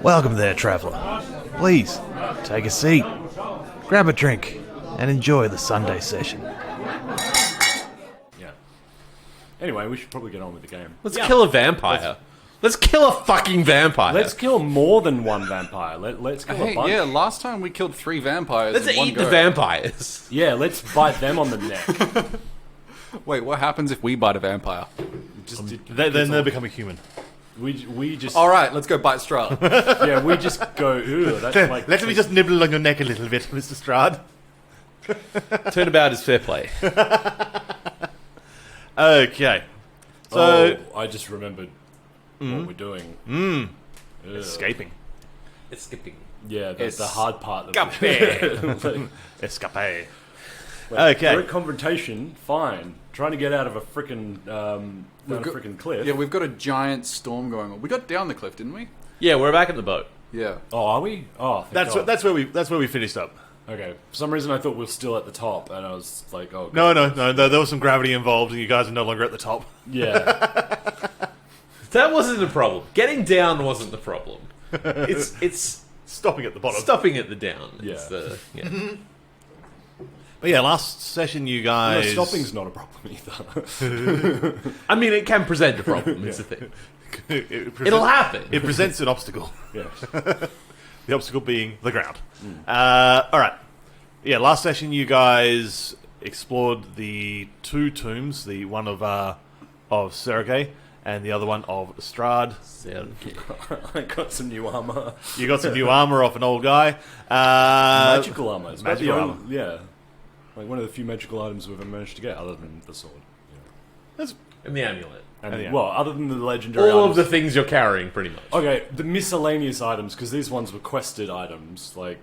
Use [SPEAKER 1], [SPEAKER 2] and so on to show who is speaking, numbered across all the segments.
[SPEAKER 1] Welcome there, traveller. Please, take a seat, grab a drink, and enjoy the Sunday session.
[SPEAKER 2] Yeah. Anyway, we should probably get on with the game.
[SPEAKER 3] Let's kill a vampire. Let's kill a fucking vampire.
[SPEAKER 2] Let's kill more than one vampire. Let's kill a bunch.
[SPEAKER 4] Yeah, last time we killed 3 vampires.
[SPEAKER 3] Let's
[SPEAKER 4] in one
[SPEAKER 3] eat
[SPEAKER 4] go.
[SPEAKER 3] the vampires.
[SPEAKER 2] Yeah, let's bite them on the neck.
[SPEAKER 4] Wait, what happens if we bite a vampire?
[SPEAKER 1] Then they become a human.
[SPEAKER 2] We just
[SPEAKER 4] All right, let's go bite Strahd.
[SPEAKER 2] yeah we just go. Ooh, that's like
[SPEAKER 1] Let me just nibble on your neck a little bit, Mr. Strahd.
[SPEAKER 3] Turnabout is fair play.
[SPEAKER 1] Okay. So,
[SPEAKER 2] I just remembered what we're doing.
[SPEAKER 1] escaping.
[SPEAKER 3] Escaping.
[SPEAKER 2] Yeah, that's the hard part. Like,
[SPEAKER 1] Escape.
[SPEAKER 2] like,
[SPEAKER 1] Okay.
[SPEAKER 2] we're at confrontation. Fine. Trying to get out of a frickin' cliff.
[SPEAKER 4] Yeah, we've got a giant storm going on. We got down the cliff, didn't we?
[SPEAKER 3] Yeah, we're back in the boat.
[SPEAKER 4] Yeah.
[SPEAKER 2] Oh, are we? Oh, thank God.
[SPEAKER 1] That's where we finished up.
[SPEAKER 2] Okay. For some reason, I thought we were still at the top, and I was like, oh.
[SPEAKER 1] No,
[SPEAKER 2] God.
[SPEAKER 1] there was some gravity involved, and you guys are no longer at the top.
[SPEAKER 2] Yeah.
[SPEAKER 3] That wasn't the problem. Getting down wasn't the problem. It's
[SPEAKER 1] Stopping at the bottom.
[SPEAKER 3] stopping at the down.
[SPEAKER 2] Yeah.
[SPEAKER 3] It's the, yeah.
[SPEAKER 1] But yeah, last session you
[SPEAKER 2] No,
[SPEAKER 1] guys...
[SPEAKER 2] stopping's not a problem either.
[SPEAKER 3] I mean, it can present a problem. Is the thing.
[SPEAKER 1] It
[SPEAKER 3] It'll happen.
[SPEAKER 1] It presents an obstacle.
[SPEAKER 2] Yeah.
[SPEAKER 1] The obstacle being the ground. Alright. Yeah, last session you guys explored the 2 tombs, the one of Sergei and the other one of Strahd.
[SPEAKER 2] I got some new armor.
[SPEAKER 1] You got some new armor off an old guy.
[SPEAKER 2] Magical armor. It's about
[SPEAKER 1] magical
[SPEAKER 2] the
[SPEAKER 1] armor.
[SPEAKER 2] only- yeah. Like one of the few magical items we've ever managed to get, other than the sword.
[SPEAKER 1] That's,
[SPEAKER 3] And the amulet.
[SPEAKER 2] And,
[SPEAKER 1] yeah.
[SPEAKER 2] well, other than the legendary
[SPEAKER 3] All
[SPEAKER 2] items.
[SPEAKER 3] of the things you're carrying, pretty much.
[SPEAKER 2] Okay, the miscellaneous items, because these ones were quested items. Like,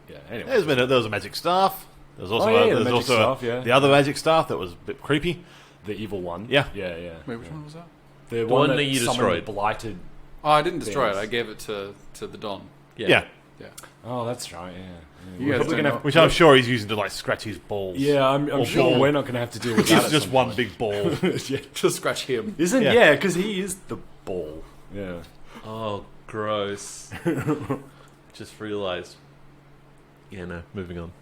[SPEAKER 2] yeah, anyway.
[SPEAKER 1] there was a magic staff. There was also,
[SPEAKER 2] Oh, yeah, the
[SPEAKER 1] there was
[SPEAKER 2] magic
[SPEAKER 1] also
[SPEAKER 2] staff, yeah.
[SPEAKER 1] the other magic staff that was a bit creepy.
[SPEAKER 2] The evil one.
[SPEAKER 1] Yeah.
[SPEAKER 2] Yeah, yeah.
[SPEAKER 4] Wait, which one was that?
[SPEAKER 2] The
[SPEAKER 3] one
[SPEAKER 2] one
[SPEAKER 3] that you
[SPEAKER 2] summoned
[SPEAKER 3] destroyed.
[SPEAKER 2] blighted.
[SPEAKER 4] Oh, I didn't destroy
[SPEAKER 2] Things.
[SPEAKER 4] it. I gave it to the Don.
[SPEAKER 1] Yeah.
[SPEAKER 4] Yeah.
[SPEAKER 2] Oh, that's right, yeah.
[SPEAKER 4] You
[SPEAKER 2] We're
[SPEAKER 4] guys
[SPEAKER 2] probably
[SPEAKER 4] don't
[SPEAKER 2] gonna
[SPEAKER 4] know.
[SPEAKER 1] Which I'm sure he's using to like scratch his balls.
[SPEAKER 2] Yeah, I'm
[SPEAKER 1] Or
[SPEAKER 2] sure
[SPEAKER 1] ball.
[SPEAKER 2] we're not going to have to deal with
[SPEAKER 1] Which
[SPEAKER 2] that.
[SPEAKER 1] is
[SPEAKER 2] at
[SPEAKER 1] just
[SPEAKER 2] some
[SPEAKER 1] one
[SPEAKER 2] point.
[SPEAKER 1] big ball.
[SPEAKER 2] Yeah.
[SPEAKER 4] To scratch him.
[SPEAKER 2] Isn't?
[SPEAKER 1] Yeah.
[SPEAKER 2] Yeah, because he is the ball. Yeah.
[SPEAKER 3] Oh, gross. Just realised. Yeah, no, moving on.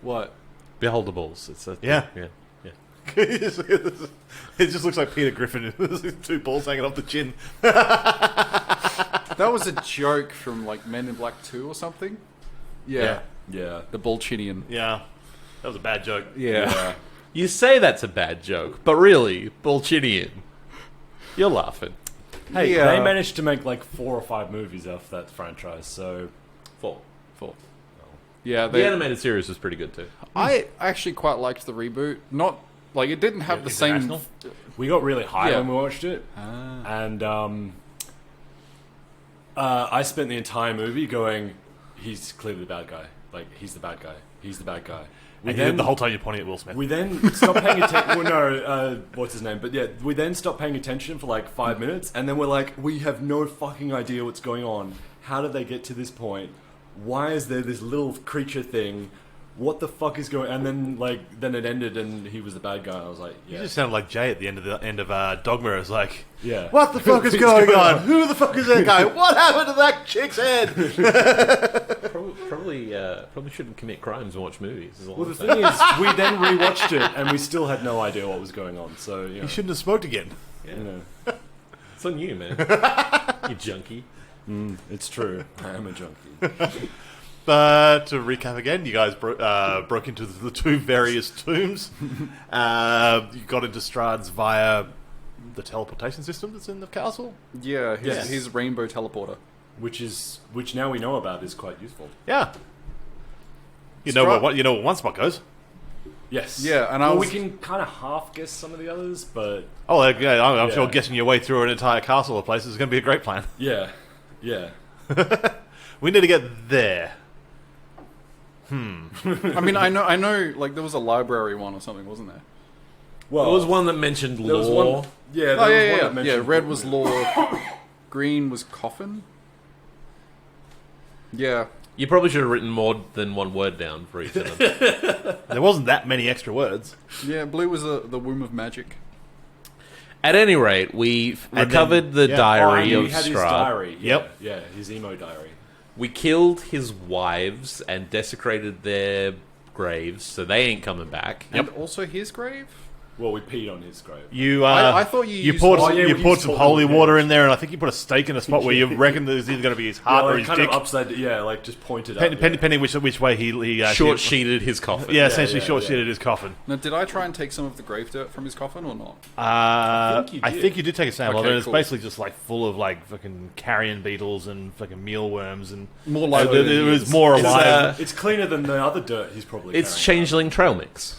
[SPEAKER 4] What?
[SPEAKER 3] Beholdables. It's a
[SPEAKER 1] Yeah.
[SPEAKER 3] yeah.
[SPEAKER 1] It just looks like Peter Griffin. There's 2 balls hanging off the chin.
[SPEAKER 4] That was a joke from like Men in Black 2 or something. Yeah.
[SPEAKER 2] Yeah.
[SPEAKER 4] The Bolchinian.
[SPEAKER 1] Yeah. That was a bad joke.
[SPEAKER 4] Yeah.
[SPEAKER 3] You say that's a bad joke, but really, Bolchinian. You're laughing.
[SPEAKER 2] Hey,
[SPEAKER 4] Yeah.
[SPEAKER 2] they managed to make like 4 or 5 movies off that franchise, so...
[SPEAKER 3] 4.
[SPEAKER 4] Yeah.
[SPEAKER 3] The animated series was pretty good too.
[SPEAKER 4] I actually quite liked the reboot. Not like it didn't have the same.
[SPEAKER 1] International?
[SPEAKER 2] We got really high
[SPEAKER 4] Yeah.
[SPEAKER 2] when we watched it, and I spent the entire movie going, he's clearly the bad guy. Like, he's the bad guy. He's the bad guy.
[SPEAKER 1] And you did the whole time you're pointing at Will Smith.
[SPEAKER 2] We then stopped paying attention. Well, no, what's his name? But yeah, we then stopped paying attention for like 5 minutes, and then we're like, we have no fucking idea what's going on. How did they get to this point? Why is there this little creature thing? What the fuck is going? And then it ended, and he was the bad guy. And I was like,
[SPEAKER 1] You
[SPEAKER 2] yeah,
[SPEAKER 1] just sounded like Jay at the end of Dogma. It's like,
[SPEAKER 2] yeah.
[SPEAKER 1] what the fuck is going on? Who the fuck is that guy? What happened to that chick's head?
[SPEAKER 3] Probably shouldn't commit crimes and watch movies. Is all
[SPEAKER 2] Well,
[SPEAKER 3] I'm
[SPEAKER 2] the
[SPEAKER 3] saying.
[SPEAKER 2] thing is, we then rewatched it, and we still had no idea what was going on. So you know,
[SPEAKER 1] You shouldn't have smoked again.
[SPEAKER 2] you know,
[SPEAKER 3] It's on you, man. You junkie.
[SPEAKER 2] it's true. I am a junkie.
[SPEAKER 1] But to recap again, you guys broke into the 2 various tombs. You got into Strahd's via the teleportation system that's in the castle.
[SPEAKER 4] Yeah.
[SPEAKER 2] Yes.
[SPEAKER 4] His rainbow teleporter.
[SPEAKER 2] Which now we know about is quite useful.
[SPEAKER 1] Yeah. You know what one spot goes.
[SPEAKER 2] Yes.
[SPEAKER 4] Yeah, and
[SPEAKER 2] we can kind of half guess some of the others, but
[SPEAKER 1] Oh, yeah, I'm
[SPEAKER 2] Yeah.
[SPEAKER 1] sure guessing your way through an entire castle of places is going to be a great plan.
[SPEAKER 2] yeah.
[SPEAKER 1] We need to get there.
[SPEAKER 4] I mean, I know. Like there was a library one or something, wasn't there?
[SPEAKER 2] Well,
[SPEAKER 3] There was one that mentioned
[SPEAKER 2] There was
[SPEAKER 3] law.
[SPEAKER 2] one. Yeah. There
[SPEAKER 4] Oh
[SPEAKER 2] was
[SPEAKER 4] yeah,
[SPEAKER 2] one
[SPEAKER 4] yeah,
[SPEAKER 2] that mentioned
[SPEAKER 4] Red was law. Green was coffin. Yeah.
[SPEAKER 3] You probably should have written more than one word down for each of them.
[SPEAKER 1] There wasn't that many extra words.
[SPEAKER 4] Yeah. Blue was the womb of magic.
[SPEAKER 3] At any rate, we recovered the
[SPEAKER 1] yeah.
[SPEAKER 3] diary
[SPEAKER 2] He
[SPEAKER 3] of
[SPEAKER 2] had his
[SPEAKER 3] Scrub.
[SPEAKER 2] diary. Yeah,
[SPEAKER 1] Yep.
[SPEAKER 2] Yeah, his emo diary.
[SPEAKER 3] We killed his wives and desecrated their graves, so they ain't coming back.
[SPEAKER 4] And also his grave?
[SPEAKER 2] Well, we peed on his grave.
[SPEAKER 1] You,
[SPEAKER 4] I thought you used-
[SPEAKER 1] poured,
[SPEAKER 2] Oh, yeah,
[SPEAKER 1] you
[SPEAKER 2] we
[SPEAKER 1] poured
[SPEAKER 2] used
[SPEAKER 1] some
[SPEAKER 2] salt
[SPEAKER 1] holy
[SPEAKER 2] water,
[SPEAKER 1] water
[SPEAKER 2] yeah.
[SPEAKER 1] in there, and I think you put a stake in a spot where you reckon there's either going to be his heart or his
[SPEAKER 2] kind
[SPEAKER 1] dick.
[SPEAKER 2] of upside. Yeah, like just pointed up.
[SPEAKER 1] Depending which way he
[SPEAKER 3] Short-sheeted his coffin.
[SPEAKER 1] Yeah, essentially
[SPEAKER 2] yeah,
[SPEAKER 1] short-sheeted his coffin.
[SPEAKER 4] Now, did I try and take some of the grave dirt from his coffin or not?
[SPEAKER 1] I
[SPEAKER 2] think
[SPEAKER 1] think
[SPEAKER 2] you
[SPEAKER 1] you did take a sample,
[SPEAKER 4] Okay,
[SPEAKER 1] and it's
[SPEAKER 4] cool.
[SPEAKER 1] basically just like full of like fucking carrion beetles and fucking mealworms and
[SPEAKER 4] More likely
[SPEAKER 1] it,
[SPEAKER 4] than
[SPEAKER 1] it
[SPEAKER 4] he
[SPEAKER 1] was
[SPEAKER 4] is.
[SPEAKER 1] more
[SPEAKER 3] It's,
[SPEAKER 1] alive.
[SPEAKER 2] It's cleaner than the other dirt he's probably.
[SPEAKER 3] It's
[SPEAKER 2] carrying.
[SPEAKER 3] changeling trail mix.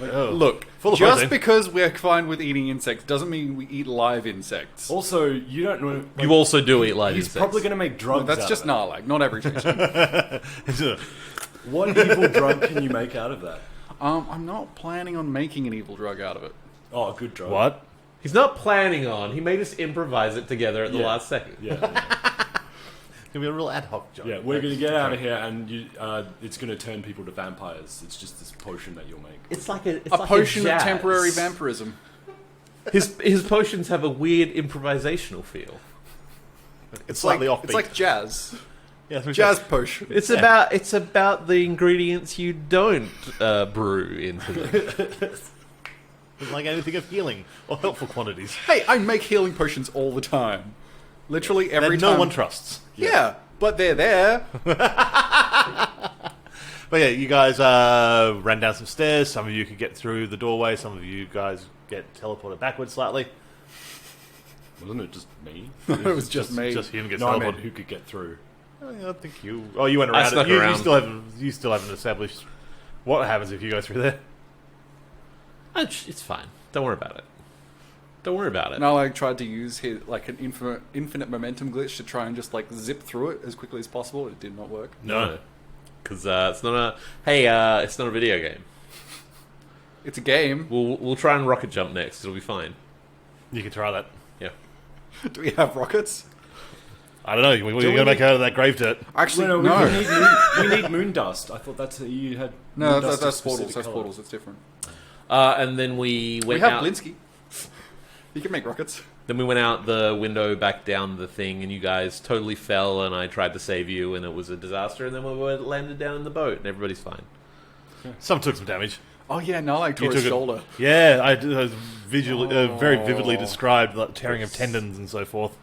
[SPEAKER 1] Oh.
[SPEAKER 4] Look,
[SPEAKER 1] Full of
[SPEAKER 4] just
[SPEAKER 1] protein.
[SPEAKER 4] because we're fine with eating insects doesn't mean we eat live insects.
[SPEAKER 2] Also, you don't know. Like,
[SPEAKER 3] You also do eat live
[SPEAKER 2] He's
[SPEAKER 3] insects.
[SPEAKER 2] probably going to make drugs.
[SPEAKER 4] That's
[SPEAKER 2] out
[SPEAKER 4] just
[SPEAKER 2] of it.
[SPEAKER 4] Narlag, not every changeling.
[SPEAKER 2] What evil drug can you make out of that?
[SPEAKER 4] I'm not planning on making an evil drug out of it.
[SPEAKER 2] Oh, a good drug.
[SPEAKER 1] What?
[SPEAKER 3] He's not planning on. He made us improvise it together at the
[SPEAKER 2] Yeah.
[SPEAKER 3] last second.
[SPEAKER 2] Yeah,
[SPEAKER 1] It's gonna be a real ad hoc job.
[SPEAKER 2] yeah. We're going to get out of here, and it's going to turn people to vampires. It's just this potion that you'll make.
[SPEAKER 3] It's like a
[SPEAKER 4] A potion of temporary vampirism.
[SPEAKER 3] His potions have a weird improvisational feel.
[SPEAKER 1] It's slightly offbeat.
[SPEAKER 4] It's like jazz.
[SPEAKER 1] Yeah, that's
[SPEAKER 4] Jazz potion.
[SPEAKER 3] It's about the ingredients you don't brew into them.
[SPEAKER 1] It's like anything of healing or helpful quantities
[SPEAKER 4] Hey, I make healing potions all the time. Literally every
[SPEAKER 1] that
[SPEAKER 4] time.
[SPEAKER 1] no one trusts.
[SPEAKER 4] Yeah, but they're there.
[SPEAKER 1] But yeah, you guys ran down some stairs. Some of you could get through the doorway. Some of you guys get teleported backwards slightly.
[SPEAKER 2] Wasn't it just me?
[SPEAKER 4] It was just me.
[SPEAKER 1] Just him gets
[SPEAKER 2] No, I meant
[SPEAKER 1] teleported.
[SPEAKER 2] who could get through.
[SPEAKER 1] I think you. Oh, you went
[SPEAKER 3] I
[SPEAKER 1] around.
[SPEAKER 3] snuck
[SPEAKER 1] You
[SPEAKER 3] around.
[SPEAKER 1] You still haven't established what happens if you go through there.
[SPEAKER 3] It's fine. Don't worry about it. Don't worry about it.
[SPEAKER 4] Narlag tried to use his like an infinite momentum glitch to try and just like zip through it as quickly as possible. It did not work.
[SPEAKER 3] No. Because it's not a... Hey, it's not a video game.
[SPEAKER 4] It's a game.
[SPEAKER 3] We'll try and rocket jump next. It'll be fine.
[SPEAKER 1] You can try that.
[SPEAKER 3] Yeah.
[SPEAKER 4] Do we have rockets?
[SPEAKER 1] I don't know. We're going to make out of that grave dirt.
[SPEAKER 4] Actually,
[SPEAKER 2] No,
[SPEAKER 4] no.
[SPEAKER 2] we need moon dust. I thought that's you had.
[SPEAKER 4] No,
[SPEAKER 2] moon dust
[SPEAKER 4] that's
[SPEAKER 2] is
[SPEAKER 4] portals.
[SPEAKER 2] specific
[SPEAKER 4] That's
[SPEAKER 2] colour.
[SPEAKER 4] portals. It's different.
[SPEAKER 3] And then we went
[SPEAKER 4] We have
[SPEAKER 3] out...
[SPEAKER 4] Blinsky. You can make rockets.
[SPEAKER 3] Then we went out the window back down the thing, and you guys totally fell, and I tried to save you, and it was a disaster, and then we landed down in the boat, and everybody's fine.
[SPEAKER 1] Some took some damage.
[SPEAKER 4] Oh yeah, Narlag tore
[SPEAKER 1] You
[SPEAKER 4] his
[SPEAKER 1] took it-
[SPEAKER 4] shoulder.
[SPEAKER 1] Yeah, I very vividly described the tearing of tendons and so forth.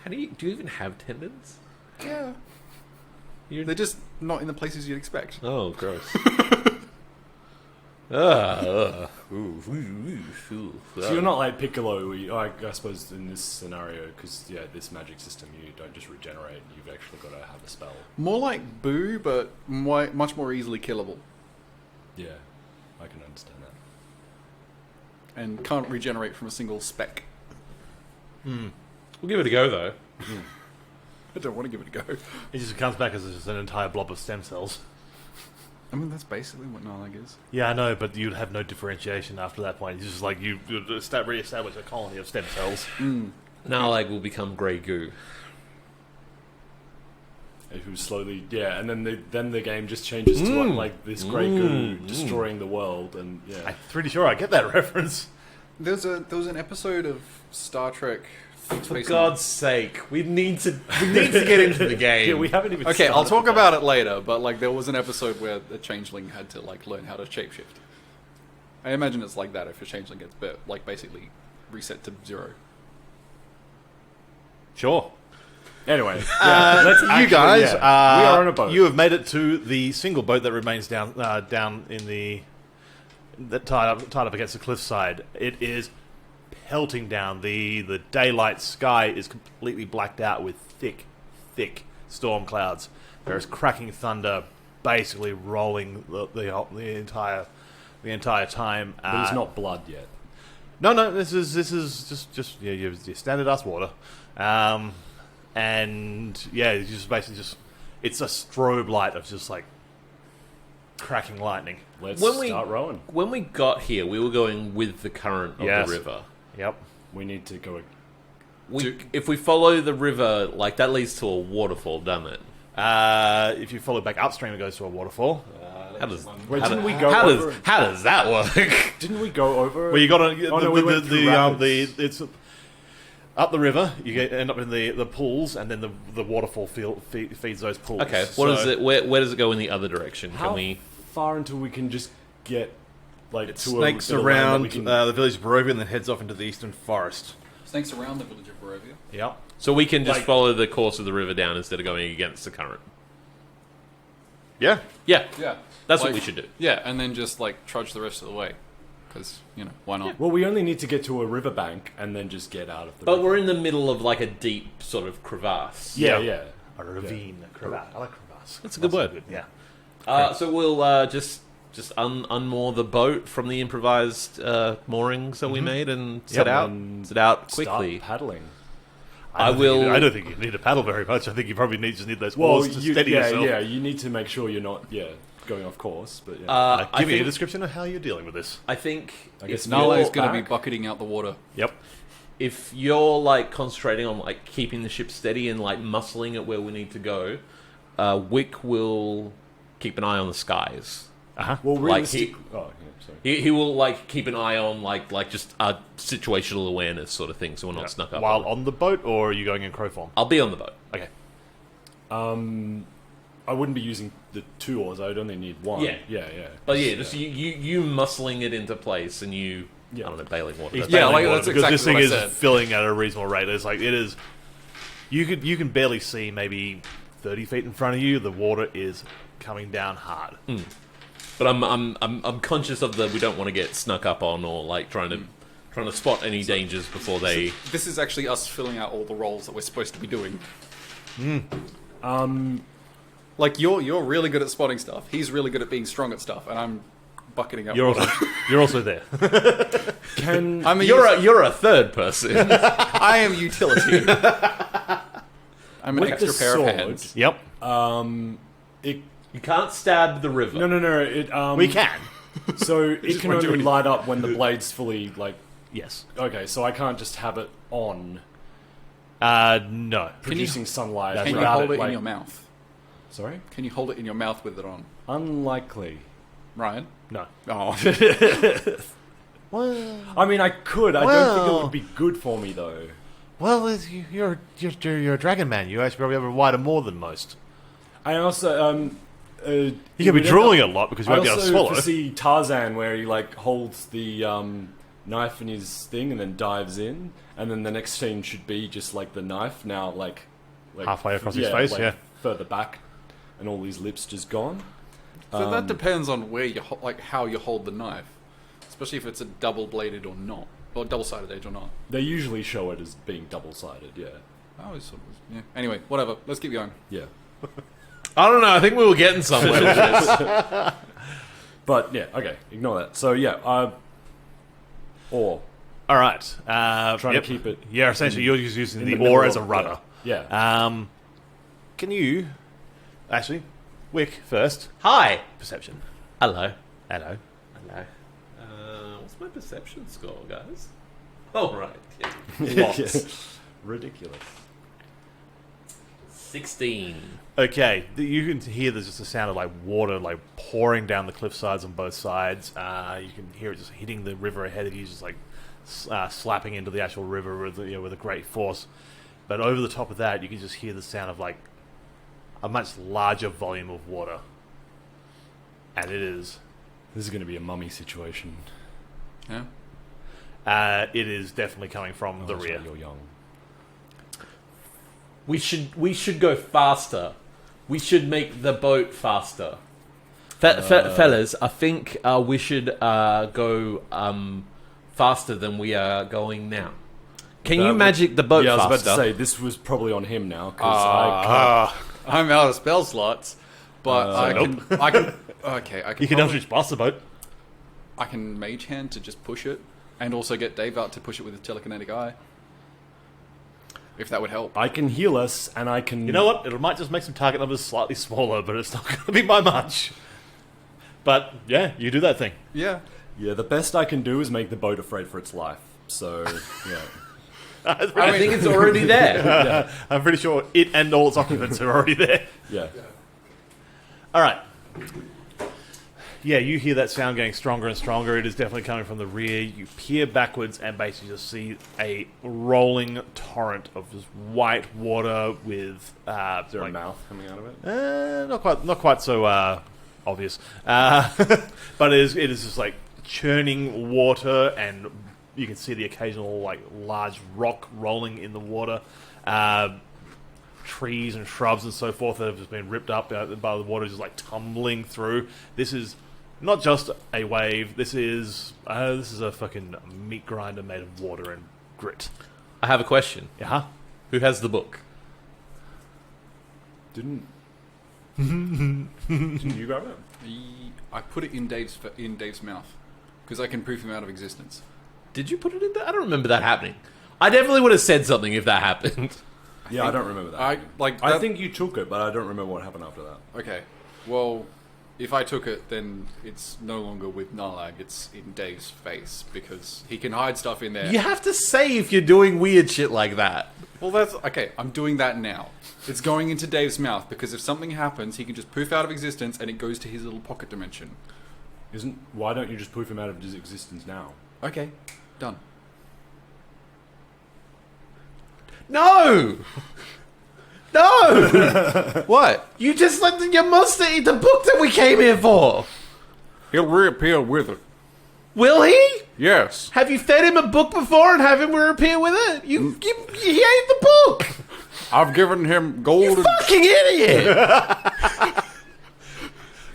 [SPEAKER 3] How do you even have tendons?
[SPEAKER 4] Yeah. They're just not in the places you'd expect.
[SPEAKER 3] Oh, gross.
[SPEAKER 2] So you're not like Piccolo, where I suppose in this scenario, because this magic system, you don't just regenerate. You've actually got to have a spell.
[SPEAKER 4] More like Boo, but much more easily killable.
[SPEAKER 2] Yeah, I can understand that.
[SPEAKER 4] And can't regenerate from a single speck.
[SPEAKER 3] We'll give it a go, though.
[SPEAKER 4] I don't want to give it a go.
[SPEAKER 1] It just comes back as just an entire blob of stem cells.
[SPEAKER 4] I mean, that's basically what Narlag is.
[SPEAKER 1] Yeah, I know, but you'd have no differentiation after that point. It's just like you re-establish a colony of stem cells.
[SPEAKER 3] Narlag will become grey goo.
[SPEAKER 2] Who slowly, and then the game just changes to like this grey goo destroying the world, and
[SPEAKER 1] I'm pretty sure I get that reference.
[SPEAKER 4] There was an episode of Star Trek.
[SPEAKER 3] For God's sake, we need to get into the game.
[SPEAKER 2] yeah, we haven't even.
[SPEAKER 4] Okay, I'll
[SPEAKER 2] started
[SPEAKER 4] talk
[SPEAKER 2] with
[SPEAKER 4] about it later. But like, there was an episode where a changeling had to like learn how to shapeshift. I imagine it's like that if a changeling gets basically reset to 0.
[SPEAKER 1] Sure.
[SPEAKER 2] that. Anyway, let's
[SPEAKER 1] You guys,
[SPEAKER 2] we are on a boat.
[SPEAKER 1] You have made it to the single boat that remains down in the tied up against the cliffside. It is pelting down. The daylight sky is completely blacked out with thick storm clouds. There is cracking thunder, basically rolling the entire time.
[SPEAKER 2] but it's not blood yet.
[SPEAKER 1] No. This is just your standard ass water, and it's just basically it's a strobe light of just like cracking lightning.
[SPEAKER 2] Let's
[SPEAKER 3] When we-
[SPEAKER 2] start rowing.
[SPEAKER 3] When we got here, we were going with the current of
[SPEAKER 1] Yes.
[SPEAKER 3] the river.
[SPEAKER 1] Yep.
[SPEAKER 2] We need to go.
[SPEAKER 3] If we follow the river, like that leads to a waterfall, doesn't it?
[SPEAKER 1] If you follow back upstream, it goes to a waterfall.
[SPEAKER 3] How does
[SPEAKER 2] Wait,
[SPEAKER 3] how
[SPEAKER 2] didn't
[SPEAKER 3] do-
[SPEAKER 2] we go
[SPEAKER 3] how
[SPEAKER 2] over?
[SPEAKER 3] how does that work?
[SPEAKER 2] Didn't we go over?
[SPEAKER 1] Well, you got to
[SPEAKER 2] Oh, no, we went through rapids.
[SPEAKER 1] it's up the river. End up in the pools, and then the waterfall feeds those pools.
[SPEAKER 3] Okay,
[SPEAKER 1] So
[SPEAKER 3] where does it go in the other direction?
[SPEAKER 2] How
[SPEAKER 3] Can we?
[SPEAKER 2] far until we can just get like
[SPEAKER 5] It
[SPEAKER 2] to
[SPEAKER 5] snakes
[SPEAKER 2] a bit of land that
[SPEAKER 5] around
[SPEAKER 2] we can-
[SPEAKER 5] the village of Barovia and then heads off into the eastern forest.
[SPEAKER 4] Snakes around the village of Barovia.
[SPEAKER 1] Yeah.
[SPEAKER 3] So we can just
[SPEAKER 2] like-
[SPEAKER 3] follow the course of the river down instead of going against the current.
[SPEAKER 5] Yeah.
[SPEAKER 3] Yeah,
[SPEAKER 4] Yeah,
[SPEAKER 3] that's
[SPEAKER 4] Like-
[SPEAKER 3] what we should do.
[SPEAKER 4] Yeah, and then just like trudge the rest of the way, because why not?
[SPEAKER 2] Well, we only need to get to a riverbank and then just get out of the.
[SPEAKER 3] But
[SPEAKER 2] river.
[SPEAKER 3] we're in the middle of like a deep sort of crevasse.
[SPEAKER 2] Yeah,
[SPEAKER 1] Yeah.
[SPEAKER 2] yeah.
[SPEAKER 1] A ravine, crevasse. I like crevasse.
[SPEAKER 3] That's a good word.
[SPEAKER 1] Yeah.
[SPEAKER 3] So we'll just unmoor the boat from the improvised moorings that we made and set out.
[SPEAKER 2] and
[SPEAKER 3] Set out
[SPEAKER 2] Start
[SPEAKER 3] quickly.
[SPEAKER 2] paddling.
[SPEAKER 3] I will-
[SPEAKER 1] I don't think you need to paddle very much. I think you probably just need those
[SPEAKER 2] Well,
[SPEAKER 1] oars to steady yourself.
[SPEAKER 2] yeah. You need to make sure you're not going off course. But yeah.
[SPEAKER 3] I
[SPEAKER 1] Give me a
[SPEAKER 3] think,
[SPEAKER 1] description of how you're dealing with this.
[SPEAKER 3] I think
[SPEAKER 2] I guess
[SPEAKER 3] if
[SPEAKER 2] Nala
[SPEAKER 3] you're-
[SPEAKER 4] Nala is going to be
[SPEAKER 2] back.
[SPEAKER 4] bucketing out the water.
[SPEAKER 1] Yep.
[SPEAKER 3] if you're like concentrating on like keeping the ship steady and like muscling it where we need to go, Wick will keep an eye on the skies.
[SPEAKER 2] well,
[SPEAKER 3] like
[SPEAKER 2] realistic. Oh, yeah, sorry.
[SPEAKER 3] He will like keep an eye on like just a situational awareness sort of thing, so we're not snuck up.
[SPEAKER 1] While
[SPEAKER 3] on.
[SPEAKER 1] on the boat, or are you going in crow form?
[SPEAKER 3] I'll be on the boat.
[SPEAKER 1] Okay.
[SPEAKER 2] I wouldn't be using the 2 oars. I'd only need 1.
[SPEAKER 3] Yeah.
[SPEAKER 2] yeah.
[SPEAKER 3] But yeah, just you muscling it into place and you
[SPEAKER 2] Yeah.
[SPEAKER 3] I don't know, bailing water.
[SPEAKER 1] He's
[SPEAKER 3] That's-
[SPEAKER 4] Yeah,
[SPEAKER 1] bailing
[SPEAKER 4] like,
[SPEAKER 1] water
[SPEAKER 4] that's
[SPEAKER 1] because this
[SPEAKER 4] exactly
[SPEAKER 1] thing
[SPEAKER 4] what I
[SPEAKER 1] is
[SPEAKER 4] said.
[SPEAKER 1] filling at a reasonable rate. It's like it is. You can barely see maybe 30 feet in front of you. The water is coming down hard.
[SPEAKER 3] But I'm conscious of the we don't want to get snuck up on or like trying to spot any dangers before they.
[SPEAKER 4] This is actually us filling out all the roles that we're supposed to be doing. Like you're really good at spotting stuff. He's really good at being strong at stuff, and I'm bucketing up.
[SPEAKER 1] You're also there.
[SPEAKER 2] Can
[SPEAKER 4] I'm a
[SPEAKER 3] You're a third person.
[SPEAKER 4] I am utility. I'm an
[SPEAKER 2] with
[SPEAKER 4] extra
[SPEAKER 2] the
[SPEAKER 4] pair
[SPEAKER 2] sword,
[SPEAKER 4] of hands.
[SPEAKER 1] Yep.
[SPEAKER 2] It
[SPEAKER 3] You can't stab the river.
[SPEAKER 2] no. It
[SPEAKER 1] We can.
[SPEAKER 2] So it
[SPEAKER 1] just
[SPEAKER 2] can
[SPEAKER 1] won't do
[SPEAKER 2] only
[SPEAKER 1] anything.
[SPEAKER 2] light up when the blade's fully like.
[SPEAKER 1] Yes.
[SPEAKER 2] Okay, so I can't just have it on,
[SPEAKER 1] No.
[SPEAKER 2] producing sunlight.
[SPEAKER 1] That's
[SPEAKER 4] Can you
[SPEAKER 1] right.
[SPEAKER 4] hold it
[SPEAKER 2] like-
[SPEAKER 4] in your mouth?
[SPEAKER 2] Sorry,
[SPEAKER 4] Can you hold it in your mouth with it on?
[SPEAKER 2] unlikely.
[SPEAKER 4] Ryan?
[SPEAKER 1] No.
[SPEAKER 4] Oh.
[SPEAKER 2] I mean, I could. I don't think it would be good for me though.
[SPEAKER 1] Well, you're a dragon man. You actually probably have a wider more than most.
[SPEAKER 2] I also
[SPEAKER 1] You could be drooling a lot because you
[SPEAKER 2] I
[SPEAKER 1] won't be able to
[SPEAKER 2] also
[SPEAKER 1] swallow.
[SPEAKER 2] foresee Tarzan where he like holds the knife in his thing and then dives in, and then the next scene should be just like the knife now like
[SPEAKER 1] Halfway across his face,
[SPEAKER 2] like,
[SPEAKER 1] yeah.
[SPEAKER 2] further back, and all his lips just gone.
[SPEAKER 4] So that depends on where you like how you hold the knife, especially if it's a double bladed or not, or double sided edge or not.
[SPEAKER 2] They usually show it as being double sided. Yeah,
[SPEAKER 4] I always thought it was. Yeah. Anyway, whatever. Let's keep going.
[SPEAKER 2] yeah.
[SPEAKER 3] I don't know. I think we were getting somewhere with this.
[SPEAKER 2] But yeah, okay, ignore that. So yeah, or
[SPEAKER 1] All right.
[SPEAKER 2] trying
[SPEAKER 1] Yep.
[SPEAKER 2] to keep it.
[SPEAKER 1] Yeah, essentially, you're just using
[SPEAKER 2] in
[SPEAKER 1] the
[SPEAKER 2] the
[SPEAKER 1] oar
[SPEAKER 2] middle
[SPEAKER 1] as a
[SPEAKER 2] of-
[SPEAKER 1] rudder.
[SPEAKER 2] Yeah.
[SPEAKER 1] Can you actually, Wick first?
[SPEAKER 3] Hi.
[SPEAKER 1] Perception.
[SPEAKER 3] Hello.
[SPEAKER 1] Hello.
[SPEAKER 3] Hello. What's my perception score, guys? Oh, right.
[SPEAKER 2] Yeah. Ridiculous.
[SPEAKER 3] 16.
[SPEAKER 1] Okay, you can hear there's just a sound of like water like pouring down the cliff sides on both sides. You can hear it just hitting the river ahead of you, just like slapping into the actual river with a great force. But over the top of that, you can just hear the sound of like a much larger volume of water, and it is
[SPEAKER 2] This is going to be a mummy situation.
[SPEAKER 4] Yeah.
[SPEAKER 1] it is definitely coming from the
[SPEAKER 2] That's
[SPEAKER 1] rear.
[SPEAKER 2] right, you're young.
[SPEAKER 3] We should go faster. We should make the boat faster. Fellas, I think we should go faster than we are going now. Can you magic the boat
[SPEAKER 2] Yeah, I was
[SPEAKER 3] faster?
[SPEAKER 2] about to say this was probably on him now because I can't.
[SPEAKER 4] I'm out of spell slots, but I
[SPEAKER 1] nope.
[SPEAKER 4] can. I can. Okay, I can.
[SPEAKER 1] You can
[SPEAKER 4] probably-
[SPEAKER 1] Eldritch Blast the boat.
[SPEAKER 4] I can mage hand to just push it, and also get Dave out to push it with his telekinetic eye. If that would help.
[SPEAKER 2] I can heal us, and I can.
[SPEAKER 1] You know what? It might just make some target numbers slightly smaller, but it's not going to be by much. But yeah, you do that thing.
[SPEAKER 4] Yeah.
[SPEAKER 2] Yeah, the best I can do is make the boat afraid for its life. So yeah.
[SPEAKER 3] I think it's already there.
[SPEAKER 1] I'm pretty sure it and all its occupants are already there.
[SPEAKER 2] Yeah.
[SPEAKER 1] All right. Yeah, you hear that sound getting stronger and stronger. It is definitely coming from the rear. You peer backwards and basically just see a rolling torrent of just white water with
[SPEAKER 2] Is there a mouth coming out of it?
[SPEAKER 1] not quite so obvious, but it is just like churning water, and you can see the occasional like large rock rolling in the water. Trees and shrubs and so forth that have just been ripped up by the water, just like tumbling through. This is not just a wave. This is a fucking meat grinder made of water and grit.
[SPEAKER 3] I have a question.
[SPEAKER 1] Yeah.
[SPEAKER 3] Who has the book?
[SPEAKER 2] Didn't you grab it?
[SPEAKER 4] I put it in Dave's mouth because I can proof him out of existence.
[SPEAKER 3] Did you put it in there? I don't remember that happening. I definitely would have said something if that happened.
[SPEAKER 2] Yeah, I don't remember that.
[SPEAKER 4] I
[SPEAKER 2] think you took it, but I don't remember what happened after that.
[SPEAKER 4] Okay, well, if I took it, then it's no longer with Narlag. It's in Dave's face because he can hide stuff in there.
[SPEAKER 3] You have to say if you're doing weird shit like that.
[SPEAKER 4] Well, that's okay. I'm doing that now. It's going into Dave's mouth because if something happens, he can just poof out of existence and it goes to his little pocket dimension.
[SPEAKER 2] Why don't you just poof him out of his existence now?
[SPEAKER 4] Okay, done.
[SPEAKER 3] No! No!
[SPEAKER 4] What?
[SPEAKER 3] You just let your monster eat the book that we came here for!
[SPEAKER 4] He'll reappear with it.
[SPEAKER 3] Will he?
[SPEAKER 4] Yes.
[SPEAKER 3] Have you fed him a book before and have him reappear with it? He ate the book!
[SPEAKER 4] I've given him gold.
[SPEAKER 3] You fucking idiot!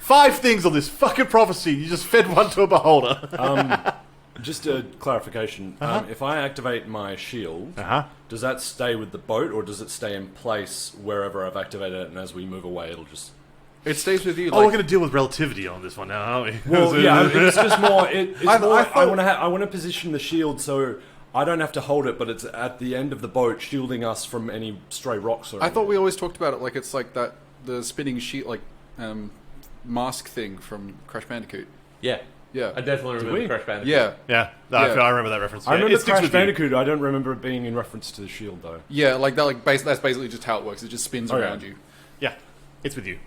[SPEAKER 1] 5 things on this fucking prophecy. You just fed one to a beholder.
[SPEAKER 2] Just a clarification. If I activate my shield,
[SPEAKER 1] Uh-huh.
[SPEAKER 2] does that stay with the boat, or does it stay in place wherever I've activated it, and as we move away, it'll just...
[SPEAKER 4] It stays with you.
[SPEAKER 1] Oh, we're going to deal with relativity on this one now, aren't we?
[SPEAKER 2] Well, yeah, it's just more... I
[SPEAKER 4] thought-
[SPEAKER 2] want to position the shield so I don't have to hold it, but it's at the end of the boat, shielding us from any stray rocks or
[SPEAKER 4] I thought we always talked about it like it's like that the spinning sheet mask thing from Crash Bandicoot.
[SPEAKER 3] Yeah.
[SPEAKER 4] Yeah.
[SPEAKER 3] I definitely remember
[SPEAKER 2] we?
[SPEAKER 3] Crash Bandicoot.
[SPEAKER 4] Yeah.
[SPEAKER 1] Yeah, no,
[SPEAKER 4] Yeah.
[SPEAKER 1] I remember that reference.
[SPEAKER 2] I
[SPEAKER 1] Yeah,
[SPEAKER 2] remember
[SPEAKER 1] it sticks
[SPEAKER 2] Crash
[SPEAKER 1] with you.
[SPEAKER 2] Bandicoot. I don't remember it being in reference to the shield, though.
[SPEAKER 4] Yeah, like that. Like that's basically just how it works. It just spins
[SPEAKER 2] Oh, yeah.
[SPEAKER 4] around you.
[SPEAKER 1] Yeah, it's with you.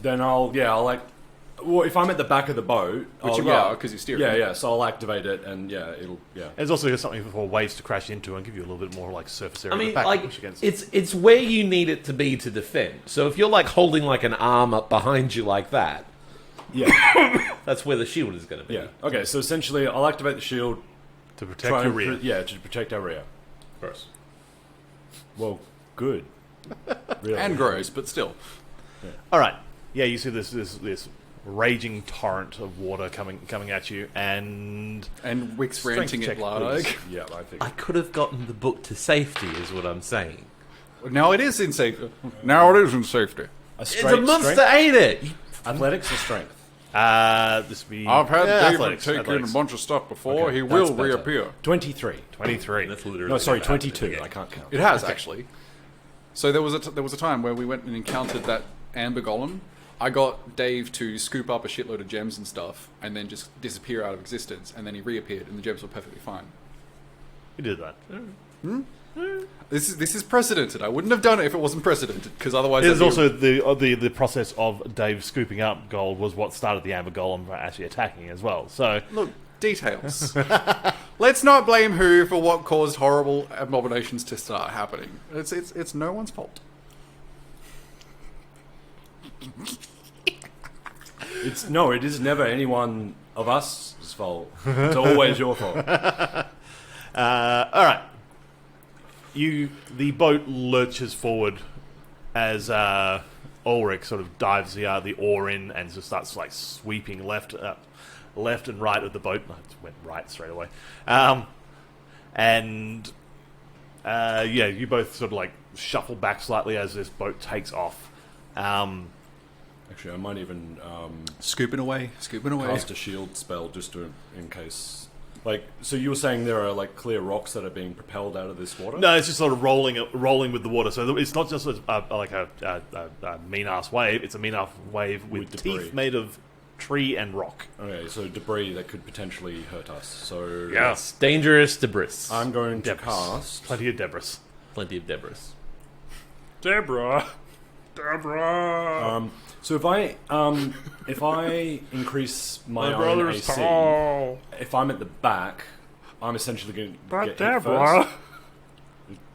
[SPEAKER 2] Then I'll well, if I'm at the back of the boat...
[SPEAKER 4] Which you are, 'cause you're steering.
[SPEAKER 2] Yeah, so I'll activate it, and it'll... Yeah.
[SPEAKER 1] There's also something for waves to crash into and give you a little bit more like surface area.
[SPEAKER 3] I mean,
[SPEAKER 1] at the back
[SPEAKER 3] like,
[SPEAKER 1] to push against.
[SPEAKER 3] it's where you need it to be to defend. So if you're, like, holding, like, an arm up behind you like that,
[SPEAKER 2] Yeah.
[SPEAKER 3] that's where the shield is going to be.
[SPEAKER 2] Yeah. Okay, so essentially, I'll activate the shield...
[SPEAKER 1] to protect your rear.
[SPEAKER 2] to protect our rear.
[SPEAKER 3] First.
[SPEAKER 2] Well, good. Really.
[SPEAKER 4] And gross, but still.
[SPEAKER 1] All right. Yeah, you see this raging torrent of water coming at you, and
[SPEAKER 4] And Wick's
[SPEAKER 1] Strength
[SPEAKER 4] ranting
[SPEAKER 1] check,
[SPEAKER 4] it loud.
[SPEAKER 1] please.
[SPEAKER 2] Yeah, I think.
[SPEAKER 3] I could have gotten the book to safety, is what I'm saying.
[SPEAKER 4] Now it is in safety. Now it is in safety.
[SPEAKER 3] It's a monster ate it!
[SPEAKER 2] Athletics or strength?
[SPEAKER 1] this would be.
[SPEAKER 4] I've had David
[SPEAKER 1] athletics,
[SPEAKER 4] take in
[SPEAKER 1] athletics.
[SPEAKER 4] a bunch of stuff before.
[SPEAKER 2] Okay,
[SPEAKER 4] he
[SPEAKER 2] that's
[SPEAKER 4] will
[SPEAKER 2] better.
[SPEAKER 4] reappear.
[SPEAKER 2] 23.
[SPEAKER 1] 23.
[SPEAKER 3] That's literally
[SPEAKER 2] No, sorry,
[SPEAKER 3] never happened
[SPEAKER 2] 22.
[SPEAKER 3] again.
[SPEAKER 2] I can't count.
[SPEAKER 4] It has actually. So there was a time where we went and encountered that amber golem. I got Dave to scoop up a shitload of gems and stuff, and then just disappear out of existence. And then he reappeared, and the gems were perfectly fine.
[SPEAKER 1] You did that.
[SPEAKER 4] This is precedented. I wouldn't have done it if it wasn't precedented, because otherwise.
[SPEAKER 1] There's
[SPEAKER 4] that'd be-
[SPEAKER 1] also the process of Dave scooping up gold was what started the Amber Golem actually attacking as well. So
[SPEAKER 4] Look, details. Let's not blame who for what caused horrible abominations to start happening. It's no one's fault.
[SPEAKER 2] It is never any one of us' fault. It's always your fault.
[SPEAKER 1] all right, the boat lurches forward as Ulrich sort of dives the oar in and just starts like sweeping left and right of the boat. No, it went right straight away. You both sort of like shuffle back slightly as this boat takes off.
[SPEAKER 2] Actually, I might even
[SPEAKER 4] Scooping away.
[SPEAKER 2] cast a shield spell just in case. Like, so you were saying there are like clear rocks that are being propelled out of this water?
[SPEAKER 1] No, it's just sort of rolling with the water. So it's not just a mean ass wave. It's a mean ass wave with
[SPEAKER 2] debris.
[SPEAKER 1] teeth made of tree and rock.
[SPEAKER 2] Okay, so debris that could potentially hurt us. So
[SPEAKER 3] It's dangerous debris.
[SPEAKER 2] I'm going to
[SPEAKER 1] Debris.
[SPEAKER 2] cast.
[SPEAKER 1] Plenty of debris.
[SPEAKER 3] Plenty of debris.
[SPEAKER 2] Deborah.
[SPEAKER 1] Deborah.
[SPEAKER 2] So if I increase my own
[SPEAKER 1] brother's
[SPEAKER 2] AC,
[SPEAKER 1] tall.
[SPEAKER 2] if I'm at the back, I'm essentially going to
[SPEAKER 1] But
[SPEAKER 2] get
[SPEAKER 1] Deborah.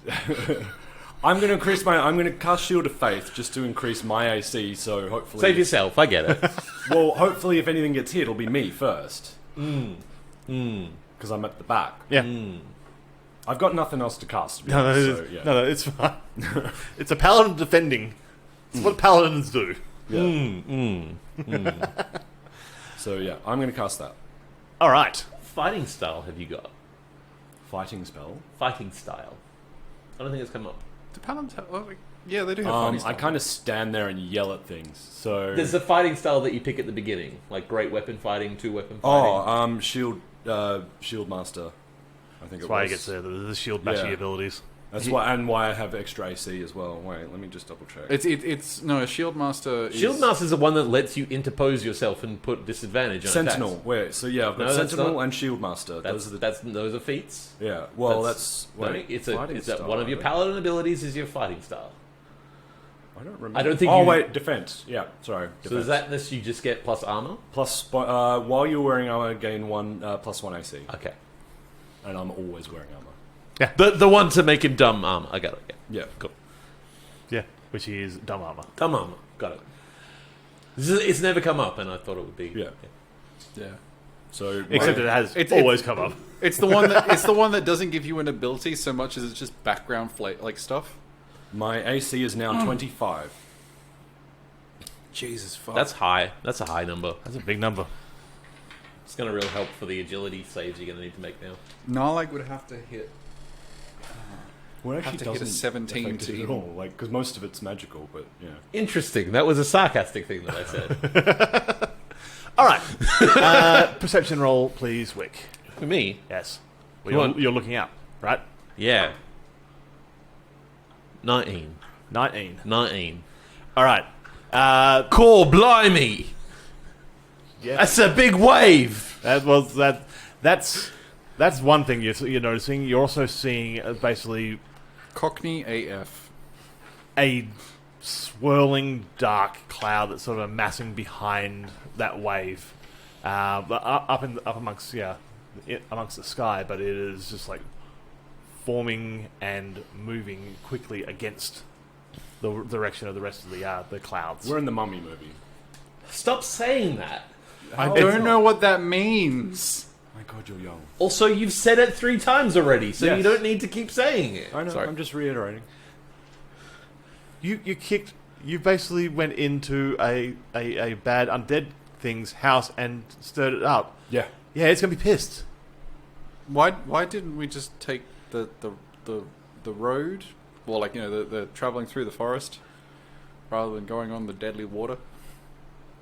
[SPEAKER 2] hit first. I'm going to cast Shield of Faith just to increase my AC. So hopefully,
[SPEAKER 3] Save yourself. I get it.
[SPEAKER 2] well, hopefully, if anything gets hit, it'll be me first. Because I'm at the back.
[SPEAKER 1] Yeah.
[SPEAKER 2] I've got nothing else to cast. To be
[SPEAKER 1] No,
[SPEAKER 2] honest,
[SPEAKER 1] no,
[SPEAKER 2] so, yeah.
[SPEAKER 1] no, it's fine. It's a paladin defending. It's what paladins do.
[SPEAKER 2] Yeah. So yeah, I'm going to cast that
[SPEAKER 1] All right.
[SPEAKER 3] Fighting style have you got?
[SPEAKER 2] fighting spell.
[SPEAKER 3] Fighting style. I don't think it's come up.
[SPEAKER 4] Do paladins have, yeah, they do have fighting
[SPEAKER 2] I
[SPEAKER 4] style.
[SPEAKER 2] kind of stand there and yell at things. So
[SPEAKER 3] There's a fighting style that you pick at the beginning, like great weapon fighting, 2-weapon fighting.
[SPEAKER 2] shield master. I think
[SPEAKER 1] That's
[SPEAKER 2] it
[SPEAKER 1] why
[SPEAKER 2] was.
[SPEAKER 1] he gets the shield bashing
[SPEAKER 2] Yeah.
[SPEAKER 1] abilities.
[SPEAKER 2] That's why, and why I have extra AC as well. Wait, let me just double check.
[SPEAKER 4] It's no Shield Master.
[SPEAKER 3] Shield Master is the one that lets you interpose yourself and put disadvantage on
[SPEAKER 2] Sentinel.
[SPEAKER 3] attacks.
[SPEAKER 2] Wait, so yeah, I've got
[SPEAKER 3] No, that's
[SPEAKER 2] Sentinel
[SPEAKER 3] not-
[SPEAKER 2] and Shield Master. Those are the
[SPEAKER 3] Those are feats.
[SPEAKER 2] yeah. Well, that's
[SPEAKER 3] no,
[SPEAKER 2] wait,
[SPEAKER 3] it's
[SPEAKER 2] fighting
[SPEAKER 3] that
[SPEAKER 2] style,
[SPEAKER 3] one of your
[SPEAKER 2] I think.
[SPEAKER 3] paladin abilities is your fighting style.
[SPEAKER 2] I don't remember.
[SPEAKER 3] I don't think
[SPEAKER 2] Oh
[SPEAKER 3] you-
[SPEAKER 2] wait, defense. Yeah, sorry.
[SPEAKER 3] So
[SPEAKER 2] Defense.
[SPEAKER 3] is that this you just get plus armor?
[SPEAKER 2] plus while you're wearing armor, gain one plus 1 AC,
[SPEAKER 3] Okay.
[SPEAKER 2] and I'm always wearing armor.
[SPEAKER 3] The one to make him dumb armor. I got it. Yeah.
[SPEAKER 2] Yeah,
[SPEAKER 3] Cool.
[SPEAKER 1] Yeah, which is dumb armor.
[SPEAKER 3] Dumb armor. Got it. It's never come up, and I thought it would be.
[SPEAKER 2] Yeah.
[SPEAKER 4] Yeah.
[SPEAKER 2] So
[SPEAKER 1] Except it has
[SPEAKER 4] It's-
[SPEAKER 1] always come up.
[SPEAKER 4] It's the one that doesn't give you an ability so much as it's just background like stuff.
[SPEAKER 2] my AC is now 25.
[SPEAKER 4] Jesus fuck.
[SPEAKER 3] That's high. That's a high number.
[SPEAKER 1] That's a big number.
[SPEAKER 3] It's going to really help for the agility saves you're going to need to make now.
[SPEAKER 4] Narlag would have to hit.
[SPEAKER 2] Well, it
[SPEAKER 4] Have
[SPEAKER 2] actually
[SPEAKER 4] to hit a
[SPEAKER 2] doesn't
[SPEAKER 4] 17
[SPEAKER 2] affect it
[SPEAKER 4] to-
[SPEAKER 2] at all, like because most of it's magical. But yeah,
[SPEAKER 3] Interesting. That was a sarcastic thing that I said.
[SPEAKER 1] All right. Perception roll, please, Wick.
[SPEAKER 3] For me,
[SPEAKER 1] Yes. Well,
[SPEAKER 3] Come on.
[SPEAKER 1] you're looking up, right?
[SPEAKER 3] yeah. 19.
[SPEAKER 1] 19.
[SPEAKER 3] 19.
[SPEAKER 1] All right.
[SPEAKER 3] Core blimey!
[SPEAKER 1] Yeah.
[SPEAKER 3] That's a big wave!
[SPEAKER 1] That's one thing you're noticing. You're also seeing basically
[SPEAKER 4] Cockney AF.
[SPEAKER 1] a swirling dark cloud that's sort of amassing behind that wave, but up amongst amongst the sky. But it is just like forming and moving quickly against the direction of the rest of the clouds.
[SPEAKER 2] we're in the Mummy movie.
[SPEAKER 3] Stop saying that.
[SPEAKER 4] I
[SPEAKER 2] How-
[SPEAKER 4] don't know what that means.
[SPEAKER 2] My God, you're young.
[SPEAKER 3] Also, you've said it 3 times already, so you
[SPEAKER 2] Yes.
[SPEAKER 3] don't need to keep saying it.
[SPEAKER 2] I know.
[SPEAKER 3] Sorry.
[SPEAKER 2] I'm just reiterating.
[SPEAKER 1] You basically went into a bad undead thing's house and stirred it up.
[SPEAKER 2] Yeah.
[SPEAKER 1] Yeah, it's gonna be pissed.
[SPEAKER 4] Why didn't we just take the road? Well, like, the traveling through the forest rather than going on the deadly water.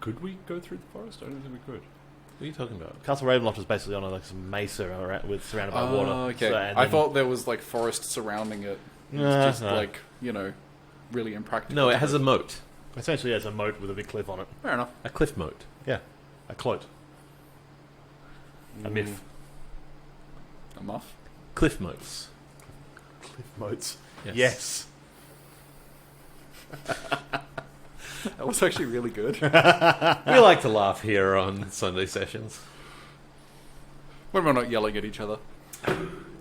[SPEAKER 2] Could we go through the forest? I don't think we could.
[SPEAKER 3] What are you talking about?
[SPEAKER 1] Castle Ravenloft is basically on like some mesa surrounded by water.
[SPEAKER 4] Okay.
[SPEAKER 1] So, and
[SPEAKER 4] I
[SPEAKER 1] then-
[SPEAKER 4] thought there was like forest surrounding it. It's
[SPEAKER 1] No,
[SPEAKER 4] just
[SPEAKER 1] no.
[SPEAKER 4] like, really impractical.
[SPEAKER 3] No, it has a moat.
[SPEAKER 1] essentially has a moat with a big cliff on it.
[SPEAKER 4] Fair enough.
[SPEAKER 3] A cliff moat.
[SPEAKER 1] Yeah, a cloat, a myth.
[SPEAKER 4] A muff.
[SPEAKER 3] Cliff moats.
[SPEAKER 1] Cliff moats.
[SPEAKER 3] Yes.
[SPEAKER 1] Yes.
[SPEAKER 4] That was actually really good.
[SPEAKER 3] We like to laugh here on Sunday sessions.
[SPEAKER 4] When we're not yelling at each other.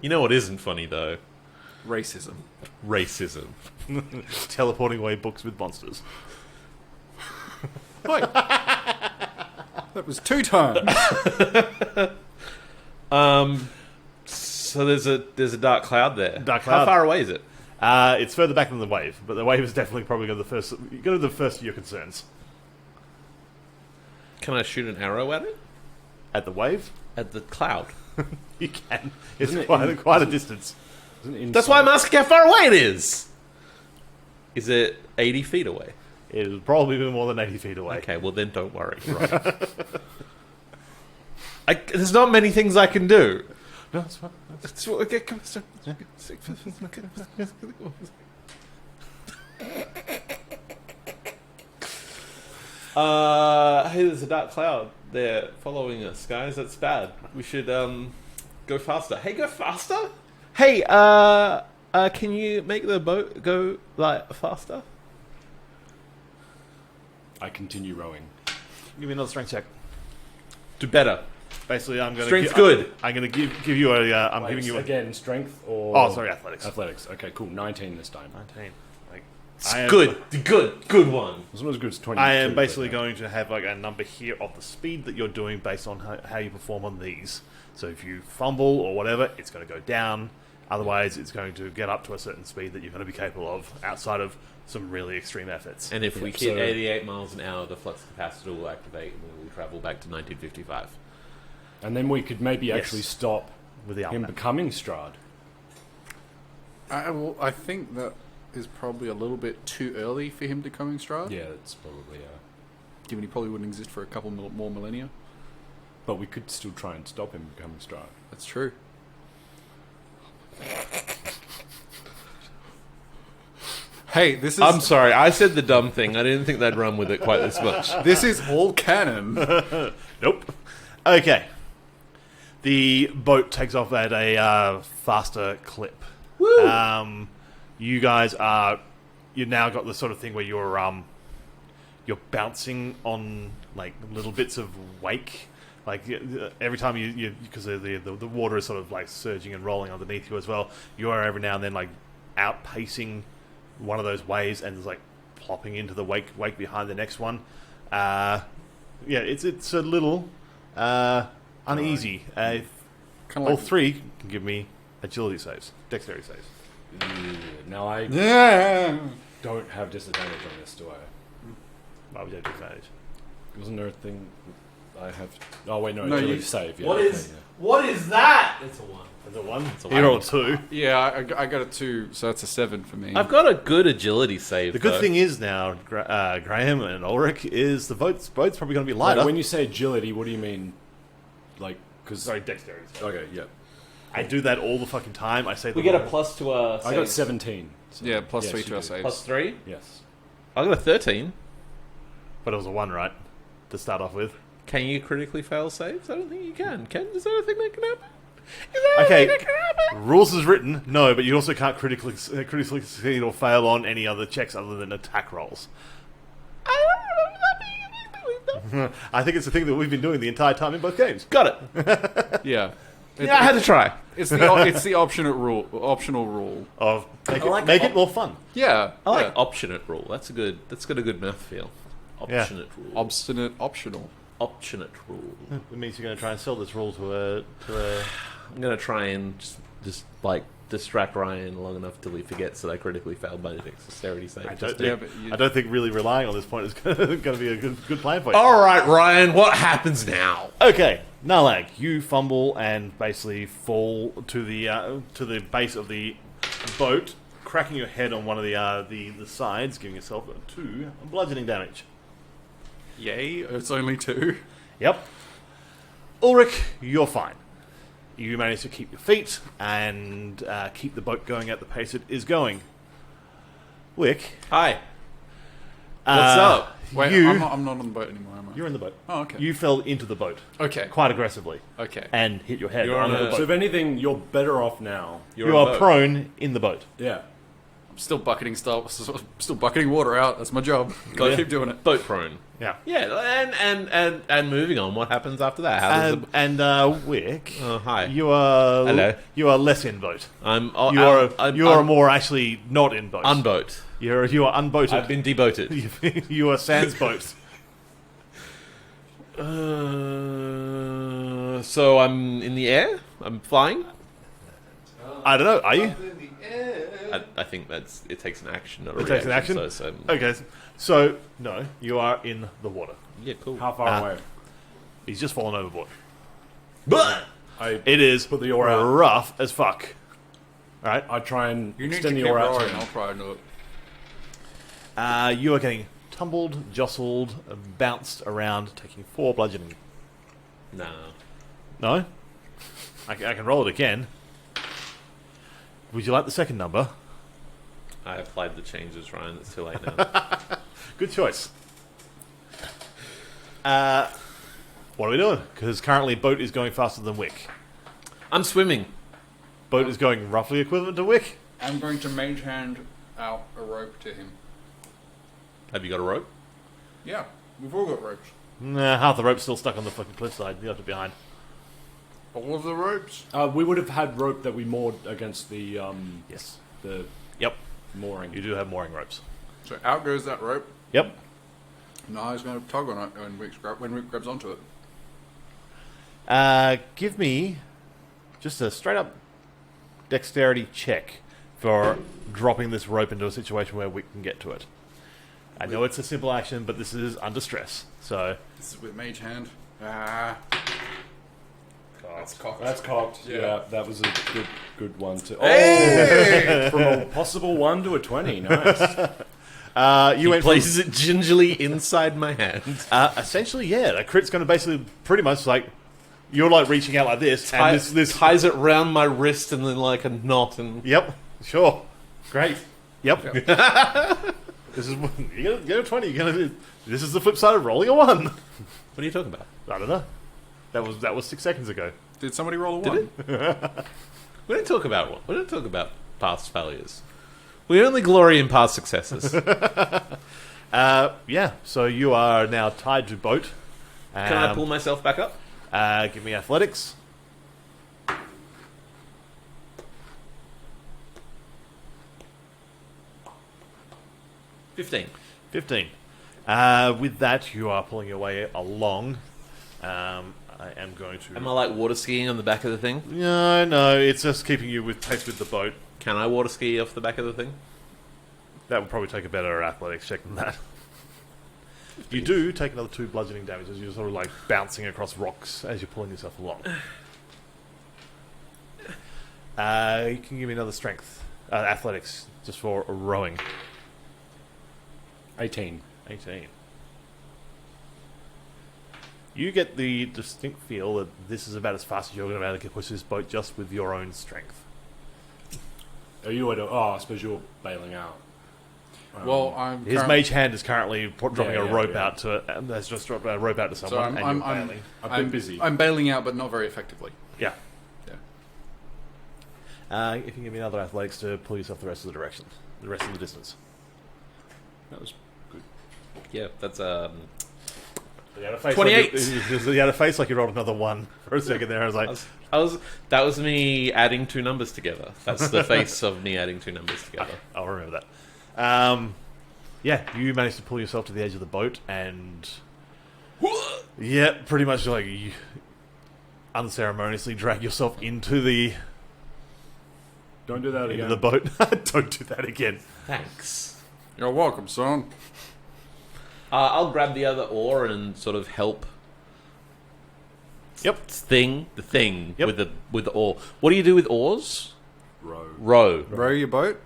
[SPEAKER 3] You know what isn't funny, though?
[SPEAKER 4] Racism.
[SPEAKER 3] Racism.
[SPEAKER 1] Teleporting away books with monsters.
[SPEAKER 4] Wait. That was 2 times.
[SPEAKER 3] So there's a dark cloud there.
[SPEAKER 1] Dark
[SPEAKER 3] How
[SPEAKER 1] cloud.
[SPEAKER 3] far away is it?
[SPEAKER 1] It's further back than the wave, but the wave is definitely probably going to the first of your concerns.
[SPEAKER 3] Can I shoot an arrow at it?
[SPEAKER 1] At the wave,
[SPEAKER 3] At the cloud.
[SPEAKER 1] you can. It's
[SPEAKER 2] Isn't it
[SPEAKER 1] quite a distance.
[SPEAKER 2] Isn't it
[SPEAKER 3] That's why I'm asking how far away it is. Is it 80 feet away?
[SPEAKER 1] It'll probably be more than 80 feet away.
[SPEAKER 3] Okay, well then don't worry. Right. There's not many things I can do.
[SPEAKER 1] No, it's fine.
[SPEAKER 3] Okay, come on. Hey, there's a dark cloud there following us, guys. That's bad. We should go faster. Hey, go faster? Hey, can you make the boat go like faster?
[SPEAKER 2] I continue rowing.
[SPEAKER 1] Give me another strength check.
[SPEAKER 3] Do better.
[SPEAKER 1] Basically, I'm going to
[SPEAKER 3] Strength's good.
[SPEAKER 1] I'm going to give you a. I'm
[SPEAKER 2] Wait,
[SPEAKER 1] giving you a.
[SPEAKER 2] again strength or
[SPEAKER 1] Oh, sorry, athletics.
[SPEAKER 2] Athletics. Okay, cool. 19 this time.
[SPEAKER 1] 19. Like,
[SPEAKER 3] Good one.
[SPEAKER 2] It's not as good as 20.
[SPEAKER 1] I am basically going to have like a number here of the speed that you're doing based on how you perform on these. So if you fumble or whatever, it's going to go down. Otherwise, it's going to get up to a certain speed that you're going to be capable of outside of some really extreme efforts.
[SPEAKER 3] And if we
[SPEAKER 2] Yep,
[SPEAKER 3] hit
[SPEAKER 2] so-
[SPEAKER 3] 88 miles an hour, the flux capacitor will activate and we will travel back to 1955.
[SPEAKER 2] And then we could maybe actually stop
[SPEAKER 1] With the
[SPEAKER 2] him
[SPEAKER 1] Almanac.
[SPEAKER 2] becoming Strahd.
[SPEAKER 4] I think that is probably a little bit too early for him to come in Strahd.
[SPEAKER 2] Yeah, it's probably.
[SPEAKER 4] Given he probably wouldn't exist for a couple more millennia.
[SPEAKER 2] But we could still try and stop him becoming Strahd.
[SPEAKER 4] That's true. Hey, this is
[SPEAKER 3] I'm sorry, I said the dumb thing. I didn't think they'd run with it quite this much.
[SPEAKER 4] this is all canon.
[SPEAKER 1] Nope. Okay. The boat takes off at a faster clip.
[SPEAKER 3] Woo!
[SPEAKER 1] You guys are. You've now got the sort of thing where you're bouncing on like little bits of wake. Like every time you because the water is sort of like surging and rolling underneath you as well. You are every now and then like outpacing one of those waves and it's like plopping into the wake behind the next one. Yeah, it's a little uneasy.
[SPEAKER 4] Kind of
[SPEAKER 1] All
[SPEAKER 4] like
[SPEAKER 1] three can give me agility saves, dexterity saves.
[SPEAKER 2] Now I
[SPEAKER 4] Yeah.
[SPEAKER 2] don't have disadvantage on this, do I?
[SPEAKER 1] Why would you have disadvantage?
[SPEAKER 2] Wasn't there a thing I have? Oh wait, no,
[SPEAKER 4] No,
[SPEAKER 2] agility
[SPEAKER 4] you-
[SPEAKER 2] save. Yeah,
[SPEAKER 3] What
[SPEAKER 2] okay,
[SPEAKER 3] is
[SPEAKER 2] yeah.
[SPEAKER 3] what is that? It's a 1.
[SPEAKER 1] Is it one?
[SPEAKER 3] It's a
[SPEAKER 1] You
[SPEAKER 3] one.
[SPEAKER 1] rolled a 2.
[SPEAKER 4] Yeah, I got a 2, so that's a 7 for me.
[SPEAKER 3] I've got a good agility save.
[SPEAKER 1] The good
[SPEAKER 3] though.
[SPEAKER 1] thing is now, Graham and Ulrich, is the boat's probably going to be lighter.
[SPEAKER 2] Like, when you say agility, what do you mean? Like, because
[SPEAKER 1] Sorry, dexterity.
[SPEAKER 2] okay, yeah,
[SPEAKER 1] I do that all the fucking time. I say
[SPEAKER 3] We
[SPEAKER 1] the
[SPEAKER 3] get a
[SPEAKER 1] wrong-
[SPEAKER 3] plus to our
[SPEAKER 2] I got
[SPEAKER 3] saves.
[SPEAKER 2] 17. So
[SPEAKER 4] yeah, plus
[SPEAKER 2] yes,
[SPEAKER 4] 3
[SPEAKER 2] you
[SPEAKER 4] to our
[SPEAKER 2] do.
[SPEAKER 4] saves.
[SPEAKER 3] Plus 3?
[SPEAKER 2] Yes.
[SPEAKER 3] I got a 13.
[SPEAKER 1] but it was a 1, right? To start off with.
[SPEAKER 3] Can you critically fail saves? I don't think you can. Is that a thing that can happen? Is that a
[SPEAKER 1] Okay.
[SPEAKER 3] thing that can happen?
[SPEAKER 1] Rules is written, no, but you also can't critically succeed or fail on any other checks other than attack rolls.
[SPEAKER 3] I don't remember that being a thing that we've done.
[SPEAKER 1] I think it's a thing that we've been doing the entire time in both games.
[SPEAKER 3] Got it.
[SPEAKER 4] Yeah.
[SPEAKER 3] Yeah, I had to try.
[SPEAKER 4] It's the optional rule.
[SPEAKER 1] Of make,
[SPEAKER 3] I like
[SPEAKER 1] make
[SPEAKER 3] op-
[SPEAKER 1] it more fun.
[SPEAKER 4] Yeah.
[SPEAKER 3] I like
[SPEAKER 4] yeah.
[SPEAKER 3] optionate rule. That's got a good math feel.
[SPEAKER 1] Yeah.
[SPEAKER 3] Optionate rule.
[SPEAKER 4] Obstinate optional.
[SPEAKER 3] Optionate rule.
[SPEAKER 1] It means you're going to try and sell this rule to a
[SPEAKER 3] I'm gonna try and just like distract Ryan long enough till he forgets that I critically failed my dexterity save.
[SPEAKER 1] I
[SPEAKER 3] Just
[SPEAKER 1] don't,
[SPEAKER 4] Yeah,
[SPEAKER 1] think,
[SPEAKER 4] but you-
[SPEAKER 1] I don't think really relying on this point is going to be a good plan for you.
[SPEAKER 3] All right, Ryan. What happens now?
[SPEAKER 1] Okay, Nalag, you fumble and basically fall to the base of the boat, cracking your head on one of the sides, giving yourself 2 bludgeoning damage.
[SPEAKER 4] Yay, it's only 2.
[SPEAKER 1] Yep. Ulrich, you're fine. You manage to keep your feet and keep the boat going at the pace it is going. Wick,
[SPEAKER 3] Hi. What's up?
[SPEAKER 4] Wait,
[SPEAKER 1] you,
[SPEAKER 4] I'm not on the boat anymore, am I?
[SPEAKER 1] you're in the boat.
[SPEAKER 4] Oh, okay.
[SPEAKER 1] You fell into the boat
[SPEAKER 4] Okay.
[SPEAKER 1] quite aggressively
[SPEAKER 4] Okay.
[SPEAKER 1] and hit your head
[SPEAKER 3] You're
[SPEAKER 1] on
[SPEAKER 3] on
[SPEAKER 1] the
[SPEAKER 3] a-
[SPEAKER 2] So
[SPEAKER 1] boat.
[SPEAKER 2] if anything, you're better off now.
[SPEAKER 3] You're
[SPEAKER 1] You
[SPEAKER 3] on
[SPEAKER 1] are
[SPEAKER 3] boat.
[SPEAKER 1] prone in the boat.
[SPEAKER 2] Yeah.
[SPEAKER 4] I'm still bucketing stuff. Still bucketing water out. That's my job. Gotta keep doing it.
[SPEAKER 3] Boat prone.
[SPEAKER 1] Yeah.
[SPEAKER 3] Yeah, and moving on. What happens after that? How does
[SPEAKER 1] And Wick,
[SPEAKER 3] hi.
[SPEAKER 1] you are
[SPEAKER 3] Hello.
[SPEAKER 1] You are less in boat.
[SPEAKER 3] I'm
[SPEAKER 1] You are more actually not in boat.
[SPEAKER 3] unboat.
[SPEAKER 1] You are unboated.
[SPEAKER 3] I've been deboated.
[SPEAKER 1] You are sans boat.
[SPEAKER 3] So I'm in the air. I'm flying.
[SPEAKER 1] I don't know. Are you?
[SPEAKER 3] I think it takes an action. Not a
[SPEAKER 1] It takes an
[SPEAKER 3] reaction,
[SPEAKER 1] action?
[SPEAKER 3] So,
[SPEAKER 1] Okay. So no, you are in the water.
[SPEAKER 3] yeah, cool.
[SPEAKER 2] How far away?
[SPEAKER 1] He's just fallen overboard.
[SPEAKER 2] I
[SPEAKER 1] It is
[SPEAKER 2] Put the oar out.
[SPEAKER 1] rough as fuck. All right.
[SPEAKER 2] I try and
[SPEAKER 4] You need to
[SPEAKER 2] extend
[SPEAKER 4] keep
[SPEAKER 2] the oar out to
[SPEAKER 4] rowing.
[SPEAKER 2] him.
[SPEAKER 4] I'll try and do it.
[SPEAKER 1] You are getting tumbled, jostled, bounced around, taking 4 bludgeoning.
[SPEAKER 3] No.
[SPEAKER 1] No? I can roll it again. Would you like the second number?
[SPEAKER 3] I applied the changes, Ryan. It's too late now.
[SPEAKER 1] Good choice. What are we doing? Because currently boat is going faster than Wick.
[SPEAKER 3] I'm swimming.
[SPEAKER 1] Boat is going roughly equivalent to Wick.
[SPEAKER 4] I'm going to mage hand out a rope to him.
[SPEAKER 3] Have you got a rope?
[SPEAKER 4] Yeah, we've all got ropes.
[SPEAKER 1] Nah, half the rope's still stuck on the fucking cliffside. You have to be behind.
[SPEAKER 4] All of the ropes?
[SPEAKER 2] We would have had rope that we moored against the
[SPEAKER 1] Yes.
[SPEAKER 2] the
[SPEAKER 1] Yep.
[SPEAKER 2] mooring.
[SPEAKER 1] You do have mooring ropes.
[SPEAKER 4] So out goes that rope.
[SPEAKER 1] Yep.
[SPEAKER 4] Now he's going to tug on it when Rick grabs onto it.
[SPEAKER 1] Give me just a straight up dexterity check for dropping this rope into a situation where we can get to it. I know it's a simple action, but this is under stress. So
[SPEAKER 4] This is with Mage Hand. Ah. That's cocked.
[SPEAKER 2] That's cocked. Yeah, that was a good one too.
[SPEAKER 4] Hey!
[SPEAKER 2] From a possible 1 to a 20. Nice.
[SPEAKER 1] you went from,
[SPEAKER 3] Places it gingerly inside my hand.
[SPEAKER 1] essentially, yeah. The crit's going to basically pretty much like you're like reaching out like this, and this.
[SPEAKER 3] Ties it round my wrist and then like a knot and...
[SPEAKER 1] Yep. Sure. Great. Yep. This is you get a 20. This is the flip side of rolling a 1.
[SPEAKER 3] What are you talking about?
[SPEAKER 1] I don't know. That was 6 seconds ago.
[SPEAKER 4] Did somebody roll a 1?
[SPEAKER 3] We don't talk about what. We don't talk about past failures. We only glory in past successes.
[SPEAKER 1] Yeah. So you are now tied to boat.
[SPEAKER 3] Can I pull myself back up?
[SPEAKER 1] Give me athletics.
[SPEAKER 3] 15.
[SPEAKER 1] 15. With that, you are pulling your way along. I am going to.
[SPEAKER 3] Am I like water skiing on the back of the thing?
[SPEAKER 1] No. It's just keeping you with pace with the boat.
[SPEAKER 3] Can I water ski off the back of the thing?
[SPEAKER 1] That would probably take a better athletics check than that. You do take another 2 bludgeoning damage as you're sort of like bouncing across rocks as you're pulling yourself along. You can give me another strength, athletics, just for rowing.
[SPEAKER 2] 18.
[SPEAKER 1] 18. You get the distinct feel that this is about as fast as you're going to be able to push this boat just with your own strength.
[SPEAKER 2] Are you? I suppose you're bailing out.
[SPEAKER 4] Well, I'm
[SPEAKER 1] His mage hand is currently dropping a rope
[SPEAKER 2] yeah.
[SPEAKER 1] out to, and has just dropped a rope out to
[SPEAKER 4] So
[SPEAKER 1] someone, and you're
[SPEAKER 4] I'm
[SPEAKER 1] bailing.
[SPEAKER 2] I've been busy.
[SPEAKER 4] I'm bailing out, but not very effectively.
[SPEAKER 1] Yeah.
[SPEAKER 4] Yeah.
[SPEAKER 1] If you can give me another athletics to pull yourself the rest of the direction, the rest of the distance.
[SPEAKER 2] That was good.
[SPEAKER 3] Yeah, that's
[SPEAKER 1] You had a face
[SPEAKER 3] 28.
[SPEAKER 1] Like you had a face like you rolled another 1 for a second there. I was like,
[SPEAKER 3] that was me adding 2 numbers together. That's the face of me adding 2 numbers together.
[SPEAKER 1] I'll remember that. Yeah, you managed to pull yourself to the edge of the boat, and yeah, pretty much like you unceremoniously drag yourself into the
[SPEAKER 2] Don't do that
[SPEAKER 1] into
[SPEAKER 2] again.
[SPEAKER 1] the boat. Don't do that again.
[SPEAKER 3] Thanks.
[SPEAKER 4] You're welcome, son.
[SPEAKER 3] I'll grab the other oar and sort of help.
[SPEAKER 1] Yep.
[SPEAKER 3] The thing
[SPEAKER 1] Yep.
[SPEAKER 3] with the oar. What do you do with oars? Row.
[SPEAKER 4] Row your boat.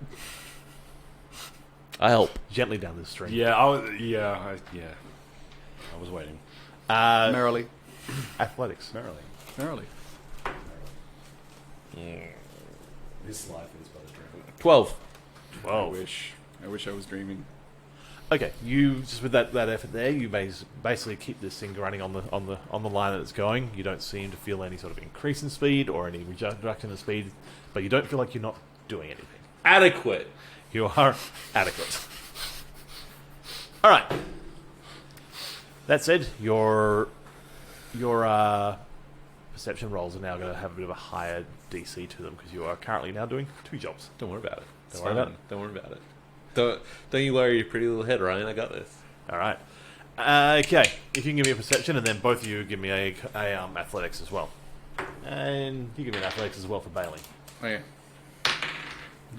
[SPEAKER 3] I help.
[SPEAKER 1] Gently down this stream.
[SPEAKER 2] Yeah, I was waiting.
[SPEAKER 4] Merrily.
[SPEAKER 1] Athletics.
[SPEAKER 4] Merrily.
[SPEAKER 2] This life is but a dream.
[SPEAKER 3] 12.
[SPEAKER 1] 12.
[SPEAKER 4] I wish I was dreaming.
[SPEAKER 1] Okay, you just with that effort there, you basically keep this thing running on the line that it's going. You don't seem to feel any sort of increase in speed or any reduction in speed, but you don't feel like you're not doing anything.
[SPEAKER 3] Adequate.
[SPEAKER 1] You are adequate. All right. That said, your perception rolls are now going to have a bit of a higher DC to them because you are currently now doing 2 jobs.
[SPEAKER 3] Don't worry about it.
[SPEAKER 1] Don't worry about it.
[SPEAKER 3] Don't worry about it. Don't you worry your pretty little head, Ryan. I got this.
[SPEAKER 1] All right. Okay. If you can give me a perception, and then both of you give me a athletics as well, and you give me an athletics as well for bailing.
[SPEAKER 4] Oh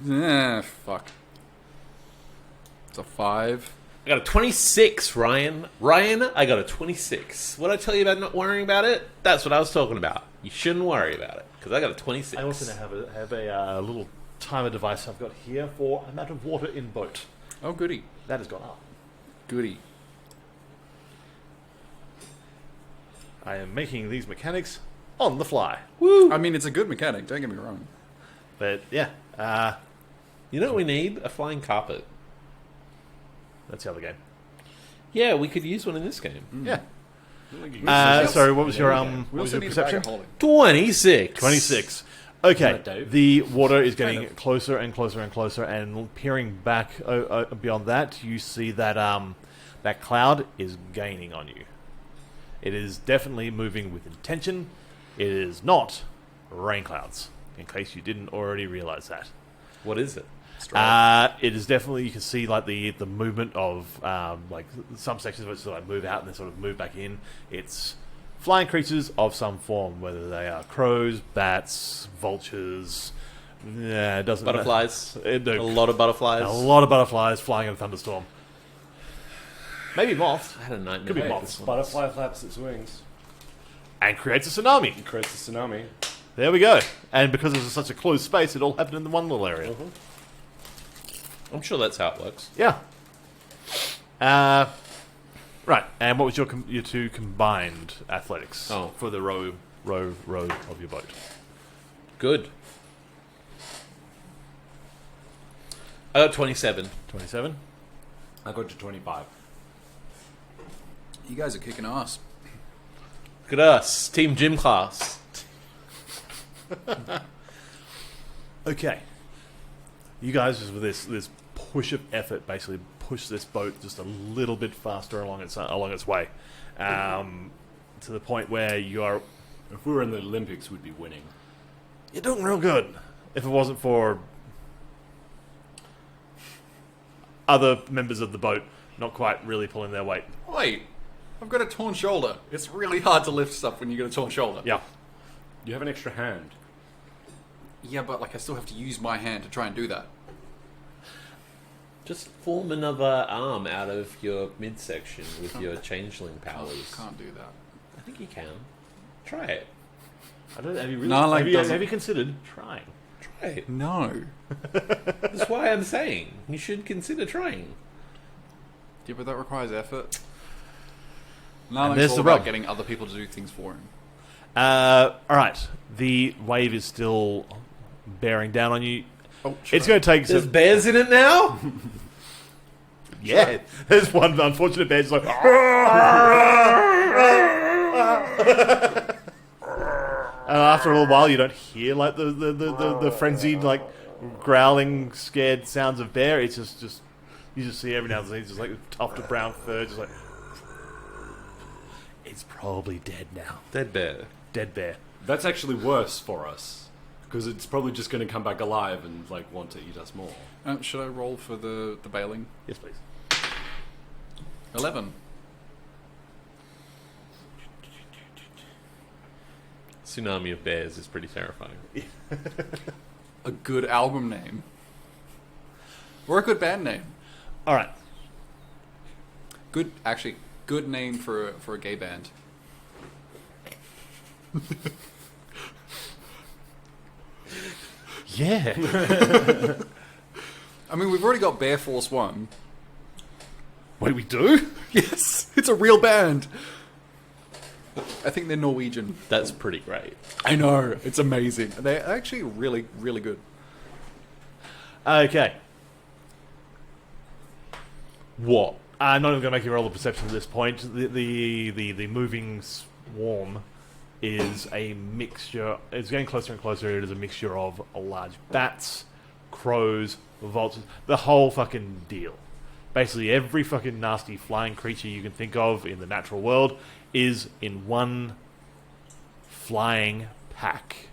[SPEAKER 4] yeah. Fuck. It's a 5.
[SPEAKER 3] I got a 26, Ryan. I got a 26. What I tell you about not worrying about it? That's what I was talking about. You shouldn't worry about it because I got a 26.
[SPEAKER 1] I also now have a little timer device I've got here for amount of water in boat.
[SPEAKER 4] Oh, goody.
[SPEAKER 1] That has gone up.
[SPEAKER 4] Goody.
[SPEAKER 1] I am making these mechanics on the fly.
[SPEAKER 3] Woo!
[SPEAKER 4] I mean, it's a good mechanic, don't get me wrong.
[SPEAKER 1] But yeah,
[SPEAKER 3] You know what we need? A flying carpet.
[SPEAKER 1] that's the other game.
[SPEAKER 3] Yeah, we could use one in this game.
[SPEAKER 1] Yeah. Sorry, what was your
[SPEAKER 4] We
[SPEAKER 1] what was
[SPEAKER 4] also
[SPEAKER 1] your
[SPEAKER 4] need a bag
[SPEAKER 1] perception?
[SPEAKER 4] of holding.
[SPEAKER 3] 26.
[SPEAKER 1] 26. Okay,
[SPEAKER 2] Right, Dave?
[SPEAKER 1] the water is getting
[SPEAKER 4] Kind of.
[SPEAKER 1] closer and closer and closer, and peering back beyond that, you see that that cloud is gaining on you. It is definitely moving with intention. It is not rain clouds, in case you didn't already realize that.
[SPEAKER 3] What is it?
[SPEAKER 1] It is definitely, you can see like the movement of like some sections of it sort of move out and then sort of move back in. It's flying creatures of some form, whether they are crows, bats, vultures. Yeah, it doesn't
[SPEAKER 3] Butterflies.
[SPEAKER 1] A
[SPEAKER 3] lot of butterflies.
[SPEAKER 1] A lot of butterflies flying in a thunderstorm. Maybe moths.
[SPEAKER 3] I had a nightmare.
[SPEAKER 1] Could be
[SPEAKER 2] Hey,
[SPEAKER 1] moths.
[SPEAKER 2] this butterfly flaps its wings.
[SPEAKER 1] And creates a tsunami.
[SPEAKER 2] It creates a tsunami.
[SPEAKER 1] There we go. And because it's such a closed space, it all happened in the one little area.
[SPEAKER 3] I'm sure that's how it works.
[SPEAKER 1] Yeah. Right. And what was your two combined athletics for the row of your boat?
[SPEAKER 3] Good. I got 27.
[SPEAKER 1] 27.
[SPEAKER 2] I got to 25.
[SPEAKER 4] You guys are kicking ass.
[SPEAKER 3] Look at us. Team gym class.
[SPEAKER 1] Okay. You guys, just with this push of effort, basically push this boat just a little bit faster along its way, to the point where you are.
[SPEAKER 2] If we were in the Olympics, we'd be winning.
[SPEAKER 1] You're doing real good. If it wasn't for other members of the boat not quite really pulling their weight.
[SPEAKER 4] Wait, I've got a torn shoulder. It's really hard to lift stuff when you got a torn shoulder.
[SPEAKER 1] Yeah.
[SPEAKER 2] You have an extra hand.
[SPEAKER 4] Yeah, but like I still have to use my hand to try and do that.
[SPEAKER 3] Just form another arm out of your midsection with your changeling powers.
[SPEAKER 4] Can't do that.
[SPEAKER 3] I think you can. Try it.
[SPEAKER 1] I don't. Have you really?
[SPEAKER 4] No, like,
[SPEAKER 1] have you considered trying?
[SPEAKER 3] Try it.
[SPEAKER 4] No.
[SPEAKER 3] That's why I'm saying you should consider trying.
[SPEAKER 4] Yeah, but that requires effort.
[SPEAKER 1] And
[SPEAKER 4] No,
[SPEAKER 1] there's
[SPEAKER 4] it's all
[SPEAKER 1] the
[SPEAKER 4] about
[SPEAKER 1] rub.
[SPEAKER 4] getting other people to do things for him.
[SPEAKER 1] All right. The wave is still bearing down on you.
[SPEAKER 4] Oh,
[SPEAKER 1] It's going to take.
[SPEAKER 3] There's bears in it now?
[SPEAKER 1] Yeah. There's one unfortunate bear just like. And after a little while, you don't hear like the frenzied like growling, scared sounds of bear. It's just you just see every now and then just like a tuft of brown fur, just like it's probably dead now.
[SPEAKER 3] Dead bear.
[SPEAKER 1] Dead bear.
[SPEAKER 2] That's actually worse for us. Because it's probably just going to come back alive and like want to eat us more.
[SPEAKER 4] Should I roll for the bailing?
[SPEAKER 1] Yes, please.
[SPEAKER 4] 11.
[SPEAKER 3] Tsunami of bears is pretty terrifying.
[SPEAKER 4] A good album name. Or a good band name.
[SPEAKER 1] All right.
[SPEAKER 4] Good name for a gay band.
[SPEAKER 1] Yeah.
[SPEAKER 4] I mean, we've already got Bear Force 1.
[SPEAKER 1] Wait, we do?
[SPEAKER 4] Yes, it's a real band. I think they're Norwegian.
[SPEAKER 3] That's pretty great.
[SPEAKER 4] I know, it's amazing. They're actually really, really good.
[SPEAKER 1] Okay.
[SPEAKER 3] What?
[SPEAKER 1] I'm not even going to make you roll a perception at this point. The moving swarm is a mixture. It's getting closer and closer. It is a mixture of large bats, crows, vultures, the whole fucking deal. Basically, every fucking nasty flying creature you can think of in the natural world is in one flying pack.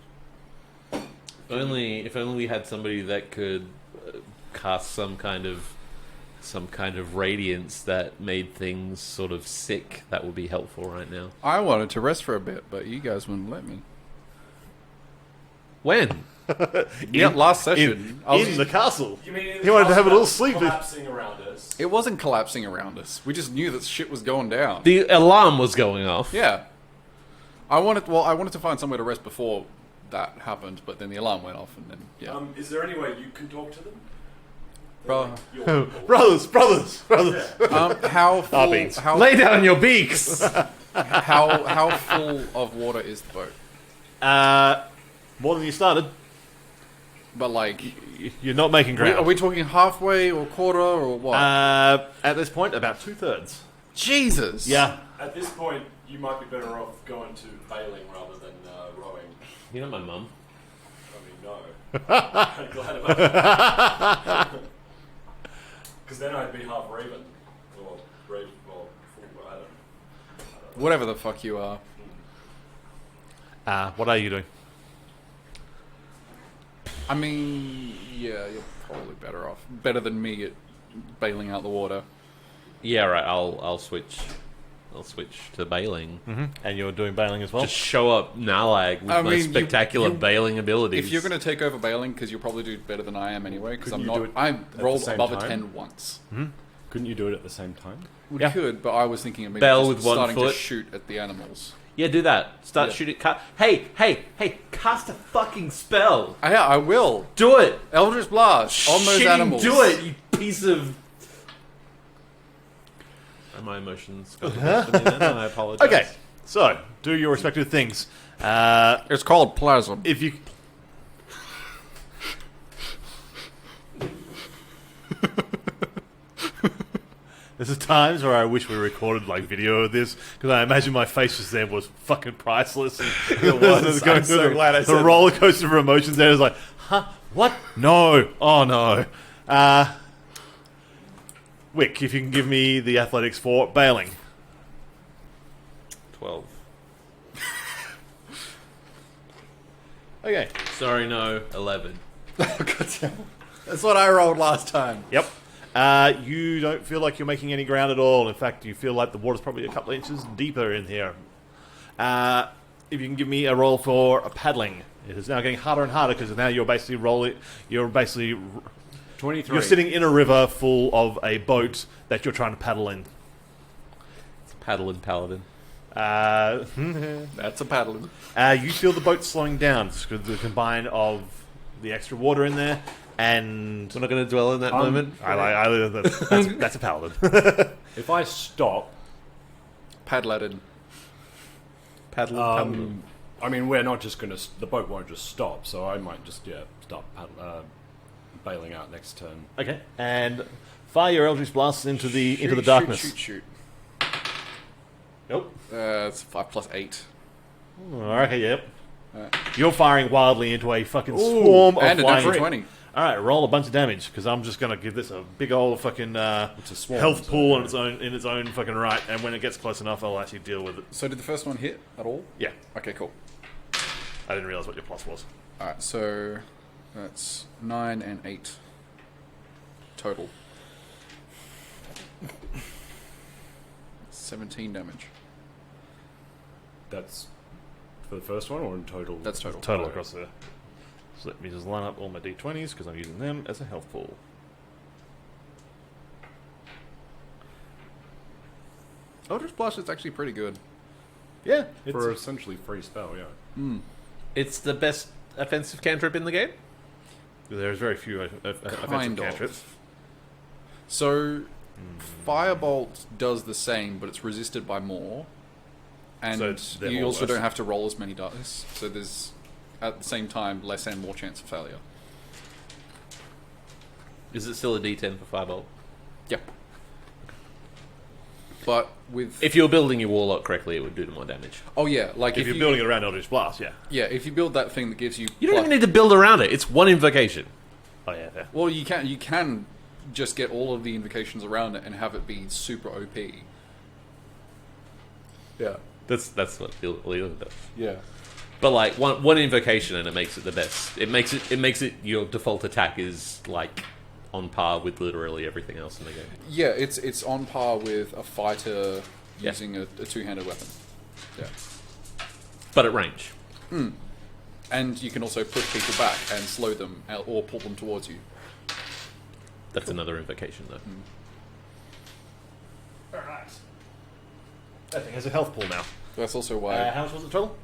[SPEAKER 3] If only we had somebody that could cast some kind of radiance that made things sort of sick. That would be helpful right now.
[SPEAKER 4] I wanted to rest for a bit, but you guys wouldn't let me.
[SPEAKER 3] When?
[SPEAKER 4] Yeah, last session.
[SPEAKER 1] In the castle.
[SPEAKER 2] You mean
[SPEAKER 1] He wanted to have it all sleepy.
[SPEAKER 2] collapsing around us?
[SPEAKER 4] It wasn't collapsing around us. We just knew that shit was going down.
[SPEAKER 3] The alarm was going off.
[SPEAKER 4] Yeah. I wanted to find somewhere to rest before that happened, but then the alarm went off, and then yeah.
[SPEAKER 2] Is there any way you can talk to them?
[SPEAKER 4] Bro,
[SPEAKER 1] Brothers.
[SPEAKER 4] how full?
[SPEAKER 1] beans.
[SPEAKER 4] How
[SPEAKER 3] Lay down your beaks.
[SPEAKER 4] how full of water is the boat?
[SPEAKER 1] More than you started.
[SPEAKER 4] But like,
[SPEAKER 1] You're not making ground.
[SPEAKER 4] are we talking halfway or quarter or what?
[SPEAKER 1] At this point, about 2/3.
[SPEAKER 4] Jesus.
[SPEAKER 1] Yeah.
[SPEAKER 2] At this point, you might be better off going to bailing rather than rowing.
[SPEAKER 3] You know my mum.
[SPEAKER 2] I mean, no. I'm glad about that. Because then I'd be half Raven. Or
[SPEAKER 4] Whatever the fuck you are.
[SPEAKER 1] What are you doing?
[SPEAKER 4] I mean, yeah, you're probably better off. Better than me at bailing out the water.
[SPEAKER 3] Yeah, right. I'll switch. I'll switch to bailing.
[SPEAKER 1] And you're doing bailing as well?
[SPEAKER 3] Just show up Nalag with
[SPEAKER 4] I
[SPEAKER 3] my
[SPEAKER 4] mean,
[SPEAKER 3] spectacular
[SPEAKER 4] you-
[SPEAKER 3] bailing abilities.
[SPEAKER 4] If you're going to take over bailing, because you'll probably do better than I am anyway, because I'm
[SPEAKER 2] Couldn't you
[SPEAKER 4] not.
[SPEAKER 2] do it
[SPEAKER 4] I
[SPEAKER 2] at the
[SPEAKER 4] rolled
[SPEAKER 2] same
[SPEAKER 4] above a
[SPEAKER 2] time?
[SPEAKER 4] 10 once.
[SPEAKER 2] Couldn't you do it at the same time?
[SPEAKER 4] We
[SPEAKER 1] Yeah.
[SPEAKER 4] could, but I was thinking of maybe
[SPEAKER 3] Bail
[SPEAKER 4] just
[SPEAKER 3] with one
[SPEAKER 4] starting
[SPEAKER 3] foot.
[SPEAKER 4] to shoot at the animals.
[SPEAKER 3] Yeah, do that. Start
[SPEAKER 4] Yeah.
[SPEAKER 3] shooting. Hey! Cast a fucking spell.
[SPEAKER 4] Yeah, I will.
[SPEAKER 3] Do it.
[SPEAKER 4] Eldritch Blast on those
[SPEAKER 3] Shitting
[SPEAKER 4] animals.
[SPEAKER 3] do it, you piece of. My emotions got the best of me then, and I apologize.
[SPEAKER 1] Okay, so do your respective things.
[SPEAKER 4] It's called Plasm.
[SPEAKER 1] If you... There's times where I wish we recorded like video of this because I imagine my face just then was fucking priceless. And
[SPEAKER 3] It was.
[SPEAKER 1] going
[SPEAKER 3] I'm
[SPEAKER 1] through
[SPEAKER 3] so
[SPEAKER 1] the,
[SPEAKER 3] glad I
[SPEAKER 1] the
[SPEAKER 3] said
[SPEAKER 1] roller coaster of emotions. There is like, huh? What? No! Oh no! Wick, if you can give me the athletics for bailing.
[SPEAKER 3] 12.
[SPEAKER 1] Okay.
[SPEAKER 3] Sorry, no. 11.
[SPEAKER 4] That's what I rolled last time.
[SPEAKER 1] Yep. You don't feel like you're making any ground at all. In fact, you feel like the water's probably a couple of inches deeper in here. If you can give me a roll for a paddling. It is now getting harder and harder because now you're basically rolling. You're basically
[SPEAKER 2] 23.
[SPEAKER 1] you're sitting in a river full of a boat that you're trying to paddle in.
[SPEAKER 3] It's paddling paladin.
[SPEAKER 4] That's a paddling.
[SPEAKER 1] You feel the boat slowing down. It's the combine of the extra water in there and
[SPEAKER 3] We're not going to dwell in that moment.
[SPEAKER 1] that's a paladin.
[SPEAKER 2] If I stop,
[SPEAKER 4] Paddladin.
[SPEAKER 3] Paddling paladin.
[SPEAKER 2] I mean, we're not just going to... The boat won't just stop, so I might just, start bailing out next turn.
[SPEAKER 1] Okay, and fire your Eldritch Blasts into the
[SPEAKER 4] Shoot,
[SPEAKER 1] darkness.
[SPEAKER 4] Shoot.
[SPEAKER 1] Nope.
[SPEAKER 4] It's 5 plus 8.
[SPEAKER 1] Okay, yep. You're firing wildly into a fucking swarm of
[SPEAKER 4] And a
[SPEAKER 1] flying...
[SPEAKER 4] natural 20.
[SPEAKER 1] Alright, roll a bunch of damage, because I'm just going to give this a big old fucking
[SPEAKER 2] It's a swarm,
[SPEAKER 1] health
[SPEAKER 2] so,
[SPEAKER 1] pool
[SPEAKER 2] yeah.
[SPEAKER 1] in its own fucking right, and when it gets close enough, I'll actually deal with it.
[SPEAKER 4] So did the first one hit at all?
[SPEAKER 1] Yeah,
[SPEAKER 4] Okay, cool.
[SPEAKER 1] I didn't realise what your plus was.
[SPEAKER 4] Alright, so that's 9 and 8 total. 17 damage.
[SPEAKER 2] That's for the first one or in total?
[SPEAKER 4] That's total.
[SPEAKER 1] Total across there. So let me just line up all my d20s, because I'm using them as a health pool.
[SPEAKER 4] Eldritch Blast is actually pretty good.
[SPEAKER 1] Yeah,
[SPEAKER 2] For essentially free spell, yeah.
[SPEAKER 3] It's the best offensive cantrip in the game?
[SPEAKER 1] there's very few offensive
[SPEAKER 4] Kind
[SPEAKER 1] cantrips.
[SPEAKER 4] of. So, Firebolt does the same, but it's resisted by more. And
[SPEAKER 1] So they're
[SPEAKER 4] you
[SPEAKER 1] more
[SPEAKER 4] also
[SPEAKER 1] worse.
[SPEAKER 4] don't have to roll as many dice. So there's, at the same time, less and more chance of failure.
[SPEAKER 3] Is it still a D10 for Firebolt?
[SPEAKER 4] Yep. But with...
[SPEAKER 3] If you're building your warlock correctly, it would do more damage.
[SPEAKER 4] oh yeah, like
[SPEAKER 1] If you're building it around Eldritch Blast, yeah.
[SPEAKER 4] Yeah, if you build that thing that gives you...
[SPEAKER 3] You don't even need to build around it. It's one invocation.
[SPEAKER 1] Oh, yeah, fair.
[SPEAKER 4] Well, you can just get all of the invocations around it and have it be super OP. Yeah.
[SPEAKER 3] That's what Leland does.
[SPEAKER 4] Yeah.
[SPEAKER 3] But like one invocation and it makes it the best. It makes it your default attack is like on par with literally everything else in the game.
[SPEAKER 4] Yeah, it's on par with a fighter
[SPEAKER 3] Yeah.
[SPEAKER 4] using a two-handed weapon. Yeah.
[SPEAKER 3] But at range.
[SPEAKER 4] And you can also push people back and slow them or pull them towards you.
[SPEAKER 3] That's another invocation though.
[SPEAKER 1] Alright. That thing has a health pool now.
[SPEAKER 4] That's also why
[SPEAKER 1] How much was it total?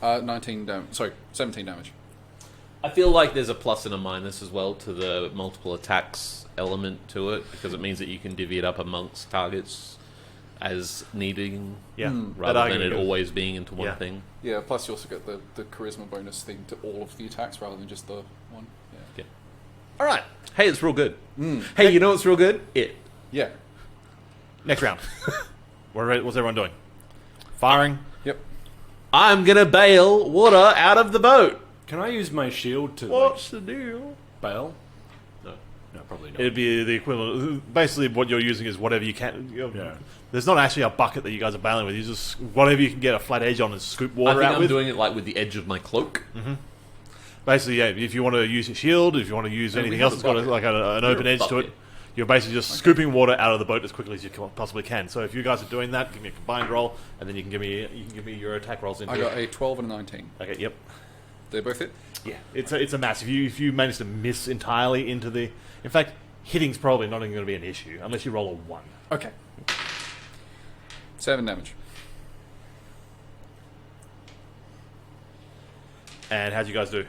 [SPEAKER 4] 17 damage.
[SPEAKER 3] I feel like there's a plus and a minus as well to the multiple attacks element to it because it means that you can divvy it up amongst targets as needing
[SPEAKER 1] Yeah.
[SPEAKER 3] rather
[SPEAKER 1] That
[SPEAKER 3] than it
[SPEAKER 1] argument
[SPEAKER 3] always being into one
[SPEAKER 1] Yeah.
[SPEAKER 3] thing.
[SPEAKER 4] Yeah, plus you also get the charisma bonus thing to all of the attacks rather than just the one. Yeah.
[SPEAKER 1] Alright.
[SPEAKER 3] Hey, it's real good. Hey, you know what's real good? It.
[SPEAKER 4] Yeah.
[SPEAKER 1] Next round. What's everyone doing? Firing?
[SPEAKER 4] Yep.
[SPEAKER 3] I'm gonna bail water out of the boat.
[SPEAKER 2] Can I use my shield to
[SPEAKER 3] What's the deal?
[SPEAKER 2] bail?
[SPEAKER 3] No.
[SPEAKER 2] No, probably not.
[SPEAKER 1] It'd be the equivalent. Basically, what you're using is whatever you can.
[SPEAKER 2] Yeah.
[SPEAKER 1] There's not actually a bucket that you guys are bailing with. You just whatever you can get a flat edge on and scoop
[SPEAKER 3] I
[SPEAKER 1] water
[SPEAKER 3] think
[SPEAKER 1] out
[SPEAKER 3] I'm
[SPEAKER 1] with.
[SPEAKER 3] doing it like with the edge of my cloak.
[SPEAKER 1] Basically, yeah. If you want to use your shield, if you want to use anything
[SPEAKER 4] have
[SPEAKER 1] else
[SPEAKER 4] a
[SPEAKER 1] that's got
[SPEAKER 4] bucket.
[SPEAKER 1] like an open
[SPEAKER 3] a
[SPEAKER 1] edge to
[SPEAKER 3] bucket.
[SPEAKER 1] it, you're basically just scooping water out of the boat as quickly as you possibly can. So if you guys are doing that, give me a combined roll, and then you can give me your attack rolls into
[SPEAKER 4] I got
[SPEAKER 1] it.
[SPEAKER 4] a 12 and a 19.
[SPEAKER 1] Okay, yep.
[SPEAKER 4] They both hit.
[SPEAKER 1] Yeah, it's a mass. If you manage to miss entirely into the, in fact, hitting's probably not even going to be an issue unless you roll a 1.
[SPEAKER 4] Okay. 7 damage.
[SPEAKER 1] And how'd you guys do?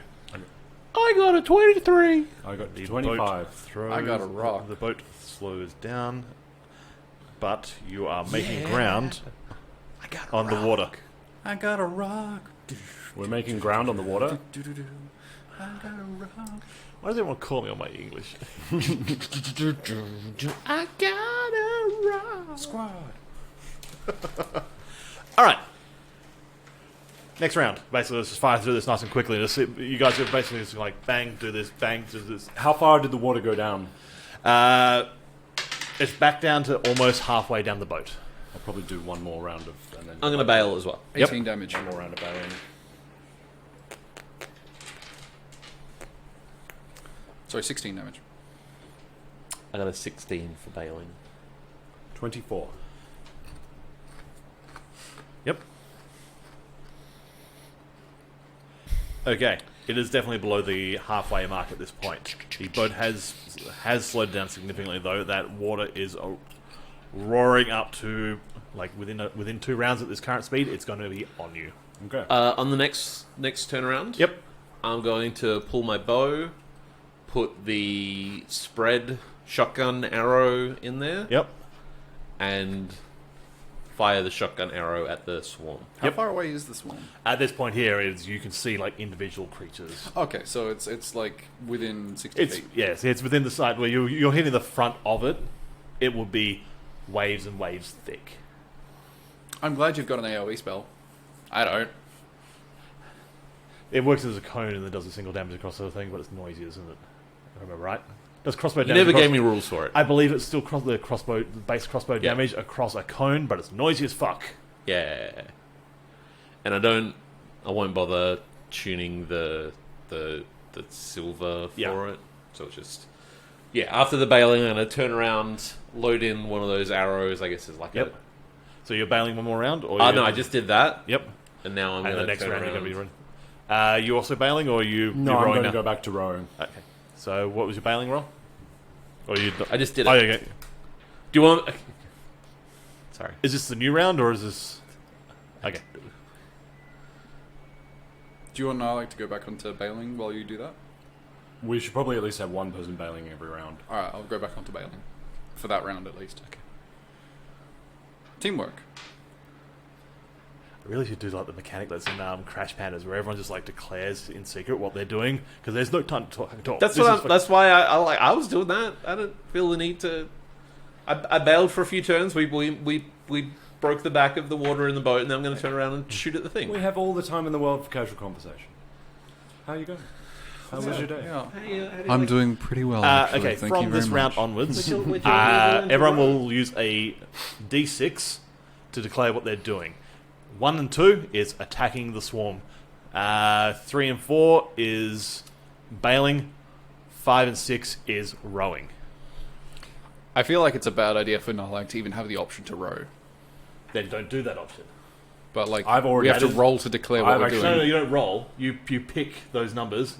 [SPEAKER 3] I got a 23.
[SPEAKER 2] I got
[SPEAKER 1] The
[SPEAKER 2] 25.
[SPEAKER 1] boat throws,
[SPEAKER 4] I got a rock.
[SPEAKER 1] The boat slows down, but you are making ground on the water.
[SPEAKER 4] I got a rock.
[SPEAKER 2] We're making ground on the water.
[SPEAKER 4] I got a rock.
[SPEAKER 1] Why does everyone call me on my English?
[SPEAKER 3] I got a rock.
[SPEAKER 4] Squad.
[SPEAKER 1] All right. Next round. Basically, let's just fire through this nice and quickly. You guys are basically just like bang, do this, bang, do this.
[SPEAKER 2] How far did the water go down?
[SPEAKER 1] It's back down to almost halfway down the boat.
[SPEAKER 2] I'll probably do one more round of... And then
[SPEAKER 3] I'm going to bail as well.
[SPEAKER 4] 18 damage.
[SPEAKER 2] one more round of bailing.
[SPEAKER 4] Sorry, 16 damage.
[SPEAKER 3] I got a 16 for bailing.
[SPEAKER 2] 24.
[SPEAKER 1] Yep. Okay. It is definitely below the halfway mark at this point. The boat has slowed down significantly, though. That water is roaring up to like within 2 rounds at this current speed. It's going to be on you.
[SPEAKER 2] Okay.
[SPEAKER 3] On the next turnaround,
[SPEAKER 1] Yep.
[SPEAKER 3] I'm going to pull my bow, put the spread shotgun arrow in there,
[SPEAKER 1] Yep.
[SPEAKER 3] and fire the shotgun arrow at the swarm.
[SPEAKER 4] How far away is this one?
[SPEAKER 1] At this point here, is you can see like individual creatures.
[SPEAKER 4] Okay, so it's like within 60
[SPEAKER 1] It's
[SPEAKER 4] feet.
[SPEAKER 1] yes, it's within the side where you're hitting the front of it. It will be waves and waves thick.
[SPEAKER 4] I'm glad you've got an AoE spell. I don't.
[SPEAKER 1] It works as a cone and then does a single damage across the thing, but it's noisy, isn't it? I remember right. Does crossbow
[SPEAKER 3] You
[SPEAKER 1] damage?
[SPEAKER 3] never
[SPEAKER 1] across-
[SPEAKER 3] gave me rules for it.
[SPEAKER 1] I believe it's still the base crossbow
[SPEAKER 3] Yeah.
[SPEAKER 1] damage across a cone, but it's noisy as fuck.
[SPEAKER 3] Yeah, and I won't bother tuning the silver for
[SPEAKER 1] Yeah.
[SPEAKER 3] it. So it's just After the bailing, I'm gonna turn around, load in one of those arrows. I guess is like
[SPEAKER 1] Yep. So you're bailing one more round, or
[SPEAKER 3] Oh no, I just did that,
[SPEAKER 1] Yep.
[SPEAKER 3] and now I'm
[SPEAKER 1] And
[SPEAKER 3] gonna
[SPEAKER 1] the next
[SPEAKER 3] turn
[SPEAKER 1] round
[SPEAKER 3] around.
[SPEAKER 1] you're going to be running. You also bailing, or you?
[SPEAKER 2] No,
[SPEAKER 1] you're
[SPEAKER 2] I'm
[SPEAKER 1] rowing
[SPEAKER 2] going to
[SPEAKER 1] now?
[SPEAKER 2] go back to rowing.
[SPEAKER 1] Okay. So what was your bailing roll? Or you?
[SPEAKER 3] I just did it.
[SPEAKER 1] Oh, okay.
[SPEAKER 3] Do you want? Sorry.
[SPEAKER 1] Is this the new round, or is this? Okay.
[SPEAKER 4] Do you and I like to go back onto bailing while you do that?
[SPEAKER 2] We should probably at least have one person bailing every round.
[SPEAKER 4] Alright, I'll go back onto bailing. For that round at least. Okay. Teamwork.
[SPEAKER 1] I really should do like the mechanic that's in Crash Pandas, where everyone just like declares in secret what they're doing because there's no time to talk.
[SPEAKER 3] That's
[SPEAKER 1] This
[SPEAKER 3] what.
[SPEAKER 1] is fuck-
[SPEAKER 3] That's why I was doing that. I didn't feel the need to. I bailed for a few turns. We broke the back of the water in the boat, and then I'm going to turn around and shoot at the thing.
[SPEAKER 2] We have all the time in the world for casual conversation. How are you going? How was your day?
[SPEAKER 4] Yeah.
[SPEAKER 6] I'm doing pretty well.
[SPEAKER 1] Okay,
[SPEAKER 6] Thank you
[SPEAKER 1] from
[SPEAKER 6] very
[SPEAKER 1] this round
[SPEAKER 6] much.
[SPEAKER 1] onwards,
[SPEAKER 3] We're
[SPEAKER 1] everyone will use a D6 to declare what they're doing. 1 and 2 is attacking the swarm. 3 and 4 is bailing. 5 and 6 is rowing.
[SPEAKER 4] I feel like it's a bad idea for Nalak to even have the option to row.
[SPEAKER 1] Then don't do that option.
[SPEAKER 4] But like,
[SPEAKER 2] I've already
[SPEAKER 4] we have to
[SPEAKER 2] added-
[SPEAKER 4] roll to declare what
[SPEAKER 2] I've
[SPEAKER 4] we're
[SPEAKER 2] actually-
[SPEAKER 1] No,
[SPEAKER 4] doing.
[SPEAKER 1] you don't roll. You pick those numbers,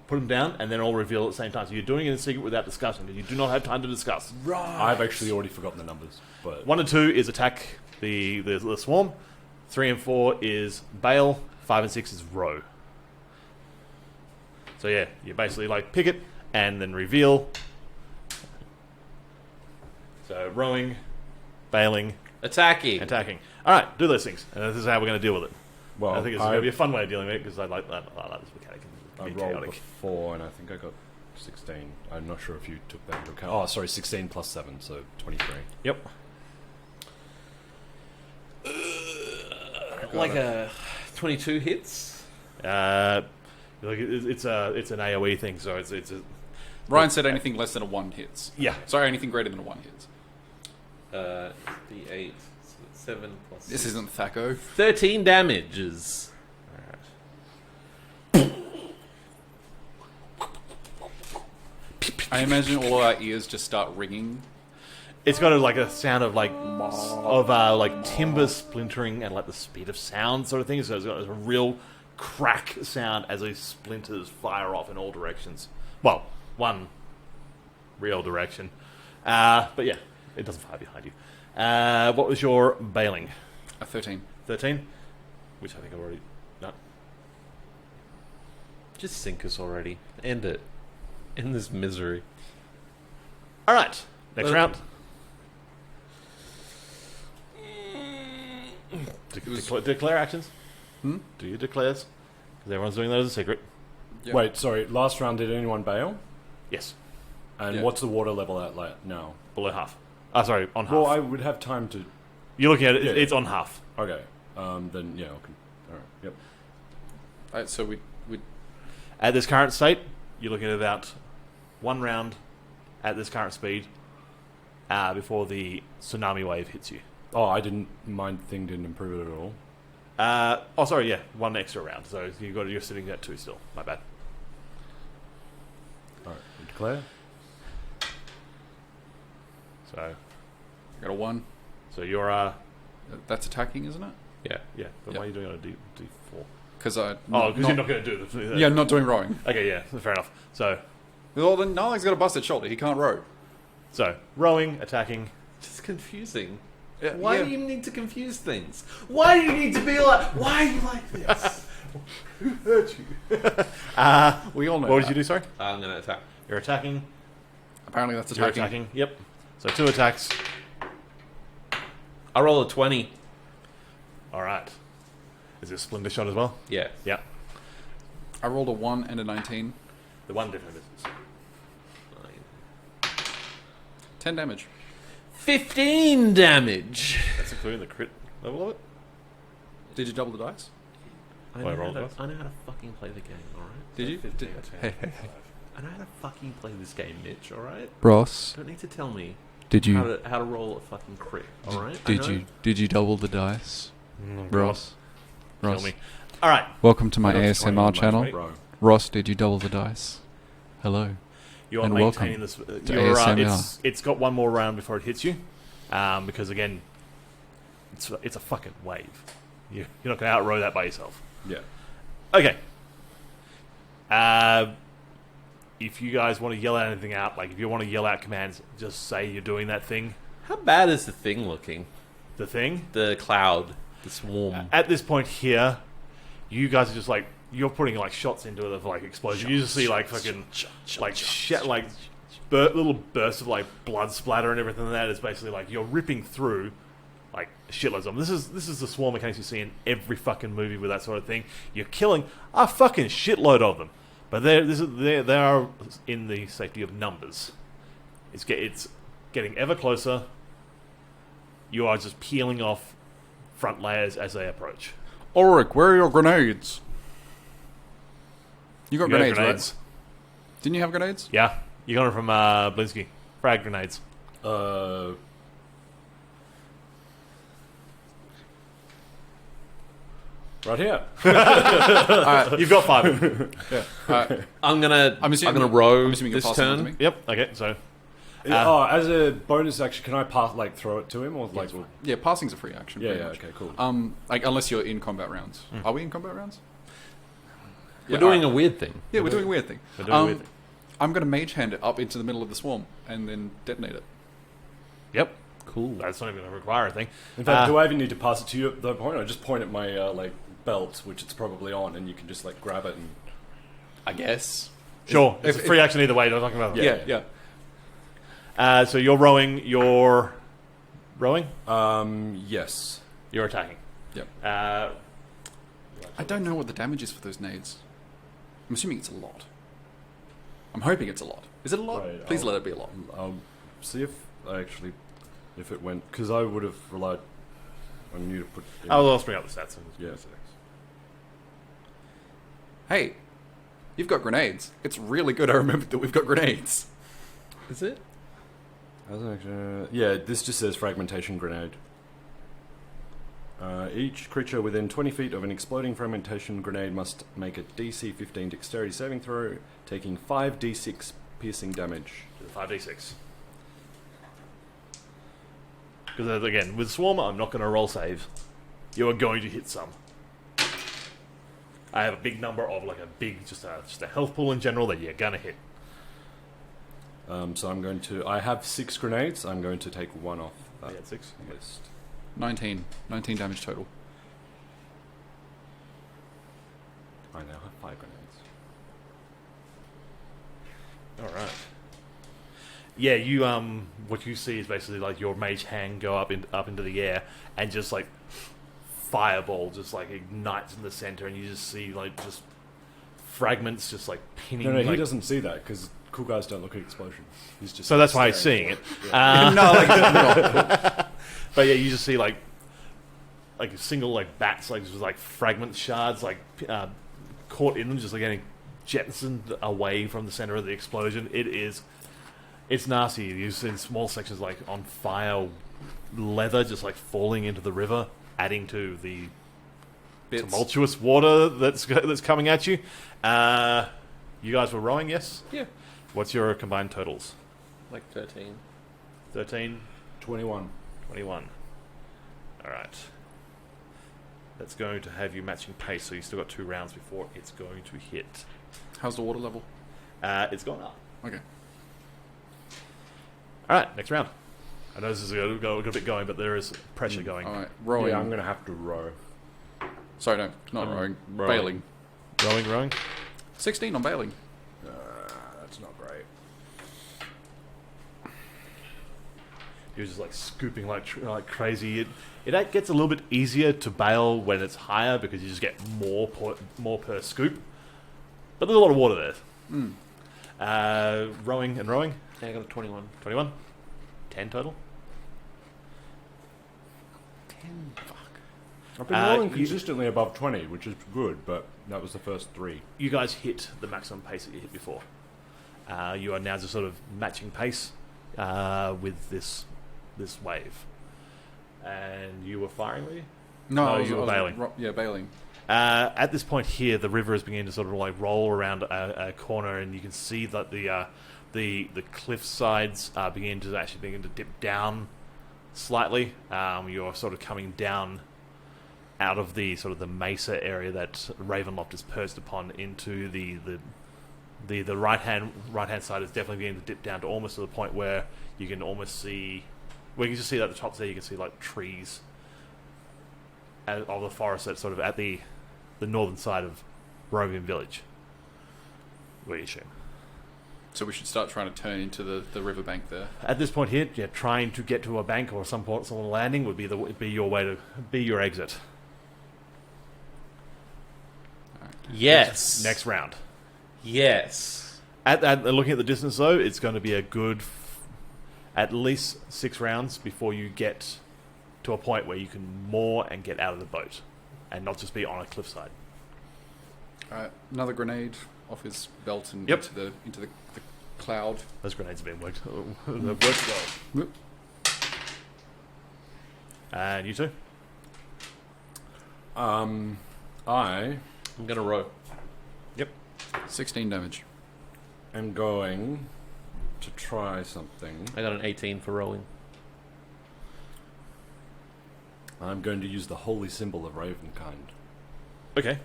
[SPEAKER 1] put them down, and then all reveal at the same time. So you're doing it in secret without discussion. You do not have time to discuss.
[SPEAKER 2] I've actually already forgotten the numbers, but
[SPEAKER 1] 1 and 2 is attack the swarm. 3 and 4 is bail. 5 and 6 is row. So yeah, you basically like pick it and then reveal. So rowing, bailing,
[SPEAKER 3] Attacking.
[SPEAKER 1] attacking. All right, do those things, and this is how we're going to deal with it.
[SPEAKER 2] well,
[SPEAKER 1] I think it's going to be a fun way of dealing with it because I like this mechanic.
[SPEAKER 2] I
[SPEAKER 1] It's
[SPEAKER 2] rolled
[SPEAKER 1] chaotic.
[SPEAKER 2] before, and I think I got 16. I'm not sure if you took that into account. Oh, sorry, 16 plus 7, so 23.
[SPEAKER 1] Yep.
[SPEAKER 3] Like a 22 hits.
[SPEAKER 1] Like it's an AOE thing, so
[SPEAKER 4] Ryan said anything less than a 1 hits.
[SPEAKER 1] Yeah.
[SPEAKER 4] Sorry, anything greater than a 1 hits.
[SPEAKER 3] D8, so 7 plus.
[SPEAKER 4] This isn't Thaco.
[SPEAKER 3] 13 damages.
[SPEAKER 4] I imagine all our ears just start ringing.
[SPEAKER 1] It's got like a sound of like timber splintering and like the speed of sound sort of thing. So it's got a real crack sound as these splinters fire off in all directions. Well, one real direction. But yeah, it doesn't fire behind you. What was your bailing?
[SPEAKER 4] A 13.
[SPEAKER 1] 13? Which I think I've already done.
[SPEAKER 3] Just sink us already. End it. End this misery.
[SPEAKER 1] All right, next round. Declare actions. Do you declares? Because everyone's doing that as a secret.
[SPEAKER 4] Yep.
[SPEAKER 2] Wait, sorry. Last round, did anyone bail?
[SPEAKER 1] Yes,
[SPEAKER 2] And
[SPEAKER 4] Yeah.
[SPEAKER 2] what's the water level at now?
[SPEAKER 1] below half. Sorry, on half.
[SPEAKER 2] Well, I would have time to.
[SPEAKER 1] You're looking at it.
[SPEAKER 2] Yeah.
[SPEAKER 1] It's on half.
[SPEAKER 2] Okay. Then yeah. Okay. All right. Yep.
[SPEAKER 4] Alright, so we
[SPEAKER 1] At this current state, you're looking at about 1 round at this current speed before the tsunami wave hits you.
[SPEAKER 2] Oh, I didn't. My thing didn't improve it at all.
[SPEAKER 1] Sorry, yeah, 1 extra round. So you're sitting at 2 still. My bad.
[SPEAKER 2] All right. Declare.
[SPEAKER 1] So
[SPEAKER 4] got a 1.
[SPEAKER 1] you're
[SPEAKER 4] That's attacking, isn't it?
[SPEAKER 3] Yeah.
[SPEAKER 1] yeah. But
[SPEAKER 4] Yeah.
[SPEAKER 1] why are you doing it on a D4?
[SPEAKER 4] Because I.
[SPEAKER 1] Oh, because you're not going to do the.
[SPEAKER 4] Yeah, I'm not doing rowing.
[SPEAKER 1] Okay, yeah, fair enough. So
[SPEAKER 4] Well, then Nalek's got a busted shoulder. He can't row.
[SPEAKER 1] rowing, attacking.
[SPEAKER 3] Just confusing.
[SPEAKER 4] Yeah,
[SPEAKER 3] Why
[SPEAKER 4] yeah.
[SPEAKER 3] do you need to confuse things? Why do you need to be like, why are you like this?
[SPEAKER 1] Who hurt you?
[SPEAKER 4] We all know.
[SPEAKER 1] What did
[SPEAKER 4] that.
[SPEAKER 1] you do? Sorry,
[SPEAKER 3] I'm going to attack.
[SPEAKER 1] you're attacking.
[SPEAKER 4] Apparently, that's
[SPEAKER 1] You're
[SPEAKER 4] attacking.
[SPEAKER 1] attacking. Yep. So 2 attacks.
[SPEAKER 3] I roll a 20.
[SPEAKER 1] All right. Is it a splendor shot as well?
[SPEAKER 3] Yeah.
[SPEAKER 1] Yeah.
[SPEAKER 4] I rolled a 1 and a 19.
[SPEAKER 1] The one different misses.
[SPEAKER 4] 10 damage.
[SPEAKER 3] 15 damage.
[SPEAKER 1] That's including the crit level of it.
[SPEAKER 4] Did you double the dice?
[SPEAKER 3] I
[SPEAKER 1] Wait,
[SPEAKER 3] know,
[SPEAKER 1] roll
[SPEAKER 3] how
[SPEAKER 1] dice?
[SPEAKER 3] to, I know how to fucking play the game, alright?
[SPEAKER 4] Did you? Did,
[SPEAKER 3] I know how to fucking play this game, Mitch, alright?
[SPEAKER 6] Ross,
[SPEAKER 3] Don't need to tell me
[SPEAKER 6] did you
[SPEAKER 3] how to roll a fucking crit, alright?
[SPEAKER 6] did you double the dice? Ross,
[SPEAKER 1] Kill
[SPEAKER 6] Ross,
[SPEAKER 1] me. All right.
[SPEAKER 6] welcome to my
[SPEAKER 2] I got 20 on
[SPEAKER 6] ASMR channel.
[SPEAKER 2] match, bro.
[SPEAKER 6] Ross, did you double the dice? Hello.
[SPEAKER 1] You are
[SPEAKER 6] And
[SPEAKER 1] maintaining
[SPEAKER 6] welcome
[SPEAKER 1] this.
[SPEAKER 6] to
[SPEAKER 1] You're,
[SPEAKER 6] ASMR.
[SPEAKER 1] it's got 1 more round before it hits you, because again, it's a fucking wave. You're not going to outrow that by yourself.
[SPEAKER 2] Yeah.
[SPEAKER 1] Okay. If you guys want to yell anything out, like if you want to yell out commands, just say you're doing that thing.
[SPEAKER 3] How bad is the thing looking?
[SPEAKER 1] The thing.
[SPEAKER 3] The cloud, the swarm.
[SPEAKER 1] At this point here, you guys are just like you're putting like shots into it of like explosion. You just see like fucking little bursts of like blood splatter and everything. That is basically like you're ripping through like shitloads of them. This is the swarm mechanics you see in every fucking movie with that sort of thing. You're killing a fucking shitload of them, but they are in the safety of numbers. It's getting ever closer. You are just peeling off front layers as they approach.
[SPEAKER 4] Ulrich, where are your grenades? You got
[SPEAKER 1] You got
[SPEAKER 4] grenades,
[SPEAKER 1] grenades.
[SPEAKER 4] right? Didn't you have grenades?
[SPEAKER 1] Yeah, you got it from Blinsky. Frag grenades.
[SPEAKER 2] Right here.
[SPEAKER 1] You've got 5.
[SPEAKER 3] I'm gonna row
[SPEAKER 4] I'm assuming you're
[SPEAKER 3] this
[SPEAKER 4] passing on to
[SPEAKER 3] turn.
[SPEAKER 4] me.
[SPEAKER 1] Yep. Okay. So
[SPEAKER 2] As a bonus action, can I throw it to him or like?
[SPEAKER 4] Yeah, passing's a free action.
[SPEAKER 2] Yeah.
[SPEAKER 4] pretty
[SPEAKER 2] Yeah.
[SPEAKER 4] much.
[SPEAKER 2] Okay. Cool.
[SPEAKER 4] Like unless you're in combat rounds. Are we in combat rounds?
[SPEAKER 3] We're doing a weird thing.
[SPEAKER 4] Yeah, we're doing a weird thing.
[SPEAKER 1] We're doing a weird thing.
[SPEAKER 4] I'm going to mage hand it up into the middle of the swarm and then detonate it.
[SPEAKER 1] Yep.
[SPEAKER 3] Cool.
[SPEAKER 1] That's not even going to require a thing.
[SPEAKER 2] In fact, do I even need to pass it to you at that point? I just point at my belt, which it's probably on, and you can just grab it and.
[SPEAKER 4] I guess.
[SPEAKER 1] Sure. It's
[SPEAKER 4] if-
[SPEAKER 1] a free action either way. I'm talking about.
[SPEAKER 4] Yeah.
[SPEAKER 1] So you're rowing. You're rowing.
[SPEAKER 2] Yes.
[SPEAKER 1] You're attacking.
[SPEAKER 4] Yep.
[SPEAKER 1] Uh,
[SPEAKER 4] I don't know what the damage is for those nades. I'm assuming it's a lot. I'm hoping it's a lot. Is it a lot?
[SPEAKER 2] Right,
[SPEAKER 4] Please
[SPEAKER 2] I'll-
[SPEAKER 4] let it be a lot.
[SPEAKER 2] I'll see if it went, because I would have relied on you to put.
[SPEAKER 1] I'll bring up the stats.
[SPEAKER 2] Yeah.
[SPEAKER 4] Hey, You've got grenades. It's really good. I remembered that we've got grenades.
[SPEAKER 3] Is it?
[SPEAKER 2] Yeah, this just says fragmentation grenade. Each creature within 20 feet of an exploding fragmentation grenade must make a DC 15 dexterity saving throw, taking 5d6 piercing damage.
[SPEAKER 1] 5d6. Because again, with Swarmer, I'm not going to roll save. You are going to hit some. I have a big number of like a big, just a health pool in general that you're going to hit.
[SPEAKER 2] So I'm going to... I have 6 grenades. I'm going to take 1 off that
[SPEAKER 1] Yeah, 6.
[SPEAKER 2] list.
[SPEAKER 4] 19 damage total.
[SPEAKER 2] I now have 5 grenades.
[SPEAKER 1] All right. Yeah, you what you see is basically like your mage hand go up into the air and just like fireball just like ignites in the center, and you just see like just fragments just like pinning.
[SPEAKER 2] No, he
[SPEAKER 1] like,
[SPEAKER 2] doesn't see that because cool guys don't look at explosions. He's just
[SPEAKER 1] So that's why he's
[SPEAKER 2] staring
[SPEAKER 1] seeing it.
[SPEAKER 2] at Yeah.
[SPEAKER 4] No, like
[SPEAKER 1] But yeah, you just see like a single like bats like just like fragment shards like caught in them, just like getting jettisoned away from the center of the explosion. It's nasty. You've seen small sections like on fire, leather just like falling into the river, adding to the
[SPEAKER 4] bits.
[SPEAKER 1] tumultuous water that's coming at you. You guys were rowing, yes?
[SPEAKER 3] Yeah.
[SPEAKER 1] What's your combined totals?
[SPEAKER 3] Like 13.
[SPEAKER 1] 13,
[SPEAKER 2] 21.
[SPEAKER 1] 21. Alright. That's going to have you matching pace, so you've still got 2 rounds before it's going to hit.
[SPEAKER 4] How's the water level?
[SPEAKER 1] It's gone up.
[SPEAKER 4] Okay.
[SPEAKER 1] Alright, next round. I know this is a bit going, but there is pressure going.
[SPEAKER 4] All right. Rowing.
[SPEAKER 2] Yeah, I'm going to have to row.
[SPEAKER 4] Sorry, no, not rowing.
[SPEAKER 1] rowing.
[SPEAKER 4] Bailing.
[SPEAKER 1] Rowing.
[SPEAKER 4] 16 on bailing.
[SPEAKER 2] That's not great.
[SPEAKER 1] You're just like scooping like crazy. It gets a little bit easier to bail when it's higher because you just get more per scoop. But there's a lot of water there. Rowing and rowing.
[SPEAKER 3] Yeah, I got a 21.
[SPEAKER 1] 21. 10 total.
[SPEAKER 2] I've been rolling consistently above 20, which is good, but that was the first 3.
[SPEAKER 1] You guys hit the maximum pace that you hit before. You are now just sort of matching pace with this wave. And you were firing, were you?
[SPEAKER 4] No,
[SPEAKER 1] you were bailing.
[SPEAKER 4] Bailing.
[SPEAKER 1] At this point here, the river is beginning to sort of like roll around a corner, and you can see that the cliff sides are begin to dip down slightly. You're sort of coming down out of the sort of the mesa area that Ravenloft is perched upon into the right hand side is definitely beginning to dip down to almost to the point where you can almost see. Well, you can just see at the top there. You can see like trees of the forest that's sort of at the northern side of Rovian Village. We assume.
[SPEAKER 4] So we should start trying to turn into the riverbank there.
[SPEAKER 1] At this point here, yeah, trying to get to a bank or some sort of landing would be your way to be your exit.
[SPEAKER 3] Yes.
[SPEAKER 1] Next round.
[SPEAKER 3] Yes.
[SPEAKER 1] At looking at the distance though, it's going to be a good at least 6 rounds before you get to a point where you can moor and get out of the boat and not just be on a cliffside.
[SPEAKER 4] Alright, another grenade off his belt and
[SPEAKER 1] Yep.
[SPEAKER 4] into the cloud.
[SPEAKER 1] Those grenades have been worked. They've worked well.
[SPEAKER 4] Yep.
[SPEAKER 1] And you two?
[SPEAKER 2] I
[SPEAKER 3] I'm going to row.
[SPEAKER 4] 16 damage.
[SPEAKER 2] am going to try something.
[SPEAKER 3] I got an 18 for rowing.
[SPEAKER 2] I'm going to use the holy symbol of Ravenkind.
[SPEAKER 1] Okay.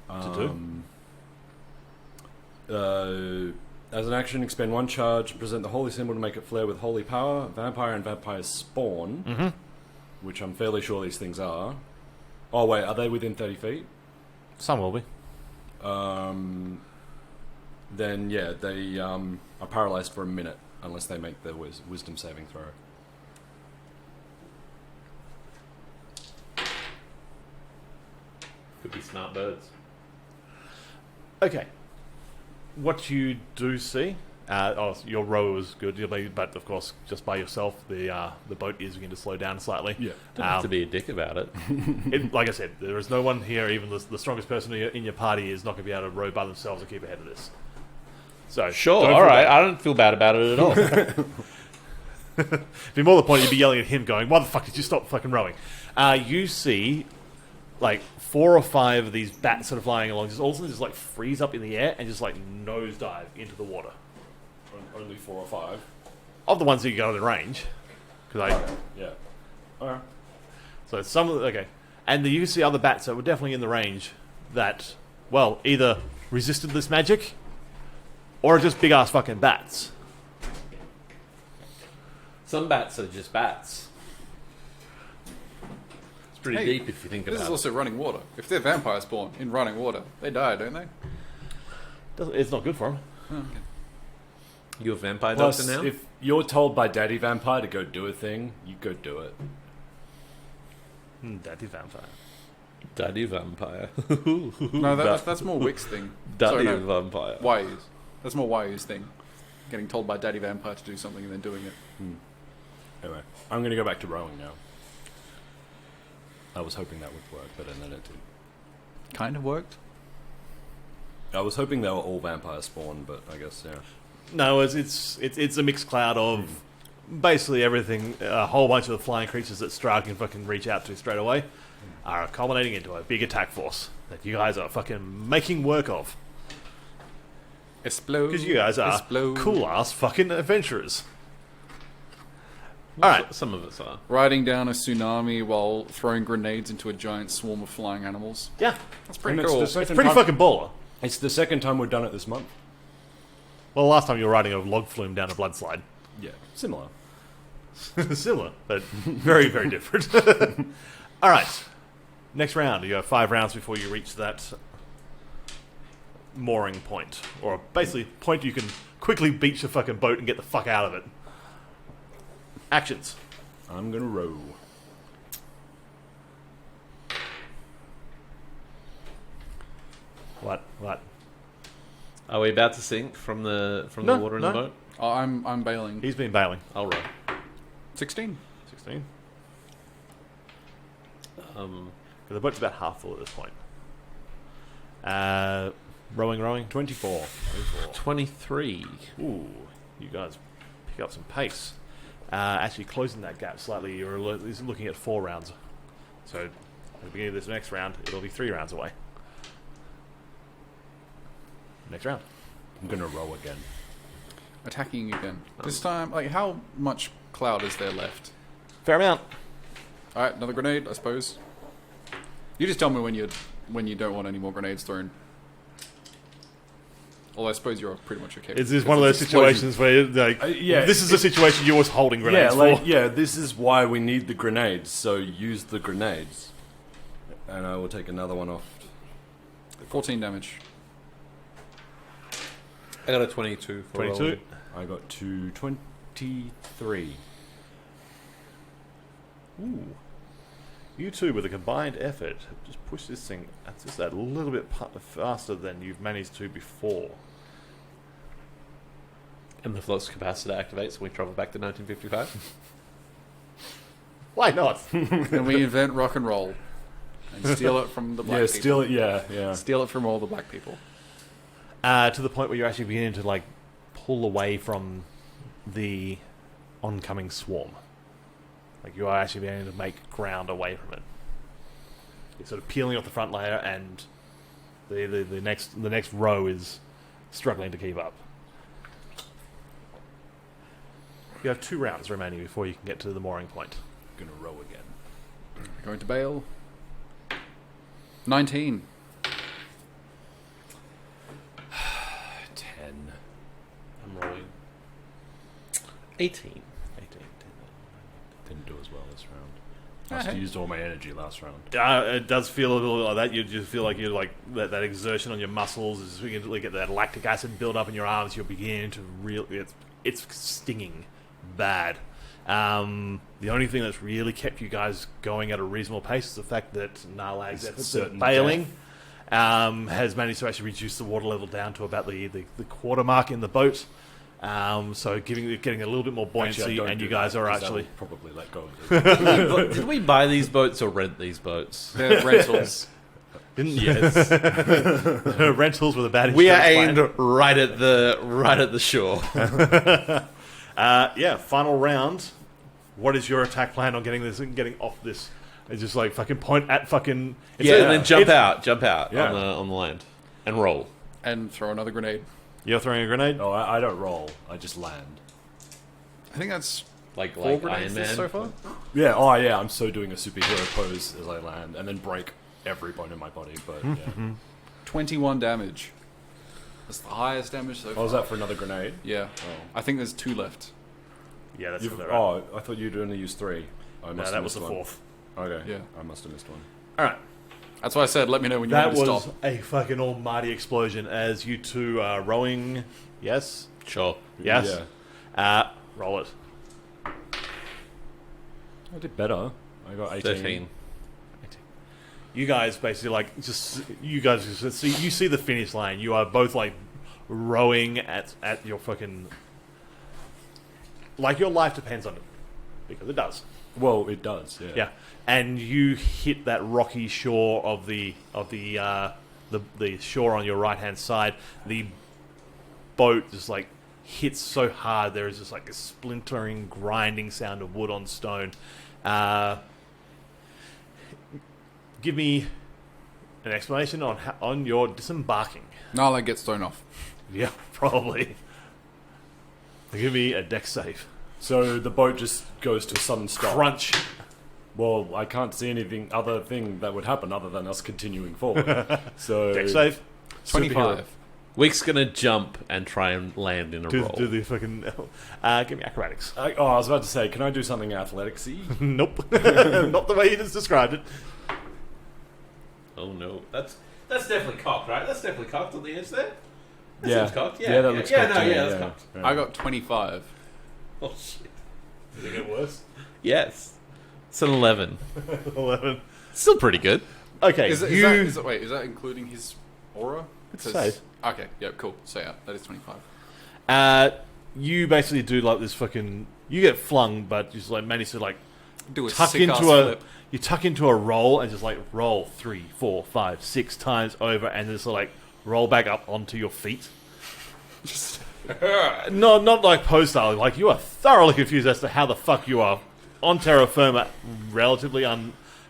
[SPEAKER 1] To
[SPEAKER 2] As an action, expend 1 charge, present the holy symbol to make it flare with holy power. Vampire and vampire spawn,
[SPEAKER 1] Mm-hmm.
[SPEAKER 2] which I'm fairly sure these things are. Oh wait, are they within 30 feet?
[SPEAKER 1] Some will be.
[SPEAKER 2] Then yeah, they are paralyzed for a minute unless they make their wisdom saving throw.
[SPEAKER 3] Could be smart birds.
[SPEAKER 1] Okay. What you do see Your row is good, but of course, just by yourself, the boat is going to slow down slightly.
[SPEAKER 2] Yeah.
[SPEAKER 3] Don't have to be a dick about it.
[SPEAKER 1] Like I said, there is no one here, even the strongest person in your party is not going to be able to row by themselves and keep ahead of this. So
[SPEAKER 3] Sure,
[SPEAKER 1] don't
[SPEAKER 3] all
[SPEAKER 1] feel
[SPEAKER 3] right.
[SPEAKER 1] bad.
[SPEAKER 3] I don't feel bad about it at all.
[SPEAKER 1] It'd be more the point you'd be yelling at him going, why the fuck did you stop fucking rowing? You see like 4 or 5 of these bats sort of flying along, just all of a sudden just like freeze up in the air and just like nosedive into the water.
[SPEAKER 2] Only 4 or 5.
[SPEAKER 1] Of the ones that you got in range.
[SPEAKER 2] Yeah. Alright.
[SPEAKER 1] So some of the, okay. And you see other bats that were definitely in the range that, well, either resisted this magic or are just big ass fucking bats.
[SPEAKER 3] Some bats are just bats. It's pretty
[SPEAKER 4] Hey,
[SPEAKER 3] deep if you think
[SPEAKER 4] This
[SPEAKER 3] about
[SPEAKER 4] is
[SPEAKER 3] it.
[SPEAKER 4] also running water. If they're vampire spawn in running water, they die, don't they?
[SPEAKER 1] It's not good for them.
[SPEAKER 4] Oh, okay.
[SPEAKER 3] You a vampire
[SPEAKER 2] Plus,
[SPEAKER 3] doctor now?
[SPEAKER 2] if you're told by Daddy Vampire to go do a thing, you go do it.
[SPEAKER 1] Daddy vampire.
[SPEAKER 3] Daddy vampire.
[SPEAKER 4] No, that's more Wick's thing.
[SPEAKER 3] Daddy
[SPEAKER 4] Sorry, no,
[SPEAKER 3] vampire.
[SPEAKER 4] Wayu's. That's more Wayu's thing. Getting told by Daddy Vampire to do something and then doing it.
[SPEAKER 2] Anyway, I'm going to go back to rowing now. I was hoping that would work, but then it didn't.
[SPEAKER 4] Kind of worked.
[SPEAKER 2] I was hoping they were all vampire spawn, but I guess, yeah.
[SPEAKER 1] No, it's a mixed cloud of basically everything. A whole bunch of the flying creatures that Strahd can fucking reach out to straight away are culminating into a big attack force that you guys are fucking making work of.
[SPEAKER 4] Explode.
[SPEAKER 1] Because you guys are
[SPEAKER 4] Explode.
[SPEAKER 1] cool ass fucking adventurers. Alright.
[SPEAKER 3] Some of us are.
[SPEAKER 4] Riding down a tsunami while throwing grenades into a giant swarm of flying animals.
[SPEAKER 1] Yeah.
[SPEAKER 4] That's pretty
[SPEAKER 2] And it's
[SPEAKER 4] cool.
[SPEAKER 2] the second
[SPEAKER 1] Pretty
[SPEAKER 2] time-
[SPEAKER 1] fucking baller.
[SPEAKER 2] It's the second time we've done it this month.
[SPEAKER 1] Well, last time you were riding a log flume down a blood slide.
[SPEAKER 2] Yeah, similar.
[SPEAKER 1] Similar, but very, very different. Alright. Next round. You have 5 rounds before you reach that mooring point. Or basically, point you can quickly beach your fucking boat and get the fuck out of it. Actions.
[SPEAKER 2] I'm going to row.
[SPEAKER 1] What?
[SPEAKER 3] Are we about to sink from the
[SPEAKER 1] No,
[SPEAKER 3] water in
[SPEAKER 1] no.
[SPEAKER 3] the boat?
[SPEAKER 4] Oh, I'm bailing.
[SPEAKER 1] He's been bailing.
[SPEAKER 3] I'll row.
[SPEAKER 4] 16.
[SPEAKER 1] 16. The boat's about half full at this point. Rowing.
[SPEAKER 2] 24.
[SPEAKER 3] 23.
[SPEAKER 1] Ooh, you guys pick up some pace. Actually, closing that gap slightly, you're looking at 4 rounds. So, at the beginning of this next round, it'll be 3 rounds away. Next round.
[SPEAKER 2] I'm going to row again.
[SPEAKER 4] Attacking again. This time, like, how much cloud is there left?
[SPEAKER 1] Fair amount.
[SPEAKER 4] Alright, another grenade, I suppose. You just tell me when you don't want any more grenades thrown. Although I suppose you're pretty much okay.
[SPEAKER 1] It's just one of those situations where, like,
[SPEAKER 2] yeah,
[SPEAKER 1] this is a situation you're always holding grenades for.
[SPEAKER 2] this is why we need the grenades, so use the grenades. And I will take another one off.
[SPEAKER 4] 14 damage.
[SPEAKER 3] I got a 22 for
[SPEAKER 1] 22.
[SPEAKER 3] rolling.
[SPEAKER 2] I got to 23.
[SPEAKER 1] Ooh. You two, with a combined effort, have just pushed this thing just that little bit faster than you've managed to before.
[SPEAKER 3] And the flux capacitor activates and we travel back to 1955.
[SPEAKER 1] Why not?
[SPEAKER 4] And we invent rock and roll. And steal it from the black people. Steal it from all the black people.
[SPEAKER 1] To the point where you're actually beginning to, like, pull away from the oncoming swarm. Like, you are actually beginning to make ground away from it. You're sort of peeling off the front layer, and the next row is struggling to keep up. You have 2 rounds remaining before you can get to the mooring point.
[SPEAKER 2] I'm going to row again.
[SPEAKER 4] Going to bail. 19.
[SPEAKER 2] 10.
[SPEAKER 3] I'm rolling. 18.
[SPEAKER 2] Didn't do as well this round. I must have used all my energy last round.
[SPEAKER 1] It does feel a little like that. You just feel like you're like that exertion on your muscles is you can get that lactic acid build up in your arms. You're beginning to it's stinging bad. The only thing that's really kept you guys going at a reasonable pace is the fact that Narlag's efforts at bailing has managed to actually reduce the water level down to about the quarter mark in the boat. So getting a little bit more buoyancy,
[SPEAKER 2] Actually, I don't
[SPEAKER 1] and
[SPEAKER 2] do
[SPEAKER 1] you guys
[SPEAKER 2] that,
[SPEAKER 1] are
[SPEAKER 2] 'cause
[SPEAKER 1] actually...
[SPEAKER 2] that'll probably let go of it.
[SPEAKER 3] Did we buy these boats or rent these boats?
[SPEAKER 4] They're rentals.
[SPEAKER 3] Yes.
[SPEAKER 1] Rentals with a bad
[SPEAKER 3] We are
[SPEAKER 1] insurance
[SPEAKER 3] aimed right at the shore.
[SPEAKER 1] plan. Yeah, final round. What is your attack plan on getting off this? It's just like fucking point at fucking...
[SPEAKER 3] And then jump out
[SPEAKER 2] Yeah.
[SPEAKER 3] on the land and roll.
[SPEAKER 4] And throw another grenade.
[SPEAKER 1] You're throwing a grenade?
[SPEAKER 2] No, I don't roll. I just land.
[SPEAKER 4] I think that's
[SPEAKER 3] Like
[SPEAKER 4] 4
[SPEAKER 3] Iron
[SPEAKER 4] grenades
[SPEAKER 3] Man.
[SPEAKER 4] so far.
[SPEAKER 2] Yeah, oh yeah, I'm so doing a superhero pose as I land, and then break every bone in my body, but yeah.
[SPEAKER 4] 21 damage. That's the highest damage so
[SPEAKER 2] Oh,
[SPEAKER 4] far.
[SPEAKER 2] was that for another grenade?
[SPEAKER 4] Yeah.
[SPEAKER 2] Oh.
[SPEAKER 4] I think there's 2 left.
[SPEAKER 1] Yeah, that's
[SPEAKER 2] You've,
[SPEAKER 1] right.
[SPEAKER 2] oh, I thought you'd only use 3. I
[SPEAKER 1] No,
[SPEAKER 2] must have
[SPEAKER 1] that was
[SPEAKER 2] missed
[SPEAKER 1] the
[SPEAKER 2] one.
[SPEAKER 1] fourth.
[SPEAKER 2] Okay,
[SPEAKER 4] Yeah.
[SPEAKER 2] I must have missed one.
[SPEAKER 1] All right.
[SPEAKER 4] That's why I said, let me know when you
[SPEAKER 1] That
[SPEAKER 4] want me to
[SPEAKER 1] was
[SPEAKER 4] stop.
[SPEAKER 1] a fucking almighty explosion as you two are rowing. Yes?
[SPEAKER 3] Sure.
[SPEAKER 1] Yes?
[SPEAKER 2] Yeah.
[SPEAKER 1] Roll it.
[SPEAKER 2] I did better. I got 18.
[SPEAKER 3] 13.
[SPEAKER 1] You guys basically you see the finish line. You are both like rowing at your fucking, like your life depends on it, because it does.
[SPEAKER 2] Well, it does, yeah.
[SPEAKER 1] Yeah, and you hit that rocky shore of the shore on your right hand side. The boat just like hits so hard there is just like a splintering, grinding sound of wood on stone. Give me an explanation on your disembarking.
[SPEAKER 4] Nala gets thrown off.
[SPEAKER 1] Yeah, probably. Give me a deck save.
[SPEAKER 2] So the boat just goes to a sudden stop.
[SPEAKER 1] Crunch.
[SPEAKER 2] Well, I can't see other thing that would happen other than us continuing forward. So
[SPEAKER 1] Deck save.
[SPEAKER 4] 25.
[SPEAKER 3] Week's gonna jump and try and land in a roll.
[SPEAKER 1] Do the fucking. Give me acrobatics.
[SPEAKER 2] I was about to say, can I do something athletics-y?
[SPEAKER 1] Nope. Not the way you just described it.
[SPEAKER 3] Oh no, that's definitely cocked, right? That's definitely cocked on the edge there. That
[SPEAKER 2] Yeah.
[SPEAKER 3] seems cocked.
[SPEAKER 2] Yeah, that looks cocked to me,
[SPEAKER 3] that's
[SPEAKER 2] yeah.
[SPEAKER 3] cocked.
[SPEAKER 2] Yeah.
[SPEAKER 4] I got 25.
[SPEAKER 3] Oh shit.
[SPEAKER 1] Did it get worse?
[SPEAKER 3] Yes, it's an 11.
[SPEAKER 1] 11.
[SPEAKER 3] Still pretty good.
[SPEAKER 1] Okay,
[SPEAKER 4] Is that including his aura?
[SPEAKER 1] It's
[SPEAKER 4] 'Cause-
[SPEAKER 1] safe.
[SPEAKER 4] Okay, yeah, cool. So yeah, that is 25.
[SPEAKER 1] You basically do like this fucking. You get flung, but you just like manage to like
[SPEAKER 4] Do a
[SPEAKER 1] tuck
[SPEAKER 4] sick ass
[SPEAKER 1] into a.
[SPEAKER 4] flip.
[SPEAKER 1] You tuck into a roll and just like roll 3, 4, 5, 6 times over, and just like roll back up onto your feet. No, not like pose style. Like you are thoroughly confused as to how the fuck you are on terra firma, relatively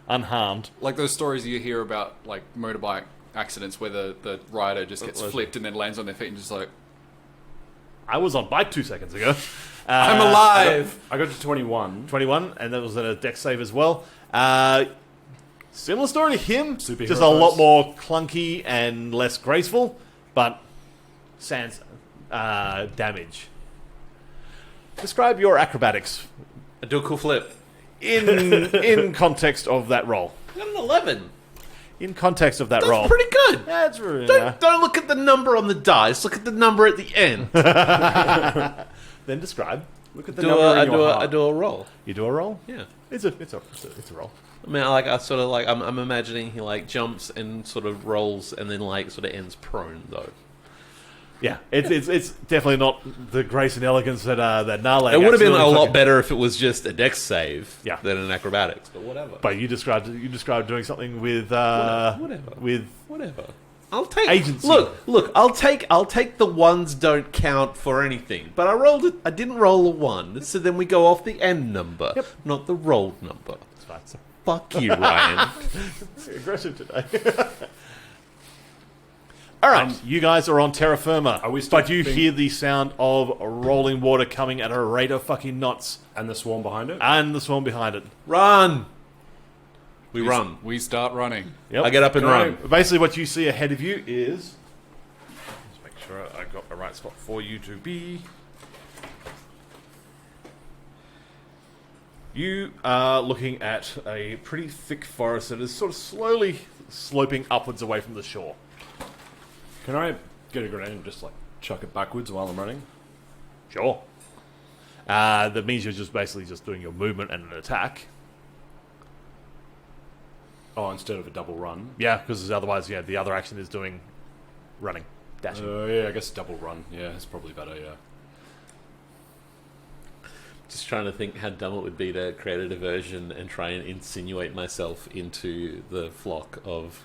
[SPEAKER 1] unharmed.
[SPEAKER 4] Like those stories you hear about, like motorbike accidents where the rider just gets flipped and then lands on their feet and just like,
[SPEAKER 1] I was on bike 2 seconds ago.
[SPEAKER 4] I'm alive!
[SPEAKER 2] I got to 21.
[SPEAKER 1] 21, and that was a deck save as well. Similar story to him,
[SPEAKER 2] Superhero
[SPEAKER 1] just a lot
[SPEAKER 2] pose.
[SPEAKER 1] more clunky and less graceful, but sans damage. Describe your acrobatics
[SPEAKER 3] I do a cool flip.
[SPEAKER 1] in context of that roll.
[SPEAKER 3] I got an 11.
[SPEAKER 1] In context of that
[SPEAKER 3] That's
[SPEAKER 1] roll.
[SPEAKER 3] pretty good.
[SPEAKER 1] That's really
[SPEAKER 3] Don't look at the number on the dice. Look at the number at the end.
[SPEAKER 1] Then describe.
[SPEAKER 2] Look at the
[SPEAKER 3] do
[SPEAKER 2] number
[SPEAKER 3] a, I
[SPEAKER 2] in your
[SPEAKER 3] do a,
[SPEAKER 2] heart.
[SPEAKER 3] I do a roll.
[SPEAKER 1] You do a roll?
[SPEAKER 3] Yeah.
[SPEAKER 1] It's a roll.
[SPEAKER 3] I mean, like I sort of like I'm imagining he like jumps and sort of rolls and then like sort of ends prone though.
[SPEAKER 1] Yeah, it's definitely not the grace and elegance that Narlag.
[SPEAKER 3] It would have been a
[SPEAKER 1] absolutely
[SPEAKER 3] lot
[SPEAKER 1] fucking-
[SPEAKER 3] better if it was just a dex save
[SPEAKER 1] Yeah.
[SPEAKER 3] than an acrobatics. But whatever.
[SPEAKER 1] But you described doing something with
[SPEAKER 3] Whatever.
[SPEAKER 1] with
[SPEAKER 3] Whatever. I'll take
[SPEAKER 1] Agency.
[SPEAKER 3] Look. I'll take the ones don't count for anything. But I rolled it. I didn't roll a 1, so then we go off the end number,
[SPEAKER 1] Yep.
[SPEAKER 3] not the rolled number.
[SPEAKER 1] It's fine. It's
[SPEAKER 3] Fuck you, Ryan.
[SPEAKER 1] aggressive today. All right, you guys are on terra firma,
[SPEAKER 2] Are we still
[SPEAKER 1] but you
[SPEAKER 2] being-
[SPEAKER 1] hear the sound of rolling water coming at a rate of fucking knots,
[SPEAKER 2] And the swarm behind it?
[SPEAKER 1] and the swarm behind it.
[SPEAKER 3] Run. We run.
[SPEAKER 4] We start running.
[SPEAKER 1] Yep.
[SPEAKER 3] I get up and run.
[SPEAKER 1] Basically, what you see ahead of you is. Let's make sure I got the right spot for you to be. You are looking at a pretty thick forest that is sort of slowly sloping upwards away from the shore.
[SPEAKER 2] Can I get a grenade and just like chuck it backwards while I'm running?
[SPEAKER 1] Sure. That means you're just basically just doing your movement and an attack.
[SPEAKER 2] Oh, instead of a double run.
[SPEAKER 1] Yeah, because otherwise, yeah, the other action is doing running, dashing.
[SPEAKER 2] Yeah, I guess double run. Yeah, it's probably better, yeah.
[SPEAKER 3] Just trying to think how dumb it would be to create a diversion and try and insinuate myself into the flock of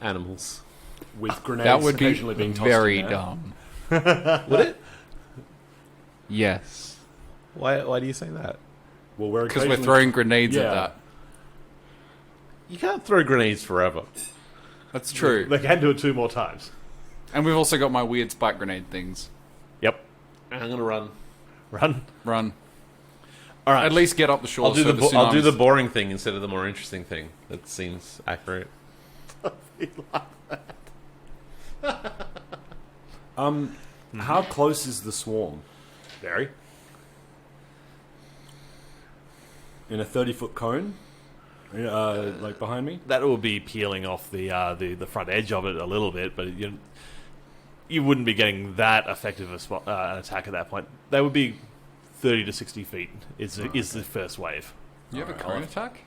[SPEAKER 3] animals.
[SPEAKER 2] With grenades
[SPEAKER 6] That would be
[SPEAKER 2] occasionally being tossed
[SPEAKER 6] very
[SPEAKER 2] in there.
[SPEAKER 6] dumb.
[SPEAKER 3] Would it?
[SPEAKER 6] Yes.
[SPEAKER 3] Why do you say that?
[SPEAKER 2] Well, we're
[SPEAKER 4] Because we're
[SPEAKER 2] occasionally-
[SPEAKER 4] throwing grenades
[SPEAKER 2] Yeah.
[SPEAKER 4] at that.
[SPEAKER 3] You can't throw grenades forever.
[SPEAKER 4] That's true.
[SPEAKER 1] They can do it 2 more times.
[SPEAKER 4] And we've also got my weird spike grenade things.
[SPEAKER 1] Yep.
[SPEAKER 3] I'm gonna run.
[SPEAKER 1] Run.
[SPEAKER 4] Run.
[SPEAKER 1] All right.
[SPEAKER 4] At least get up the shore.
[SPEAKER 3] I'll do
[SPEAKER 4] so
[SPEAKER 3] the I'll do the
[SPEAKER 4] tsunamis-
[SPEAKER 3] boring thing instead of the more interesting thing. That seems accurate.
[SPEAKER 2] How close is the swarm?
[SPEAKER 1] Very.
[SPEAKER 2] In a 30-foot cone? Like behind me?
[SPEAKER 1] That will be peeling off the front edge of it a little bit, but you wouldn't be getting that effective an attack at that point. They would be 30 to 60 feet is the first wave.
[SPEAKER 4] You have a
[SPEAKER 2] Alright,
[SPEAKER 4] cone
[SPEAKER 2] I'll-
[SPEAKER 4] attack?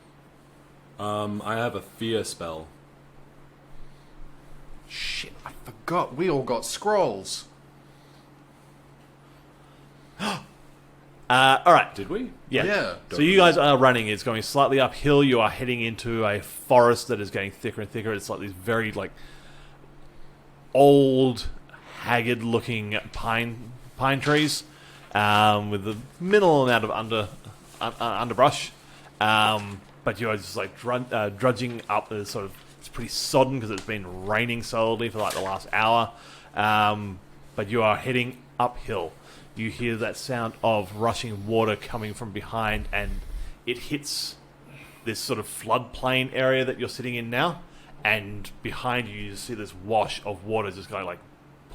[SPEAKER 2] I have a fear spell.
[SPEAKER 4] Shit, I forgot. We all got scrolls.
[SPEAKER 1] All right.
[SPEAKER 2] Did we?
[SPEAKER 1] Yeah.
[SPEAKER 4] Yeah.
[SPEAKER 1] So you guys are running. It's going slightly uphill. You are heading into a forest that is getting thicker and thicker. It's like these very old, haggard-looking pine trees with a minimal amount of underbrush. But you are just drudging up. It's pretty sodden because it's been raining solidly for the last hour. But you are heading uphill. You hear that sound of rushing water coming from behind, and it hits this sort of floodplain area that you're sitting in now. And behind you, you see this wash of water just going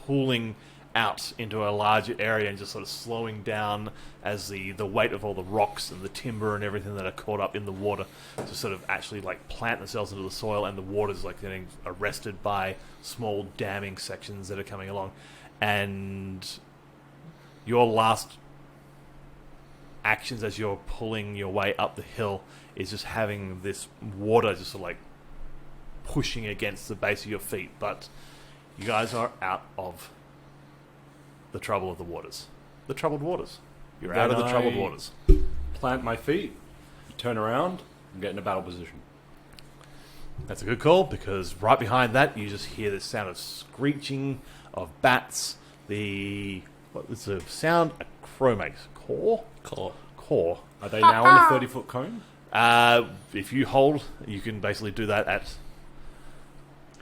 [SPEAKER 1] pooling out into a larger area and just sort of slowing down as the weight of all the rocks and the timber and everything that are caught up in the water to sort of actually plant themselves into the soil, and the water's getting arrested by small damming sections that are coming along. And your last actions as you're pulling your way up the hill is just having this water just pushing against the base of your feet, but you guys are out of the trouble of the waters. The troubled waters. You're out of the troubled waters.
[SPEAKER 2] Plant my feet, turn around, and get in a battle position.
[SPEAKER 1] That's a good call, because right behind that you just hear the sound of screeching of bats. What is the sound a crow makes? Caw? Caw.
[SPEAKER 2] Are they now on the 30-foot cone?
[SPEAKER 1] If you hold, you can basically do that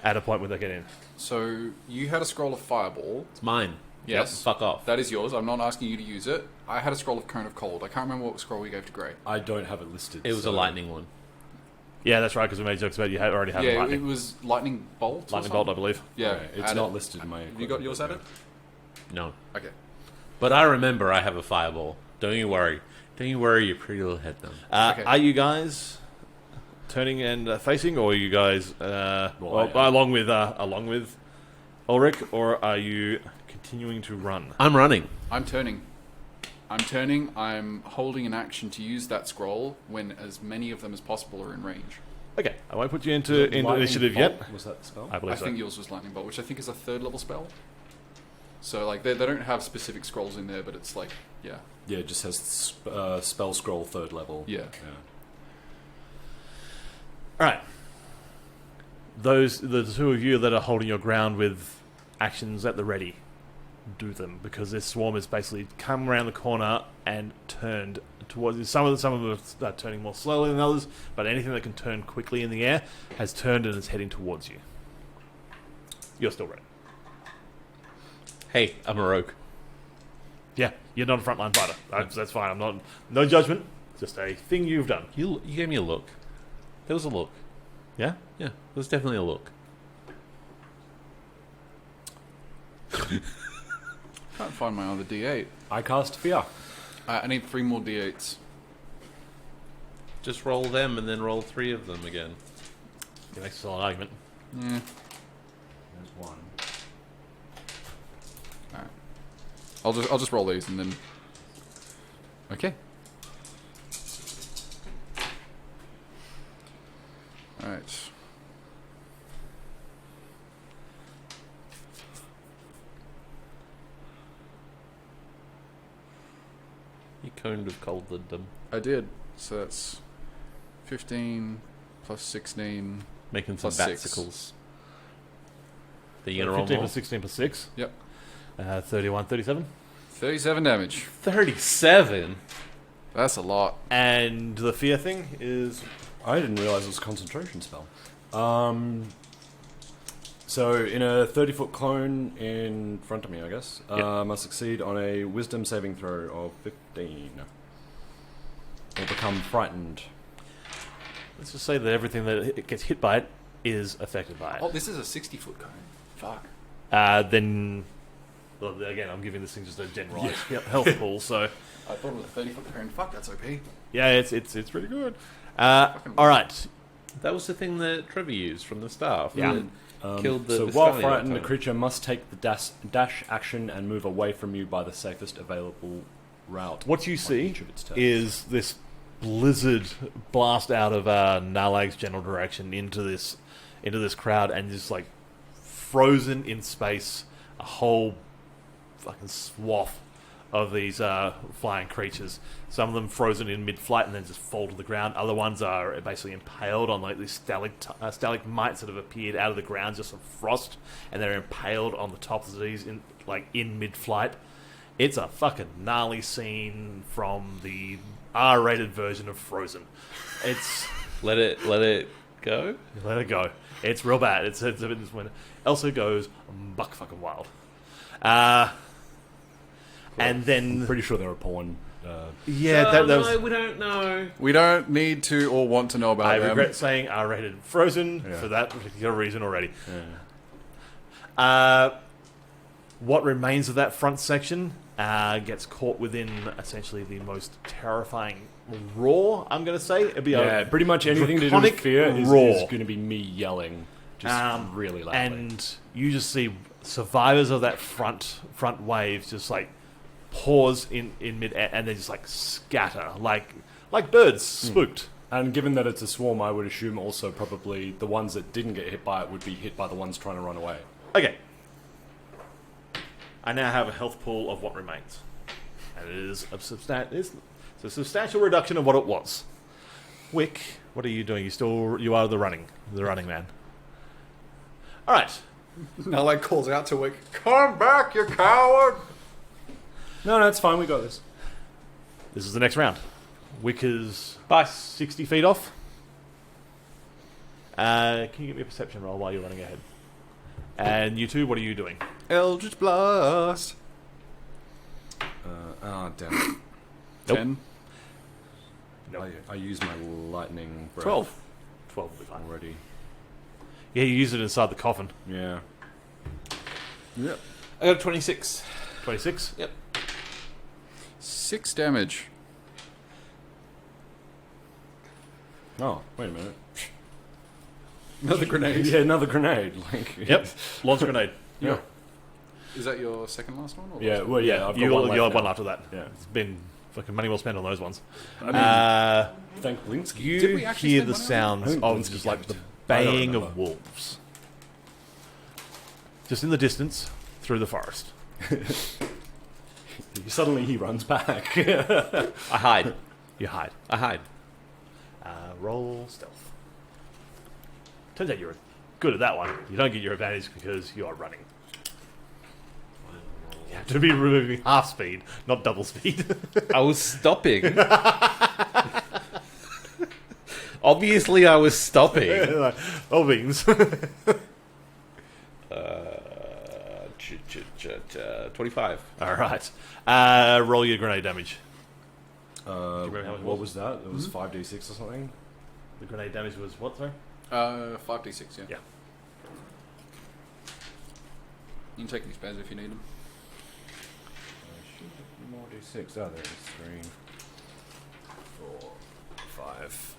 [SPEAKER 1] at a point where they get in.
[SPEAKER 4] So you had a scroll of fireball.
[SPEAKER 3] It's mine.
[SPEAKER 4] Yes.
[SPEAKER 3] Yep, fuck off.
[SPEAKER 4] That is yours. I'm not asking you to use it. I had a scroll of cone of cold. I can't remember what scroll we gave to Grey.
[SPEAKER 2] I don't have it listed.
[SPEAKER 3] It was a lightning one.
[SPEAKER 1] Yeah, that's right, because we made jokes about you already have
[SPEAKER 4] Yeah, it
[SPEAKER 1] lightning.
[SPEAKER 4] was lightning bolt. or
[SPEAKER 1] Lightning bolt, I
[SPEAKER 4] something?
[SPEAKER 1] believe.
[SPEAKER 4] Yeah,
[SPEAKER 2] Okay, it's
[SPEAKER 4] add
[SPEAKER 2] not
[SPEAKER 4] it.
[SPEAKER 2] listed in my.
[SPEAKER 4] Have you got yours added?
[SPEAKER 3] No.
[SPEAKER 4] Okay.
[SPEAKER 3] But I remember I have a fireball. Don't you worry. Don't you worry your pretty little head down.
[SPEAKER 4] Okay.
[SPEAKER 1] Are you guys turning and facing, or are you guys
[SPEAKER 2] Well,
[SPEAKER 1] along with Ulrich, or are you continuing to run?
[SPEAKER 3] I'm running.
[SPEAKER 4] I'm turning. I'm holding an action to use that scroll when as many of them as possible are in range.
[SPEAKER 1] Okay, I won't put you into
[SPEAKER 2] Lightning
[SPEAKER 1] initiative
[SPEAKER 2] bolt?
[SPEAKER 1] yet.
[SPEAKER 2] Was that the spell?
[SPEAKER 1] I
[SPEAKER 4] I
[SPEAKER 1] believe so.
[SPEAKER 4] think yours was lightning bolt, which I think is a 3rd level spell. So they don't have specific scrolls in there, but it's yeah.
[SPEAKER 2] Yeah, it just has spell scroll 3rd level.
[SPEAKER 4] Yeah.
[SPEAKER 1] All right. The two of you that are holding your ground with actions at the ready, do them, because this swarm has basically come around the corner and turned towards you. Some of them are turning more slowly than others, but anything that can turn quickly in the air has turned and is heading towards you. You're still ready.
[SPEAKER 3] Hey, I'm a rogue.
[SPEAKER 1] Yeah, you're not a frontline fighter. That's fine. I'm not. No judgment. Just a thing you've done.
[SPEAKER 3] You gave me a look. There was a look.
[SPEAKER 1] Yeah.
[SPEAKER 3] Yeah, there was definitely a look.
[SPEAKER 4] Can't find my other D8.
[SPEAKER 2] I cast fear.
[SPEAKER 4] I need 3 more D8s.
[SPEAKER 3] Just roll them and then roll 3 of them again.
[SPEAKER 1] It makes a solid argument.
[SPEAKER 4] Yeah.
[SPEAKER 2] There's one.
[SPEAKER 4] Alright. I'll just roll these and then. Okay. Alright.
[SPEAKER 3] You couldn't have colded them.
[SPEAKER 4] I did. So that's 15 plus 16.
[SPEAKER 3] Making some
[SPEAKER 4] Plus six.
[SPEAKER 3] batsicles. Are you going to roll
[SPEAKER 1] 15
[SPEAKER 3] more?
[SPEAKER 1] plus 16 plus 6.
[SPEAKER 4] Yep.
[SPEAKER 1] 31, 37.
[SPEAKER 4] 37 damage.
[SPEAKER 3] 37?
[SPEAKER 4] That's a lot.
[SPEAKER 1] And the fear thing is...
[SPEAKER 2] I didn't realize it was a concentration spell. So in a 30-foot cone in front of me, I guess, must succeed on a wisdom saving throw of 15. Or become frightened.
[SPEAKER 1] Let's just say that everything that it gets hit by it is affected by it.
[SPEAKER 4] Oh, this is a 60-foot cone. Fuck.
[SPEAKER 1] Then... Well, again, I'm giving this thing just a generalized health pool, so...
[SPEAKER 4] I thought it was a 30-foot cone. Fuck, that's OP.
[SPEAKER 1] Yeah, it's pretty good. Alright.
[SPEAKER 3] That was the thing that Trevor used from the staff.
[SPEAKER 1] Yeah.
[SPEAKER 3] Killed the
[SPEAKER 2] So while
[SPEAKER 3] Vistalian
[SPEAKER 2] frightened, the
[SPEAKER 3] cone.
[SPEAKER 2] creature must take the dash action and move away from you by the safest available route.
[SPEAKER 1] What you
[SPEAKER 2] on
[SPEAKER 1] see
[SPEAKER 2] each of its turns.
[SPEAKER 1] is this blizzard blast out of Nalag's general direction into this crowd, and just like frozen in space, a whole fucking swath of these flying creatures. Some of them frozen in mid-flight and then just fall to the ground. Other ones are basically impaled on like these stalagmites that have appeared out of the ground just from frost, and they're impaled on the tops of these in mid-flight. It's a fucking gnarly scene from the R-rated version of Frozen. It's
[SPEAKER 3] Let it go?
[SPEAKER 1] let it go. It's real bad. It's a bit this winter. Elsa goes buck fucking wild. And then
[SPEAKER 2] I'm pretty sure they're a porn.
[SPEAKER 1] that was.
[SPEAKER 3] No, we don't know.
[SPEAKER 4] We don't need to or want to know about
[SPEAKER 1] I
[SPEAKER 4] them.
[SPEAKER 1] regret saying R-rated Frozen
[SPEAKER 2] Yeah.
[SPEAKER 1] for that particular reason already.
[SPEAKER 2] Yeah.
[SPEAKER 1] What remains of that front section gets caught within essentially the most terrifying roar, I'm going to say. It'd be
[SPEAKER 2] Yeah, pretty much anything to do
[SPEAKER 1] draconic
[SPEAKER 2] with fear is
[SPEAKER 1] roar.
[SPEAKER 2] going to be me yelling just really loudly.
[SPEAKER 1] And you just see survivors of that front wave just like pause in mid-air and they just like scatter like birds spooked.
[SPEAKER 2] And given that it's a swarm, I would assume also probably the ones that didn't get hit by it would be hit by the ones trying to run away.
[SPEAKER 1] Okay. I now have a health pool of what remains. And it is it's a substantial reduction of what it was. Wick, what are you doing? You are the running man. Alright.
[SPEAKER 4] Nalak calls out to Wick, "Come back, you coward!"
[SPEAKER 2] No, it's fine. We got this.
[SPEAKER 1] This is the next round. Wick is
[SPEAKER 3] Bye.
[SPEAKER 1] 60 feet off. Can you give me a perception roll while you're running ahead? And you two, what are you doing?
[SPEAKER 4] Eldritch Blast.
[SPEAKER 2] Damn it.
[SPEAKER 1] Nope.
[SPEAKER 4] 10.
[SPEAKER 2] I use my lightning breath
[SPEAKER 1] 12. 12 will be fine.
[SPEAKER 2] already.
[SPEAKER 1] Yeah, you use it inside the coffin.
[SPEAKER 2] Yeah. Yep.
[SPEAKER 3] I got a 26.
[SPEAKER 1] 26?
[SPEAKER 3] Yep.
[SPEAKER 4] 6 damage.
[SPEAKER 2] Oh, wait a minute.
[SPEAKER 4] Another grenade.
[SPEAKER 2] Yeah, another grenade. Like,
[SPEAKER 1] Yep. Launch grenade.
[SPEAKER 2] Yeah.
[SPEAKER 4] Is that your second last one? Or
[SPEAKER 2] Yeah. Well, yeah. I've got
[SPEAKER 1] You'll
[SPEAKER 2] one
[SPEAKER 1] have
[SPEAKER 2] left
[SPEAKER 1] one
[SPEAKER 2] now.
[SPEAKER 1] after that.
[SPEAKER 2] Yeah.
[SPEAKER 1] It's been fucking money well spent on those ones.
[SPEAKER 2] I mean, thank Blinsky.
[SPEAKER 4] Did
[SPEAKER 1] You
[SPEAKER 4] we actually
[SPEAKER 1] hear
[SPEAKER 4] spend
[SPEAKER 1] the
[SPEAKER 4] money on
[SPEAKER 1] sounds
[SPEAKER 2] I think
[SPEAKER 1] of
[SPEAKER 2] Blinsky
[SPEAKER 1] just like
[SPEAKER 2] caved.
[SPEAKER 1] the
[SPEAKER 2] I don't
[SPEAKER 1] baying of
[SPEAKER 2] remember.
[SPEAKER 1] wolves. Just in the distance, through the forest.
[SPEAKER 2] Suddenly he runs back.
[SPEAKER 3] I hide.
[SPEAKER 1] You hide.
[SPEAKER 3] I hide.
[SPEAKER 1] Roll stealth. Turns out you're good at that one. You don't get your advantage because you are running. You have to be removing half speed, not double speed.
[SPEAKER 3] I was stopping. Obviously, I was stopping.
[SPEAKER 1] All beans.
[SPEAKER 3] 25.
[SPEAKER 1] All right. Roll your grenade damage. remember how it
[SPEAKER 2] What
[SPEAKER 1] was?
[SPEAKER 2] was that? It was 5d6 or something?
[SPEAKER 1] The grenade damage was what, sorry?
[SPEAKER 4] 5d6, yeah.
[SPEAKER 1] Yeah.
[SPEAKER 4] You can take these spares if you need them.
[SPEAKER 2] More d6. Oh, there's 3, 4, 5.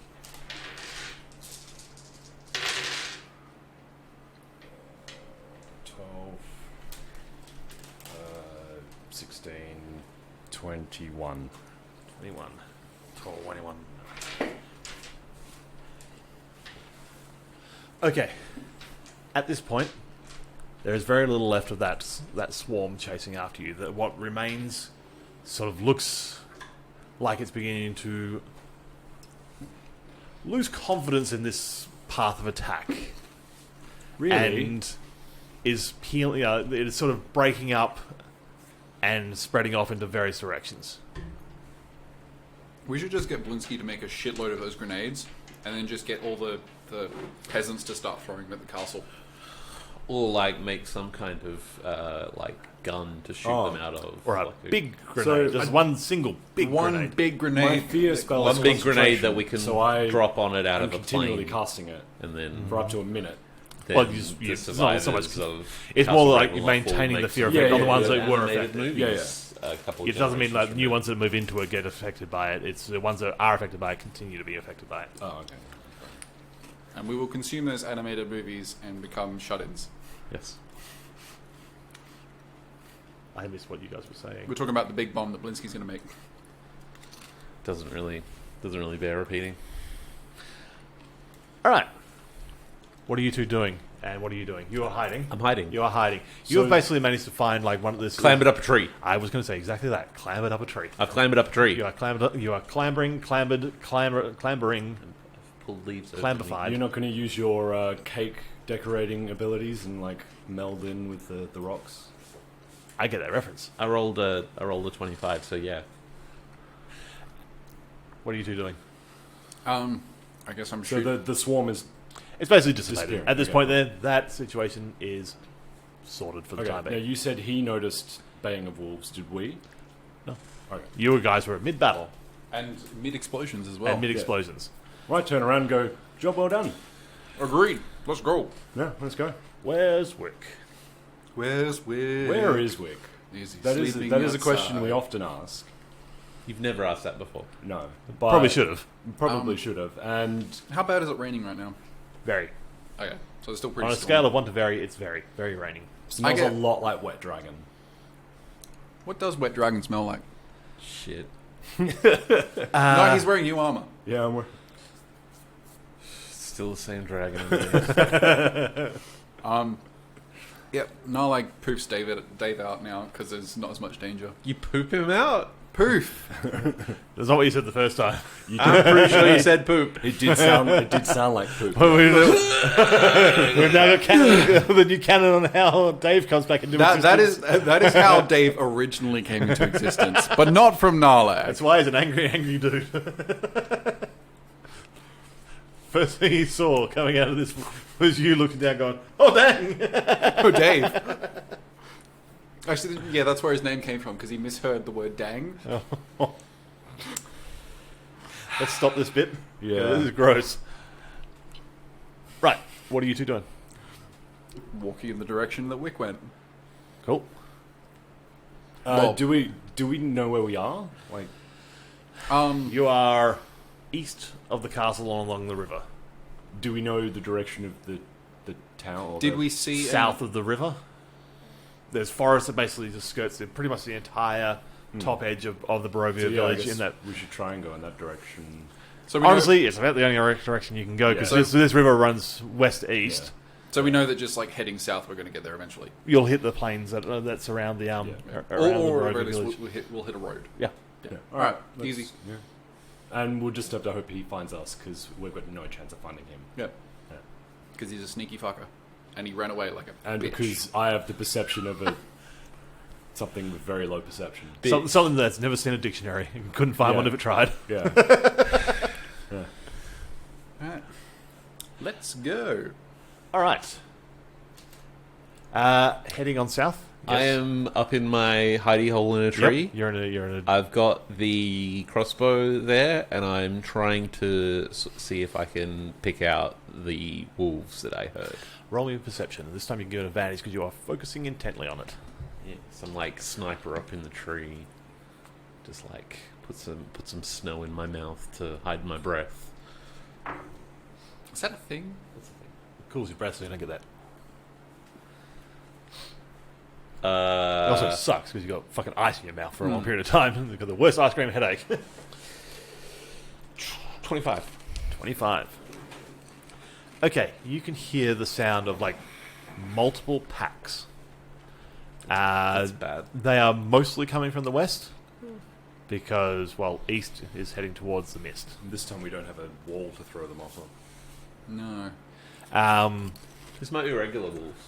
[SPEAKER 2] 12, 16, 21.
[SPEAKER 1] 21. 12, 21. Okay. At this point, there is very little left of that swarm chasing after you. That what remains sort of looks like it's beginning to lose confidence in this path of attack.
[SPEAKER 2] Really?
[SPEAKER 1] And is peeling. It is sort of breaking up and spreading off into various directions.
[SPEAKER 4] We should just get Blinsky to make a shitload of those grenades, and then just get all the peasants to start throwing them at the castle.
[SPEAKER 3] Or like make some kind of like gun to shoot them out of.
[SPEAKER 1] Or a
[SPEAKER 3] like
[SPEAKER 1] big grenade.
[SPEAKER 2] So
[SPEAKER 1] Just one single big
[SPEAKER 4] One
[SPEAKER 1] grenade.
[SPEAKER 4] big
[SPEAKER 2] My
[SPEAKER 4] grenade.
[SPEAKER 2] fear spell
[SPEAKER 3] one
[SPEAKER 2] is
[SPEAKER 3] big grenade
[SPEAKER 2] concentration,
[SPEAKER 3] that we can
[SPEAKER 2] so I
[SPEAKER 3] drop on it out
[SPEAKER 2] am
[SPEAKER 3] of a
[SPEAKER 2] continually
[SPEAKER 3] plane,
[SPEAKER 2] casting it
[SPEAKER 3] and then,
[SPEAKER 2] for up to a minute.
[SPEAKER 3] then
[SPEAKER 1] Well,
[SPEAKER 3] the
[SPEAKER 1] it's not
[SPEAKER 3] survivors
[SPEAKER 1] so much-
[SPEAKER 3] of
[SPEAKER 1] it's
[SPEAKER 3] Castle
[SPEAKER 1] more like
[SPEAKER 3] Ravenloft will
[SPEAKER 1] maintaining the
[SPEAKER 3] make
[SPEAKER 1] fear
[SPEAKER 3] some
[SPEAKER 1] effect
[SPEAKER 2] on the ones
[SPEAKER 3] good
[SPEAKER 1] that were
[SPEAKER 3] animated
[SPEAKER 1] affected.
[SPEAKER 3] movies a couple of
[SPEAKER 1] It doesn't mean
[SPEAKER 3] generations
[SPEAKER 1] like
[SPEAKER 3] from
[SPEAKER 1] new
[SPEAKER 3] now.
[SPEAKER 1] ones that move into it get affected by it. It's the ones that are affected by it continue to be affected by it.
[SPEAKER 2] Oh, okay.
[SPEAKER 4] And we will consume those animated movies and become shut-ins.
[SPEAKER 3] Yes.
[SPEAKER 1] I missed what you guys were saying.
[SPEAKER 4] We're talking about the big bomb that Blinsky's going to make.
[SPEAKER 3] Doesn't really bear repeating.
[SPEAKER 1] All right. What are you two doing? And what are you doing? You are hiding.
[SPEAKER 3] I'm hiding.
[SPEAKER 1] You are hiding. You
[SPEAKER 2] So-
[SPEAKER 1] have basically managed to find like one of this.
[SPEAKER 3] Clambered up a tree.
[SPEAKER 1] I was going to say exactly that. Clambered up a tree.
[SPEAKER 3] I've clambered up a tree.
[SPEAKER 1] You are clambering, clambering,
[SPEAKER 3] Pulled leaves over
[SPEAKER 1] clambified.
[SPEAKER 2] You're not going to use your cake decorating abilities and like meld in with the rocks?
[SPEAKER 1] I get that reference.
[SPEAKER 3] I rolled a 25, so yeah.
[SPEAKER 1] What are you two doing?
[SPEAKER 4] I guess I'm
[SPEAKER 2] So
[SPEAKER 4] shooting.
[SPEAKER 2] the swarm is...
[SPEAKER 1] It's basically dissipated.
[SPEAKER 2] Disappearing,
[SPEAKER 1] At this
[SPEAKER 2] okay.
[SPEAKER 1] point, then that situation is sorted for the
[SPEAKER 2] Okay,
[SPEAKER 1] time
[SPEAKER 2] now
[SPEAKER 1] being.
[SPEAKER 2] you said he noticed baying of wolves. Did we?
[SPEAKER 1] No.
[SPEAKER 2] Okay.
[SPEAKER 1] You guys were at mid-battle
[SPEAKER 4] And mid-explosions as well.
[SPEAKER 1] and mid-explosions.
[SPEAKER 2] Right, turn around and go, job well done.
[SPEAKER 4] Agreed. Let's go.
[SPEAKER 2] Yeah, let's go.
[SPEAKER 1] Where's Wick?
[SPEAKER 4] Where's Wick?
[SPEAKER 2] Where is Wick?
[SPEAKER 4] Is he
[SPEAKER 2] That is
[SPEAKER 4] sleeping
[SPEAKER 2] a question
[SPEAKER 4] outside?
[SPEAKER 2] we often ask.
[SPEAKER 3] You've never asked that before.
[SPEAKER 2] No. But
[SPEAKER 1] Probably should have.
[SPEAKER 2] Probably should have. And
[SPEAKER 4] How bad is it raining right now?
[SPEAKER 1] Very.
[SPEAKER 4] Okay, so it's still pretty
[SPEAKER 1] On a
[SPEAKER 4] stormy.
[SPEAKER 1] scale of 1 to very, it's very, very raining.
[SPEAKER 2] smells
[SPEAKER 4] get-
[SPEAKER 2] a lot like wet dragon.
[SPEAKER 4] What does wet dragon smell like?
[SPEAKER 3] Shit.
[SPEAKER 4] No, he's wearing new armor.
[SPEAKER 2] Yeah, and we're...
[SPEAKER 3] Still the same dragon.
[SPEAKER 4] Yep. No, like poofs Dave out now because there's not as much danger.
[SPEAKER 3] You poop him out.
[SPEAKER 4] Poof.
[SPEAKER 1] That's not what you said the first time.
[SPEAKER 3] I'm pretty sure you said poop.
[SPEAKER 2] It did sound like poop.
[SPEAKER 1] We've now got the new canon on how Dave comes back into
[SPEAKER 4] That
[SPEAKER 1] existence.
[SPEAKER 4] is how Dave originally came into existence, but not from Narlag.
[SPEAKER 1] That's why he's an angry dude. First thing he saw coming out of this was you looking down going, oh, dang!
[SPEAKER 4] Oh, Dave. Actually, yeah, that's where his name came from because he misheard the word "dang."
[SPEAKER 1] Let's stop this bit.
[SPEAKER 2] Yeah.
[SPEAKER 1] This is gross. Right, what are you two doing?
[SPEAKER 4] Walking in the direction that Wick went.
[SPEAKER 1] Cool.
[SPEAKER 4] Well-
[SPEAKER 2] do we know where we are? Like,
[SPEAKER 1] You are east of the castle along the river.
[SPEAKER 2] do we know the direction of the town? Or
[SPEAKER 4] Did
[SPEAKER 2] the-
[SPEAKER 4] we see
[SPEAKER 1] South of the river. There's forest that basically just skirts pretty much the entire top edge of the Barovia
[SPEAKER 2] So, yeah, I
[SPEAKER 1] village.
[SPEAKER 2] guess
[SPEAKER 1] In that,
[SPEAKER 2] we should try and go in that direction.
[SPEAKER 4] So we know,
[SPEAKER 1] honestly, it's about the only direction you can go because
[SPEAKER 2] Yeah.
[SPEAKER 1] this river runs west-east.
[SPEAKER 4] so we know that just like heading south, we're going to get there eventually,
[SPEAKER 1] You'll hit the plains that surround the
[SPEAKER 2] Yeah.
[SPEAKER 1] around
[SPEAKER 4] or
[SPEAKER 1] the
[SPEAKER 4] at
[SPEAKER 1] Barovia
[SPEAKER 4] very least
[SPEAKER 1] village.
[SPEAKER 4] we'll hit a road.
[SPEAKER 1] Yeah.
[SPEAKER 2] Yeah.
[SPEAKER 4] All right,
[SPEAKER 2] let's-
[SPEAKER 4] easy.
[SPEAKER 2] Yeah. And we'll just have to hope he finds us because we've got no chance of finding him.
[SPEAKER 4] Yeah,
[SPEAKER 2] Yeah.
[SPEAKER 4] because he's a sneaky fucker, and he ran away like a
[SPEAKER 2] And
[SPEAKER 4] bitch.
[SPEAKER 2] because I have the perception of something with very low perception.
[SPEAKER 1] Something that's never seen a dictionary and couldn't find
[SPEAKER 2] Yeah.
[SPEAKER 1] one if it tried.
[SPEAKER 2] Yeah.
[SPEAKER 4] Alright. Let's go.
[SPEAKER 1] All right. Heading on south.
[SPEAKER 3] I am up in my hidey hole in a tree.
[SPEAKER 1] Yep, you're in a.
[SPEAKER 3] I've got the crossbow there, and I'm trying to see if I can pick out the wolves that I heard.
[SPEAKER 1] Roll me a perception. This time you can get an advantage because you are focusing intently on it.
[SPEAKER 3] Yeah, some like sniper up in the tree. Just like put some snow in my mouth to hide my breath.
[SPEAKER 4] Is that a thing?
[SPEAKER 1] It cools your breath so you don't get that. It
[SPEAKER 3] Uh,
[SPEAKER 1] also sucks because you've got fucking ice in your mouth for a long period of time. You've got the worst ice cream headache.
[SPEAKER 3] 25.
[SPEAKER 1] 25. Okay, you can hear the sound of like multiple packs.
[SPEAKER 3] That's bad.
[SPEAKER 1] They are mostly coming from the west. because, well, east is heading towards the mist.
[SPEAKER 2] This time we don't have a wall to throw them off of.
[SPEAKER 4] No.
[SPEAKER 3] This might be regular wolves.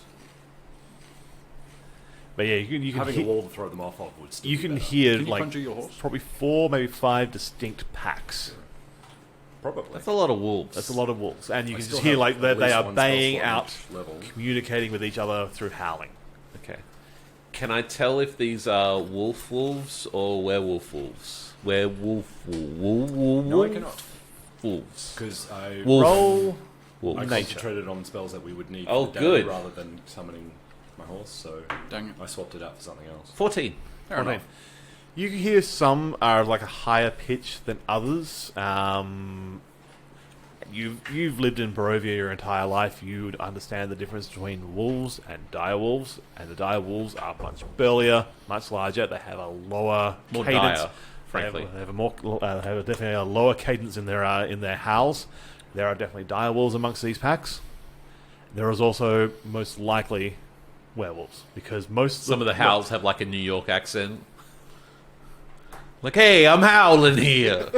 [SPEAKER 1] But yeah, you can
[SPEAKER 2] Having
[SPEAKER 1] hear,
[SPEAKER 2] a wall to throw them off of would still
[SPEAKER 1] you
[SPEAKER 2] be
[SPEAKER 1] can
[SPEAKER 2] better.
[SPEAKER 1] hear
[SPEAKER 4] Can you
[SPEAKER 1] like
[SPEAKER 4] conjure your horse?
[SPEAKER 1] probably 4, maybe 5 distinct packs.
[SPEAKER 2] Probably.
[SPEAKER 3] That's a lot of wolves.
[SPEAKER 1] That's a lot of wolves, and you
[SPEAKER 2] I
[SPEAKER 1] can
[SPEAKER 2] still
[SPEAKER 1] just hear
[SPEAKER 2] have
[SPEAKER 1] like
[SPEAKER 2] at
[SPEAKER 1] that they
[SPEAKER 2] least
[SPEAKER 1] are
[SPEAKER 2] one spell
[SPEAKER 1] baying
[SPEAKER 2] slot on
[SPEAKER 1] out,
[SPEAKER 2] each level.
[SPEAKER 1] communicating with each other through howling.
[SPEAKER 3] Okay. Can I tell if these are wolves or werewolf wolves? Werewolf wolves.
[SPEAKER 2] No, I cannot.
[SPEAKER 3] Wolves.
[SPEAKER 2] Because I
[SPEAKER 3] Wolf.
[SPEAKER 1] Roll.
[SPEAKER 2] I
[SPEAKER 3] Wolves.
[SPEAKER 1] Nature.
[SPEAKER 2] concentrated on spells that we would need
[SPEAKER 3] Oh,
[SPEAKER 2] for the day
[SPEAKER 3] good.
[SPEAKER 2] rather than summoning my horse, so
[SPEAKER 4] Dang it.
[SPEAKER 2] I swapped it out for something else.
[SPEAKER 3] 14.
[SPEAKER 4] Fair
[SPEAKER 1] 14.
[SPEAKER 4] enough.
[SPEAKER 1] You can hear some are like a higher pitch than others. You've lived in Barovia your entire life. You would understand the difference between wolves and dire wolves, and the dire wolves are much burlier, much larger. They have a lower
[SPEAKER 3] More
[SPEAKER 1] cadence.
[SPEAKER 3] dire, frankly.
[SPEAKER 1] They have definitely a lower cadence in their howls. There are definitely dire wolves amongst these packs. There is also most likely werewolves because
[SPEAKER 3] Some of the howls have like a New York accent. Like, hey, I'm howling here.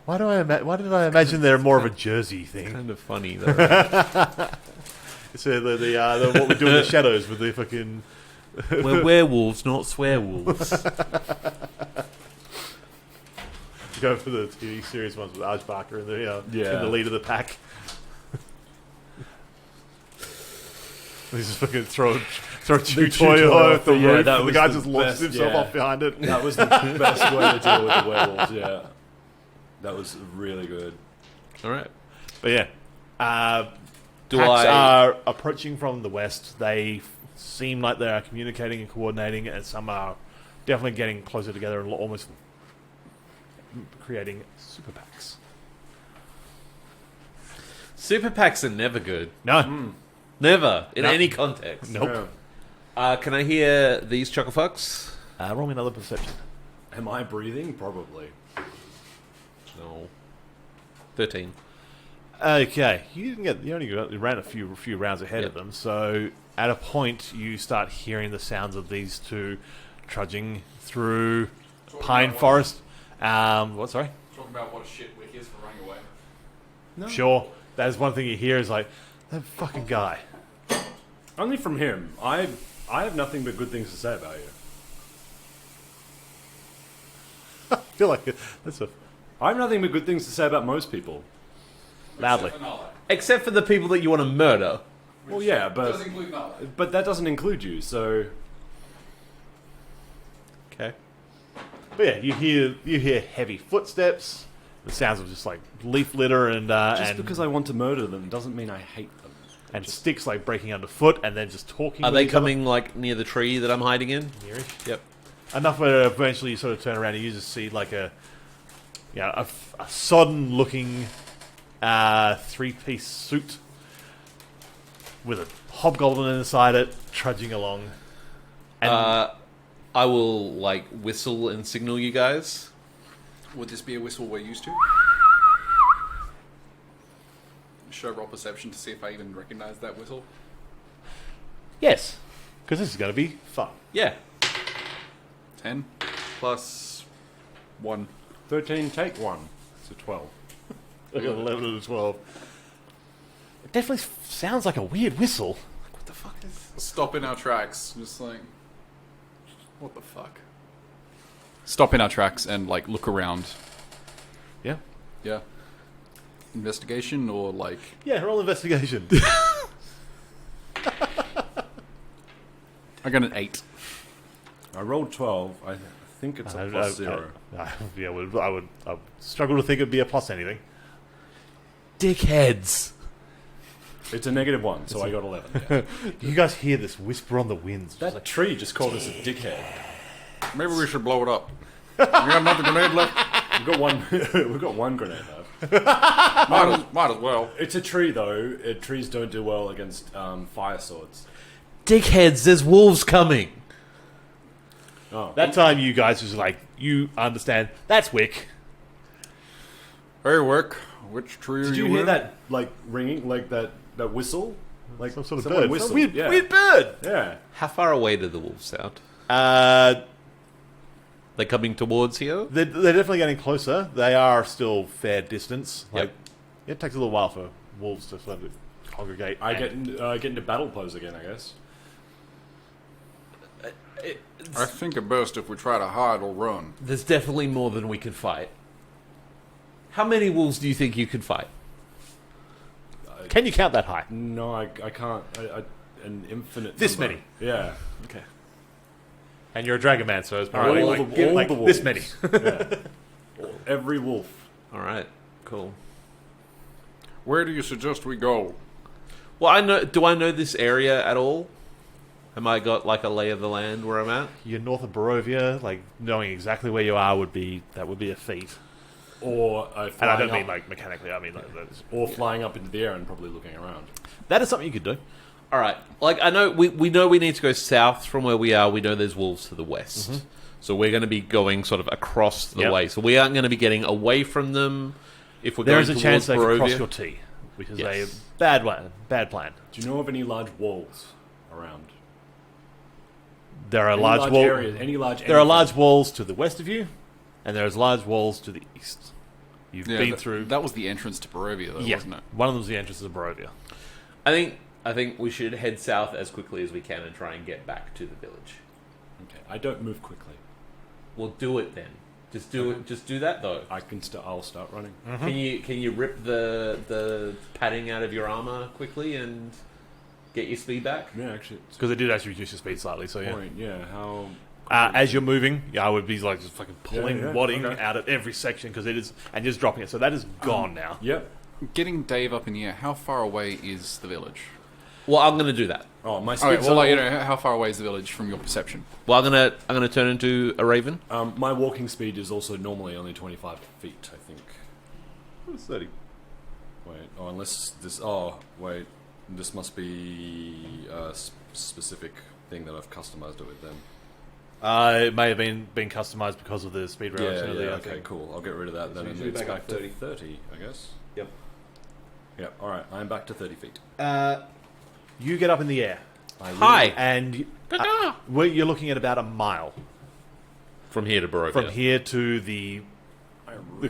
[SPEAKER 1] Why did I imagine they're more of a Jersey thing?
[SPEAKER 3] Kind of funny, though.
[SPEAKER 1] So the what we do in the shadows with the fucking
[SPEAKER 3] We're werewolves, not swearwolves.
[SPEAKER 1] go for the TV series ones with Arj Barker in the in the lead of the pack. He's just fucking throw chew toy off the roof, and the guy just launches himself off behind it.
[SPEAKER 2] That was the best way to deal with the werewolves, yeah. That was really good.
[SPEAKER 3] All right.
[SPEAKER 1] But yeah,
[SPEAKER 3] Do
[SPEAKER 1] packs
[SPEAKER 3] I...
[SPEAKER 1] are approaching from the west. They seem like they are communicating and coordinating, and some are definitely getting closer together and almost creating super packs.
[SPEAKER 3] Super packs are never good.
[SPEAKER 1] No,
[SPEAKER 3] Never. In
[SPEAKER 1] No.
[SPEAKER 3] any context.
[SPEAKER 1] nope.
[SPEAKER 3] Can I hear these chucklefucks?
[SPEAKER 1] Roll me another perception.
[SPEAKER 2] Am I breathing? Probably.
[SPEAKER 3] No. 13.
[SPEAKER 1] Okay, you only ran a few rounds ahead of
[SPEAKER 3] Yep.
[SPEAKER 1] them. So at a point, you start hearing the sounds of these two trudging through pine forest. What? Sorry.
[SPEAKER 4] Talking about what a shit Wick is for running away.
[SPEAKER 1] Sure. That is one thing you hear is like that fucking guy.
[SPEAKER 2] Only from him. I have nothing but good things to say about you.
[SPEAKER 1] I feel like that's a
[SPEAKER 2] I have nothing but good things to say about most people.
[SPEAKER 1] loudly.
[SPEAKER 3] Except for the people that you want to murder.
[SPEAKER 2] Well, yeah,
[SPEAKER 4] Does include Nala.
[SPEAKER 2] but that doesn't include you, so...
[SPEAKER 1] Okay. But yeah, you hear heavy footsteps. The sounds of just like leaf litter and
[SPEAKER 2] Just
[SPEAKER 1] and,
[SPEAKER 2] because I want to murder them doesn't mean I hate them.
[SPEAKER 1] and sticks like breaking underfoot, and then just talking.
[SPEAKER 3] Are
[SPEAKER 1] with
[SPEAKER 3] they
[SPEAKER 1] each other.
[SPEAKER 3] coming like near the tree that I'm hiding in?
[SPEAKER 1] Nearish?
[SPEAKER 3] Yep.
[SPEAKER 1] Enough where eventually you sort of turn around and you just see like a sodden looking 3-piece suit with a hobgoblin inside it, trudging along. And
[SPEAKER 3] I will like whistle and signal you guys.
[SPEAKER 4] Would this be a whistle we're used to? Should I roll perception to see if I even recognize that whistle?
[SPEAKER 1] yes, because this is going to be fun.
[SPEAKER 3] Yeah.
[SPEAKER 4] 10 plus 1.
[SPEAKER 2] 13, take 1. So 12.
[SPEAKER 1] I got 11 and a 12. It definitely sounds like a weird whistle. Like, what the fuck is?
[SPEAKER 4] Stop in our tracks. Just like, what the fuck? Stop in our tracks and like look around.
[SPEAKER 1] Yeah.
[SPEAKER 4] Yeah. Investigation or like.
[SPEAKER 1] Yeah, roll investigation.
[SPEAKER 4] I got an 8.
[SPEAKER 2] I rolled 12. I think it's a plus 0.
[SPEAKER 1] Yeah, I would struggle to think it'd be a plus anything.
[SPEAKER 3] Dickheads.
[SPEAKER 2] It's a negative 1, so I got 11. Yeah.
[SPEAKER 1] You guys hear this whisper on the winds.
[SPEAKER 2] That tree just called us a dickhead.
[SPEAKER 4] Maybe we should blow it up. You got another grenade left?
[SPEAKER 2] We've got one. We've got one grenade left.
[SPEAKER 4] Might as well.
[SPEAKER 2] It's a tree, though. Trees don't do well against fire swords.
[SPEAKER 3] Dickheads, there's wolves coming.
[SPEAKER 2] Oh,
[SPEAKER 1] That time you guys was like, you understand, that's Wick.
[SPEAKER 4] Hey, Wick. Which tree
[SPEAKER 2] did
[SPEAKER 4] are
[SPEAKER 2] you
[SPEAKER 4] you
[SPEAKER 2] hear
[SPEAKER 4] in?
[SPEAKER 2] that like ringing, like that whistle, like
[SPEAKER 1] Some sort of
[SPEAKER 2] someone
[SPEAKER 1] bird.
[SPEAKER 2] whistled?
[SPEAKER 1] Weird,
[SPEAKER 2] yeah.
[SPEAKER 1] weird bird.
[SPEAKER 2] Yeah.
[SPEAKER 3] How far away did the wolves sound? They're coming towards here.
[SPEAKER 1] They're definitely getting closer. They are still fair distance. Like,
[SPEAKER 3] Yep.
[SPEAKER 1] it takes a little while for wolves to sort of congregate.
[SPEAKER 2] I get into battle pose again, I guess.
[SPEAKER 4] I think it best if we try to hide or run.
[SPEAKER 3] There's definitely more than we can fight. How many wolves do you think you can fight?
[SPEAKER 1] Can you count that high?
[SPEAKER 2] No, I can't. An infinite.
[SPEAKER 1] This
[SPEAKER 2] number.
[SPEAKER 1] many?
[SPEAKER 2] Yeah.
[SPEAKER 1] Okay. And you're a dragon man, so it's
[SPEAKER 2] All
[SPEAKER 1] probably
[SPEAKER 2] right,
[SPEAKER 1] like
[SPEAKER 2] the
[SPEAKER 1] this
[SPEAKER 2] wolves.
[SPEAKER 1] many.
[SPEAKER 2] Yeah. Every wolf.
[SPEAKER 3] All right, cool.
[SPEAKER 4] Where do you suggest we go?
[SPEAKER 3] Well, I know. Do I know this area at all? Am I got like a lay of the land where I'm at?
[SPEAKER 1] You're north of Barovia. Like knowing exactly where you are would be a feat.
[SPEAKER 2] Or
[SPEAKER 1] And I
[SPEAKER 2] flying
[SPEAKER 1] don't
[SPEAKER 2] up,
[SPEAKER 1] mean like mechanically. I mean like that's,
[SPEAKER 2] or flying up into the air and probably looking around.
[SPEAKER 1] that is something you could do.
[SPEAKER 3] All right. Like I know we know we need to go south from where we are. We know there's wolves to the west, so we're going to be going sort of across the
[SPEAKER 1] Yep.
[SPEAKER 3] way. So we aren't going to be getting away from them. If we're
[SPEAKER 1] There
[SPEAKER 3] going
[SPEAKER 1] is a
[SPEAKER 3] towards
[SPEAKER 1] chance they could cross
[SPEAKER 3] Barovia.
[SPEAKER 1] your T, which is
[SPEAKER 3] Yes.
[SPEAKER 1] a bad one, bad plan.
[SPEAKER 2] Do you know of any large walls around?
[SPEAKER 1] There are
[SPEAKER 2] Any
[SPEAKER 1] large
[SPEAKER 2] areas? Any large?
[SPEAKER 1] There are
[SPEAKER 2] anything?
[SPEAKER 1] large walls to the west of you, and there's large walls to the east. You've been through.
[SPEAKER 4] That was the entrance to Barovia, though, wasn't it?
[SPEAKER 1] One of them's the entrance to Barovia.
[SPEAKER 3] I think we should head south as quickly as we can and try and get back to the village.
[SPEAKER 2] Okay, I don't move quickly.
[SPEAKER 3] We'll do it then. Just do it. Just do that though.
[SPEAKER 2] I'll start running.
[SPEAKER 3] Can you rip the padding out of your armor quickly and get your speed back?
[SPEAKER 2] Yeah, actually,
[SPEAKER 1] Because it did actually reduce your speed slightly, so yeah.
[SPEAKER 2] point. Yeah, how?
[SPEAKER 1] As you're moving, I would be like just fucking pulling
[SPEAKER 2] yeah,
[SPEAKER 1] wadding
[SPEAKER 2] okay.
[SPEAKER 1] out of every section because it is, and just dropping it. So that is gone now.
[SPEAKER 2] Yep.
[SPEAKER 4] Getting Dave up in the air, how far away is the village?
[SPEAKER 3] Well, I'm gonna do that.
[SPEAKER 2] Oh, my
[SPEAKER 4] Okay,
[SPEAKER 2] speed's
[SPEAKER 4] well, like, how far away is the village from your perception?
[SPEAKER 3] Well, I'm gonna turn into a raven.
[SPEAKER 2] my walking speed is also normally only 25 feet, I think.
[SPEAKER 1] It's 30.
[SPEAKER 2] Wait, unless this. Oh, wait, this must be a specific thing that I've customized it with then.
[SPEAKER 1] It may have been customized because of the speed
[SPEAKER 2] Yeah,
[SPEAKER 1] reduction. of the
[SPEAKER 2] okay,
[SPEAKER 1] thing.
[SPEAKER 2] cool. I'll get rid of that then, and
[SPEAKER 3] usually
[SPEAKER 2] it's
[SPEAKER 3] back
[SPEAKER 2] back
[SPEAKER 3] up
[SPEAKER 2] to
[SPEAKER 3] 30.
[SPEAKER 2] 30, I guess.
[SPEAKER 3] Yep.
[SPEAKER 2] Yep. All right, I'm back to 30 feet.
[SPEAKER 1] You get up in the air,
[SPEAKER 3] Hi.
[SPEAKER 1] and you're looking at about a mile
[SPEAKER 3] From here to Barovia.
[SPEAKER 1] from here to the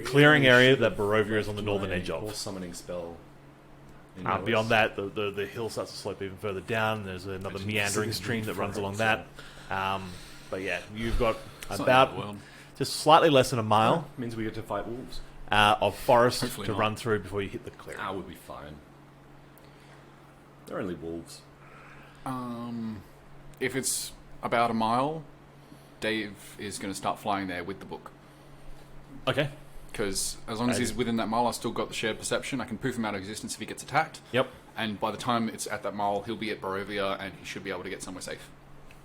[SPEAKER 1] clearing area that Barovia is on the northern edge
[SPEAKER 2] Or
[SPEAKER 1] of.
[SPEAKER 2] summoning spell. in
[SPEAKER 1] Beyond
[SPEAKER 2] Norris.
[SPEAKER 1] that, the hill starts to slope even further down. There's another
[SPEAKER 2] Actually,
[SPEAKER 1] meandering
[SPEAKER 2] this is
[SPEAKER 1] stream that runs
[SPEAKER 2] different,
[SPEAKER 1] along
[SPEAKER 2] so-
[SPEAKER 1] that. But yeah, you've got
[SPEAKER 4] It's not
[SPEAKER 1] about
[SPEAKER 4] the end of the world.
[SPEAKER 1] just slightly less than a mile
[SPEAKER 2] means we get to fight wolves.
[SPEAKER 1] of forest
[SPEAKER 4] Hopefully
[SPEAKER 1] to
[SPEAKER 4] not.
[SPEAKER 1] run through before you hit the clearing.
[SPEAKER 2] That would be fine. They're only wolves.
[SPEAKER 4] If it's about a mile, Dave is going to start flying there with the book.
[SPEAKER 1] Okay.
[SPEAKER 4] Because as long as he's within that mile, I've still got the shared perception. I can poof him out of existence if he gets attacked.
[SPEAKER 1] Yep.
[SPEAKER 4] And by the time it's at that mile, he'll be at Barovia and he should be able to get somewhere safe.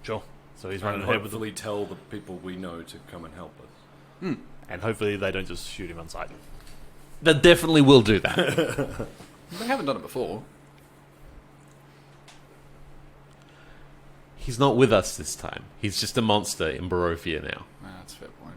[SPEAKER 1] Sure. So he's
[SPEAKER 2] And
[SPEAKER 1] running ahead with
[SPEAKER 2] hopefully tell the people we know to come and help us.
[SPEAKER 1] and hopefully they don't just shoot him on sight.
[SPEAKER 3] They definitely will do that.
[SPEAKER 4] They haven't done it before.
[SPEAKER 3] He's not with us this time. He's just a monster in Barovia now.
[SPEAKER 4] That's a fair point.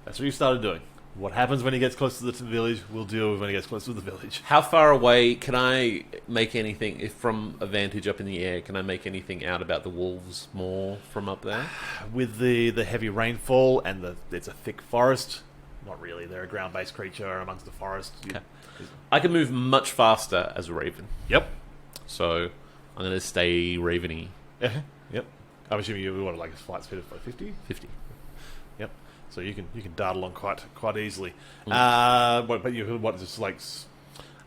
[SPEAKER 1] That's what you started doing. What happens when he gets close to the village, we'll deal with when he gets close to the village.
[SPEAKER 3] How far away can I make anything if from a vantage up in the air? Can I make anything out about the wolves more from up there?
[SPEAKER 1] With the heavy rainfall and it's a thick forest, not really. They're a ground-based creature amongst the forest.
[SPEAKER 3] Okay. I can move much faster as a raven,
[SPEAKER 1] Yep.
[SPEAKER 3] so I'm going to stay raveny.
[SPEAKER 1] Yep. I'm assuming you want like a flight speed of like 50?
[SPEAKER 3] 50.
[SPEAKER 1] Yep. So you can dart along quite easily.
[SPEAKER 3] Mm.
[SPEAKER 1] But you what just like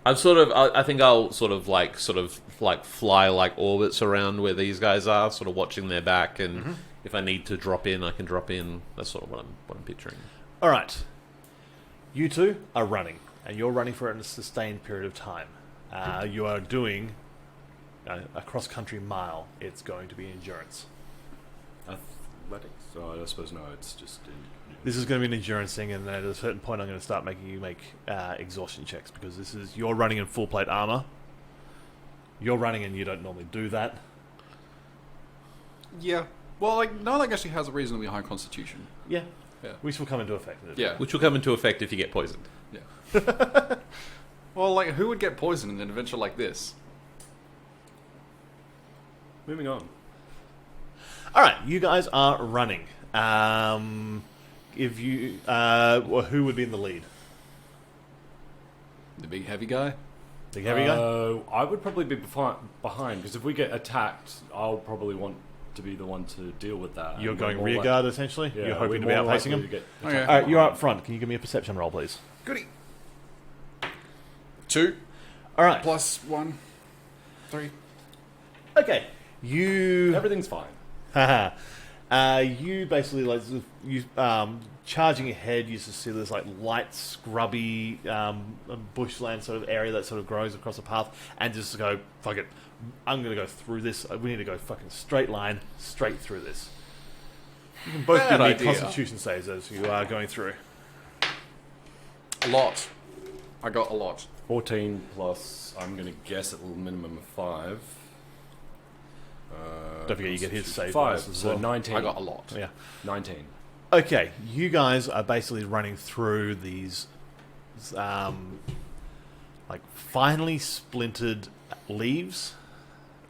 [SPEAKER 3] I'm sort of. I think I'll sort of like fly like orbits around where these guys are, sort of watching their back, and if I need to drop in, I can drop in. That's sort of what I'm picturing.
[SPEAKER 1] all right. You two are running, and you're running for a sustained period of time. You are doing a cross-country mile. It's going to be endurance.
[SPEAKER 2] Athletics. So I suppose no, it's just.
[SPEAKER 1] This is going to be an endurance thing, and at a certain point, I'm going to start making you make exhaustion checks because you're running in full plate armor. You're running, and you don't normally do that.
[SPEAKER 4] Yeah. Well, like, Narlag actually has a reasonably high constitution.
[SPEAKER 1] Yeah,
[SPEAKER 4] Yeah.
[SPEAKER 1] which will come into effect.
[SPEAKER 4] Yeah.
[SPEAKER 3] Which will come into effect if you get poisoned.
[SPEAKER 4] Yeah. Well, like, who would get poisoned in an adventure like this?
[SPEAKER 2] Moving on.
[SPEAKER 1] All right, you guys are running. If you, well, who would be in the lead?
[SPEAKER 4] The big heavy guy.
[SPEAKER 1] Big heavy guy.
[SPEAKER 2] I would probably be behind because if we get attacked, I'll probably want to be the one to deal with that.
[SPEAKER 1] You're
[SPEAKER 2] And
[SPEAKER 1] going
[SPEAKER 2] we're
[SPEAKER 1] rear
[SPEAKER 2] more
[SPEAKER 1] guard essentially.
[SPEAKER 2] Yeah,
[SPEAKER 1] You're hoping
[SPEAKER 2] we're
[SPEAKER 1] to be
[SPEAKER 2] more
[SPEAKER 1] outpacing
[SPEAKER 2] likely
[SPEAKER 1] him.
[SPEAKER 2] to get
[SPEAKER 4] Okay.
[SPEAKER 2] attacked
[SPEAKER 1] All right, you're
[SPEAKER 2] behind.
[SPEAKER 1] up front. Can you give me a perception roll, please?
[SPEAKER 4] Goody. 2
[SPEAKER 1] All right.
[SPEAKER 4] plus 1, 3.
[SPEAKER 1] Okay. You.
[SPEAKER 2] Everything's fine.
[SPEAKER 1] You basically like you charging ahead. You just see this like light, scrubby bushland sort of area that sort of grows across the path, and just go fuck it. I'm gonna go through this. We need to go fucking straight line, straight through this. You can both
[SPEAKER 4] Bad
[SPEAKER 1] give me
[SPEAKER 4] idea.
[SPEAKER 1] Constitution saves as you are going through.
[SPEAKER 4] A lot. I got a lot.
[SPEAKER 2] 14 plus, I'm going to guess at a minimum of 5.
[SPEAKER 1] Don't forget you get his save
[SPEAKER 2] 5,
[SPEAKER 1] bonus as
[SPEAKER 2] so
[SPEAKER 1] well.
[SPEAKER 2] 19.
[SPEAKER 4] I got a lot.
[SPEAKER 1] Yeah.
[SPEAKER 2] 19.
[SPEAKER 1] Okay, you guys are basically running through these, like finely splintered leaves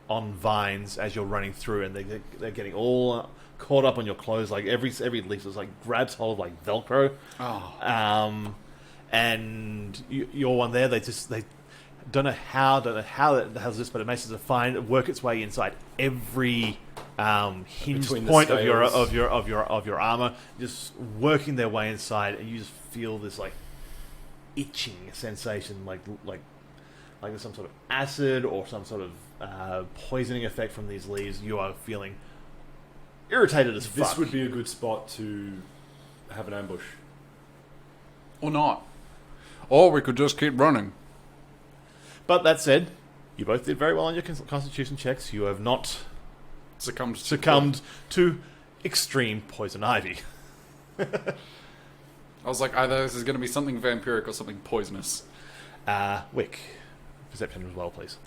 [SPEAKER 1] on vines as you're running through, and they're getting all caught up on your clothes. Like every leaf is like grabs hold of like Velcro.
[SPEAKER 4] Oh.
[SPEAKER 1] And your one there, they don't know how that has this, but it manages to work its way inside every hinge
[SPEAKER 2] Between the
[SPEAKER 1] point of
[SPEAKER 2] scales.
[SPEAKER 1] your armor, just working their way inside, and you just feel this like itching sensation, like there's some sort of acid or some sort of poisoning effect from these leaves. You are feeling irritated as fuck.
[SPEAKER 2] This would be a good spot to have an ambush.
[SPEAKER 4] Or not. Or we could just keep running.
[SPEAKER 1] But that said, you both did very well on your constitution checks. You have not succumbed to extreme poison ivy.
[SPEAKER 4] I was like, either this is going to be something vampiric or something poisonous.
[SPEAKER 1] Wick, perception as well, please.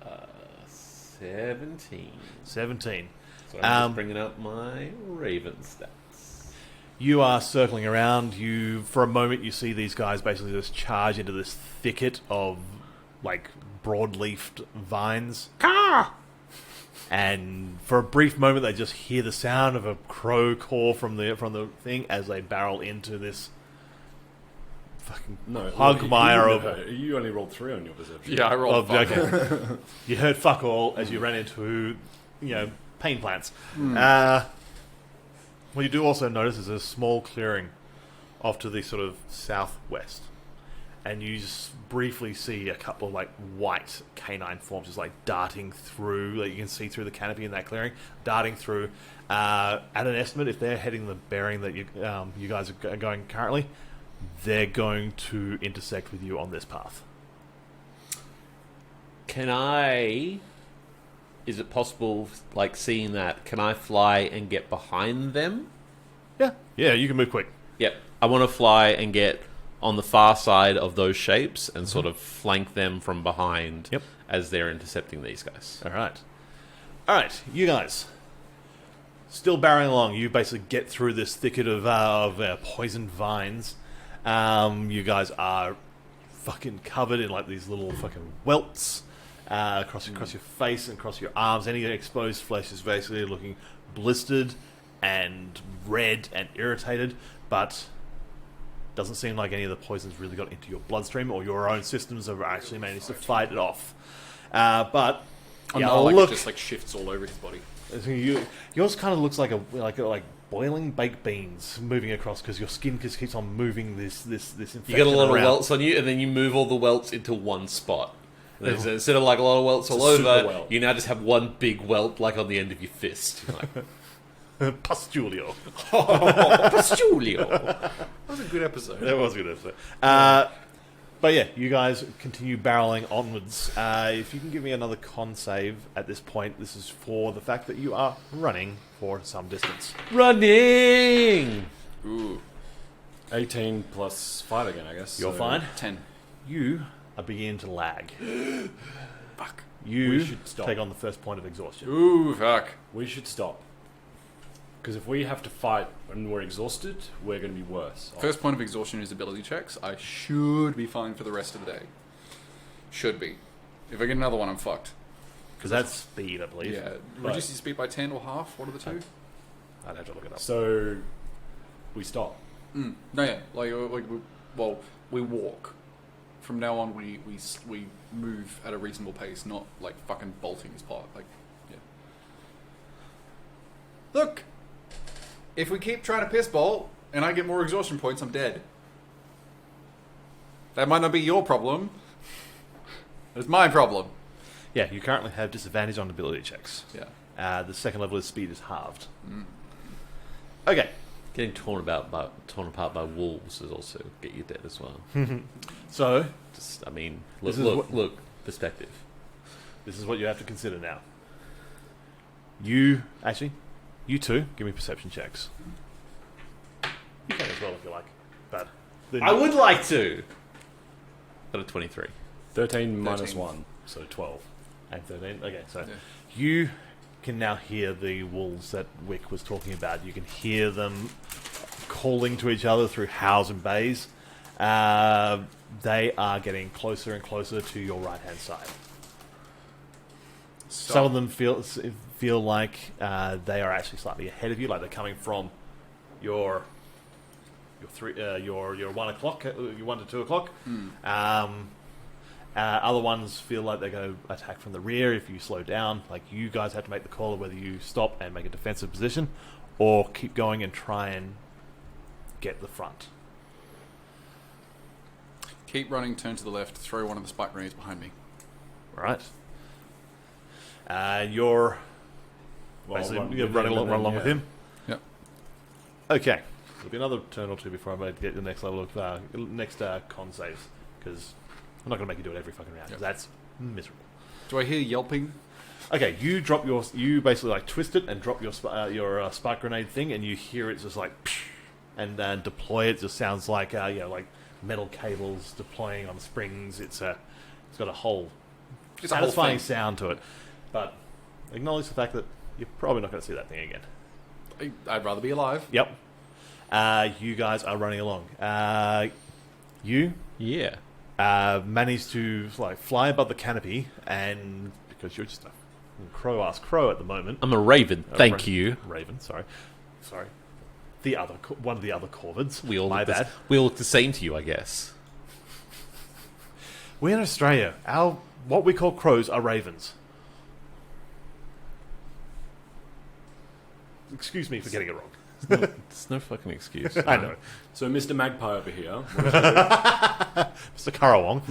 [SPEAKER 3] Uh, 17.
[SPEAKER 1] 17.
[SPEAKER 3] So I'm just bringing up my Raven stats.
[SPEAKER 1] You are circling around. You, for a moment, you see these guys basically just charge into this thicket of like broad-leafed vines. And for a brief moment, they just hear the sound of a crow call from the thing as they barrel into this fucking quagmire of.
[SPEAKER 2] You only rolled 3 on your perception.
[SPEAKER 4] Yeah, I rolled
[SPEAKER 1] of
[SPEAKER 4] 5.
[SPEAKER 1] okay. You heard fuck all as you ran into, pain plants. What you do also notice is a small clearing off to the sort of southwest, and you just briefly see a couple of like white canine forms just like darting through. Like you can see through the canopy in that clearing, darting through. At an estimate, if they're heading the bearing that you guys are going currently, they're going to intersect with you on this path.
[SPEAKER 3] Can I... Is it possible, like, seeing that, can I fly and get behind them?
[SPEAKER 1] Yeah, you can move quick.
[SPEAKER 3] Yep. I want to fly and get on the far side of those shapes and sort of flank them from behind
[SPEAKER 1] Yep.
[SPEAKER 3] as they're intercepting these guys.
[SPEAKER 1] All right, you guys. Still barreling along. You basically get through this thicket of poisoned vines. You guys are fucking covered in like these little fucking welts across your face and across your arms. Any exposed flesh is basically looking blistered and red and irritated, but doesn't seem like any of the poisons really got into your bloodstream or your own systems have actually managed to fight it off. But
[SPEAKER 4] Oh,
[SPEAKER 1] yeah,
[SPEAKER 4] no, like
[SPEAKER 1] look,
[SPEAKER 4] it just like shifts all over his body.
[SPEAKER 1] yours kind of looks like like boiling baked beans moving across because your skin just keeps on moving this infection
[SPEAKER 3] You get a lot
[SPEAKER 1] around.
[SPEAKER 3] of welts on you, and then you move all the welts into one spot. Instead of like a lot of welts all
[SPEAKER 2] a super
[SPEAKER 3] over,
[SPEAKER 2] welt.
[SPEAKER 3] you now just have one big welt like on the end of your fist. You're like,
[SPEAKER 1] Pustulio.
[SPEAKER 3] Pustulio.
[SPEAKER 4] That was a good episode.
[SPEAKER 1] That was a good episode. But yeah, you guys continue barreling onwards. If you can give me another con save at this point, this is for the fact that you are running for some distance.
[SPEAKER 3] Running!
[SPEAKER 4] Ooh.
[SPEAKER 2] 18 plus 5 again, I guess.
[SPEAKER 1] You're
[SPEAKER 2] so-
[SPEAKER 1] fine.
[SPEAKER 4] 10.
[SPEAKER 1] You are beginning to lag.
[SPEAKER 4] Fuck.
[SPEAKER 1] You
[SPEAKER 2] We should stop.
[SPEAKER 1] take on the first point of exhaustion.
[SPEAKER 4] Ooh, fuck.
[SPEAKER 2] We should stop. Because if we have to fight and we're exhausted, we're going to be worse.
[SPEAKER 4] First point of exhaustion is ability checks. I should be fine for the rest of the day. Should be. If I get another one, I'm fucked.
[SPEAKER 1] Because that's speed, I believe.
[SPEAKER 4] Yeah. Reduce your speed by 10 or half. What are the two?
[SPEAKER 1] I'd have to look it up.
[SPEAKER 2] So we stop.
[SPEAKER 4] No, yeah. We walk. From now on, we move at a reasonable pace, not like fucking bolting his pot. Like, yeah. Look, if we keep trying to piss bolt and I get more exhaustion points, I'm dead. That might not be your problem. It's my problem.
[SPEAKER 1] Yeah, you currently have disadvantage on ability checks.
[SPEAKER 4] Yeah.
[SPEAKER 1] The second level of speed is halved. Okay.
[SPEAKER 3] Getting torn apart by wolves is also get you dead as well.
[SPEAKER 1] So,
[SPEAKER 3] Just, I mean,
[SPEAKER 1] This
[SPEAKER 3] look,
[SPEAKER 1] is
[SPEAKER 3] look, perspective.
[SPEAKER 1] this is what you have to consider now. You two, give me perception checks. You can as well if you like. But
[SPEAKER 3] I would like to. Got a 23.
[SPEAKER 2] 13 minus
[SPEAKER 4] 13.
[SPEAKER 2] 1, so 12.
[SPEAKER 1] And 13. Okay, so
[SPEAKER 4] Yeah.
[SPEAKER 1] you can now hear the wolves that Wick was talking about. You can hear them calling to each other through howls and bays. They are getting closer and closer to your right-hand side. Some of them feel like they are actually slightly ahead of you, like they're coming from your 1 o'clock, your 1 to 2 o'clock. Other ones feel like they're going to attack from the rear if you slow down. Like, you guys have to make the call of whether you stop and make a defensive position or keep going and try and get the front.
[SPEAKER 4] Keep running, turn to the left, throw one of the spike grenades behind me.
[SPEAKER 1] Right. You're basically run along with him.
[SPEAKER 4] Yep.
[SPEAKER 1] Okay. There'll be another turn or two before I get the next level of con saves, because I'm not going to make you do it every fucking round. 'Cause that's miserable.
[SPEAKER 4] Do I hear yelping?
[SPEAKER 1] Okay, you basically like twist it and drop your spark grenade thing, and you hear it just like, and then deploy it. Just sounds like like metal cables deploying on springs. It's got a whole
[SPEAKER 4] It's a whole
[SPEAKER 1] satisfying
[SPEAKER 4] thing.
[SPEAKER 1] sound to it, but acknowledge the fact that you're probably not going to see that thing again.
[SPEAKER 4] I'd rather be alive.
[SPEAKER 1] Yep. You guys are running along. You
[SPEAKER 3] Yeah.
[SPEAKER 1] manage to like fly above the canopy, and because you're just a crow-ass crow at the moment.
[SPEAKER 3] I'm a raven. Thank
[SPEAKER 1] Ra-
[SPEAKER 3] you.
[SPEAKER 1] Raven. Sorry. One of the other corvids.
[SPEAKER 3] We all
[SPEAKER 1] My
[SPEAKER 3] look the,
[SPEAKER 1] bad.
[SPEAKER 3] we all look the same to you, I guess.
[SPEAKER 1] We're in Australia. What we call crows are ravens. Excuse me for getting it wrong.
[SPEAKER 3] There's no fucking excuse.
[SPEAKER 1] I know.
[SPEAKER 2] So Mr. Magpie over here.
[SPEAKER 1] Mr. Karawong.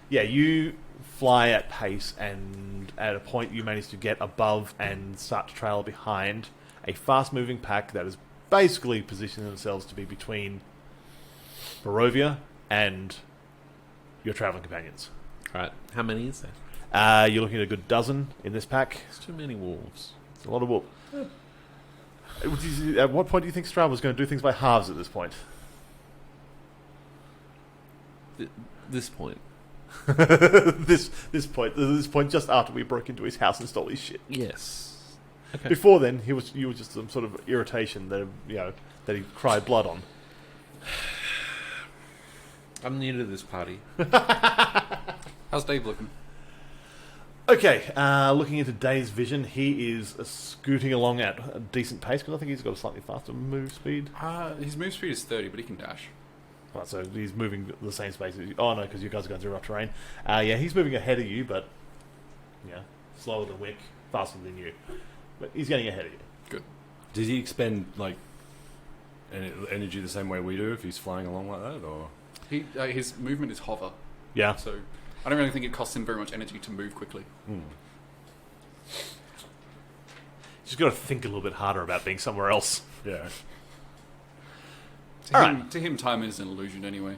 [SPEAKER 1] Yeah, you fly at pace, and at a point you manage to get above and start to trail behind a fast-moving pack that is basically positioning themselves to be between Barovia and your traveling companions.
[SPEAKER 3] Alright, how many is there?
[SPEAKER 1] You're looking at a good dozen in this pack.
[SPEAKER 3] It's too many wolves.
[SPEAKER 1] It's a lot of wolf. At what point do you think Strahd was going to do things by halves at this point?
[SPEAKER 3] This point.
[SPEAKER 1] this point just after we broke into his house and stole his shit.
[SPEAKER 3] Yes. Okay.
[SPEAKER 1] Before then, you were just some sort of irritation that that he cried blood on.
[SPEAKER 3] I'm new to this party.
[SPEAKER 4] How's Dave looking?
[SPEAKER 1] Okay, looking into Dave's vision, he is scooting along at a decent pace because I think he's got a slightly faster move speed.
[SPEAKER 4] His move speed is 30, but he can dash.
[SPEAKER 1] Right, so he's moving the same space as you. Oh no, because you guys are going through rough terrain. Yeah, he's moving ahead of you, but slower than Wick, faster than you. But he's getting ahead of you.
[SPEAKER 4] Good.
[SPEAKER 2] Does he expend like energy the same way we do if he's flying along like that, or
[SPEAKER 4] His movement is hover,
[SPEAKER 1] Yeah.
[SPEAKER 4] so I don't really think it costs him very much energy to move quickly.
[SPEAKER 1] Just got to think a little bit harder about being somewhere else.
[SPEAKER 2] yeah?
[SPEAKER 4] To him, time is an illusion anyway.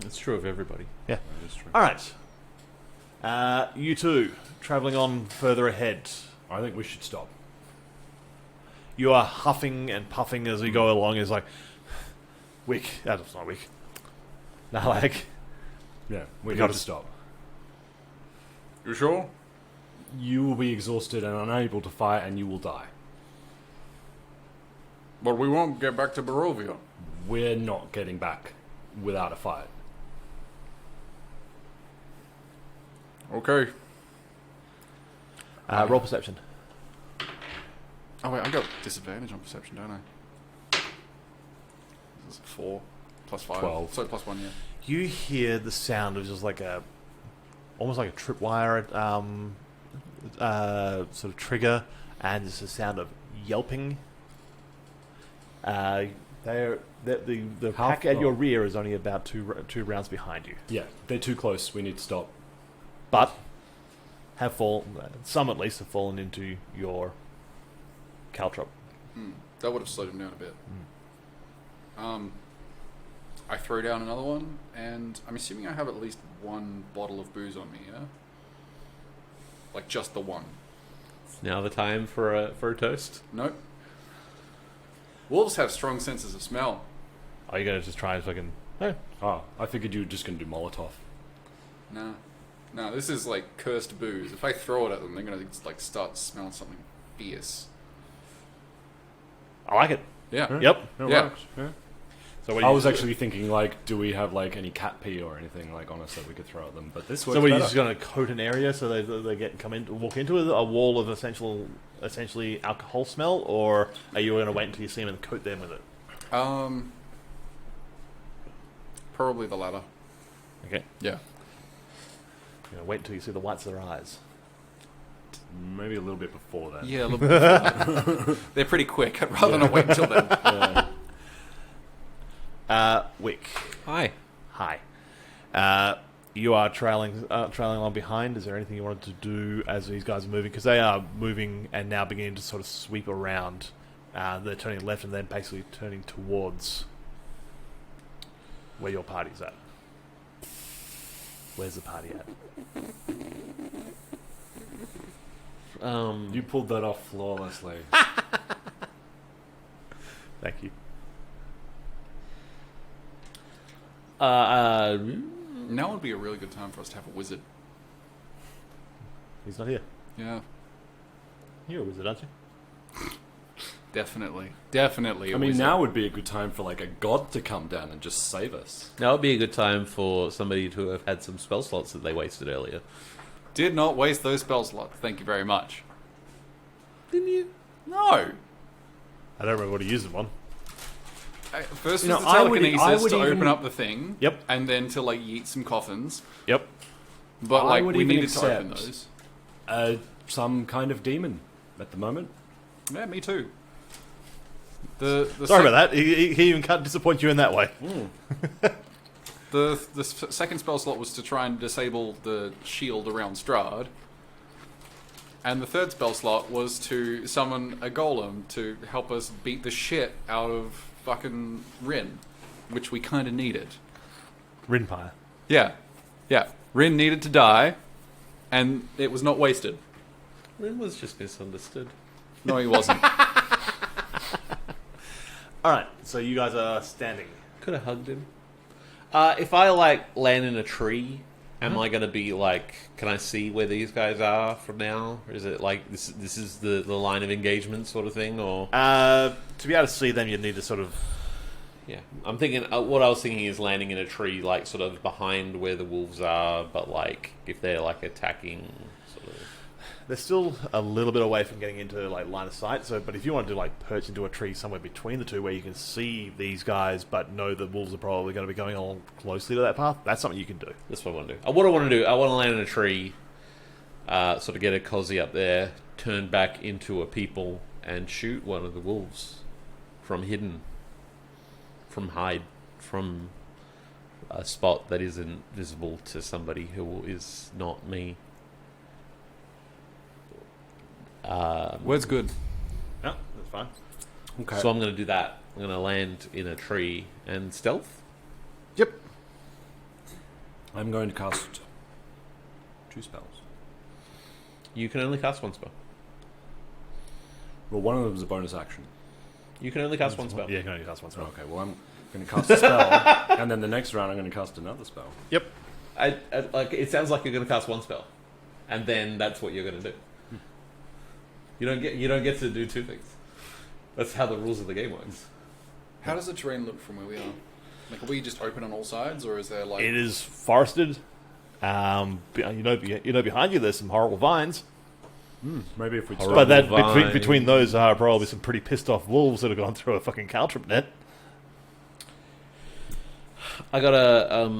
[SPEAKER 3] It's true of everybody.
[SPEAKER 1] Yeah.
[SPEAKER 2] That is true.
[SPEAKER 1] All right. You two, travelling on further ahead.
[SPEAKER 2] I think we should stop.
[SPEAKER 1] You are huffing and puffing as we go along. It's like, Wick. That's not Wick. Nalak.
[SPEAKER 2] Yeah, we
[SPEAKER 1] gotta
[SPEAKER 2] have to stop.
[SPEAKER 4] You sure?
[SPEAKER 2] You will be exhausted and unable to fight, and you will die.
[SPEAKER 4] But we won't get back to Barovia.
[SPEAKER 2] We're not getting back without a fight.
[SPEAKER 4] Okay.
[SPEAKER 1] Roll perception.
[SPEAKER 4] Oh wait, I got disadvantage on perception, don't I? This is 4 plus 5.
[SPEAKER 2] 12.
[SPEAKER 4] So plus 1, yeah.
[SPEAKER 1] You hear the sound of just like almost like a tripwire sort of trigger, and there's a sound of yelping. The pack at your rear is only about two rounds behind you,
[SPEAKER 2] Yeah, they're too close. We need to stop.
[SPEAKER 1] but some at least have fallen into your caltrop.
[SPEAKER 4] That would have slowed him down a bit. I throw down another one, and I'm assuming I have at least one bottle of booze on me, yeah? Like just the one.
[SPEAKER 3] It's now the time for a toast.
[SPEAKER 4] Nope. Wolves have strong senses of smell.
[SPEAKER 1] Are you going to just try and fucking... No.
[SPEAKER 2] Oh, I figured you were just going to do Molotov.
[SPEAKER 4] No. No, this is like cursed booze. If I throw it at them, they're going to like start smelling something fierce.
[SPEAKER 1] I like it.
[SPEAKER 4] Yeah.
[SPEAKER 1] Yep.
[SPEAKER 2] It
[SPEAKER 4] Yeah.
[SPEAKER 2] works. Yeah.
[SPEAKER 1] So what
[SPEAKER 2] I was actually thinking, like, do we have like any cat pee or anything like on us that we could throw at them? But this works
[SPEAKER 1] So are you
[SPEAKER 2] better.
[SPEAKER 1] just going to coat an area so they walk into a wall of essentially alcohol smell, or are you going to wait until you see them and coat them with it?
[SPEAKER 4] Probably the latter.
[SPEAKER 1] Okay.
[SPEAKER 4] Yeah.
[SPEAKER 1] You're going to wait until you see the whites of their eyes.
[SPEAKER 2] Maybe a little bit before that.
[SPEAKER 4] Yeah, a little bit. Before that. They're pretty quick. I'd rather not wait until then.
[SPEAKER 1] Wick.
[SPEAKER 3] Hi.
[SPEAKER 1] Hi. You are trailing along behind. Is there anything you wanted to do as these guys are moving? Because they are moving and now beginning to sort of sweep around. They're turning left and then basically turning towards where your party's at. Where's the party at?
[SPEAKER 2] You pulled that off flawlessly.
[SPEAKER 1] Thank you.
[SPEAKER 4] Now would be a really good time for us to have a wizard.
[SPEAKER 1] He's not here.
[SPEAKER 4] Yeah.
[SPEAKER 1] You're a wizard, aren't you?
[SPEAKER 4] Definitely.
[SPEAKER 2] I mean, now would be a good time for like a god to come down and just save us.
[SPEAKER 3] Now would be a good time for somebody to have had some spell slots that they wasted earlier.
[SPEAKER 4] Did not waste those spell slots. Thank you very much.
[SPEAKER 3] Didn't you?
[SPEAKER 4] No.
[SPEAKER 1] I don't remember what he used them on.
[SPEAKER 4] First
[SPEAKER 2] You
[SPEAKER 4] was
[SPEAKER 2] know,
[SPEAKER 4] the
[SPEAKER 2] I would
[SPEAKER 4] telekinesis to
[SPEAKER 2] even-
[SPEAKER 4] open up the thing.
[SPEAKER 1] Yep.
[SPEAKER 4] And then to like yeet some coffins.
[SPEAKER 1] Yep.
[SPEAKER 4] But
[SPEAKER 2] I
[SPEAKER 4] like
[SPEAKER 2] would
[SPEAKER 4] we
[SPEAKER 2] even
[SPEAKER 4] needed to open
[SPEAKER 2] accept-
[SPEAKER 4] those.
[SPEAKER 2] Some kind of demon at the moment.
[SPEAKER 4] Yeah, me too. The
[SPEAKER 1] Sorry about that. He even can't disappoint you in that way.
[SPEAKER 4] The second spell slot was to try and disable the shield around Strahd. And the third spell slot was to summon a golem to help us beat the shit out of fucking Rin, which we kind of needed.
[SPEAKER 1] Rinpire.
[SPEAKER 4] Yeah. Yeah. Rin needed to die, and it was not wasted.
[SPEAKER 3] Rin was just misunderstood.
[SPEAKER 4] No, he wasn't.
[SPEAKER 1] Alright, so you guys are standing.
[SPEAKER 3] Could have hugged him. If I like land in a tree, am I going to be like? Can I see where these guys are from now? Or is it like this is the line of engagement sort of thing? Or
[SPEAKER 1] To be able to see them, you need to sort of...
[SPEAKER 3] yeah, I'm thinking. What I was thinking is landing in a tree, like sort of behind where the wolves are, but like if they're like attacking, sort of.
[SPEAKER 1] They're still a little bit away from getting into like line of sight. So, but if you want to like perch into a tree somewhere between the two, where you can see these guys, but know the wolves are probably going to be going along closely to that path, that's something you can do.
[SPEAKER 3] That's what I want to do. What I want to do, I want to land in a tree, sort of get a cozy up there, turn back into a people, and shoot one of the wolves from hidden, from hide, from a spot that isn't visible to somebody who is not me.
[SPEAKER 4] Word's good.
[SPEAKER 1] Yeah, that's fine.
[SPEAKER 2] Okay.
[SPEAKER 3] So I'm going to do that. I'm going to land in a tree and stealth.
[SPEAKER 2] Yep. I'm going to cast 2 spells.
[SPEAKER 3] You can only cast one spell.
[SPEAKER 2] Well, one of them is a bonus action.
[SPEAKER 3] You can only cast one spell.
[SPEAKER 1] Yeah, you can only cast one spell.
[SPEAKER 2] Okay, well, I'm going to cast a spell, and then the next round I'm going to cast another spell.
[SPEAKER 1] Yep.
[SPEAKER 3] Like it sounds like you're going to cast one spell, and then that's what you're going to do. You don't get to do 2 things. That's how the rules of the game works.
[SPEAKER 4] How does the terrain look from where we are? Like, are we just open on all sides, or is there like...
[SPEAKER 1] It is forested. Behind you there's some horrible vines.
[SPEAKER 2] Maybe if we
[SPEAKER 3] Horrible.
[SPEAKER 1] But that
[SPEAKER 3] Vines.
[SPEAKER 1] between those are probably some pretty pissed off wolves that have gone through a fucking caltrip net.
[SPEAKER 3] I got a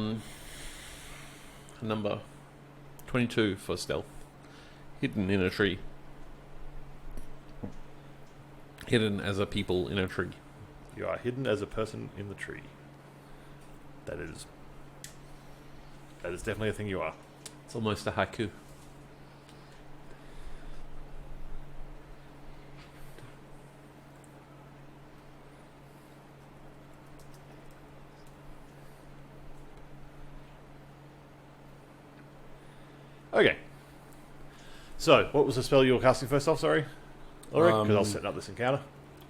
[SPEAKER 3] number 22 for stealth. Hidden in a tree. Hidden as a people in a tree.
[SPEAKER 1] You are hidden as a person in the tree. That is definitely a thing you are.
[SPEAKER 3] It's almost a haiku.
[SPEAKER 1] Okay. So, what was the spell you were casting first off, sorry? Ulrich? Because I was setting up this encounter.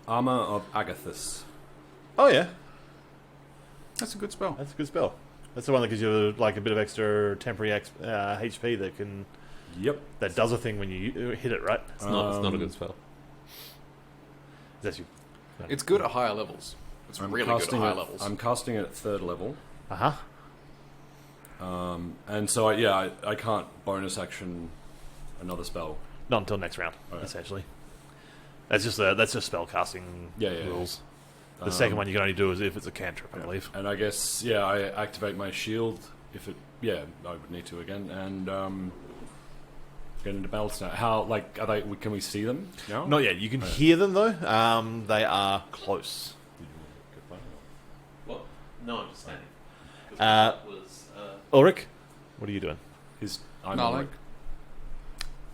[SPEAKER 2] Armor of Agathis.
[SPEAKER 1] Oh, yeah.
[SPEAKER 4] That's a good spell.
[SPEAKER 1] That's a good spell. That's the one that gives you like a bit of extra temporary HP
[SPEAKER 2] Yep.
[SPEAKER 1] that does a thing when you hit it, right?
[SPEAKER 3] It's not a good spell.
[SPEAKER 1] That's you.
[SPEAKER 4] It's good at higher levels. It's really good at higher levels.
[SPEAKER 2] I'm casting it at 3rd level.
[SPEAKER 1] Uh-huh.
[SPEAKER 2] And so, I can't bonus action another spell.
[SPEAKER 1] Not until next round,
[SPEAKER 2] Okay.
[SPEAKER 1] essentially. That's just spell casting
[SPEAKER 2] Yeah.
[SPEAKER 1] rules. The second one you can only do is if it's a cantrip, I believe.
[SPEAKER 2] And I guess, I activate my shield if it... Yeah, I would need to again. And get into battle now. How, like, are they... Can we see them now?
[SPEAKER 1] Not yet. You can hear them, though. They are close.
[SPEAKER 3] What? No, I'm just standing.
[SPEAKER 1] Ulrich, what are you doing?
[SPEAKER 2] I'm
[SPEAKER 4] Nalag.
[SPEAKER 2] like,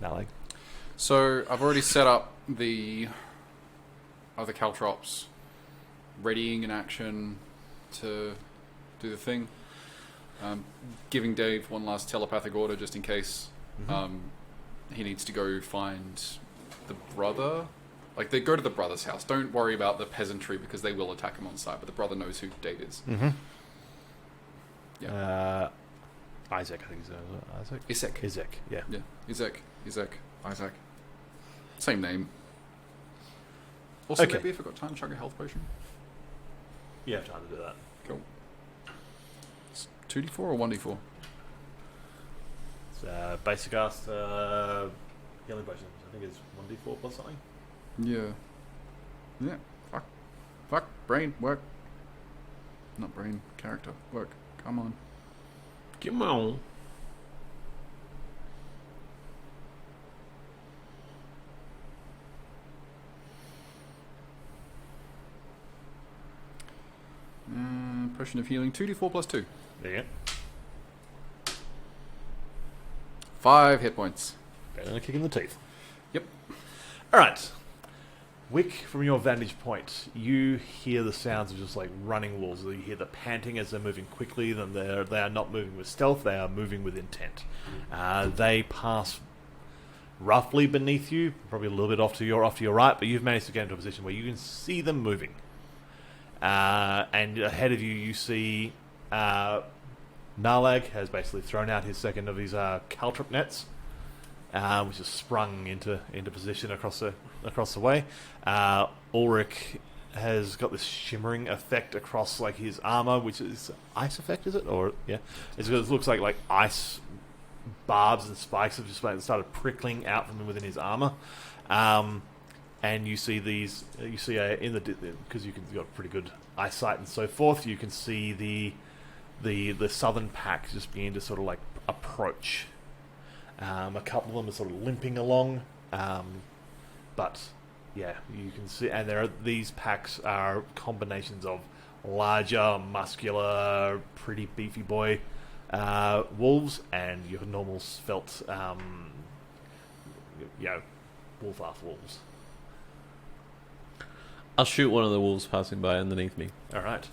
[SPEAKER 1] Nalag.
[SPEAKER 4] So I've already set up the other caltrops, readying an action to do the thing. Giving Dave one last telepathic order just in case he needs to go find the brother. Like, they go to the brother's house. Don't worry about the peasantry because they will attack him on sight, but the brother knows who Dave is.
[SPEAKER 1] Mm-hmm.
[SPEAKER 4] Yeah.
[SPEAKER 1] Isaac, I think is Isaac?
[SPEAKER 4] Isaac.
[SPEAKER 1] Isaac, yeah.
[SPEAKER 4] Yeah. Isaac. Same name. Also,
[SPEAKER 1] Okay.
[SPEAKER 4] maybe if I got time, chug a health potion.
[SPEAKER 1] You have time to do that.
[SPEAKER 4] Cool. It's 2d4 or 1d4?
[SPEAKER 1] It's basic cast healing potions. I think it's 1d4 plus something.
[SPEAKER 4] Yeah. Fuck. Brain, work. Not brain, character, work. Come on.
[SPEAKER 3] Come on.
[SPEAKER 4] Potion of healing, 2d4 plus 2.
[SPEAKER 1] There you go.
[SPEAKER 4] 5 hit points.
[SPEAKER 1] Better than a kick in the teeth.
[SPEAKER 4] Yep.
[SPEAKER 1] All right. Wick, from your vantage point, you hear the sounds of just like running wolves. You hear the panting as they're moving quickly. Then they are not moving with stealth. They are moving with intent. They pass roughly beneath you, probably a little bit off to your right, but you've managed to get into a position where you can see them moving. And ahead of you, you see Nalag has basically thrown out his second of his caltrip nets, which has sprung into position across the way. Ulrich has got this shimmering effect across like his armor, which is ice effect, is it? Or yeah, it looks like ice barbs and spikes have just started prickling out from within his armor. And you see these, because you've got pretty good eyesight and so forth. You can see the southern pack just begin to sort of like approach. A couple of them are sort of limping along, but yeah, you can see, and these packs are combinations of larger, muscular, pretty beefy boy wolves and your normal svelte, wolf-ass wolves.
[SPEAKER 3] I'll shoot one of the wolves passing by underneath me.
[SPEAKER 1] All right,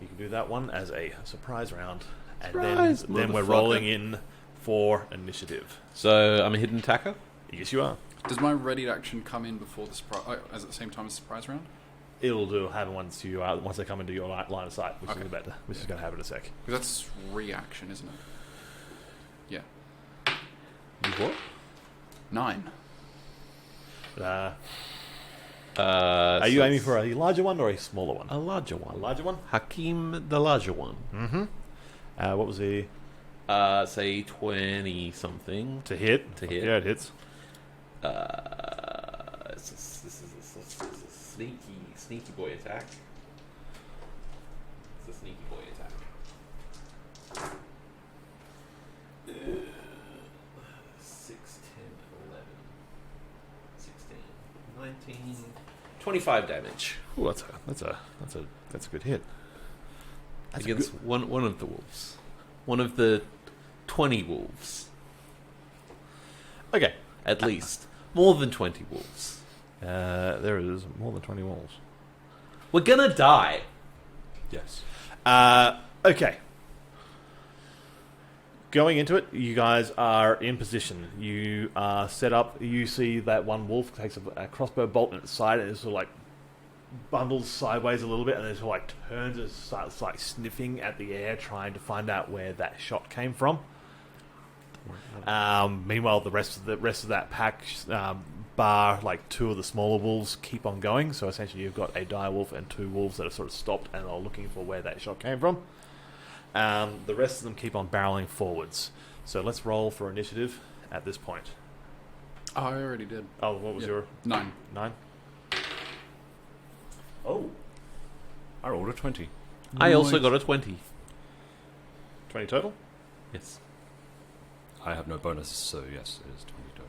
[SPEAKER 1] you can do that one as a surprise round,
[SPEAKER 3] Surprise,
[SPEAKER 1] and then we're
[SPEAKER 3] motherfucker.
[SPEAKER 1] rolling in for initiative.
[SPEAKER 3] So I'm a hidden attacker.
[SPEAKER 1] Yes, you are.
[SPEAKER 4] Does my ready action come in before the surprise, as at the same time as the surprise round?
[SPEAKER 1] It'll do happen once they come into your line of sight, which
[SPEAKER 4] Okay.
[SPEAKER 1] is going to happen in a sec.
[SPEAKER 4] Because that's reaction, isn't it? Yeah.
[SPEAKER 1] You what?
[SPEAKER 4] 9.
[SPEAKER 1] Are you aiming for a larger one or a smaller one?
[SPEAKER 3] a larger one?
[SPEAKER 1] A larger one?
[SPEAKER 3] Hakim, the larger one.
[SPEAKER 1] Mm-hmm. What was the...
[SPEAKER 3] say 20 something.
[SPEAKER 1] To hit.
[SPEAKER 3] To hit.
[SPEAKER 1] Yeah, it hits.
[SPEAKER 3] This is a sneaky boy attack. It's a sneaky boy attack. 6, 10, 11, 16, 19, 25 damage.
[SPEAKER 1] Ooh, that's a good hit. That's
[SPEAKER 3] against one of the wolves. One of the 20 wolves.
[SPEAKER 1] Okay.
[SPEAKER 3] At least. More than 20 wolves.
[SPEAKER 1] There is more than 20 wolves.
[SPEAKER 3] We're gonna die.
[SPEAKER 1] Yes. Okay. Going into it, you guys are in position. You are set up. You see that one wolf takes a crossbow bolt in its side and it sort of like bundles sideways a little bit and then sort of like turns and starts like sniffing at the air, trying to find out where that shot came from. Meanwhile, the rest of that pack, bar like 2 of the smaller wolves, keep on going. So essentially, you've got a dire wolf and 2 wolves that are sort of stopped and are looking for where that shot came from. The rest of them keep on barreling forwards. So let's roll for initiative at this point.
[SPEAKER 4] Oh, I already did.
[SPEAKER 1] Oh, what was your
[SPEAKER 4] 9?
[SPEAKER 1] 9?
[SPEAKER 2] Oh. I rolled a 20.
[SPEAKER 3] I also got a 20.
[SPEAKER 1] 20 total.
[SPEAKER 3] Yes.
[SPEAKER 2] I have no bonuses, so yes, it is 20 total.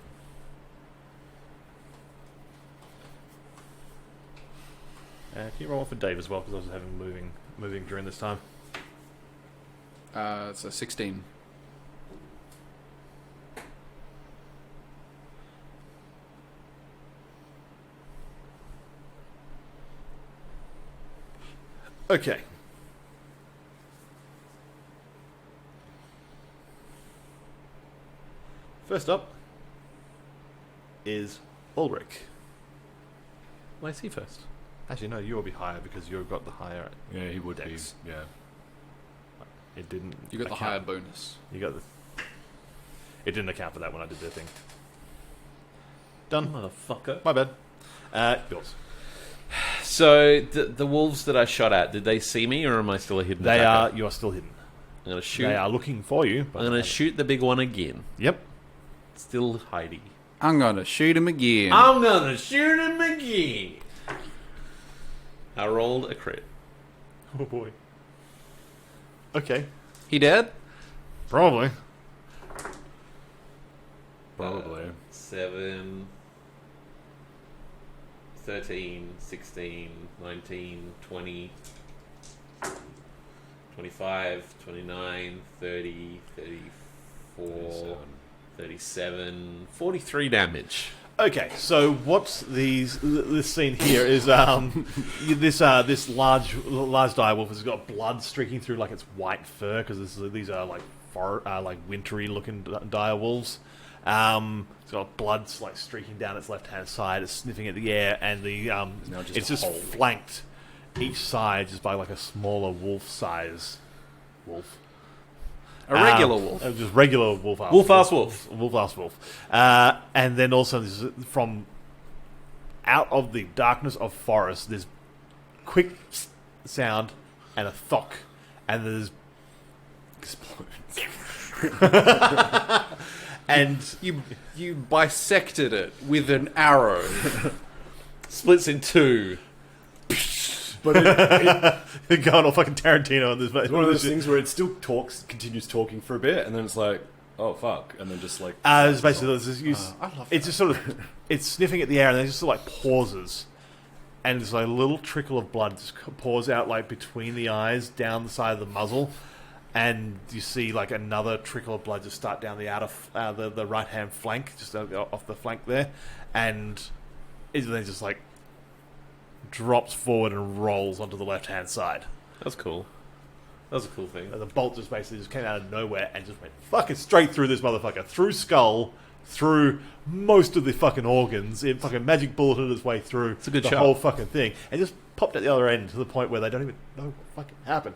[SPEAKER 1] Can you roll one for Dave as well? Because I was having moving during this time.
[SPEAKER 4] It's a 16.
[SPEAKER 1] Okay. First up is Ulrich.
[SPEAKER 3] Why is he first?
[SPEAKER 1] Actually, no, you will be higher because you've got the higher.
[SPEAKER 2] Yeah, he would
[SPEAKER 1] Dex.
[SPEAKER 2] be. Yeah.
[SPEAKER 1] It didn't.
[SPEAKER 4] You got the
[SPEAKER 1] account-
[SPEAKER 4] higher bonus.
[SPEAKER 1] You got the. It didn't account for that when I did the thing. Done.
[SPEAKER 3] Motherfucker.
[SPEAKER 1] My bad. Yours.
[SPEAKER 3] So, the wolves that I shot at, did they see me or am I still a hidden
[SPEAKER 1] They
[SPEAKER 3] attacker?
[SPEAKER 1] are. You are still hidden.
[SPEAKER 3] I'm going to shoot.
[SPEAKER 1] They are looking for you. But
[SPEAKER 3] I'm going to shoot the big one again.
[SPEAKER 1] Yep.
[SPEAKER 3] Still hiding.
[SPEAKER 4] I'm gonna shoot him again.
[SPEAKER 3] I'm going to shoot him again. I rolled a crit.
[SPEAKER 1] Oh boy. Okay.
[SPEAKER 4] He dead?
[SPEAKER 1] Probably.
[SPEAKER 2] Probably.
[SPEAKER 3] 7, 13, 16, 19, 20, 25, 29, 30, 34,
[SPEAKER 2] 37.
[SPEAKER 3] 37, 43 damage.
[SPEAKER 1] Okay, so what's this scene here is this large direwolf has got blood streaking through like its white fur because these are like wintry looking direwolves. It's got blood like streaking down its left hand side. It's sniffing at the air, and it's just flanked each side just by like a smaller wolf size wolf.
[SPEAKER 3] A regular wolf.
[SPEAKER 1] Just regular wolf-ass
[SPEAKER 3] Wolf-ass wolf.
[SPEAKER 1] Wolf-ass wolf. And then also from out of the darkness of forest, there's quick sound and a thock. And there's explosions. And
[SPEAKER 4] You bisected it with an arrow.
[SPEAKER 3] Splits in 2.
[SPEAKER 2] But it,
[SPEAKER 1] going all fucking Tarantino on this.
[SPEAKER 2] it's one of those things where it still continues talking for a bit, and then it's like, oh fuck, and then just like.
[SPEAKER 1] It's basically it's just sort of it's sniffing at the air and then it just sort of like pauses, and there's like a little trickle of blood just pours out like between the eyes down the side of the muzzle, and you see like another trickle of blood just start down the the right hand flank, just off the flank there, and it then just like drops forward and rolls onto the left hand side.
[SPEAKER 3] That's cool. That was a cool thing.
[SPEAKER 1] And the bolt just basically just came out of nowhere and just went fucking straight through this motherfucker. Through skull, through most of the fucking organs. It fucking magic bulleted its way through
[SPEAKER 3] a good
[SPEAKER 1] the
[SPEAKER 3] shot.
[SPEAKER 1] whole fucking thing. And just popped at the other end to the point where they don't even know what fucking happened.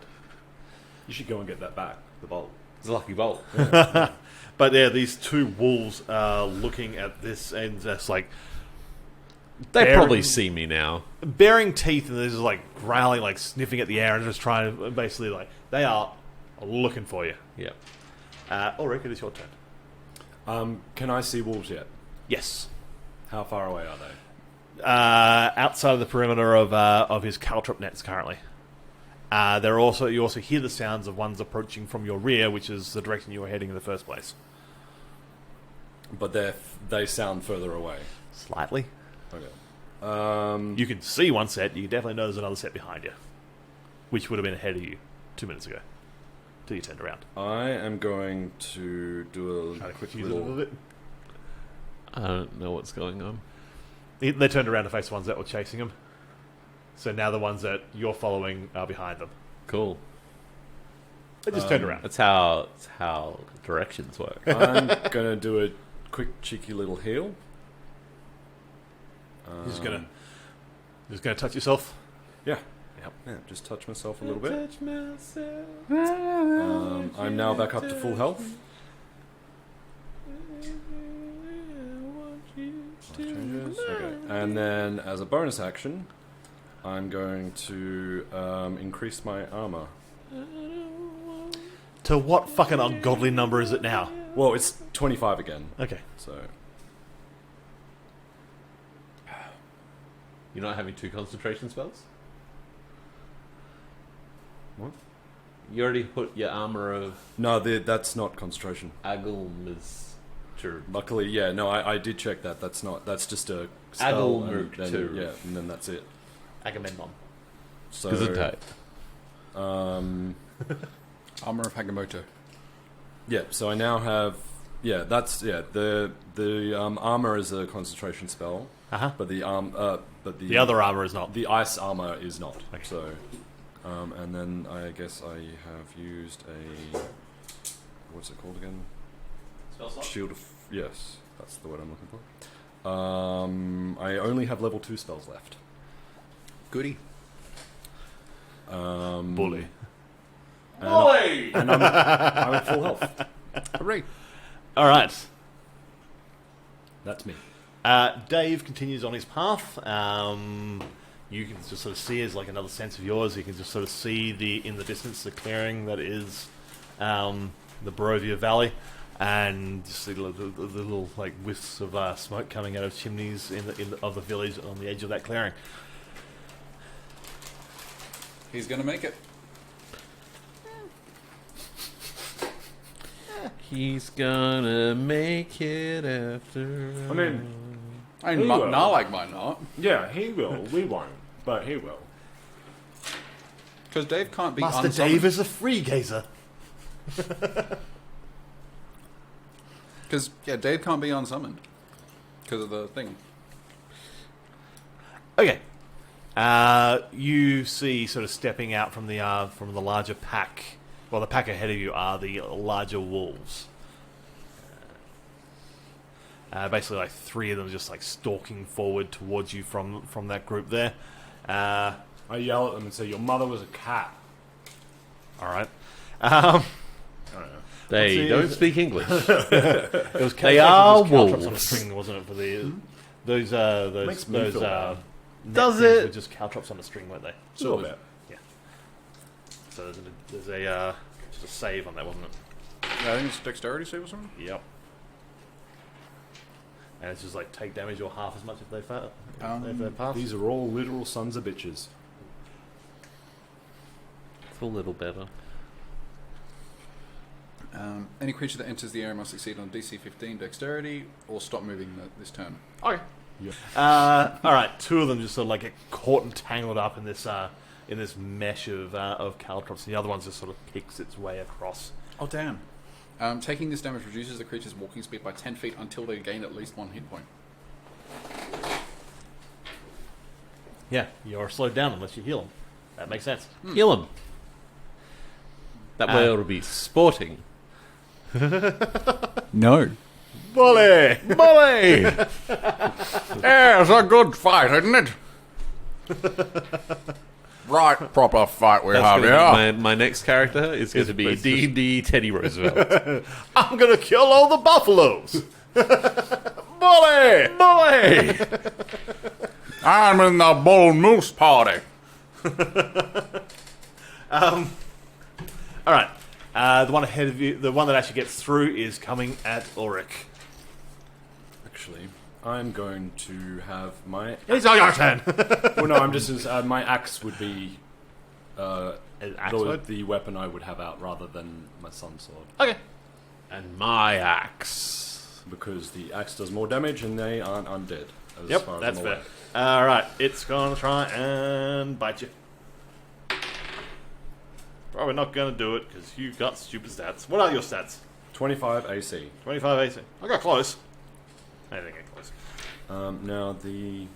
[SPEAKER 2] You should go and get that back, the bolt.
[SPEAKER 3] It's a lucky bolt.
[SPEAKER 1] But yeah, these 2 wolves are looking at this and just like
[SPEAKER 3] They
[SPEAKER 1] Bearing-
[SPEAKER 3] probably see me now.
[SPEAKER 1] baring teeth, and they're just like growling, like sniffing at the air and just trying to basically like they are looking for you.
[SPEAKER 3] Yep.
[SPEAKER 1] Ulrich, it is your turn.
[SPEAKER 2] Can I see wolves yet?
[SPEAKER 1] Yes.
[SPEAKER 2] How far away are they?
[SPEAKER 1] Outside of the perimeter of his caltrop nets currently. You also hear the sounds of ones approaching from your rear, which is the direction you were heading in the first place.
[SPEAKER 2] But they sound further away.
[SPEAKER 1] Slightly.
[SPEAKER 2] Okay.
[SPEAKER 1] You can see one set. You definitely know there's another set behind you, which would have been ahead of you 2 minutes ago. Till you turned around.
[SPEAKER 2] I am going to do
[SPEAKER 1] Try to
[SPEAKER 2] a quick
[SPEAKER 1] confuse it a little bit.
[SPEAKER 3] I don't know what's going on.
[SPEAKER 1] They turned around to face the ones that were chasing him. So now the ones that you're following are behind them.
[SPEAKER 3] Cool.
[SPEAKER 1] They just turned around.
[SPEAKER 3] That's how directions work.
[SPEAKER 2] I'm going to do a quick cheeky little heal.
[SPEAKER 1] You're just gonna touch yourself.
[SPEAKER 2] Yeah.
[SPEAKER 1] Yep.
[SPEAKER 2] Yeah, just touch myself a little bit.
[SPEAKER 3] Touch myself.
[SPEAKER 2] I'm now back up to full health. Changes. Okay. And then, as a bonus action, I'm going to increase my armor.
[SPEAKER 1] To what fucking ungodly number is it now?
[SPEAKER 2] Well, it's 25 again.
[SPEAKER 1] Okay.
[SPEAKER 2] So
[SPEAKER 3] You're not having 2 concentration spells?
[SPEAKER 2] What?
[SPEAKER 3] You already put your armor of
[SPEAKER 2] no, that's not concentration.
[SPEAKER 3] Agilmiztur.
[SPEAKER 2] Luckily, yeah. No, I did check that. That's not. That's just a spell. And then,
[SPEAKER 3] Agilmiztur.
[SPEAKER 2] yeah, and then that's it.
[SPEAKER 1] Agamemnon.
[SPEAKER 2] So
[SPEAKER 3] Gesundheit.
[SPEAKER 4] Armor of Hagamoto.
[SPEAKER 2] yeah. So I now have. Yeah, that's The armor is a concentration spell, but the
[SPEAKER 1] The other armor is not.
[SPEAKER 2] The ice armor is not.
[SPEAKER 1] Okay.
[SPEAKER 2] So, and then I guess I have used a what's it called again?
[SPEAKER 3] Spell slot?
[SPEAKER 2] Shield of yes, that's the word I'm looking for. I only have level 2 spells left.
[SPEAKER 4] Goody.
[SPEAKER 1] Bully.
[SPEAKER 2] And I'm at full health.
[SPEAKER 4] Hooray.
[SPEAKER 1] All right.
[SPEAKER 2] That's me.
[SPEAKER 1] Dave continues on his path. You can just sort of see as like another sense of yours. You can just sort of see in the distance the clearing that is the Barovia Valley, and just see the little like whiffs of smoke coming out of chimneys of the village on the edge of that clearing.
[SPEAKER 4] He's going to make it.
[SPEAKER 3] He's gonna make it after.
[SPEAKER 2] I mean,
[SPEAKER 4] I
[SPEAKER 2] He will.
[SPEAKER 4] Narlag might not.
[SPEAKER 2] yeah, he will. We won't, but he will.
[SPEAKER 4] Because Dave can't be
[SPEAKER 1] Master
[SPEAKER 4] unsummoned.
[SPEAKER 1] Dave is a free gazer.
[SPEAKER 4] Because, yeah, Dave can't be unsummoned. Because of the thing.
[SPEAKER 1] Okay. You see, sort of stepping out from the larger pack. Well, the pack ahead of you are the larger wolves. Basically, like 3 of them just like stalking forward towards you from that group there.
[SPEAKER 2] I yell at them and say, "Your mother was a cat."
[SPEAKER 1] All right.
[SPEAKER 2] I don't know.
[SPEAKER 3] They don't speak English.
[SPEAKER 1] It was
[SPEAKER 3] They are
[SPEAKER 1] caltrops on a
[SPEAKER 3] wolves.
[SPEAKER 1] string, wasn't it? For the those
[SPEAKER 2] Makes me feel bad.
[SPEAKER 3] Does
[SPEAKER 1] net things
[SPEAKER 3] it?
[SPEAKER 1] were just caltrops on a string, weren't they?
[SPEAKER 2] A little bit.
[SPEAKER 1] So there's a just a save on that, wasn't it?
[SPEAKER 4] Yeah, I think it's dexterity save or something.
[SPEAKER 1] Yep. And it's just like take damage or half as much if they fail. If they pass.
[SPEAKER 2] These are all literal sons of bitches.
[SPEAKER 3] It's a little better.
[SPEAKER 4] Any creature that enters the area must succeed on DC 15 dexterity or stop moving this turn.
[SPEAKER 1] Okay. All right. 2 of them just sort of like get caught and tangled up in this mesh of caltrops, and the other one just sort of picks its way across.
[SPEAKER 4] Oh, damn. Taking this damage reduces the creature's walking speed by 10 feet until they gain at least 1 hit point.
[SPEAKER 1] Yeah, you're slowed down unless you heal them. That makes sense.
[SPEAKER 3] Kill him. That way it'll be sporting.
[SPEAKER 4] No.
[SPEAKER 1] Bully!
[SPEAKER 3] Bully!
[SPEAKER 4] Yeah, it's a good fight, isn't it? Right, proper fight we have here.
[SPEAKER 3] My next character is going to be D&D Teddy Roosevelt.
[SPEAKER 1] I'm gonna kill all the buffaloes! Bully!
[SPEAKER 3] Bully!
[SPEAKER 4] I'm in the bull moose party.
[SPEAKER 1] Alright. The one ahead of you, the one that actually gets through, is coming at Ulrich.
[SPEAKER 2] Actually, I'm going to have my.
[SPEAKER 1] It's all your turn.
[SPEAKER 2] Well, no, I'm just. My axe would be.
[SPEAKER 1] Axe
[SPEAKER 2] The,
[SPEAKER 1] would?
[SPEAKER 2] the weapon I would have out rather than my sun sword.
[SPEAKER 1] Okay.
[SPEAKER 3] And my axe.
[SPEAKER 2] Because the axe does more damage and they aren't undead. As
[SPEAKER 1] Yep,
[SPEAKER 2] far as
[SPEAKER 1] that's
[SPEAKER 2] I'm
[SPEAKER 1] fair.
[SPEAKER 2] aware.
[SPEAKER 1] Alright, it's going to try and bite you. Probably not going to do it because you've got stupid stats. What are your stats?
[SPEAKER 2] 25 AC.
[SPEAKER 1] 25 AC. I got close. I didn't get close.
[SPEAKER 2] Now the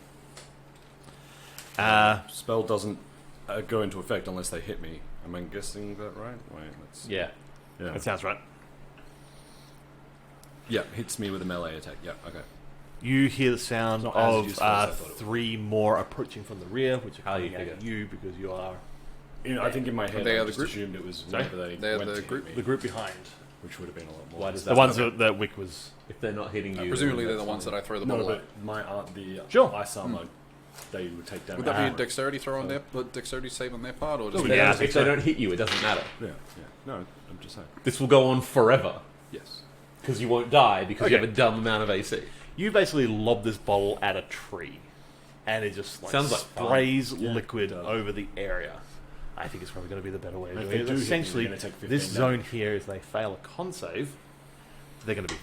[SPEAKER 1] Uh,
[SPEAKER 2] spell doesn't go into effect unless they hit me. Am I guessing that right? Wait, let's.
[SPEAKER 3] Yeah.
[SPEAKER 2] Yeah.
[SPEAKER 1] that sounds right.
[SPEAKER 2] Yeah, hits me with a melee attack. Yeah, okay.
[SPEAKER 1] You hear the sound
[SPEAKER 2] Not as
[SPEAKER 1] of
[SPEAKER 2] useful as I thought it would.
[SPEAKER 1] 3 more approaching from the rear, which are
[SPEAKER 3] How you
[SPEAKER 1] coming at
[SPEAKER 3] figure?
[SPEAKER 1] you because you are
[SPEAKER 2] You know, I think in my head
[SPEAKER 4] They
[SPEAKER 2] I
[SPEAKER 4] are the
[SPEAKER 2] just
[SPEAKER 4] group?
[SPEAKER 2] assumed it was
[SPEAKER 1] Sorry?
[SPEAKER 2] whenever they
[SPEAKER 4] They're
[SPEAKER 2] went
[SPEAKER 4] the
[SPEAKER 2] to hit
[SPEAKER 4] group?
[SPEAKER 2] me,
[SPEAKER 1] the group behind.
[SPEAKER 2] which would have been a lot more.
[SPEAKER 3] Why does
[SPEAKER 1] The
[SPEAKER 3] that
[SPEAKER 1] ones
[SPEAKER 3] matter?
[SPEAKER 1] that Wick was...
[SPEAKER 3] If they're not hitting you,
[SPEAKER 4] Presumably they're the
[SPEAKER 2] that's
[SPEAKER 4] ones
[SPEAKER 2] fine.
[SPEAKER 4] that I throw the
[SPEAKER 2] No,
[SPEAKER 4] ball at.
[SPEAKER 2] but my the
[SPEAKER 1] Sure.
[SPEAKER 2] ice armor, they would take damage.
[SPEAKER 4] Would that be a
[SPEAKER 1] Ah.
[SPEAKER 4] dexterity throw on their dexterity save on their part, or
[SPEAKER 3] If
[SPEAKER 4] just
[SPEAKER 3] they,
[SPEAKER 1] Yeah, I
[SPEAKER 3] don't,
[SPEAKER 1] think
[SPEAKER 3] if they
[SPEAKER 1] so.
[SPEAKER 3] don't hit you, it doesn't matter.
[SPEAKER 2] Yeah, yeah. No, I'm just saying.
[SPEAKER 3] This will go on forever
[SPEAKER 2] Yes.
[SPEAKER 3] because you won't die because you
[SPEAKER 1] Okay.
[SPEAKER 3] have a dumb amount of AC.
[SPEAKER 1] You basically lob this bottle at a tree, and it just like
[SPEAKER 3] Sounds like fun.
[SPEAKER 1] sprays
[SPEAKER 2] Yeah,
[SPEAKER 1] liquid
[SPEAKER 2] it does.
[SPEAKER 1] over the area. I think it's probably going to be the better way of
[SPEAKER 2] If
[SPEAKER 1] doing
[SPEAKER 2] they
[SPEAKER 1] it.
[SPEAKER 2] do hit me,
[SPEAKER 1] Essentially,
[SPEAKER 2] they're gonna take 15
[SPEAKER 1] this zone
[SPEAKER 2] damage.
[SPEAKER 1] here, if they fail a con save, they're going to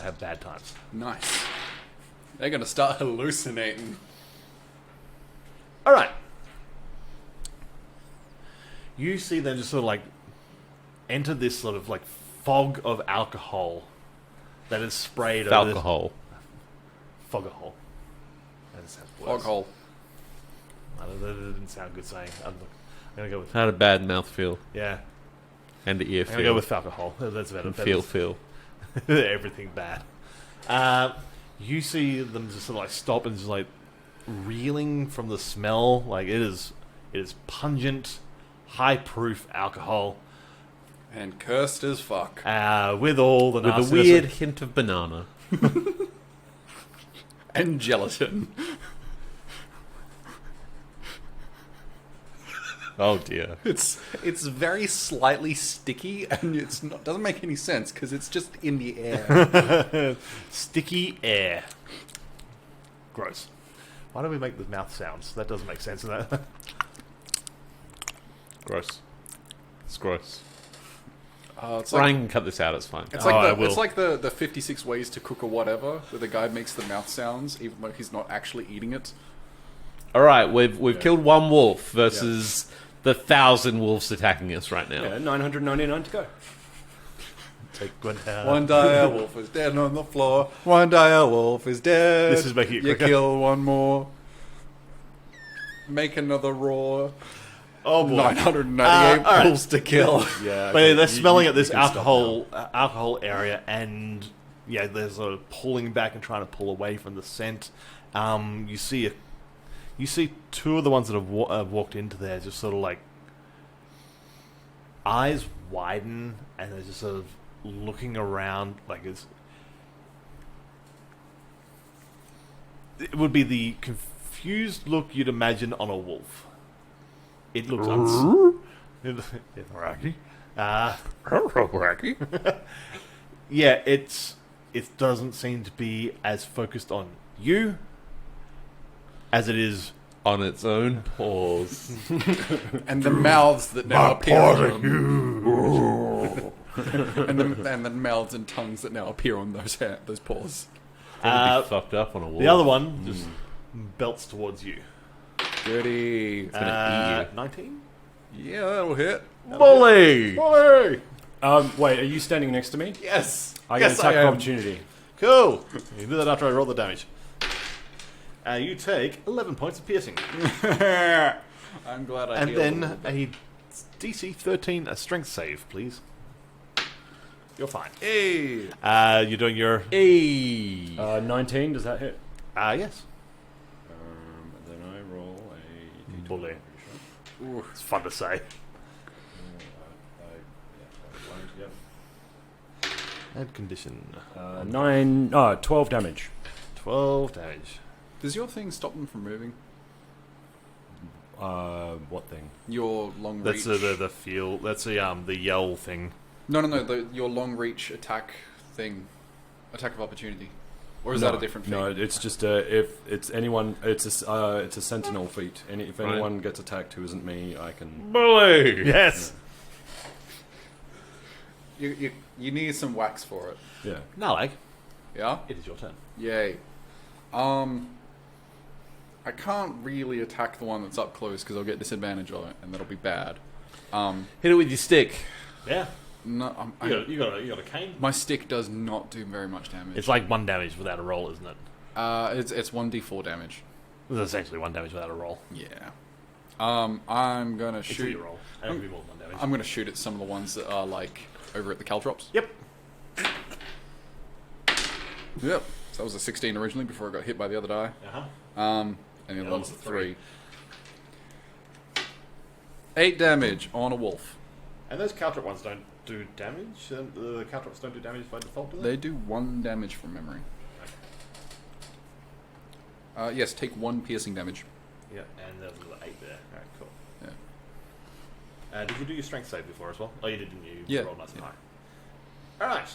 [SPEAKER 1] have bad times.
[SPEAKER 4] nice? They're gonna start hallucinating.
[SPEAKER 1] All right. You see them just sort of like enter this sort of like fog of alcohol that is sprayed over this
[SPEAKER 3] Alcohol.
[SPEAKER 1] fogahole. That sounds worse.
[SPEAKER 4] Fog hole.
[SPEAKER 1] That didn't sound good saying. I'm gonna go with
[SPEAKER 3] Had a bad mouth feel
[SPEAKER 1] yeah.
[SPEAKER 3] and ear
[SPEAKER 1] I'm gonna
[SPEAKER 3] feel.
[SPEAKER 1] go with alcohol. That's better.
[SPEAKER 3] and feel.
[SPEAKER 1] Everything bad. You see them just sort of like stop and just like reeling from the smell. Like it is pungent, high proof alcohol.
[SPEAKER 4] And cursed as fuck.
[SPEAKER 1] With all the
[SPEAKER 3] With a
[SPEAKER 1] nastiness
[SPEAKER 3] weird hint of banana.
[SPEAKER 4] And gelatin.
[SPEAKER 3] Oh dear.
[SPEAKER 4] It's very slightly sticky, and it's not doesn't make any sense because it's just in the air.
[SPEAKER 1] sticky air. Gross. Why do we make the mouth sounds? That doesn't make sense. That.
[SPEAKER 3] Gross. It's gross.
[SPEAKER 4] It's like
[SPEAKER 3] Brian can cut this out, it's fine.
[SPEAKER 4] it's
[SPEAKER 1] Oh, I
[SPEAKER 4] like
[SPEAKER 1] will.
[SPEAKER 4] it's like the 56 ways to cook or whatever, where the guy makes the mouth sounds even though he's not actually eating it.
[SPEAKER 3] Alright, we've killed one wolf versus the 1,000 wolves attacking us right now.
[SPEAKER 2] Yeah, 999 to go.
[SPEAKER 1] Take one down.
[SPEAKER 4] One dire wolf is dead on the floor. One dire wolf is dead.
[SPEAKER 1] This is making it
[SPEAKER 4] You
[SPEAKER 1] quicker.
[SPEAKER 4] kill one more. Make another roar.
[SPEAKER 1] Oh boy.
[SPEAKER 4] 998
[SPEAKER 1] all right.
[SPEAKER 4] wolves to kill.
[SPEAKER 2] Yeah,
[SPEAKER 1] But
[SPEAKER 2] okay,
[SPEAKER 1] they're smelling
[SPEAKER 2] you-
[SPEAKER 1] at this
[SPEAKER 2] you can stop
[SPEAKER 1] alcohol area, and yeah, they're sort of pulling back and trying to pull away from the scent. You see two of the ones that have walked into there, just sort of like eyes widen, and they're just sort of looking around, like it would be the confused look you'd imagine on a wolf. It looks Rocky. Yeah, it doesn't seem to be as focused on you as it is
[SPEAKER 3] On its own paws.
[SPEAKER 4] And the mouths that now appear on them. and the mouths and tongues that now appear on those paws.
[SPEAKER 3] Probably be fucked up on a wolf.
[SPEAKER 1] the other one just belts towards you.
[SPEAKER 4] Goody.
[SPEAKER 3] It's gonna
[SPEAKER 1] 19?
[SPEAKER 4] Yeah, that'll hit.
[SPEAKER 3] Bully!
[SPEAKER 1] Bully!
[SPEAKER 2] Wait, are you standing next to me?
[SPEAKER 4] Yes.
[SPEAKER 2] I get
[SPEAKER 4] yes,
[SPEAKER 2] attack
[SPEAKER 4] I
[SPEAKER 2] of
[SPEAKER 4] am.
[SPEAKER 2] opportunity.
[SPEAKER 1] Cool! You do that after I roll the damage. You take 11 points of piercing.
[SPEAKER 4] I'm glad I
[SPEAKER 1] And
[SPEAKER 4] healed
[SPEAKER 1] then
[SPEAKER 4] them.
[SPEAKER 1] a DC 13 a strength save, please. You're fine.
[SPEAKER 4] Hey.
[SPEAKER 1] You're doing your...
[SPEAKER 3] Hey!
[SPEAKER 2] 19, does that hit?
[SPEAKER 1] Yes.
[SPEAKER 2] Then I roll a D20.
[SPEAKER 1] Bully.
[SPEAKER 2] I'm pretty sure.
[SPEAKER 1] It's fun to say.
[SPEAKER 2] Yep.
[SPEAKER 1] Add condition.
[SPEAKER 2] 12 damage.
[SPEAKER 1] 12 damage.
[SPEAKER 4] Does your thing stop them from moving?
[SPEAKER 2] What thing?
[SPEAKER 4] Your long
[SPEAKER 1] That's
[SPEAKER 4] reach.
[SPEAKER 1] the feel. That's the yell thing.
[SPEAKER 4] No. Your long reach attack thing, attack of opportunity, or is that a different thing?
[SPEAKER 2] No, it's just if it's anyone, it's a sentinel feat. If anyone gets attacked who isn't me, I can.
[SPEAKER 1] Bully. Yes.
[SPEAKER 4] You need some wax for it.
[SPEAKER 2] Yeah.
[SPEAKER 1] No, like
[SPEAKER 4] Yeah.
[SPEAKER 1] it is your turn.
[SPEAKER 4] Yay. I can't really attack the one that's up close because I'll get disadvantage on it, and that'll be bad.
[SPEAKER 3] Hit it with your stick.
[SPEAKER 1] Yeah.
[SPEAKER 4] No,
[SPEAKER 1] You got a cane.
[SPEAKER 4] my stick does not do very much damage.
[SPEAKER 1] It's like 1 damage without a roll, isn't it?
[SPEAKER 4] It's 1d4 damage.
[SPEAKER 1] It's essentially 1 damage without a roll.
[SPEAKER 4] Yeah. I'm gonna
[SPEAKER 1] Until
[SPEAKER 4] shoot.
[SPEAKER 1] you roll. And it'll be more than 1 damage.
[SPEAKER 4] I'm gonna shoot at some of the ones that are like over at the caltrops.
[SPEAKER 1] Yep.
[SPEAKER 4] Yep. So that was a 16 originally before I got hit by the other die.
[SPEAKER 1] Uh-huh.
[SPEAKER 4] And the
[SPEAKER 1] Yeah,
[SPEAKER 4] other one's
[SPEAKER 1] that was
[SPEAKER 4] a
[SPEAKER 1] a
[SPEAKER 4] 3. 8 damage on a wolf.
[SPEAKER 1] And those caltrop ones don't do damage? The caltrops don't do damage by default, do
[SPEAKER 4] They do 1 damage from memory. Yes, take 1 piercing damage.
[SPEAKER 1] Yeah, and there's the 8 there. Alright, cool.
[SPEAKER 4] Yeah.
[SPEAKER 1] Did you do your strength save before as well? Oh, you did, didn't you?
[SPEAKER 4] Yeah.
[SPEAKER 1] Rolled nice and
[SPEAKER 4] Yeah.
[SPEAKER 1] high. Alright.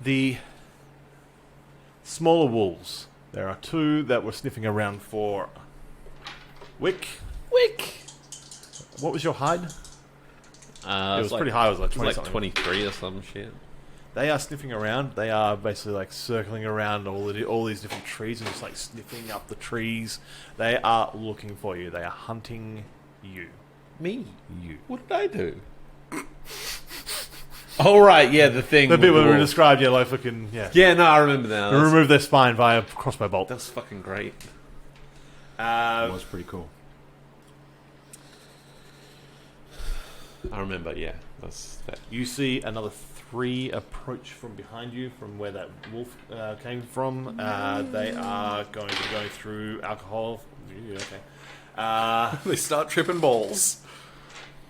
[SPEAKER 1] The smaller wolves. There are 2 that were sniffing around for Wick. What was your hide? It was pretty high. It was like 20
[SPEAKER 3] like
[SPEAKER 1] something.
[SPEAKER 3] 23 or some shit.
[SPEAKER 1] They are sniffing around. They are basically like circling around all these different trees and just like sniffing up the trees. They are looking for you. They are hunting you.
[SPEAKER 3] Me?
[SPEAKER 1] You.
[SPEAKER 3] What did I do? Oh, right, yeah, the thing.
[SPEAKER 1] The
[SPEAKER 3] with
[SPEAKER 1] people
[SPEAKER 3] the
[SPEAKER 1] who
[SPEAKER 3] wolf.
[SPEAKER 1] described, yeah, like fucking, yeah.
[SPEAKER 3] Yeah, no, I remember now.
[SPEAKER 1] They remove their spine via crossbow bolt.
[SPEAKER 3] That's fucking great.
[SPEAKER 2] That was pretty cool.
[SPEAKER 3] I remember, yeah. That's that.
[SPEAKER 1] You see another 3 approach from behind you, from where that wolf came from. They are going to go through alcohol. Yeah, okay.
[SPEAKER 4] They start tripping balls.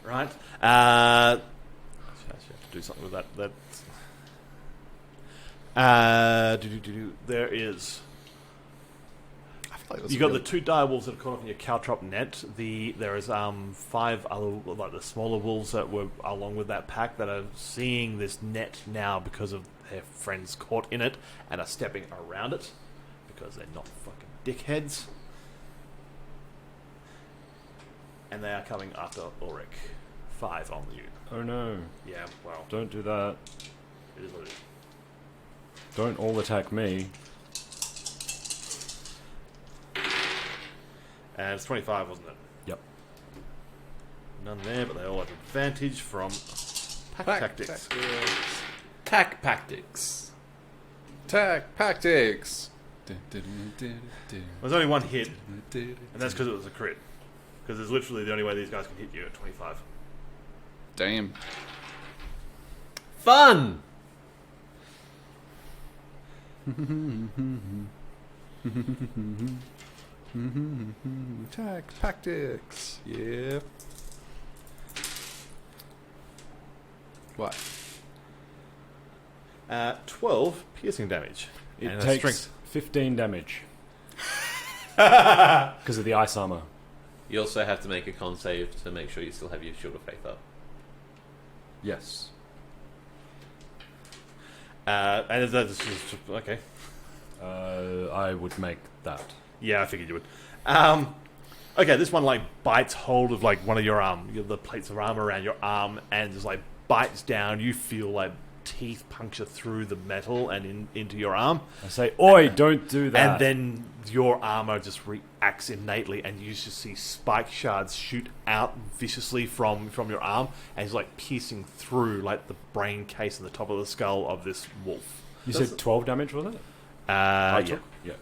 [SPEAKER 1] Right. Actually, have to do something with that. There is. You got the 2 dire wolves that are caught up in your caltrop net. There is 5 other, like the smaller wolves that were along with that pack that are seeing this net now because of their friends caught in it and are stepping around it because they're not fucking dickheads. And they are coming after Ulrich. 5 on you.
[SPEAKER 2] Oh no!
[SPEAKER 1] Yeah, well,
[SPEAKER 2] Don't do that.
[SPEAKER 1] it is what it is.
[SPEAKER 2] Don't all attack me.
[SPEAKER 1] And it's 25, wasn't it?
[SPEAKER 2] Yep.
[SPEAKER 1] None there, but they all have advantage from pack tactics.
[SPEAKER 3] Tac tactics.
[SPEAKER 4] Tactics.
[SPEAKER 1] There's only 1 hit, and that's because it was a crit. Because it's literally the only way these guys can hit you at 25.
[SPEAKER 4] Damn.
[SPEAKER 3] Fun!
[SPEAKER 4] Tactics. Yeah. What?
[SPEAKER 1] 12 piercing damage.
[SPEAKER 2] It
[SPEAKER 1] And
[SPEAKER 2] takes
[SPEAKER 1] strength.
[SPEAKER 2] 15 damage. Because of the ice armor.
[SPEAKER 3] You also have to make a con save to make sure you still have your Shield of Faith up.
[SPEAKER 2] Yes.
[SPEAKER 1] And that's just, okay.
[SPEAKER 2] I would make that.
[SPEAKER 1] Yeah, I figured you would. Okay, this one like bites hold of like one of your the plates of armor around your arm, and just like bites down. You feel like teeth puncture through the metal and into your arm.
[SPEAKER 2] I say, oi, don't do that.
[SPEAKER 1] And then your armor just reacts innately, and you just see spike shards shoot out viciously from your arm, and it's like piercing through like the brain case and the top of the skull of this wolf.
[SPEAKER 2] You said 12 damage, was it?
[SPEAKER 1] Yeah.
[SPEAKER 2] Yeah.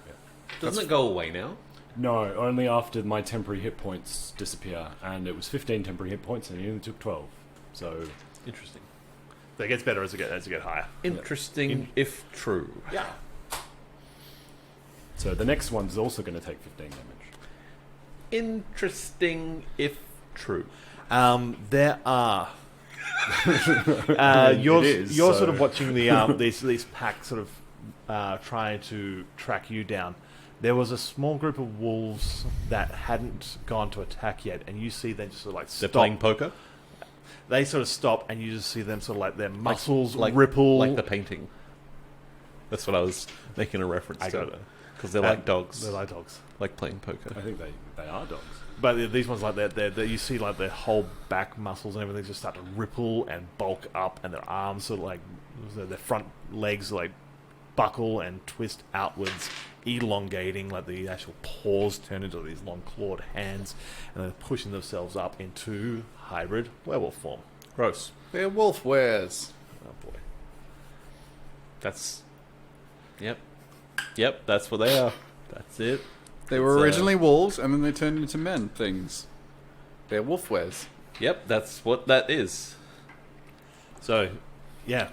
[SPEAKER 3] Doesn't it go away now?
[SPEAKER 2] No, only after my temporary hit points disappear, and it was 15 temporary hit points, and he only took 12. So
[SPEAKER 3] Interesting.
[SPEAKER 1] So it gets better as you get higher.
[SPEAKER 3] Interesting, if true.
[SPEAKER 1] Yeah.
[SPEAKER 2] So the next one's also going to take 15 damage.
[SPEAKER 3] Interesting, if true.
[SPEAKER 1] There are.
[SPEAKER 2] It
[SPEAKER 1] You're
[SPEAKER 2] is,
[SPEAKER 1] sort
[SPEAKER 2] so-
[SPEAKER 1] of watching the these pack sort of trying to track you down. There was a small group of wolves that hadn't gone to attack yet, and you see them just sort of like
[SPEAKER 3] They're
[SPEAKER 1] stop.
[SPEAKER 3] playing poker,
[SPEAKER 1] They sort of stop, and you just see them sort of like their muscles
[SPEAKER 3] like
[SPEAKER 1] ripple.
[SPEAKER 3] like the painting. That's what I was making a reference
[SPEAKER 1] I got
[SPEAKER 3] to.
[SPEAKER 1] it.
[SPEAKER 3] Because they're like dogs,
[SPEAKER 1] They're like dogs.
[SPEAKER 3] like playing poker.
[SPEAKER 2] I think they are dogs.
[SPEAKER 1] But these ones like that, you see like their whole back muscles and everything just start to ripple and bulk up, and their arms sort of like their front legs like buckle and twist outwards, elongating, like the actual paws turn into these long clawed hands, and they're pushing themselves up into hybrid werewolf form.
[SPEAKER 3] Gross.
[SPEAKER 4] They're wolf wares.
[SPEAKER 1] Oh boy.
[SPEAKER 3] That's. Yep, that's what they are. That's it.
[SPEAKER 4] They were
[SPEAKER 3] It's,
[SPEAKER 4] originally wolves, and then they turned into men things. They're wolf wares.
[SPEAKER 3] Yep, that's what that is.
[SPEAKER 1] So, yeah,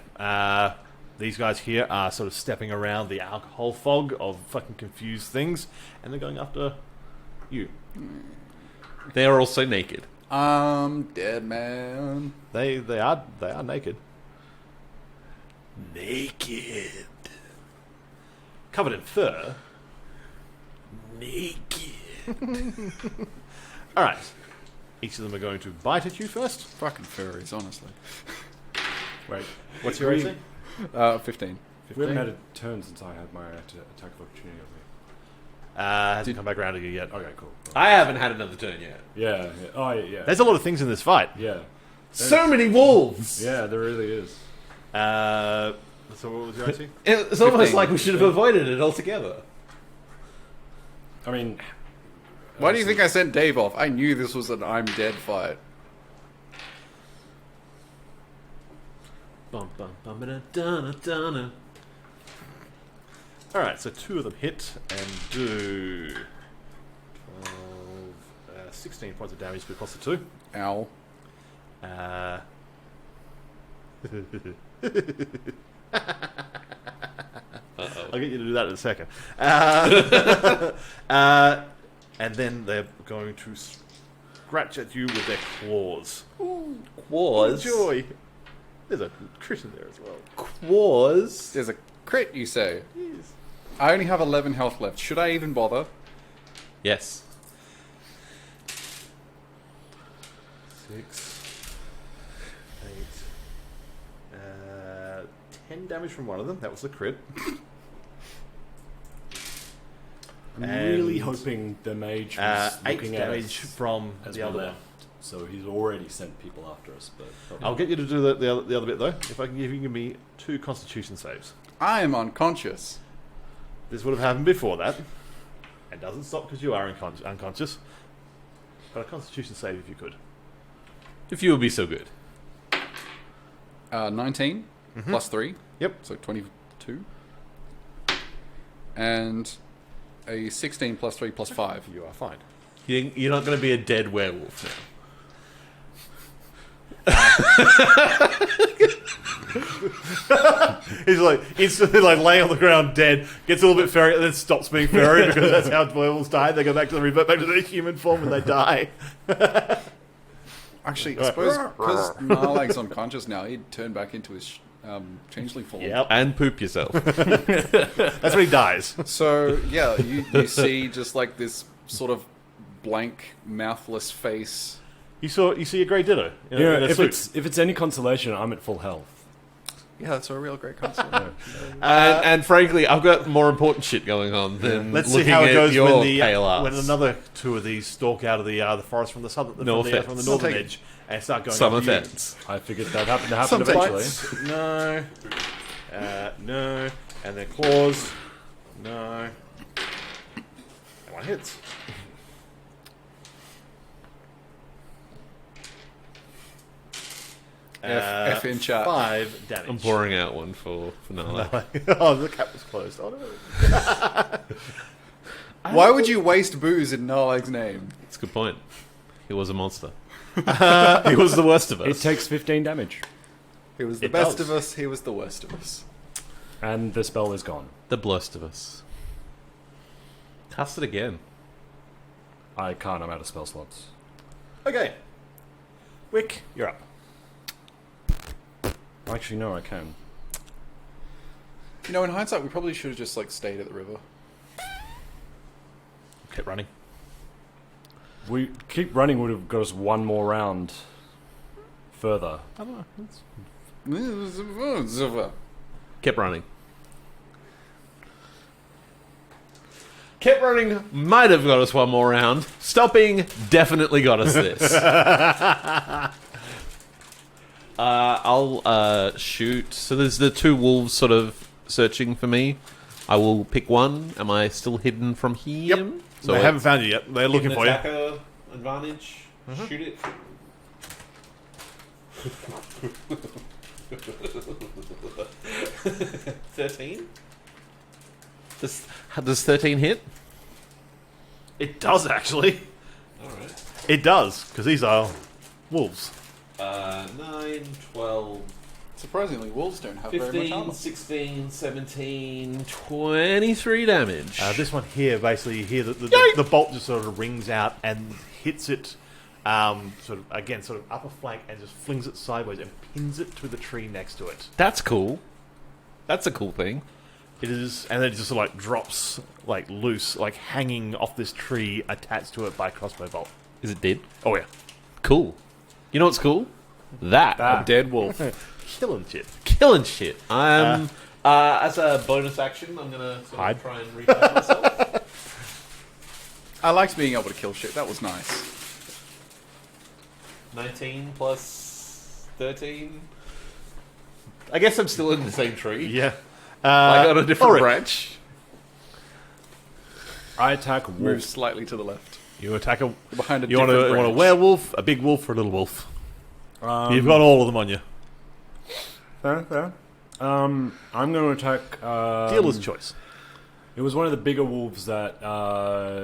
[SPEAKER 1] these guys here are sort of stepping around the alcohol fog of fucking confused things, and they're going after you.
[SPEAKER 3] They are also naked.
[SPEAKER 4] Dead man.
[SPEAKER 1] They are naked. Naked. Covered in fur. Naked. All right. Each of them are going to bite at you first.
[SPEAKER 4] Fucking furries, honestly.
[SPEAKER 1] Wait, what's your AC?
[SPEAKER 4] 15.
[SPEAKER 2] We haven't had a turn since I had my attack of opportunity on me.
[SPEAKER 1] Hasn't come back around to you yet.
[SPEAKER 2] Okay, cool.
[SPEAKER 3] I haven't had another turn yet.
[SPEAKER 2] Yeah. Oh, yeah.
[SPEAKER 1] There's a lot of things in this fight.
[SPEAKER 2] Yeah.
[SPEAKER 3] So many wolves!
[SPEAKER 2] Yeah, there really is.
[SPEAKER 1] So what was your AC?
[SPEAKER 3] It's almost
[SPEAKER 4] 15.
[SPEAKER 3] like we should have avoided it altogether.
[SPEAKER 2] I mean,
[SPEAKER 4] Why do you think I sent Dave off? I knew this was an I'm dead fight.
[SPEAKER 3] Bum, bum, bum, ba-da, da-na.
[SPEAKER 1] All right, so 2 of them hit and do 12, 16 points of damage plus the 2.
[SPEAKER 4] Ow.
[SPEAKER 1] I'll get you to do that in a second. And then they're going to scratch at you with their claws.
[SPEAKER 3] Quaz.
[SPEAKER 1] Joy. There's a crit in there as well.
[SPEAKER 3] Quaz.
[SPEAKER 4] There's a crit, you say?
[SPEAKER 1] Yes.
[SPEAKER 4] I only have 11 health left. Should I even bother?
[SPEAKER 3] Yes.
[SPEAKER 1] 6, 8, 10 damage from one of them. That was the crit.
[SPEAKER 2] I'm
[SPEAKER 1] And,
[SPEAKER 2] really hoping the mage was
[SPEAKER 1] 8
[SPEAKER 2] looking at
[SPEAKER 1] damage
[SPEAKER 2] us
[SPEAKER 1] from
[SPEAKER 2] as
[SPEAKER 1] the
[SPEAKER 2] we
[SPEAKER 1] other one.
[SPEAKER 2] left. So he's already sent people after us. But probably
[SPEAKER 1] I'll get you to do the other bit though. If I can give me 2 Constitution saves.
[SPEAKER 4] I am unconscious.
[SPEAKER 1] This would have happened before that. It doesn't stop because you are unconscious. But a Constitution save if you could.
[SPEAKER 3] If you would be so good.
[SPEAKER 4] 19 plus 3.
[SPEAKER 1] Yep.
[SPEAKER 4] So 22. And a 16 plus 3 plus 5.
[SPEAKER 1] You are fine.
[SPEAKER 3] You're not going to be a dead werewolf now.
[SPEAKER 1] He's like instantly like laying on the ground dead, gets a little bit furry, and then stops being furry because that's how werewolves die. They go back to revert back to their human form when they die.
[SPEAKER 4] Actually, I suppose because Narlag's unconscious now, he'd turn back into his changeling form.
[SPEAKER 1] Yep.
[SPEAKER 3] And poop yourself.
[SPEAKER 1] That's when he dies.
[SPEAKER 4] So, yeah, you see just like this sort of blank, mouthless face.
[SPEAKER 1] You see a grey ditto in
[SPEAKER 2] yeah,
[SPEAKER 1] a
[SPEAKER 2] if
[SPEAKER 1] suit.
[SPEAKER 2] it's any consolation, I'm at full health.
[SPEAKER 4] Yeah, that's a real great concept.
[SPEAKER 3] And frankly, I've got more important shit going on than
[SPEAKER 1] Let's see
[SPEAKER 3] looking
[SPEAKER 1] how it
[SPEAKER 3] at
[SPEAKER 1] goes
[SPEAKER 3] your
[SPEAKER 1] when
[SPEAKER 3] pale ass.
[SPEAKER 1] when another 2 of these stalk out of the forest from the southern
[SPEAKER 3] No
[SPEAKER 1] from the
[SPEAKER 3] offense.
[SPEAKER 1] northern
[SPEAKER 4] I'll take
[SPEAKER 1] edge and start going.
[SPEAKER 3] Some
[SPEAKER 1] after you.
[SPEAKER 3] offense.
[SPEAKER 2] I figured that happened to happen
[SPEAKER 4] Sometimes.
[SPEAKER 2] eventually.
[SPEAKER 1] No. No. And then claws. No. That one hits.
[SPEAKER 4] F in chat.
[SPEAKER 1] 5 damage.
[SPEAKER 3] I'm pouring out one for Nala.
[SPEAKER 1] Oh, the cap was closed. Oh, no.
[SPEAKER 4] Why would you waste booze in Narlag's name?
[SPEAKER 3] That's a good point. He was a monster. He was the worst of us.
[SPEAKER 2] It takes 15 damage,
[SPEAKER 4] He was the
[SPEAKER 1] It
[SPEAKER 4] best
[SPEAKER 1] does.
[SPEAKER 4] of us, he was the worst of us.
[SPEAKER 2] and the spell is gone.
[SPEAKER 3] the blessed of us. Cast it again.
[SPEAKER 2] I can't. I'm out of spell slots.
[SPEAKER 1] Okay. Wick, you're up.
[SPEAKER 2] Actually, no, I can.
[SPEAKER 4] You know, in hindsight, we probably should have just like stayed at the river.
[SPEAKER 1] Kept running.
[SPEAKER 2] We keep running would have got us one more round further.
[SPEAKER 1] I don't know.
[SPEAKER 3] Kept running. Kept running might have got us one more round. Stopping definitely got us this. I'll shoot. So there's the two wolves sort of searching for me. I will pick one. Am I still hidden from him?
[SPEAKER 1] Yep.
[SPEAKER 3] So
[SPEAKER 1] They haven't found you yet. They're looking for you.
[SPEAKER 3] Attacker advantage. Shoot it. $13? Does 13 hit?
[SPEAKER 1] It does, actually.
[SPEAKER 3] Alright.
[SPEAKER 1] It does, because these are wolves.
[SPEAKER 3] 9, 12,
[SPEAKER 4] Surprisingly, wolves don't have very much
[SPEAKER 3] 15,
[SPEAKER 4] armor.
[SPEAKER 3] 16, 17, 23 damage.
[SPEAKER 1] This one here, basically, you hear the bolt just sort of rings out and hits it, sort of upper flank, and just flings it sideways and pins it to the tree next to it.
[SPEAKER 3] That's cool. That's a cool thing.
[SPEAKER 1] It is, and then it just sort of drops loose, hanging off this tree, attached to it by a crossbow bolt.
[SPEAKER 3] Is it dead?
[SPEAKER 1] Oh yeah,
[SPEAKER 3] Cool. You know what's cool? That.
[SPEAKER 4] A dead wolf.
[SPEAKER 1] killing shit.
[SPEAKER 3] Killing shit. As a bonus action, I'm going to
[SPEAKER 1] Hide.
[SPEAKER 3] try and recast myself.
[SPEAKER 4] I liked being able to kill shit. That was nice.
[SPEAKER 3] 19 plus 13. I guess I'm still in the same tree.
[SPEAKER 1] Yeah,
[SPEAKER 3] Like on a different
[SPEAKER 1] Ulrich.
[SPEAKER 3] branch.
[SPEAKER 2] I attack wolf.
[SPEAKER 4] Move slightly to the left.
[SPEAKER 1] You attack a.
[SPEAKER 4] Behind a
[SPEAKER 1] You want
[SPEAKER 4] different
[SPEAKER 1] a
[SPEAKER 4] branch.
[SPEAKER 1] werewolf, a big wolf, or a little wolf? You've got all of them on you.
[SPEAKER 2] Fair. I'm going to attack.
[SPEAKER 1] Dealer's choice.
[SPEAKER 2] It was one of the bigger wolves that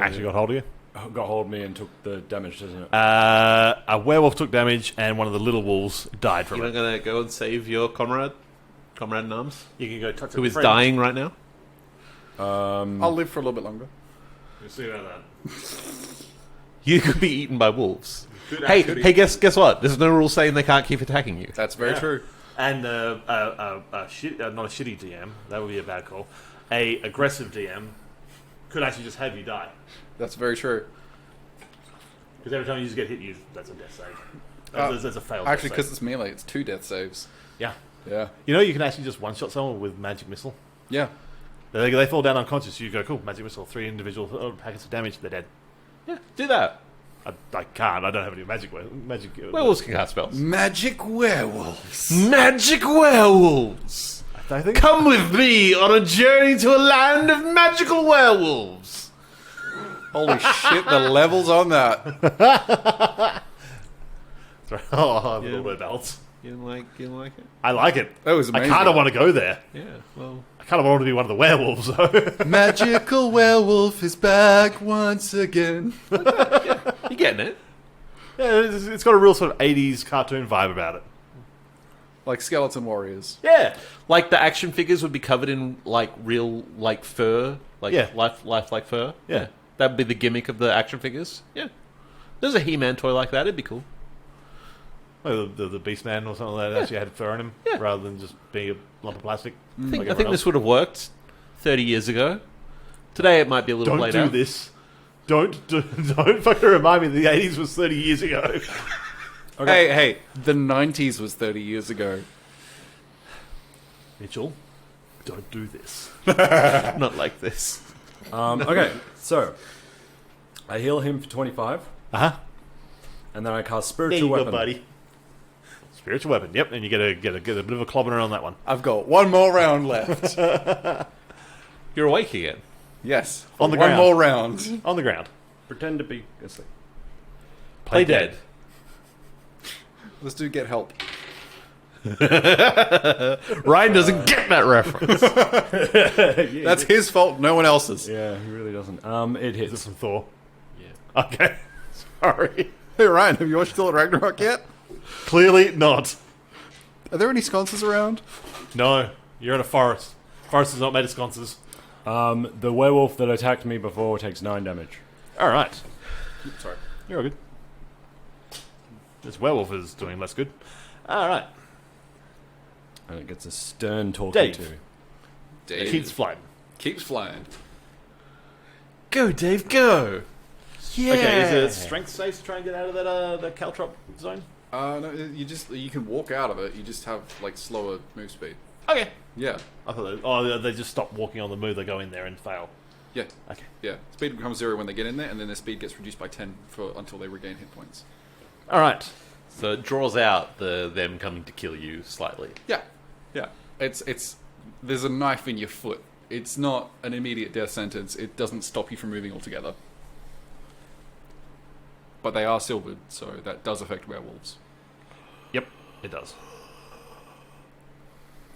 [SPEAKER 1] Actually got hold of you.
[SPEAKER 2] got hold of me and took the damage, doesn't it?
[SPEAKER 1] A werewolf took damage, and one of the little wolves died from
[SPEAKER 3] You're
[SPEAKER 1] it.
[SPEAKER 3] not going to go and save your comrade in arms,
[SPEAKER 1] You can go touch
[SPEAKER 3] who is dying right now?
[SPEAKER 4] I'll live for a little bit longer.
[SPEAKER 1] We'll see about that.
[SPEAKER 3] You could be eaten by wolves. Hey, guess what? There's no rule saying they can't keep attacking you.
[SPEAKER 4] That's very true.
[SPEAKER 1] And not a shitty DM, that would be a bad call. A aggressive DM could actually just have you die.
[SPEAKER 4] That's very true.
[SPEAKER 1] Because every time you just get hit, that's a death save. That's a failed
[SPEAKER 4] Actually,
[SPEAKER 1] death
[SPEAKER 4] because
[SPEAKER 1] save.
[SPEAKER 4] it's melee, it's 2 death saves.
[SPEAKER 1] Yeah.
[SPEAKER 4] Yeah.
[SPEAKER 1] You know you can actually just one-shot someone with magic missile.
[SPEAKER 4] Yeah.
[SPEAKER 1] They fall down unconscious, you go, cool, magic missile, 3 individual packets of damage, they're dead.
[SPEAKER 3] Yeah, do that.
[SPEAKER 1] I can't, I don't have any magic.
[SPEAKER 3] Werewolves can cast spells.
[SPEAKER 4] Magic werewolves.
[SPEAKER 3] Magic werewolves!
[SPEAKER 1] I think
[SPEAKER 3] Come with me on a journey to a land of magical werewolves!
[SPEAKER 4] Holy shit, the levels on that.
[SPEAKER 1] Oh, I have a little bit of belts.
[SPEAKER 3] You didn't like it?
[SPEAKER 1] I like it.
[SPEAKER 4] That was
[SPEAKER 1] I
[SPEAKER 4] amazing.
[SPEAKER 1] kind of want to go there.
[SPEAKER 3] Yeah, well...
[SPEAKER 1] I kind of want to be one of the werewolves, though.
[SPEAKER 4] Magical werewolf is back once again.
[SPEAKER 3] You getting it?
[SPEAKER 1] Yeah, it's got a real sort of 80s cartoon vibe about it.
[SPEAKER 4] Like skeleton warriors.
[SPEAKER 1] Yeah.
[SPEAKER 3] Like the action figures would be covered in real fur,
[SPEAKER 1] Yeah.
[SPEAKER 3] life like fur.
[SPEAKER 1] Yeah.
[SPEAKER 3] That'd be the gimmick of the action figures. Yeah, there's a He-Man toy like that. It'd be cool.
[SPEAKER 1] Like the Beastman or something like that actually had fur in him,
[SPEAKER 3] Yeah.
[SPEAKER 1] rather than just being a lump of plastic.
[SPEAKER 3] I think,
[SPEAKER 1] like
[SPEAKER 3] I
[SPEAKER 1] everyone
[SPEAKER 3] think
[SPEAKER 1] else.
[SPEAKER 3] this would have worked 30 years ago. Today it might be a little
[SPEAKER 1] Don't
[SPEAKER 3] played
[SPEAKER 1] do
[SPEAKER 3] out.
[SPEAKER 1] this. Don't fucking remind me that the 80s was 30 years ago.
[SPEAKER 4] Hey, the 90s was 30 years ago.
[SPEAKER 1] Mitchell, don't do this.
[SPEAKER 3] Not like this.
[SPEAKER 2] Okay, so I heal him for 25,
[SPEAKER 1] Uh-huh.
[SPEAKER 2] and then I cast
[SPEAKER 1] There
[SPEAKER 2] spiritual
[SPEAKER 1] you
[SPEAKER 2] weapon.
[SPEAKER 1] go, buddy. Spiritual weapon, yep, and you get a bit of a clobber on that one.
[SPEAKER 4] I've got one more round left.
[SPEAKER 3] You're awake again.
[SPEAKER 4] Yes.
[SPEAKER 1] On the
[SPEAKER 4] one
[SPEAKER 1] ground.
[SPEAKER 4] more round.
[SPEAKER 1] On the ground.
[SPEAKER 2] Pretend to be asleep.
[SPEAKER 3] Play dead.
[SPEAKER 4] Let's do get help.
[SPEAKER 3] Ryan doesn't get that reference.
[SPEAKER 4] That's his fault, no one else's.
[SPEAKER 2] Yeah, he really doesn't. It
[SPEAKER 1] Is
[SPEAKER 2] hits.
[SPEAKER 1] this from Thor?
[SPEAKER 3] Yeah.
[SPEAKER 1] Okay. Sorry.
[SPEAKER 4] Hey Ryan, have you watched Thor Ragnarok yet?
[SPEAKER 1] Clearly not.
[SPEAKER 4] Are there any sconces around?
[SPEAKER 1] No, you're in a forest. Forest is not made of sconces.
[SPEAKER 2] The werewolf that attacked me before takes 9 damage.
[SPEAKER 1] All right.
[SPEAKER 4] Sorry.
[SPEAKER 1] You're all good. This werewolf is doing less good. All right.
[SPEAKER 2] And it gets a stern talking
[SPEAKER 1] Dave.
[SPEAKER 2] to.
[SPEAKER 4] Dave
[SPEAKER 1] Keeps flying.
[SPEAKER 4] keeps flying.
[SPEAKER 3] Go, Dave, go! Yeah.
[SPEAKER 1] Okay, is it strength safe to try and get out of that caltrop zone?
[SPEAKER 4] No, you can walk out of it. You just have like slower move speed.
[SPEAKER 1] Okay.
[SPEAKER 4] Yeah,
[SPEAKER 1] I thought they just stop walking on the move. They go in there and fail.
[SPEAKER 4] yeah,
[SPEAKER 1] Okay.
[SPEAKER 4] yeah. Speed becomes 0 when they get in there, and then their speed gets reduced by 10 until they regain hit points.
[SPEAKER 1] All right.
[SPEAKER 3] So it draws out them coming to kill you slightly.
[SPEAKER 4] Yeah, yeah. It's there's a knife in your foot. It's not an immediate death sentence. It doesn't stop you from moving altogether. But they are silvered, so that does affect werewolves.
[SPEAKER 1] Yep, it does.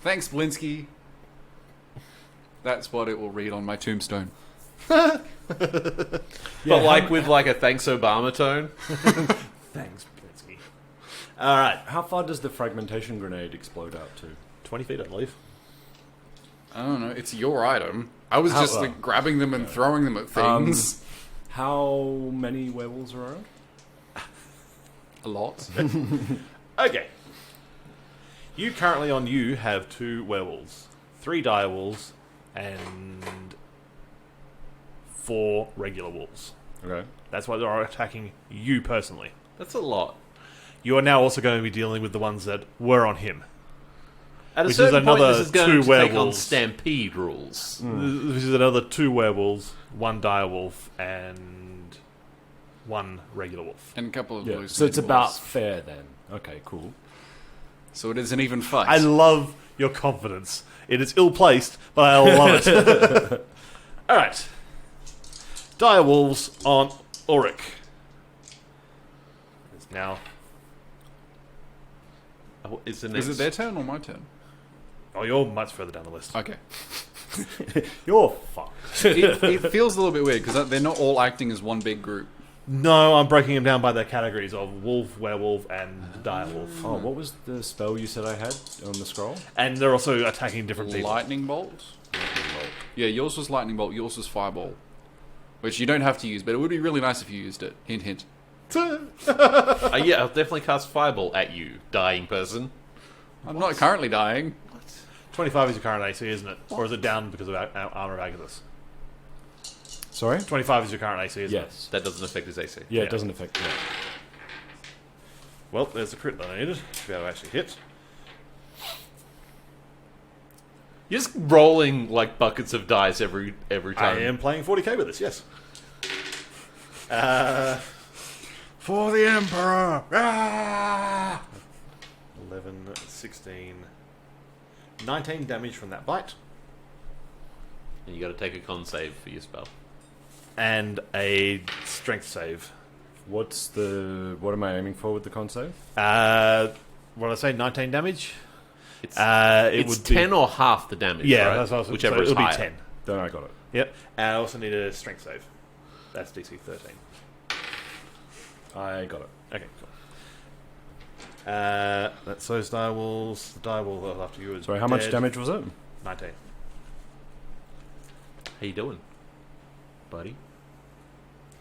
[SPEAKER 4] Thanks, Blinsky. That's what it will read on my tombstone.
[SPEAKER 3] But like with like a thanks Obama tone.
[SPEAKER 1] Thanks, Blinsky. All right.
[SPEAKER 2] How far does the fragmentation grenade explode out to?
[SPEAKER 1] 20 feet, I believe.
[SPEAKER 4] I don't know. It's your item. I was just like grabbing them and throwing them at things.
[SPEAKER 2] How many werewolves are around?
[SPEAKER 4] A lot.
[SPEAKER 1] Okay. You currently on you have 2 werewolves, 3 dire wolves, and 4 regular wolves.
[SPEAKER 2] Okay.
[SPEAKER 1] That's why they're attacking you personally.
[SPEAKER 3] That's a lot.
[SPEAKER 1] You are now also going to be dealing with the ones that were on him.
[SPEAKER 3] At a
[SPEAKER 1] Which is
[SPEAKER 3] certain point,
[SPEAKER 1] another
[SPEAKER 3] this is going
[SPEAKER 1] 2
[SPEAKER 3] to take on
[SPEAKER 1] werewolves.
[SPEAKER 3] stampede rules.
[SPEAKER 1] This is another 2 werewolves, 1 dire wolf, and 1 regular wolf.
[SPEAKER 4] And a couple of
[SPEAKER 2] Yeah.
[SPEAKER 4] loose
[SPEAKER 2] So it's
[SPEAKER 4] wolves.
[SPEAKER 2] about fair then. Okay, cool.
[SPEAKER 4] So it is an even fight.
[SPEAKER 1] I love your confidence. It is ill-placed, but I love it. All right. Dire wolves on Ulrich. It's now...
[SPEAKER 3] Oh, is the
[SPEAKER 4] Is
[SPEAKER 3] next...
[SPEAKER 4] it their turn or my turn?
[SPEAKER 1] Oh, you're much further down the list.
[SPEAKER 4] Okay.
[SPEAKER 2] You're fucked.
[SPEAKER 4] It feels a little bit weird because they're not all acting as one big group.
[SPEAKER 1] No, I'm breaking them down by their categories of wolf, werewolf, and dire wolf.
[SPEAKER 2] Oh, what was the spell you said I had on the scroll?
[SPEAKER 1] And they're also attacking different people.
[SPEAKER 4] Lightning bolt? Yeah, yours was lightning bolt, yours was fireball. Which you don't have to use, but it would be really nice if you used it. Hint, hint.
[SPEAKER 3] yeah, I'll definitely cast Fireball at you, dying person.
[SPEAKER 4] I'm not currently dying.
[SPEAKER 1] 25 is your current AC, isn't it? Or is it down because of Armor of Agathis?
[SPEAKER 2] Sorry?
[SPEAKER 1] 25 is your current AC, isn't it?
[SPEAKER 2] Yes.
[SPEAKER 3] That doesn't affect his AC.
[SPEAKER 2] Yeah,
[SPEAKER 1] Yeah.
[SPEAKER 2] it doesn't affect me.
[SPEAKER 1] Well, there's the crit that I needed to be able to actually hit.
[SPEAKER 3] You're just rolling like buckets of dice every time.
[SPEAKER 1] I am playing 40k with this, yes. For the Emperor! Ah! 11, 16, 19 damage from that bite.
[SPEAKER 3] And you got to take a con save for your spell.
[SPEAKER 1] And a strength save.
[SPEAKER 2] What am I aiming for with the con save?
[SPEAKER 1] What did I say? 19 damage?
[SPEAKER 3] It's,
[SPEAKER 1] It
[SPEAKER 3] it's
[SPEAKER 1] would be
[SPEAKER 3] 10 or half the damage.
[SPEAKER 1] Yeah,
[SPEAKER 3] right?
[SPEAKER 1] that's what I was
[SPEAKER 3] Whichever
[SPEAKER 1] so
[SPEAKER 3] is
[SPEAKER 1] it'll
[SPEAKER 3] higher.
[SPEAKER 1] be 10.
[SPEAKER 2] Then I got it.
[SPEAKER 1] Yep. I also need a strength save. That's DC 13.
[SPEAKER 2] I got it.
[SPEAKER 1] Okay, cool. That's those direwolves. The direwolf after you is
[SPEAKER 2] Sorry, how much
[SPEAKER 1] dead.
[SPEAKER 2] damage was it?
[SPEAKER 1] 19.
[SPEAKER 3] How you doing, buddy?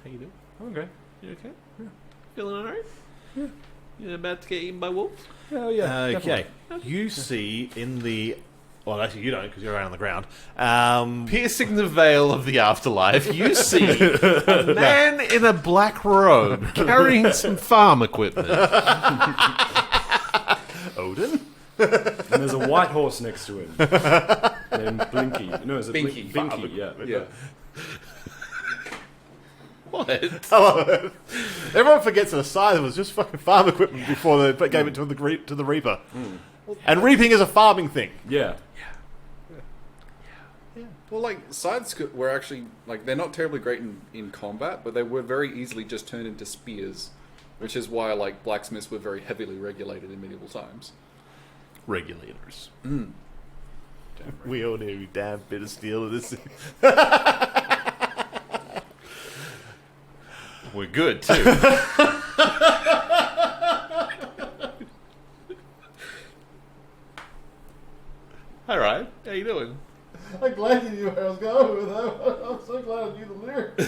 [SPEAKER 3] How you doing?
[SPEAKER 2] Okay.
[SPEAKER 3] You okay? Yeah. Feeling alright? Yeah. You about to get eaten by wolves?
[SPEAKER 2] Oh yeah.
[SPEAKER 1] Okay. You see in the... Well, actually, you don't because you're around on the ground.
[SPEAKER 3] Piercing the veil of the afterlife, you see a man in a black robe carrying some farm equipment.
[SPEAKER 1] Odin?
[SPEAKER 2] And there's a white horse next to him. Named Blinky. No, is it
[SPEAKER 4] Binky.
[SPEAKER 2] Binky, yeah.
[SPEAKER 4] Yeah.
[SPEAKER 3] What?
[SPEAKER 1] I love it. Everyone forgets that a scythe was just fucking farm equipment before they gave it to the Reaper. And reaping is a farming thing.
[SPEAKER 2] Yeah.
[SPEAKER 4] Well, like, scythes were actually, like, they're not terribly great in combat, but they were very easily just turned into spears, which is why, like, blacksmiths were very heavily regulated in medieval times.
[SPEAKER 3] Regulators.
[SPEAKER 1] We all need every damn bit of steel in this.
[SPEAKER 3] We're good, too. Alright, how you doing?
[SPEAKER 1] I'm glad you knew where I was going with that. I'm so glad I knew the lyrics.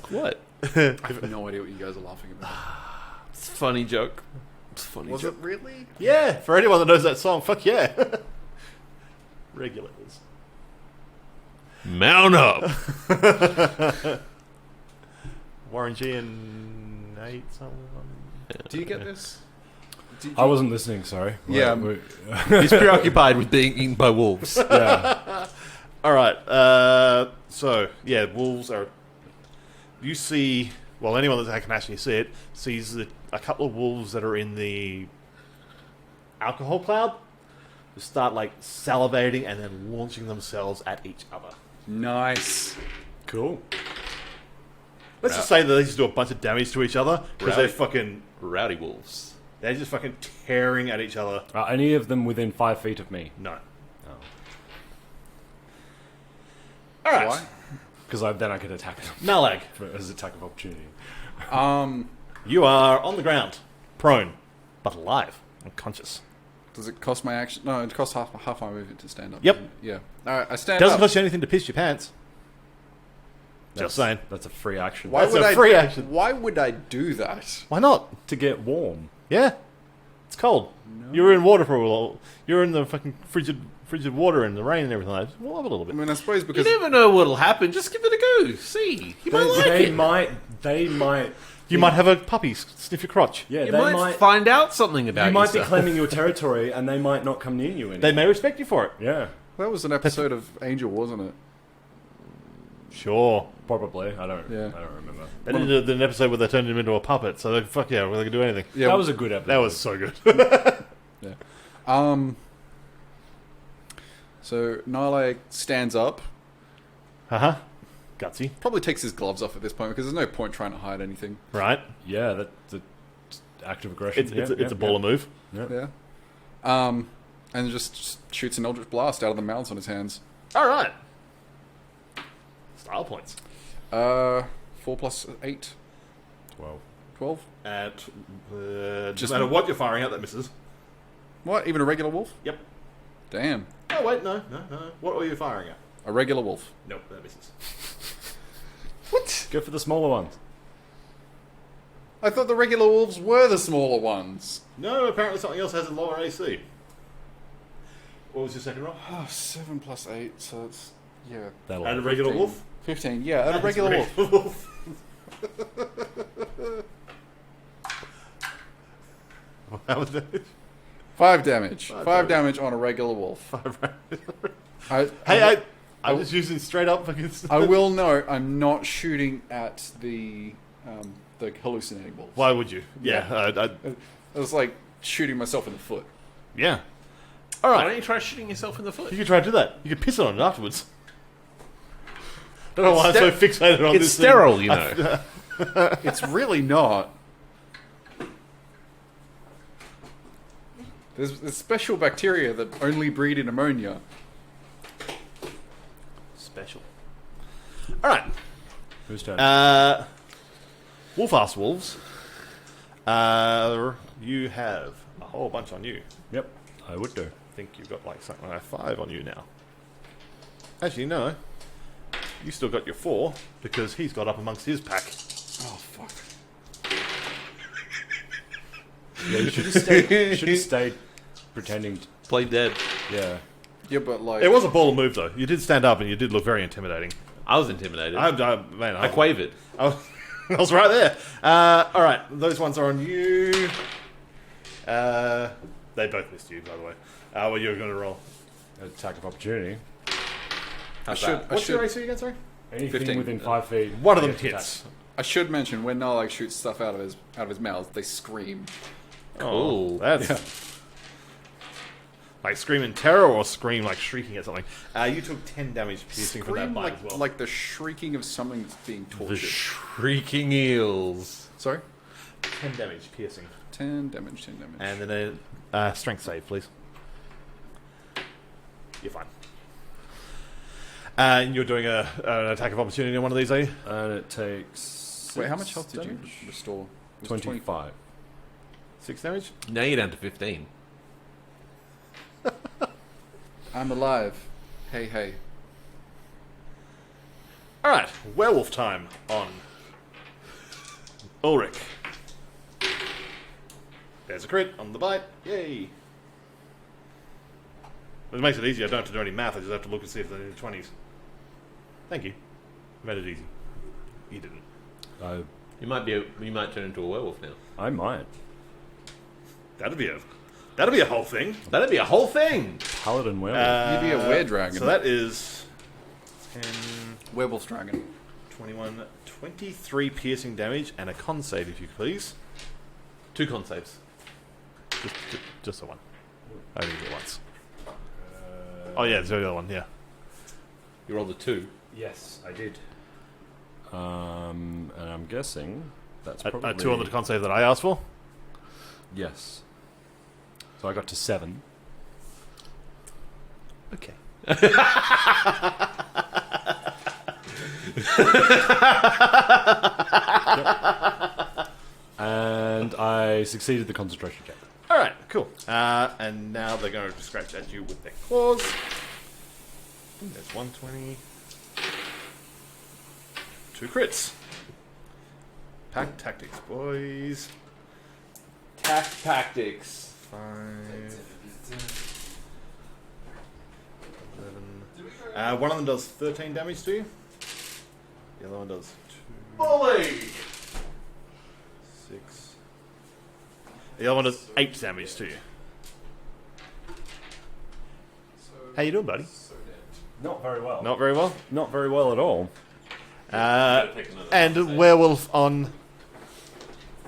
[SPEAKER 3] What?
[SPEAKER 4] I have no idea what you guys are laughing about.
[SPEAKER 3] It's a funny joke. It's a funny
[SPEAKER 4] Was
[SPEAKER 3] joke.
[SPEAKER 4] it really?
[SPEAKER 1] Yeah, for anyone that knows that song, fuck yeah. regulars.
[SPEAKER 3] Mount up.
[SPEAKER 1] Warren G and Nate, someone.
[SPEAKER 4] Do you get this?
[SPEAKER 2] I wasn't listening. Sorry.
[SPEAKER 4] Yeah.
[SPEAKER 3] He's preoccupied with being eaten by wolves.
[SPEAKER 2] Yeah.
[SPEAKER 1] All right. So yeah, wolves are. You see, well, anyone that can actually see it sees a couple of wolves that are in the alcohol cloud. Who start like salivating and then launching themselves at each other.
[SPEAKER 4] Nice.
[SPEAKER 2] Cool.
[SPEAKER 1] Let's just say that they just do a bunch of damage to each other because they're fucking.
[SPEAKER 3] Rowdy wolves.
[SPEAKER 1] They're just fucking tearing at each other.
[SPEAKER 2] Are any of them within 5 feet of me?
[SPEAKER 1] No.
[SPEAKER 2] Oh.
[SPEAKER 1] All right.
[SPEAKER 4] Why?
[SPEAKER 2] Because then I can attack them
[SPEAKER 1] Nalag,
[SPEAKER 2] as an attack of opportunity.
[SPEAKER 1] you are on the ground, prone, but alive and conscious.
[SPEAKER 4] Does it cost my action? No, it costs half my movement to stand up.
[SPEAKER 1] Yep.
[SPEAKER 4] Yeah. All right, I stand
[SPEAKER 1] Doesn't
[SPEAKER 4] up.
[SPEAKER 1] cost you anything to piss your pants. Just saying.
[SPEAKER 2] That's a free action.
[SPEAKER 4] Why
[SPEAKER 1] That's
[SPEAKER 4] would
[SPEAKER 1] a
[SPEAKER 4] I?
[SPEAKER 1] free action.
[SPEAKER 4] Why would I do that?
[SPEAKER 1] Why not?
[SPEAKER 2] To get warm.
[SPEAKER 1] Yeah, it's cold. You're in water for a while. You're in the fucking frigid water and the rain and everything like that. We'll have a little
[SPEAKER 4] I
[SPEAKER 1] bit.
[SPEAKER 4] mean, I suppose
[SPEAKER 3] You
[SPEAKER 4] because
[SPEAKER 3] never know what'll happen. Just give it a go. See. You might like
[SPEAKER 2] They
[SPEAKER 3] it.
[SPEAKER 2] might.
[SPEAKER 1] You might have a puppy sniff your crotch.
[SPEAKER 2] Yeah,
[SPEAKER 3] You
[SPEAKER 2] they
[SPEAKER 3] might,
[SPEAKER 2] might.
[SPEAKER 3] find out something about
[SPEAKER 2] You might be
[SPEAKER 3] yourself.
[SPEAKER 2] claiming your territory, and they might not come near you anymore.
[SPEAKER 1] They may respect you for it.
[SPEAKER 2] Yeah,
[SPEAKER 4] that was an episode of Angel, wasn't it?
[SPEAKER 1] Sure.
[SPEAKER 2] probably. I don't remember.
[SPEAKER 1] They did an episode where they turned him into a puppet, so fuck yeah, well, they can do anything.
[SPEAKER 4] Yeah.
[SPEAKER 2] That was a good episode.
[SPEAKER 1] That was so good.
[SPEAKER 4] So Nala stands up.
[SPEAKER 1] Uh-huh. Gutsy.
[SPEAKER 4] Probably takes his gloves off at this point because there's no point trying to hide anything.
[SPEAKER 1] Right.
[SPEAKER 2] Yeah, that's an act of aggression.
[SPEAKER 1] It's a baller move.
[SPEAKER 4] Yeah. And just shoots an Eldritch Blast out of the mouths on his hands.
[SPEAKER 1] All right. Style points.
[SPEAKER 4] 4 plus 8,
[SPEAKER 2] 12.
[SPEAKER 4] 12.
[SPEAKER 1] At
[SPEAKER 4] Just-
[SPEAKER 1] no matter what you're firing at, that misses.
[SPEAKER 4] What? Even a regular wolf?
[SPEAKER 1] Yep.
[SPEAKER 4] Damn.
[SPEAKER 1] Oh wait, no. What are you firing at?
[SPEAKER 4] A regular wolf.
[SPEAKER 1] Nope, that misses.
[SPEAKER 4] What?
[SPEAKER 2] Go for the smaller ones.
[SPEAKER 4] I thought the regular wolves were the smaller ones.
[SPEAKER 1] No, apparently something else has a lower AC. What was your second roll?
[SPEAKER 4] Oh, 7 plus 8, so it's... Yeah.
[SPEAKER 2] That'll
[SPEAKER 1] At a regular
[SPEAKER 4] 15.
[SPEAKER 1] wolf.
[SPEAKER 4] 15, yeah, at a
[SPEAKER 1] That's
[SPEAKER 4] regular wolf.
[SPEAKER 1] wolf. How was that?
[SPEAKER 4] 5 damage. 5
[SPEAKER 1] damage.
[SPEAKER 4] damage on a regular wolf.
[SPEAKER 1] Hey, I'm just using straight up fucking.
[SPEAKER 4] I will note, I'm not shooting at the hallucinating wolves.
[SPEAKER 1] Why would you? Yeah.
[SPEAKER 4] I was like shooting myself in the foot.
[SPEAKER 1] Yeah. All
[SPEAKER 3] Why
[SPEAKER 1] right.
[SPEAKER 3] don't you try shooting yourself in the foot?
[SPEAKER 1] You could try to do that. You could piss on it afterwards. Don't know why I'm so fixated on
[SPEAKER 3] It's
[SPEAKER 1] this.
[SPEAKER 3] sterile, you know.
[SPEAKER 4] It's really not. There's special bacteria that only breed in ammonia.
[SPEAKER 1] Special. All right.
[SPEAKER 2] Whose turn?
[SPEAKER 1] Wolf-ass wolves. You have a whole bunch on you.
[SPEAKER 2] Yep, I would do.
[SPEAKER 1] I think you've got like something like 5 on you now. Actually, no. You still got your 4 because he's got up amongst his pack.
[SPEAKER 4] Oh, fuck.
[SPEAKER 2] Yeah, you should have stayed pretending.
[SPEAKER 3] Play dead.
[SPEAKER 2] Yeah.
[SPEAKER 4] Yeah, but like...
[SPEAKER 1] It was a baller move though. You did stand up and you did look very intimidating.
[SPEAKER 3] I was intimidated.
[SPEAKER 1] I
[SPEAKER 3] I quavered.
[SPEAKER 1] I was right there. All right, those ones are on you. They both missed you, by the way. Well, you were going to roll.
[SPEAKER 2] Attack of opportunity.
[SPEAKER 1] What's your AC again, sorry?
[SPEAKER 2] Anything
[SPEAKER 4] 15.
[SPEAKER 2] within 5 feet.
[SPEAKER 1] One of them
[SPEAKER 2] gets attacked.
[SPEAKER 1] hits.
[SPEAKER 4] I should mention, when Narlag shoots stuff out of his mouth, they scream.
[SPEAKER 1] Cool. That's... Like scream in terror or scream like shrieking at something. You took 10 damage piercing from that
[SPEAKER 4] Scream
[SPEAKER 1] bite
[SPEAKER 4] like,
[SPEAKER 1] as well.
[SPEAKER 4] like the shrieking of something that's being
[SPEAKER 3] The
[SPEAKER 4] tortured.
[SPEAKER 3] shrieking eels.
[SPEAKER 4] Sorry?
[SPEAKER 1] 10 damage piercing.
[SPEAKER 4] 10 damage, 10 damage.
[SPEAKER 1] And then a strength save, please. You're fine. And you're doing an attack of opportunity on one of these, are you?
[SPEAKER 2] And it takes.
[SPEAKER 4] Wait, how much health did you
[SPEAKER 2] damage?
[SPEAKER 4] restore? It was
[SPEAKER 2] 25.
[SPEAKER 1] 6 damage?
[SPEAKER 3] Now you're down to 15.
[SPEAKER 4] I'm alive. Hey, hey.
[SPEAKER 1] Alright, werewolf time on Ulrich. There's a crit on the bite. Yay. It makes it easier. I don't have to do any math. I just have to look and see if they're in the 20s. Thank you. Made it easy. You didn't.
[SPEAKER 3] You might turn into a werewolf now.
[SPEAKER 2] I might.
[SPEAKER 1] That'd be a whole thing.
[SPEAKER 3] That'd be a whole thing.
[SPEAKER 2] Paladin werewolf.
[SPEAKER 4] You'd be a were-dragon.
[SPEAKER 1] So that is 10,
[SPEAKER 4] Werewolf dragon.
[SPEAKER 1] 21, 23 piercing damage and a con save, if you please.
[SPEAKER 3] 2 con saves.
[SPEAKER 1] Just the one. I only did it once. Oh yeah, there's the other one. Yeah.
[SPEAKER 3] You rolled a 2.
[SPEAKER 2] Yes, I did. And I'm guessing that's probably...
[SPEAKER 1] A 2 on the con save that I asked for.
[SPEAKER 2] Yes. So I got to 7.
[SPEAKER 1] Okay.
[SPEAKER 2] And I succeeded the concentration check.
[SPEAKER 1] All right, cool. And now they're going to scratch at you with their claws. There's 120. 2 crits. Pack tactics, boys.
[SPEAKER 3] Tactics.
[SPEAKER 1] 5. 11. One of them does 13 damage to you. The other one does 2.
[SPEAKER 3] Bully!
[SPEAKER 1] 6. The other one does 8 damage to you. How you doing, buddy?
[SPEAKER 2] Not very well.
[SPEAKER 1] Not very well.
[SPEAKER 2] Not very well at all.
[SPEAKER 1] And werewolf on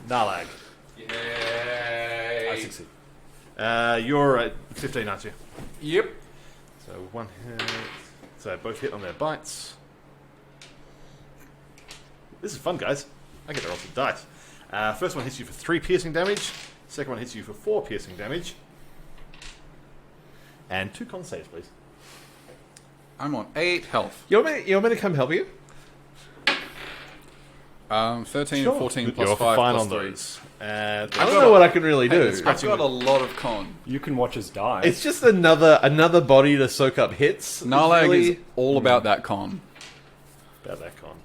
[SPEAKER 1] Narlag.
[SPEAKER 3] Yay!
[SPEAKER 2] I succeed.
[SPEAKER 1] You're at 15, aren't you?
[SPEAKER 4] Yep.
[SPEAKER 1] So 1 hit. So both hit on their bites. This is fun, guys. I get to roll some dice. First one hits you for 3 piercing damage. Second one hits you for 4 piercing damage. And 2 con saves, please.
[SPEAKER 4] I'm on 8 health.
[SPEAKER 3] You want me to come help you?
[SPEAKER 4] 13
[SPEAKER 1] Sure.
[SPEAKER 4] and 14 plus
[SPEAKER 1] You're
[SPEAKER 4] 5
[SPEAKER 1] fine
[SPEAKER 4] plus
[SPEAKER 1] on
[SPEAKER 4] 3.
[SPEAKER 1] those. And
[SPEAKER 3] I don't know what I can really do.
[SPEAKER 4] I've got a lot of con.
[SPEAKER 2] You can watch us die.
[SPEAKER 3] It's just another body to soak up hits.
[SPEAKER 4] Narlag
[SPEAKER 3] really...
[SPEAKER 4] is all about that con.
[SPEAKER 1] about that con.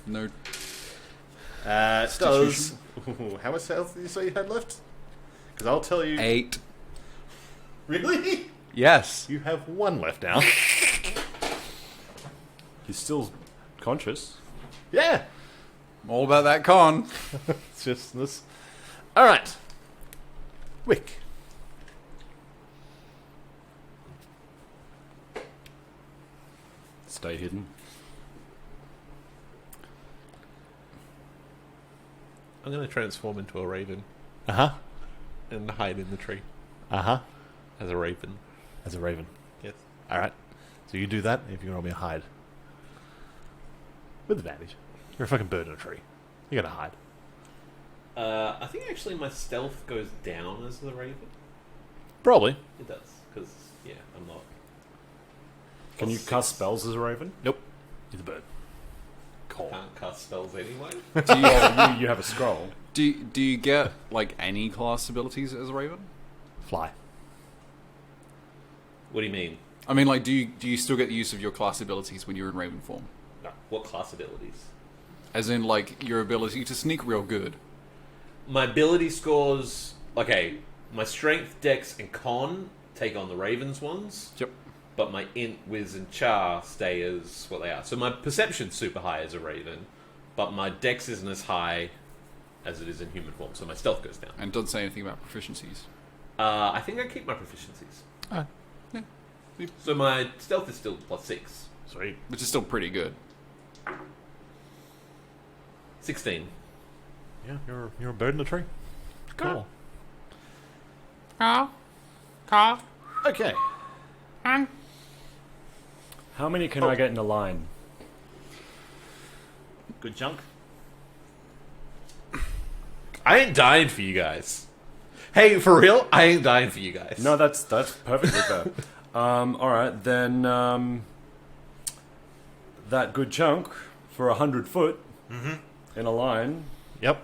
[SPEAKER 4] No.
[SPEAKER 1] Does how much health did you say you had left? Because I'll tell you.
[SPEAKER 4] 8.
[SPEAKER 1] Really?
[SPEAKER 4] Yes.
[SPEAKER 1] You have 1 left now.
[SPEAKER 2] He's still conscious.
[SPEAKER 1] Yeah.
[SPEAKER 4] All about that con.
[SPEAKER 1] It's just this. All right. Wick.
[SPEAKER 2] Stay hidden.
[SPEAKER 3] I'm going to transform into a raven
[SPEAKER 1] Uh huh.
[SPEAKER 3] and hide in the tree
[SPEAKER 1] Uh huh.
[SPEAKER 3] as a raven.
[SPEAKER 1] As a raven.
[SPEAKER 3] Yes.
[SPEAKER 1] All right. So you do that if you can roll me a hide. With advantage. You're a fucking bird in a tree. You gotta hide.
[SPEAKER 3] I think actually my stealth goes down as the raven.
[SPEAKER 1] Probably.
[SPEAKER 3] It does, because, yeah, I'm not.
[SPEAKER 2] Can you cast spells as a raven?
[SPEAKER 1] Nope. You're the bird. Cold.
[SPEAKER 3] Can't cast spells anyway.
[SPEAKER 4] Do you,
[SPEAKER 2] Oh, you have a scroll.
[SPEAKER 4] do you get, like, any class abilities as a raven?
[SPEAKER 1] Fly.
[SPEAKER 3] What do you mean?
[SPEAKER 4] I mean, like, do you still get the use of your class abilities when you're in raven form?
[SPEAKER 3] No. What class abilities?
[SPEAKER 4] As in, like, your ability to sneak real good.
[SPEAKER 3] My ability scores... Okay, my strength, dex, and con take on the raven's ones.
[SPEAKER 4] Yep.
[SPEAKER 3] But my int, whiz, and char stay as what they are. So my perception's super high as a raven, but my dex isn't as high as it is in human form, so my stealth goes down.
[SPEAKER 4] And doesn't say anything about proficiencies.
[SPEAKER 3] I think I keep my proficiencies.
[SPEAKER 4] Oh, yeah.
[SPEAKER 3] So my stealth is still +6.
[SPEAKER 1] Sweet.
[SPEAKER 4] Which is still pretty good.
[SPEAKER 3] 16.
[SPEAKER 1] Yeah, you're a bird in a tree. Cool. Okay.
[SPEAKER 2] How many can I get in a line?
[SPEAKER 1] Good chunk.
[SPEAKER 3] I ain't dying for you guys. Hey, for real? I ain't dying for you guys.
[SPEAKER 2] No, that's perfectly fair. All right, then that good chunk for 100 foot in a line
[SPEAKER 1] Yep.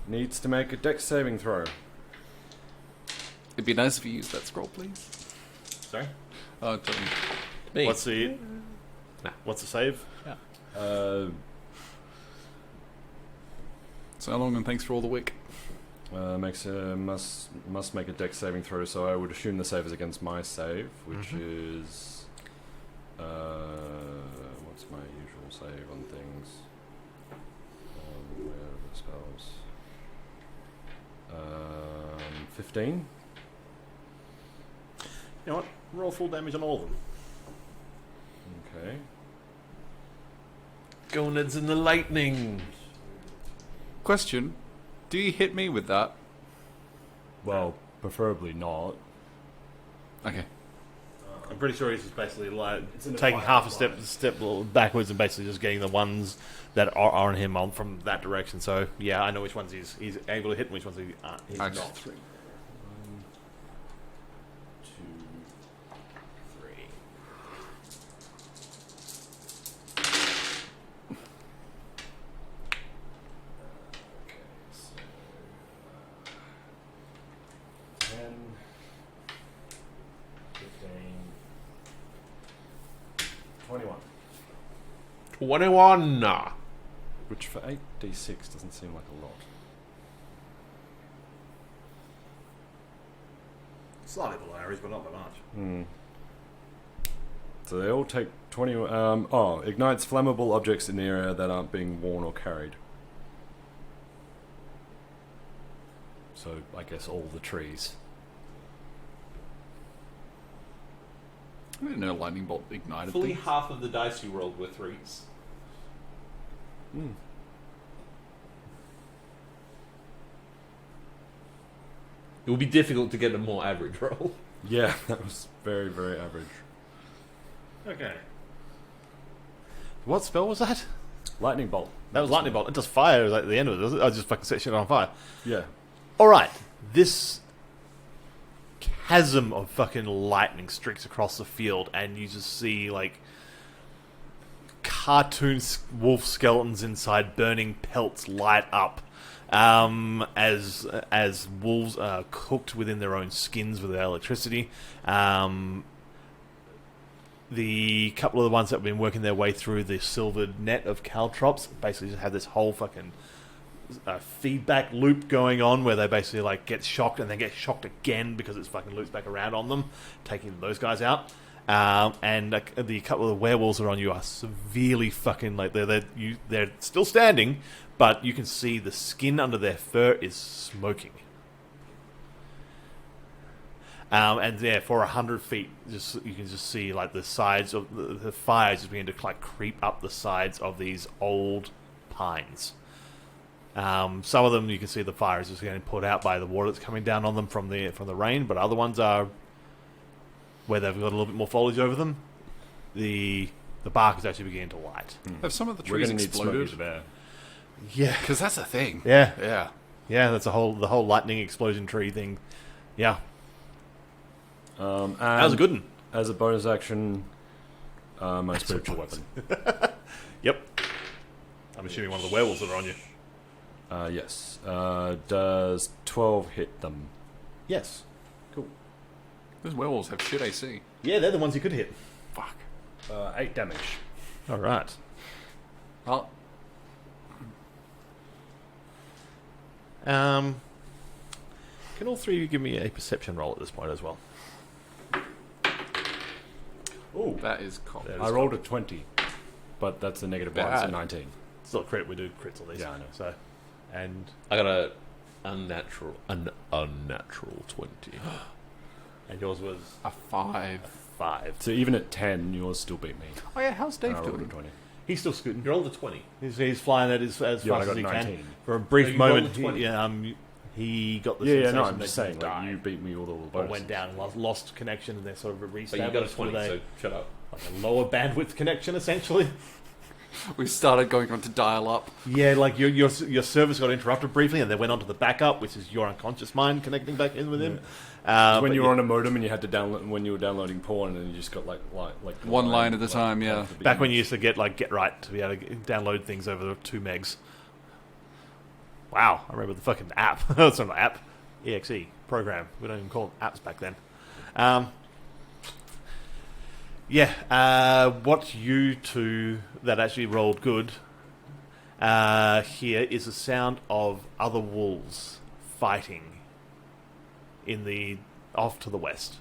[SPEAKER 2] needs to make a dex saving throw.
[SPEAKER 4] It'd be nice if you used that scroll, please.
[SPEAKER 1] Sorry.
[SPEAKER 4] Oh, it doesn't.
[SPEAKER 3] Me.
[SPEAKER 1] What's the save?
[SPEAKER 2] Uh,
[SPEAKER 4] So long and thanks for all the wick.
[SPEAKER 2] Must make a dex saving throw. So I would assume the save is against my save, which is what's my usual save on things? Where are the spells? 15.
[SPEAKER 1] You know what? Roll full damage on all of them.
[SPEAKER 2] Okay.
[SPEAKER 3] Gonads and the lightning.
[SPEAKER 4] Question: do you hit me with that?
[SPEAKER 2] Well, preferably not.
[SPEAKER 4] Okay.
[SPEAKER 1] I'm pretty sure he's just basically like
[SPEAKER 2] in a
[SPEAKER 1] taking
[SPEAKER 2] fight
[SPEAKER 1] half a
[SPEAKER 2] line.
[SPEAKER 1] step backwards and basically just getting the ones that are on him on from that direction. So yeah, I know which ones he's able to hit and which ones he's
[SPEAKER 4] Nice.
[SPEAKER 1] not.
[SPEAKER 2] 1, 2, 3. Okay, so 10, 15, 21.
[SPEAKER 3] 21.
[SPEAKER 2] Which for 8d6 doesn't seem like a lot.
[SPEAKER 1] Slightly below average, but not by much.
[SPEAKER 2] So they all take 20. Ignites flammable objects in the area that aren't being worn or carried. So I guess all the trees.
[SPEAKER 4] I didn't know lightning bolt ignited
[SPEAKER 3] Fully
[SPEAKER 4] things.
[SPEAKER 3] half of the dice you rolled were 3s. It will be difficult to get a more average roll.
[SPEAKER 2] Yeah, that was very, very average.
[SPEAKER 1] Okay. What spell was that?
[SPEAKER 2] Lightning bolt.
[SPEAKER 1] That was lightning bolt. It does fire at the end of it, does it? I just fucking set shit on fire.
[SPEAKER 2] Yeah.
[SPEAKER 1] All right, this chasm of fucking lightning streaks across the field, and you just see like cartoon wolf skeletons inside burning pelts light up as wolves are cooked within their own skins with electricity. The couple of the ones that have been working their way through the silvered net of caltrops basically just have this whole fucking feedback loop going on where they basically like get shocked and then get shocked again because it's fucking loops back around on them, taking those guys out. And the couple of the werewolves that are on you are severely fucking like they're still standing, but you can see the skin under their fur is smoking. And yeah, for 100 feet, you can just see like the sides of the fire just begin to like creep up the sides of these old pines. Some of them you can see the fire is just getting put out by the water that's coming down on them from the rain, but other ones are where they've got a little bit more foliage over them. The bark is actually beginning to light.
[SPEAKER 4] Have some of the
[SPEAKER 2] We're
[SPEAKER 4] trees
[SPEAKER 2] going to need Smokey
[SPEAKER 4] exploded?
[SPEAKER 2] the Bear.
[SPEAKER 1] Yeah,
[SPEAKER 4] Because that's a thing.
[SPEAKER 1] yeah,
[SPEAKER 4] Yeah.
[SPEAKER 1] yeah. That's the whole lightning explosion tree thing. Yeah,
[SPEAKER 2] And
[SPEAKER 1] that was a good one.
[SPEAKER 2] As a bonus action, my spiritual weapon.
[SPEAKER 1] Yep. I'm assuming one of the werewolves that are on you.
[SPEAKER 2] Yes. Does 12 hit them?
[SPEAKER 1] Yes.
[SPEAKER 4] Those werewolves have shit AC.
[SPEAKER 1] Yeah, they're the ones you could hit.
[SPEAKER 4] Fuck.
[SPEAKER 2] 8 damage.
[SPEAKER 1] All right.
[SPEAKER 4] Oh,
[SPEAKER 1] Can all three of you give me a perception roll at this point as well?
[SPEAKER 2] Oh,
[SPEAKER 4] that is cool.
[SPEAKER 1] That
[SPEAKER 2] I rolled a 20, but that's a negative 1, so
[SPEAKER 4] Bad.
[SPEAKER 2] 19.
[SPEAKER 1] It's not crit. We do crits on these.
[SPEAKER 2] Yeah, I know.
[SPEAKER 1] So, and
[SPEAKER 3] I got an unnatural 20.
[SPEAKER 1] and yours was
[SPEAKER 4] A 5.
[SPEAKER 1] 5.
[SPEAKER 2] So even at 10, yours still beat me.
[SPEAKER 4] Oh yeah, how's
[SPEAKER 2] And
[SPEAKER 4] Dave
[SPEAKER 2] I rolled a
[SPEAKER 4] doing?
[SPEAKER 2] 20.
[SPEAKER 1] He's still scooting.
[SPEAKER 3] You rolled a 20.
[SPEAKER 1] He's flying at as fast
[SPEAKER 2] Yeah, I
[SPEAKER 1] as
[SPEAKER 2] got
[SPEAKER 1] he
[SPEAKER 2] 19.
[SPEAKER 1] can. For a brief
[SPEAKER 3] No, you rolled
[SPEAKER 1] moment,
[SPEAKER 3] a 20.
[SPEAKER 1] he got the
[SPEAKER 2] Yeah,
[SPEAKER 1] sensation
[SPEAKER 2] no, I'm
[SPEAKER 1] that
[SPEAKER 2] just
[SPEAKER 1] he
[SPEAKER 2] saying, like,
[SPEAKER 1] died,
[SPEAKER 2] you beat me with all the
[SPEAKER 1] or
[SPEAKER 2] bonuses.
[SPEAKER 1] went down and lost connection, and then sort of
[SPEAKER 3] But you
[SPEAKER 1] reestablished
[SPEAKER 3] got a 20,
[SPEAKER 1] with
[SPEAKER 3] so shut up.
[SPEAKER 1] like a lower bandwidth connection, essentially.
[SPEAKER 4] We started going on to dial up.
[SPEAKER 1] Yeah, like your service got interrupted briefly, and then went on to the backup, which is your unconscious mind connecting back in with him.
[SPEAKER 2] When
[SPEAKER 1] but
[SPEAKER 2] you
[SPEAKER 1] yeah,
[SPEAKER 2] were on a modem and you had to download when you were downloading porn, and you just got like
[SPEAKER 4] One line at a time, yeah.
[SPEAKER 1] back when you used to get get right to be able to download things over 2 megs. Wow, I remember the fucking app. That's not an app. EXE program. We don't even call them apps back then. What you two that actually rolled good here is the sound of other wolves fighting in the off to the west.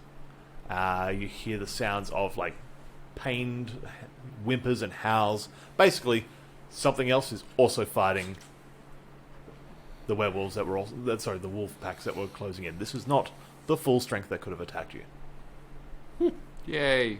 [SPEAKER 1] You hear the sounds of like pained whimpers and howls. Basically, something else is also fighting the werewolves that were also, the wolf packs that were closing in. This is not the full strength that could have attacked you.
[SPEAKER 4] Yay.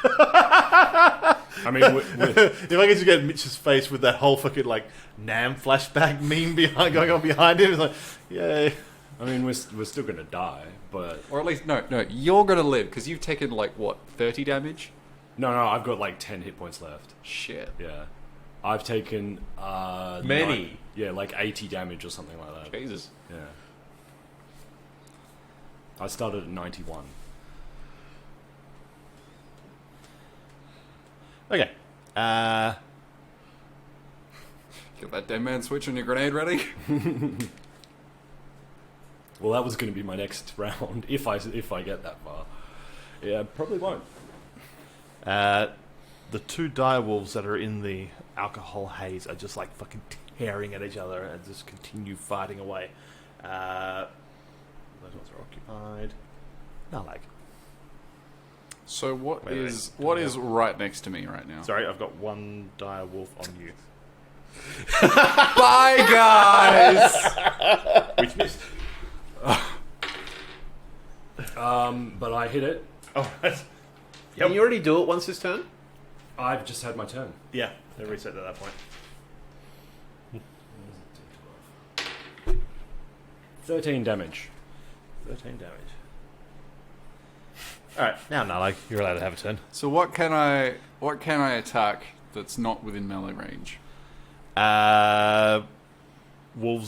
[SPEAKER 2] I mean,
[SPEAKER 1] If I could just get Mitch's face with that whole fucking like Nam flashback meme going on behind him, it's like, yay.
[SPEAKER 2] I mean, we're still gonna die, but
[SPEAKER 4] Or at least, no, you're going to live, because you've taken, like, what, 30 damage?
[SPEAKER 2] no, I've got like 10 hit points left.
[SPEAKER 4] Shit.
[SPEAKER 2] Yeah, I've taken
[SPEAKER 3] Many.
[SPEAKER 2] like 80 damage or something like that.
[SPEAKER 4] Jesus.
[SPEAKER 2] Yeah, I started at 91.
[SPEAKER 1] Okay.
[SPEAKER 4] Get that dead man switch on your grenade ready?
[SPEAKER 2] Well, that was going to be my next round if I get that far. Yeah, probably won't.
[SPEAKER 1] The two direwolves that are in the alcohol haze are just like fucking tearing at each other and just continue fighting away. Those ones are occupied. No, like.
[SPEAKER 4] So what
[SPEAKER 1] Wait,
[SPEAKER 4] is
[SPEAKER 1] wait.
[SPEAKER 4] right next to me right now?
[SPEAKER 1] Sorry, I've got one direwolf on you.
[SPEAKER 4] Bye, guys!
[SPEAKER 1] Which missed.
[SPEAKER 2] But I hit it.
[SPEAKER 1] Oh, right.
[SPEAKER 3] Can you already do it once this turn?
[SPEAKER 2] I've just had my turn.
[SPEAKER 1] Yeah, they reset at that point.
[SPEAKER 2] 13 damage.
[SPEAKER 1] 13 damage. Alright, now Nalag, you're allowed to have a turn.
[SPEAKER 4] So what can I attack that's not within melee range?
[SPEAKER 1] Werewolves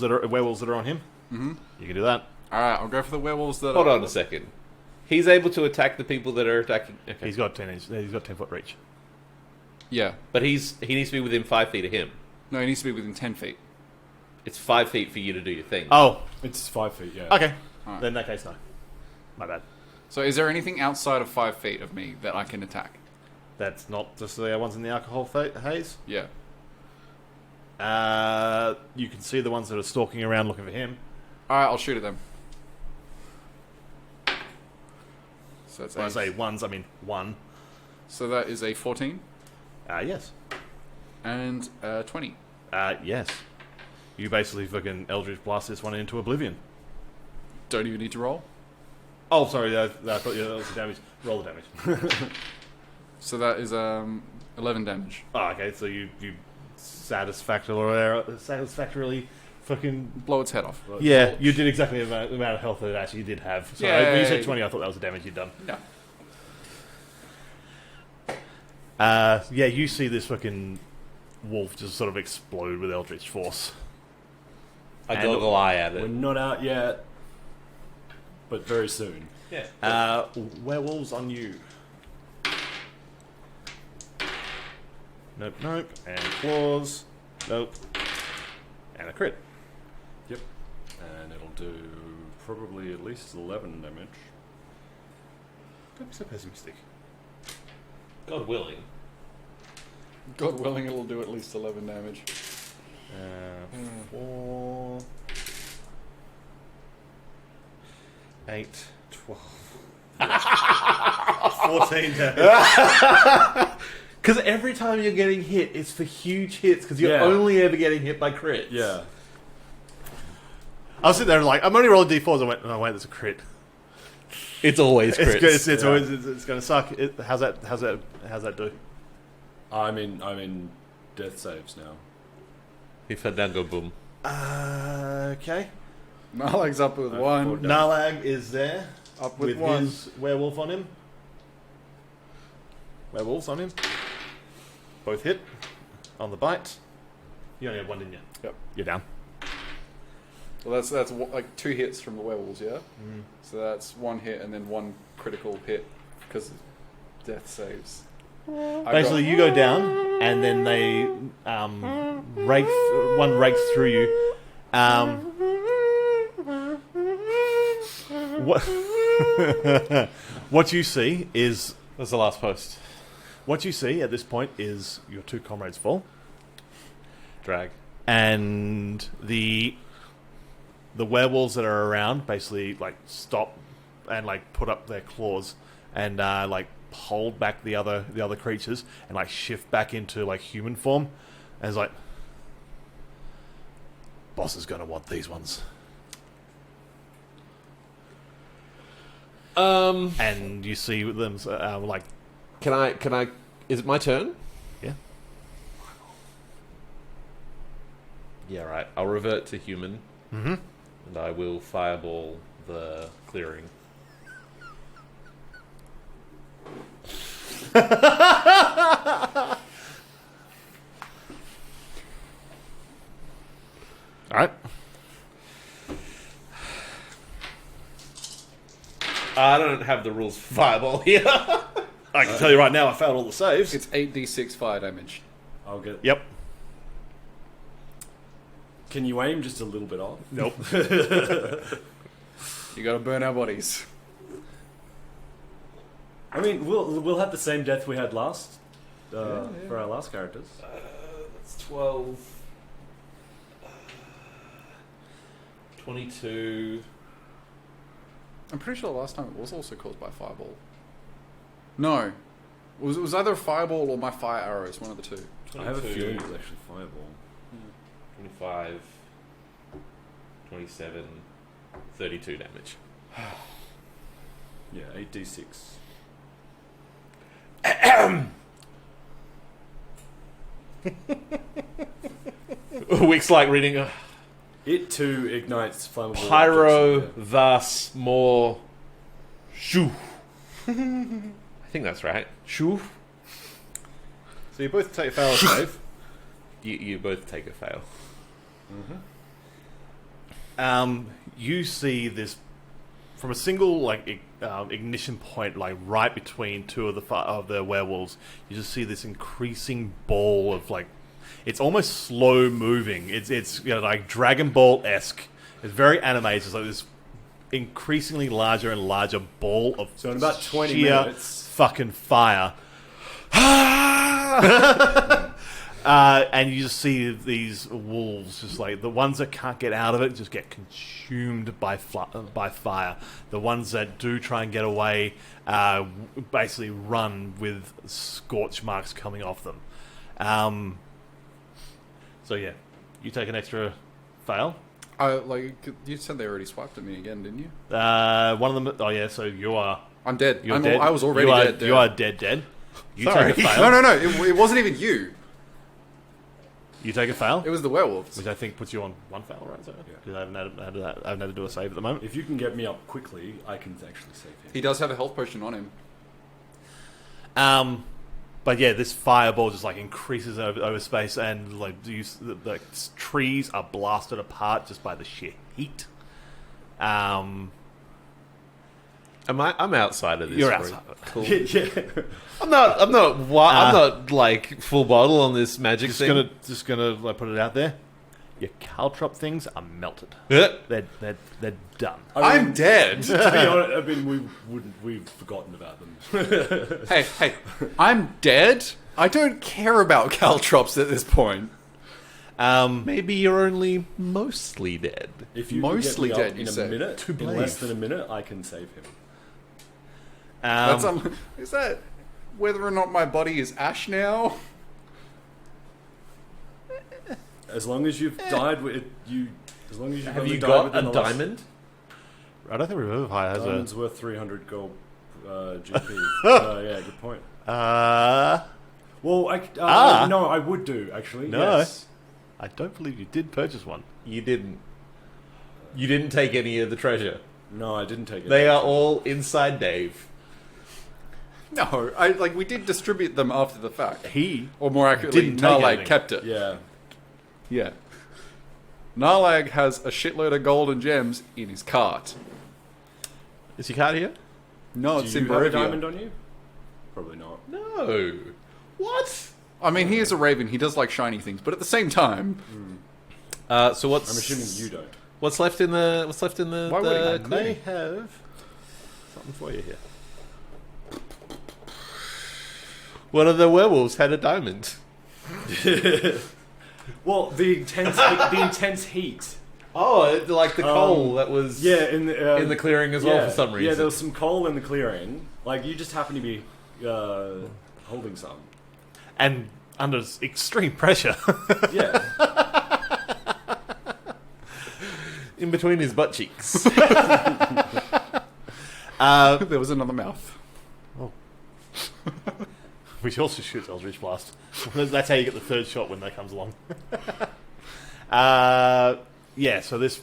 [SPEAKER 1] that are on him.
[SPEAKER 4] Mm-hmm.
[SPEAKER 1] You can do that.
[SPEAKER 4] Alright, I'll go for the werewolves that
[SPEAKER 3] Hold
[SPEAKER 4] are...
[SPEAKER 3] on a second. He's able to attack the people that are attacking. Okay.
[SPEAKER 1] He's got 10-foot reach.
[SPEAKER 4] Yeah.
[SPEAKER 3] But he needs to be within 5 feet of him.
[SPEAKER 4] No, he needs to be within 10 feet.
[SPEAKER 3] It's 5 feet for you to do your thing.
[SPEAKER 1] Oh,
[SPEAKER 2] It's 5 feet, yeah.
[SPEAKER 1] okay.
[SPEAKER 4] Alright.
[SPEAKER 1] Then in that case, no. My bad.
[SPEAKER 4] So is there anything outside of 5 feet of me that I can attack?
[SPEAKER 1] That's not just the ones in the alcohol haze.
[SPEAKER 4] Yeah.
[SPEAKER 1] You can see the ones that are stalking around looking for him.
[SPEAKER 4] Alright, I'll shoot at them. So that's
[SPEAKER 1] When I
[SPEAKER 4] a-
[SPEAKER 1] say ones, I mean one.
[SPEAKER 4] So that is a 14
[SPEAKER 1] Yes.
[SPEAKER 4] and 20.
[SPEAKER 1] Yes. You basically fucking Eldritch blast this one into oblivion.
[SPEAKER 4] Don't even need to roll.
[SPEAKER 1] Oh, sorry. I thought that was the damage. Roll the damage.
[SPEAKER 4] So that is 11 damage.
[SPEAKER 1] Oh, okay. So you satisfactorily fucking.
[SPEAKER 4] Blow its head off.
[SPEAKER 1] Yeah, you did exactly the amount of health that it actually did have. So
[SPEAKER 4] Yay.
[SPEAKER 1] when you said 20, I thought that was the damage you'd done.
[SPEAKER 4] No.
[SPEAKER 1] Yeah, you see this fucking wolf just sort of explode with Eldritch Force.
[SPEAKER 3] I goggle eye at
[SPEAKER 2] We're
[SPEAKER 3] it.
[SPEAKER 2] not out yet, but very soon.
[SPEAKER 3] Yeah.
[SPEAKER 1] Werewolves on you. Nope, nope. And claws. Nope. And a crit.
[SPEAKER 2] Yep. And it'll do probably at least 11 damage.
[SPEAKER 1] Don't be so pessimistic.
[SPEAKER 3] God willing.
[SPEAKER 4] God willing, it'll do at least 11 damage.
[SPEAKER 1] 4, 8, 12. 14 damage. Because every time you're getting hit, it's for huge hits, because you're
[SPEAKER 2] Yeah.
[SPEAKER 1] only ever getting hit by crits.
[SPEAKER 2] Yeah.
[SPEAKER 1] I was sitting there like, I'm only rolling d4s. I went, oh wait, there's a crit.
[SPEAKER 3] It's always crits.
[SPEAKER 1] It's good. It's
[SPEAKER 2] Yeah.
[SPEAKER 1] always it's going to suck. How's that do?
[SPEAKER 2] I'm in death saves now.
[SPEAKER 3] If I don't go boom.
[SPEAKER 1] Okay.
[SPEAKER 4] Malag's up with one.
[SPEAKER 1] Nalag is there
[SPEAKER 4] Up with
[SPEAKER 1] with
[SPEAKER 4] one.
[SPEAKER 1] his werewolf on him. Werewolves on him. Both hit on the bite. You only had one, didn't you?
[SPEAKER 4] Yep.
[SPEAKER 1] You're down.
[SPEAKER 4] Well, that's like 2 hits from the werewolves, yeah? So that's 1 hit and then 1 critical hit because of death saves.
[SPEAKER 1] Basically, you go down, and then they one rakes through you. What you see is
[SPEAKER 3] That's the last post.
[SPEAKER 1] what you see at this point is your two comrades fall,
[SPEAKER 3] Drag.
[SPEAKER 1] and the the werewolves that are around basically like stop and like put up their claws and like hold back the other creatures and like shift back into like human form. And it's like, boss is gonna want these ones. And you see them like,
[SPEAKER 3] Can I? Is it my turn?
[SPEAKER 1] yeah.
[SPEAKER 3] Yeah, right. I'll revert to human,
[SPEAKER 1] Mm-hmm.
[SPEAKER 3] and I will fireball the clearing.
[SPEAKER 1] All right.
[SPEAKER 3] I don't have the rules for fireball here.
[SPEAKER 1] I can tell you right now, I failed all the saves.
[SPEAKER 4] It's 8d6 fire damage.
[SPEAKER 2] I'll get.
[SPEAKER 1] Yep.
[SPEAKER 2] Can you aim just a little bit off?
[SPEAKER 1] Nope.
[SPEAKER 4] You gotta burn our bodies.
[SPEAKER 2] I mean, we'll have the same death we had last for our last characters.
[SPEAKER 3] That's 12. 22.
[SPEAKER 4] I'm pretty sure the last time it was also caused by fireball. No. It was either a fireball or my fire arrows, one of the two.
[SPEAKER 2] I have a feeling it was actually fireball.
[SPEAKER 3] 25. 27. 32 damage.
[SPEAKER 2] Yeah, 8d6.
[SPEAKER 3] Wick's like reading a
[SPEAKER 2] It too ignites flammable
[SPEAKER 3] pyro,
[SPEAKER 2] objects, yeah.
[SPEAKER 3] thus more. Shoo. I think that's right. Shoo.
[SPEAKER 5] So you both take fail save.
[SPEAKER 3] You both take a fail.
[SPEAKER 1] You see this from a single like ignition point, like right between two of the werewolves. You just see this increasing ball of like, it's almost slow moving. It's like Dragon Ball esque. It's very animated. It's like this increasingly larger and larger ball of
[SPEAKER 2] So in about 20
[SPEAKER 1] sheer
[SPEAKER 2] minutes-
[SPEAKER 1] fucking fire. And you just see these wolves, just like the ones that can't get out of it, just get consumed by fire. The ones that do try and get away, basically run with scorch marks coming off them. So yeah, you take an extra fail.
[SPEAKER 4] You said they already swiped at me again, didn't you?
[SPEAKER 1] One of them. Oh yeah, so you are.
[SPEAKER 4] I'm dead.
[SPEAKER 1] You're dead.
[SPEAKER 4] I was already dead.
[SPEAKER 1] You are dead. You
[SPEAKER 4] Sorry.
[SPEAKER 1] take a fail.
[SPEAKER 4] No. It wasn't even you.
[SPEAKER 1] You take a fail.
[SPEAKER 4] It was the werewolves.
[SPEAKER 1] Which I think puts you on one fail, right? So,
[SPEAKER 2] Yeah.
[SPEAKER 1] because I haven't had to do a save at the moment.
[SPEAKER 2] If you can get me up quickly, I can actually save him.
[SPEAKER 4] He does have a health potion on him.
[SPEAKER 1] But yeah, this fireball just like increases over space, and like the trees are blasted apart just by the sheer heat.
[SPEAKER 3] I'm outside of this.
[SPEAKER 1] You're
[SPEAKER 3] group.
[SPEAKER 1] outside.
[SPEAKER 3] Cool.
[SPEAKER 2] Yeah.
[SPEAKER 3] I'm not like full bottle on this magic thing.
[SPEAKER 1] Just gonna like put it out there. Your caltrop things are melted.
[SPEAKER 3] Yeah.
[SPEAKER 1] They're done.
[SPEAKER 4] I'm dead.
[SPEAKER 2] To be honest, I mean, we've forgotten about them.
[SPEAKER 4] Hey, I'm dead? I don't care about caltrops at this point.
[SPEAKER 3] Maybe you're only mostly dead.
[SPEAKER 2] If you
[SPEAKER 4] Mostly
[SPEAKER 2] can get
[SPEAKER 4] dead,
[SPEAKER 2] me
[SPEAKER 4] you
[SPEAKER 2] up
[SPEAKER 4] say.
[SPEAKER 2] in a minute,
[SPEAKER 1] To
[SPEAKER 2] in
[SPEAKER 1] believe.
[SPEAKER 2] less than a minute, I can save him.
[SPEAKER 4] Is that whether or not my body is ash now?
[SPEAKER 2] As long as you've died with you, as long as you've
[SPEAKER 3] Have
[SPEAKER 2] only
[SPEAKER 3] you
[SPEAKER 2] died
[SPEAKER 3] got
[SPEAKER 2] within
[SPEAKER 3] a
[SPEAKER 2] the last-
[SPEAKER 3] diamond?
[SPEAKER 1] I don't think Revivify has
[SPEAKER 2] Diamond's worth 300 gold GP. Yeah, good point.
[SPEAKER 1] a.
[SPEAKER 2] Well,
[SPEAKER 1] Ah.
[SPEAKER 2] no, I would do actually.
[SPEAKER 1] No.
[SPEAKER 2] Yes.
[SPEAKER 1] I don't believe you did purchase one.
[SPEAKER 3] You didn't. You didn't take any of the treasure.
[SPEAKER 2] No, I didn't take it.
[SPEAKER 3] They are all inside Dave.
[SPEAKER 4] No, we did distribute them after the fact.
[SPEAKER 1] He
[SPEAKER 4] Or more accurately,
[SPEAKER 1] Didn't take
[SPEAKER 4] Narlag
[SPEAKER 1] anything.
[SPEAKER 4] kept it.
[SPEAKER 2] Yeah.
[SPEAKER 4] Yeah. Narlag has a shitload of gold and gems in his cart.
[SPEAKER 3] Is your card here?
[SPEAKER 4] No,
[SPEAKER 2] Do
[SPEAKER 4] it's
[SPEAKER 2] you
[SPEAKER 4] in
[SPEAKER 2] have a
[SPEAKER 4] Barovia.
[SPEAKER 2] diamond on you? Probably not.
[SPEAKER 3] No. What?
[SPEAKER 4] I mean, he is a raven. He does like shiny things, but at the same time,
[SPEAKER 3] So what's?
[SPEAKER 2] I'm assuming you don't.
[SPEAKER 3] What's left in the?
[SPEAKER 4] Why would he?
[SPEAKER 1] I
[SPEAKER 3] clearing?
[SPEAKER 1] may have something for you here.
[SPEAKER 3] One of the werewolves had a diamond.
[SPEAKER 2] Well, the intense heat
[SPEAKER 3] Oh, like the coal that was
[SPEAKER 2] in
[SPEAKER 3] the clearing as well for some reason.
[SPEAKER 2] Yeah, there was some coal in the clearing. Like, you just happen to be holding some.
[SPEAKER 1] And under extreme pressure.
[SPEAKER 2] Yeah.
[SPEAKER 3] in between his butt cheeks.
[SPEAKER 4] There was another mouth.
[SPEAKER 1] Which also shoots Eldritch Blast. That's how you get the third shot when that comes along. So this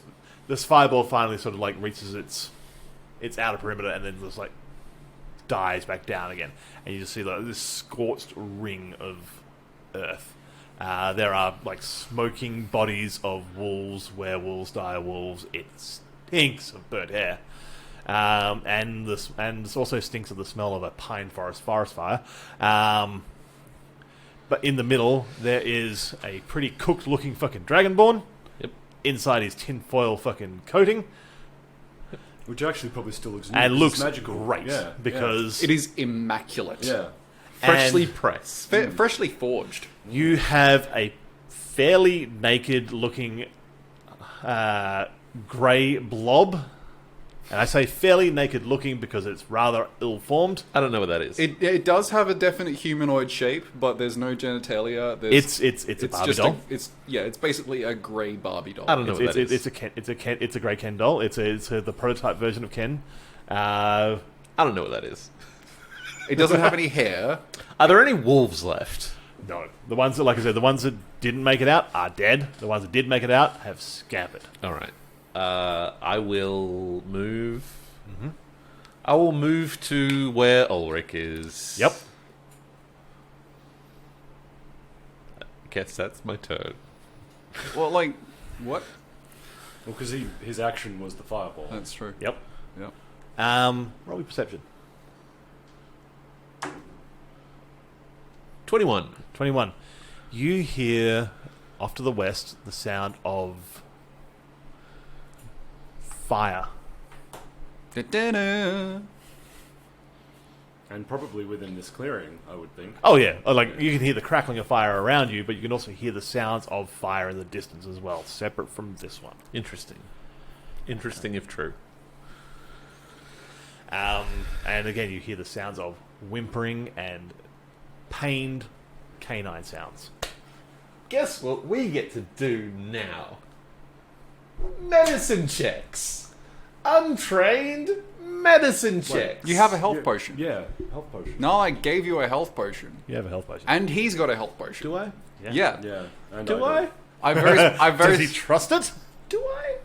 [SPEAKER 1] fireball finally sort of like reaches its outer perimeter and then just like dies back down again. And you just see like this scorched ring of earth. There are like smoking bodies of wolves, werewolves, direwolves. It stinks of burnt hair. And this also stinks of the smell of a pine forest fire. But in the middle, there is a pretty cooked-looking fucking dragonborn.
[SPEAKER 3] Yep.
[SPEAKER 1] Inside his tinfoil fucking coating.
[SPEAKER 2] Which actually probably still looks new.
[SPEAKER 1] And looks
[SPEAKER 2] magical.
[SPEAKER 1] great.
[SPEAKER 2] Yeah,
[SPEAKER 1] Because
[SPEAKER 4] It is immaculate.
[SPEAKER 2] Yeah.
[SPEAKER 3] Freshly pressed.
[SPEAKER 4] Freshly forged.
[SPEAKER 1] you have a fairly naked-looking grey blob. And I say fairly naked looking because it's rather ill-formed.
[SPEAKER 3] I don't know what that is.
[SPEAKER 4] It does have a definite humanoid shape, but there's no genitalia.
[SPEAKER 1] It's a Barbie doll.
[SPEAKER 4] It's basically a grey Barbie doll.
[SPEAKER 3] I don't know what that is.
[SPEAKER 1] It's a grey Ken doll. It's the prototype version of Ken.
[SPEAKER 3] I don't know what that is.
[SPEAKER 4] It doesn't have any hair.
[SPEAKER 3] Are there any wolves left?
[SPEAKER 1] No, the ones that, like I said, the ones that didn't make it out are dead. The ones that did make it out have scampered.
[SPEAKER 3] All right. I will move.
[SPEAKER 1] Mm-hmm.
[SPEAKER 3] I will move to where Ulrich is.
[SPEAKER 1] Yep.
[SPEAKER 3] I guess that's my turn.
[SPEAKER 4] Well, like, what?
[SPEAKER 2] Well, because his action was the fireball.
[SPEAKER 4] That's true.
[SPEAKER 1] Yep.
[SPEAKER 4] Yep.
[SPEAKER 1] Roll me perception.
[SPEAKER 3] 21.
[SPEAKER 1] 21. You hear off to the west the sound of fire.
[SPEAKER 4] Da-da-da.
[SPEAKER 2] And probably within this clearing, I would think.
[SPEAKER 1] Oh yeah, like you can hear the crackling of fire around you, but you can also hear the sounds of fire in the distance as well, separate from this one.
[SPEAKER 3] Interesting. Interesting if true.
[SPEAKER 1] And again, you hear the sounds of whimpering and pained canine sounds.
[SPEAKER 3] Guess what we get to do now? Medicine checks. Untrained medicine checks.
[SPEAKER 4] You have a health potion.
[SPEAKER 2] Yeah, health potion.
[SPEAKER 4] No, I gave you a health potion.
[SPEAKER 1] You have a health potion.
[SPEAKER 4] And he's got a health potion.
[SPEAKER 3] Do I?
[SPEAKER 4] Yeah.
[SPEAKER 2] Yeah. And
[SPEAKER 1] Do I?
[SPEAKER 4] I've
[SPEAKER 1] Does he trust it?
[SPEAKER 3] Do I?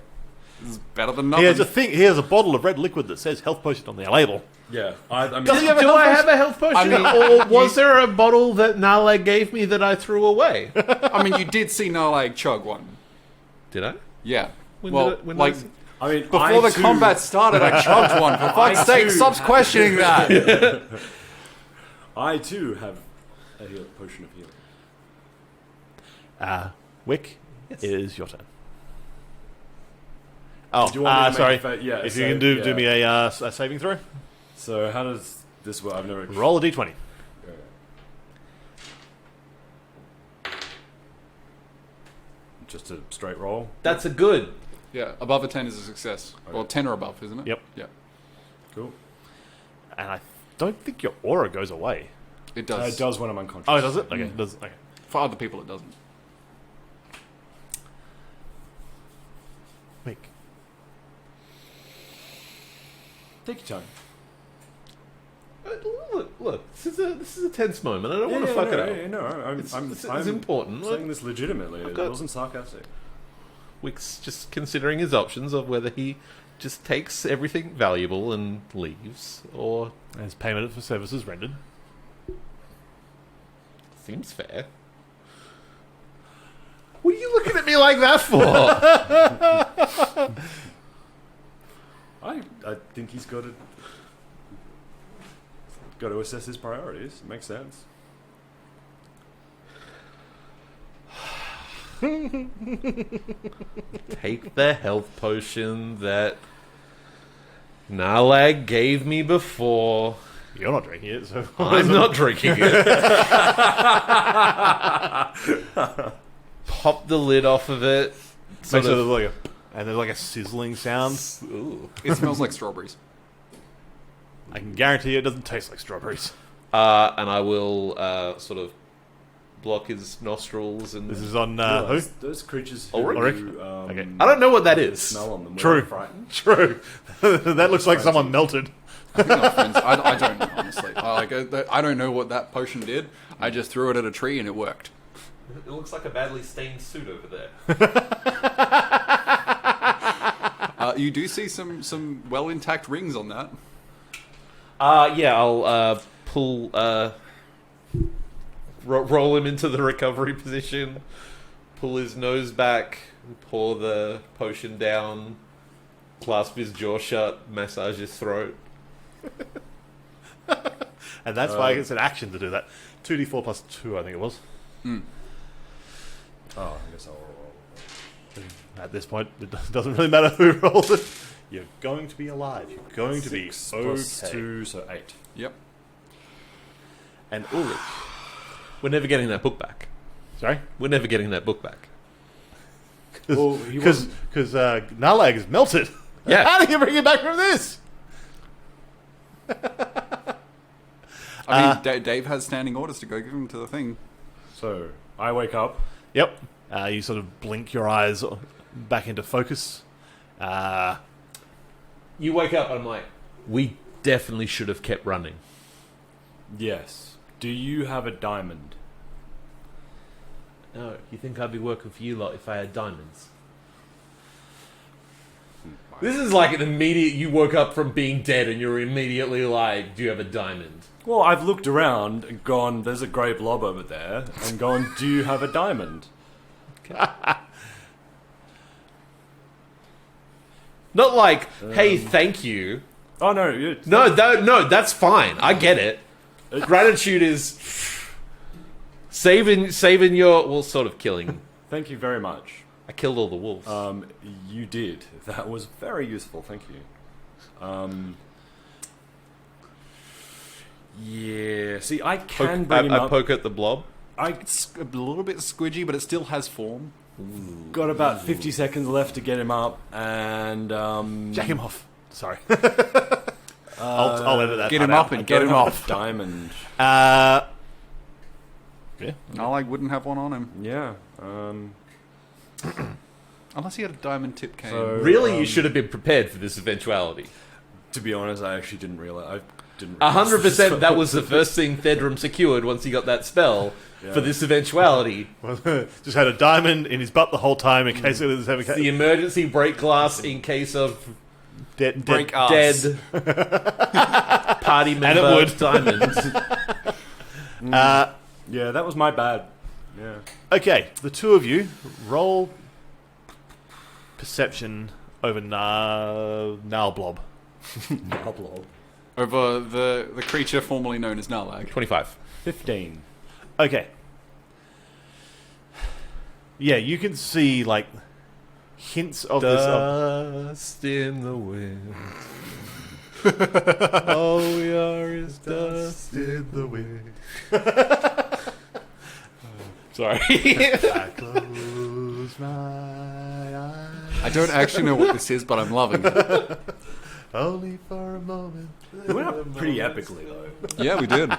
[SPEAKER 4] This is better than
[SPEAKER 1] He
[SPEAKER 4] nothing.
[SPEAKER 1] has a bottle of red liquid that says health potion on the label.
[SPEAKER 2] Yeah. I mean,
[SPEAKER 3] Do I have a health potion?
[SPEAKER 4] I mean,
[SPEAKER 3] or was there a bottle that Nala gave me that I threw away?
[SPEAKER 4] I mean, you did see Narlag chug one.
[SPEAKER 3] Did I?
[SPEAKER 4] Yeah.
[SPEAKER 3] When
[SPEAKER 4] well,
[SPEAKER 3] did it- when
[SPEAKER 4] like,
[SPEAKER 3] was it?
[SPEAKER 2] I mean,
[SPEAKER 4] before the combat started, I chugged one. For fuck's sake,
[SPEAKER 2] too
[SPEAKER 4] stop questioning that.
[SPEAKER 2] I too have a potion of healing.
[SPEAKER 1] Wick,
[SPEAKER 3] Yes.
[SPEAKER 1] it is your turn. Oh,
[SPEAKER 2] Do you want me to make
[SPEAKER 1] sorry.
[SPEAKER 2] a yeah,
[SPEAKER 1] if
[SPEAKER 2] so,
[SPEAKER 1] you can do
[SPEAKER 2] yeah.
[SPEAKER 1] me a saving throw,
[SPEAKER 2] So how does this work? I've never
[SPEAKER 1] roll a d20.
[SPEAKER 2] Just a straight roll.
[SPEAKER 3] That's a good.
[SPEAKER 4] Yeah, above a 10 is a success. Well, 10 or above, isn't it?
[SPEAKER 1] Yep.
[SPEAKER 4] Yeah.
[SPEAKER 2] Cool.
[SPEAKER 1] And I don't think your aura goes away.
[SPEAKER 4] It does.
[SPEAKER 2] It does when I'm unconscious.
[SPEAKER 1] Oh, does it? Okay, does okay.
[SPEAKER 4] For other people, it doesn't.
[SPEAKER 1] Wick.
[SPEAKER 2] Take your time.
[SPEAKER 3] Look. This is a tense moment. I don't want to fuck it up.
[SPEAKER 2] Yeah, no,
[SPEAKER 3] It's
[SPEAKER 2] I'm
[SPEAKER 3] important.
[SPEAKER 2] saying this legitimately. It
[SPEAKER 3] got-
[SPEAKER 2] wasn't sarcastic.
[SPEAKER 3] Wick's just considering his options of whether he just takes everything valuable and leaves, or
[SPEAKER 1] As payment for services rendered.
[SPEAKER 3] seems fair. What are you looking at me like that for?
[SPEAKER 2] I think he's got to assess his priorities. It makes sense.
[SPEAKER 3] Take the health potion that Narlag gave me before.
[SPEAKER 1] You're not drinking it, so
[SPEAKER 3] I'm not drinking it. Pop the lid off of it.
[SPEAKER 1] Make
[SPEAKER 3] Sort
[SPEAKER 1] sure
[SPEAKER 3] of
[SPEAKER 1] there's like and there's like a sizzling sound.
[SPEAKER 3] Ooh.
[SPEAKER 4] It smells like strawberries.
[SPEAKER 1] I can guarantee you it doesn't taste like strawberries.
[SPEAKER 3] And I will sort of block his nostrils and...
[SPEAKER 1] This is on
[SPEAKER 2] Realize
[SPEAKER 1] who?
[SPEAKER 2] those creatures
[SPEAKER 3] Ulrich?
[SPEAKER 2] who
[SPEAKER 1] Okay.
[SPEAKER 3] I don't know what that
[SPEAKER 2] the
[SPEAKER 3] is.
[SPEAKER 2] smell on them.
[SPEAKER 1] True.
[SPEAKER 2] Were they frightened?
[SPEAKER 1] True. That looks like someone melted.
[SPEAKER 4] I think my friends. I don't know, honestly. I don't know what that potion did. I just threw it at a tree and it worked.
[SPEAKER 3] It looks like a badly stained suit over there.
[SPEAKER 4] You do see some well intact rings on that.
[SPEAKER 3] Yeah, I'll pull... roll him into the recovery position, pull his nose back, pour the potion down, clasp his jaw shut, massage his throat.
[SPEAKER 1] And that's why it's an action to do that. 2d4 plus 2, I think it was.
[SPEAKER 2] Oh, I guess I'll roll.
[SPEAKER 1] At this point, it doesn't really matter who rolls it. You're going to be alive. You're going to be
[SPEAKER 2] 6
[SPEAKER 1] okay.
[SPEAKER 2] plus 2, so 8.
[SPEAKER 4] Yep.
[SPEAKER 1] And Ulrich.
[SPEAKER 3] We're never getting that book back.
[SPEAKER 1] Sorry?
[SPEAKER 3] We're never getting that book back.
[SPEAKER 2] Well, he
[SPEAKER 1] Because Narlag is melted.
[SPEAKER 3] Yeah.
[SPEAKER 1] How do you bring it back from this?
[SPEAKER 4] I mean, Dave has standing orders to go give him to the thing.
[SPEAKER 2] So, I wake up.
[SPEAKER 1] Yep. You sort of blink your eyes back into focus.
[SPEAKER 3] You wake up and I'm like, we definitely should have kept running.
[SPEAKER 2] Yes. Do you have a diamond?
[SPEAKER 3] No, you think I'd be working for you lot if I had diamonds? This is like an immediate, you woke up from being dead and you're immediately like, do you have a diamond?
[SPEAKER 2] Well, I've looked around and gone, there's a grey blob over there, and gone, do you have a diamond?
[SPEAKER 3] Not like, hey, thank you.
[SPEAKER 2] Oh, no. You,
[SPEAKER 3] No, that's fine. I get it. Gratitude is saving your, well, sort of killing.
[SPEAKER 2] Thank you very much.
[SPEAKER 3] I killed all the wolves.
[SPEAKER 2] You did. That was very useful. Thank you. Yeah. See, I can bring him
[SPEAKER 3] I
[SPEAKER 2] up.
[SPEAKER 3] poke at the blob.
[SPEAKER 4] It's a little bit squidgy, but it still has form.
[SPEAKER 2] Got about 50 seconds left to get him up, and
[SPEAKER 1] Jack him off. Sorry. I'll edit that.
[SPEAKER 4] Get him
[SPEAKER 1] part
[SPEAKER 4] up
[SPEAKER 1] out.
[SPEAKER 4] and get him
[SPEAKER 2] Don't have
[SPEAKER 4] off.
[SPEAKER 2] a diamond.
[SPEAKER 1] Yeah.
[SPEAKER 4] I wouldn't have one on him
[SPEAKER 2] Yeah.
[SPEAKER 4] unless he had a diamond tip cane.
[SPEAKER 2] So,
[SPEAKER 3] Really, you should have been prepared for this eventuality.
[SPEAKER 2] To be honest, I actually didn't realize.
[SPEAKER 3] 100%. That was the first thing Thedrum secured once he got that spell for this eventuality.
[SPEAKER 1] Just had a diamond in his butt the whole time in case it was having
[SPEAKER 3] The emergency break glass in case of
[SPEAKER 1] dead.
[SPEAKER 4] Break ass.
[SPEAKER 3] dead party member
[SPEAKER 1] it would.
[SPEAKER 3] diamonds.
[SPEAKER 2] Yeah, that was my bad. Yeah.
[SPEAKER 1] Okay, the two of you roll perception over Nalblob.
[SPEAKER 2] Upload.
[SPEAKER 4] Over the creature formerly known as Narlag.
[SPEAKER 3] 25.
[SPEAKER 2] 15.
[SPEAKER 1] Okay. Yeah, you can see like hints of this.
[SPEAKER 3] Dust in the wind. All we are is dust in the wind. Sorry.
[SPEAKER 1] I close my eyes.
[SPEAKER 4] I don't actually know what this is, but I'm loving it.
[SPEAKER 1] Only for a moment.
[SPEAKER 2] It went up pretty epically, though.
[SPEAKER 4] Yeah, we did.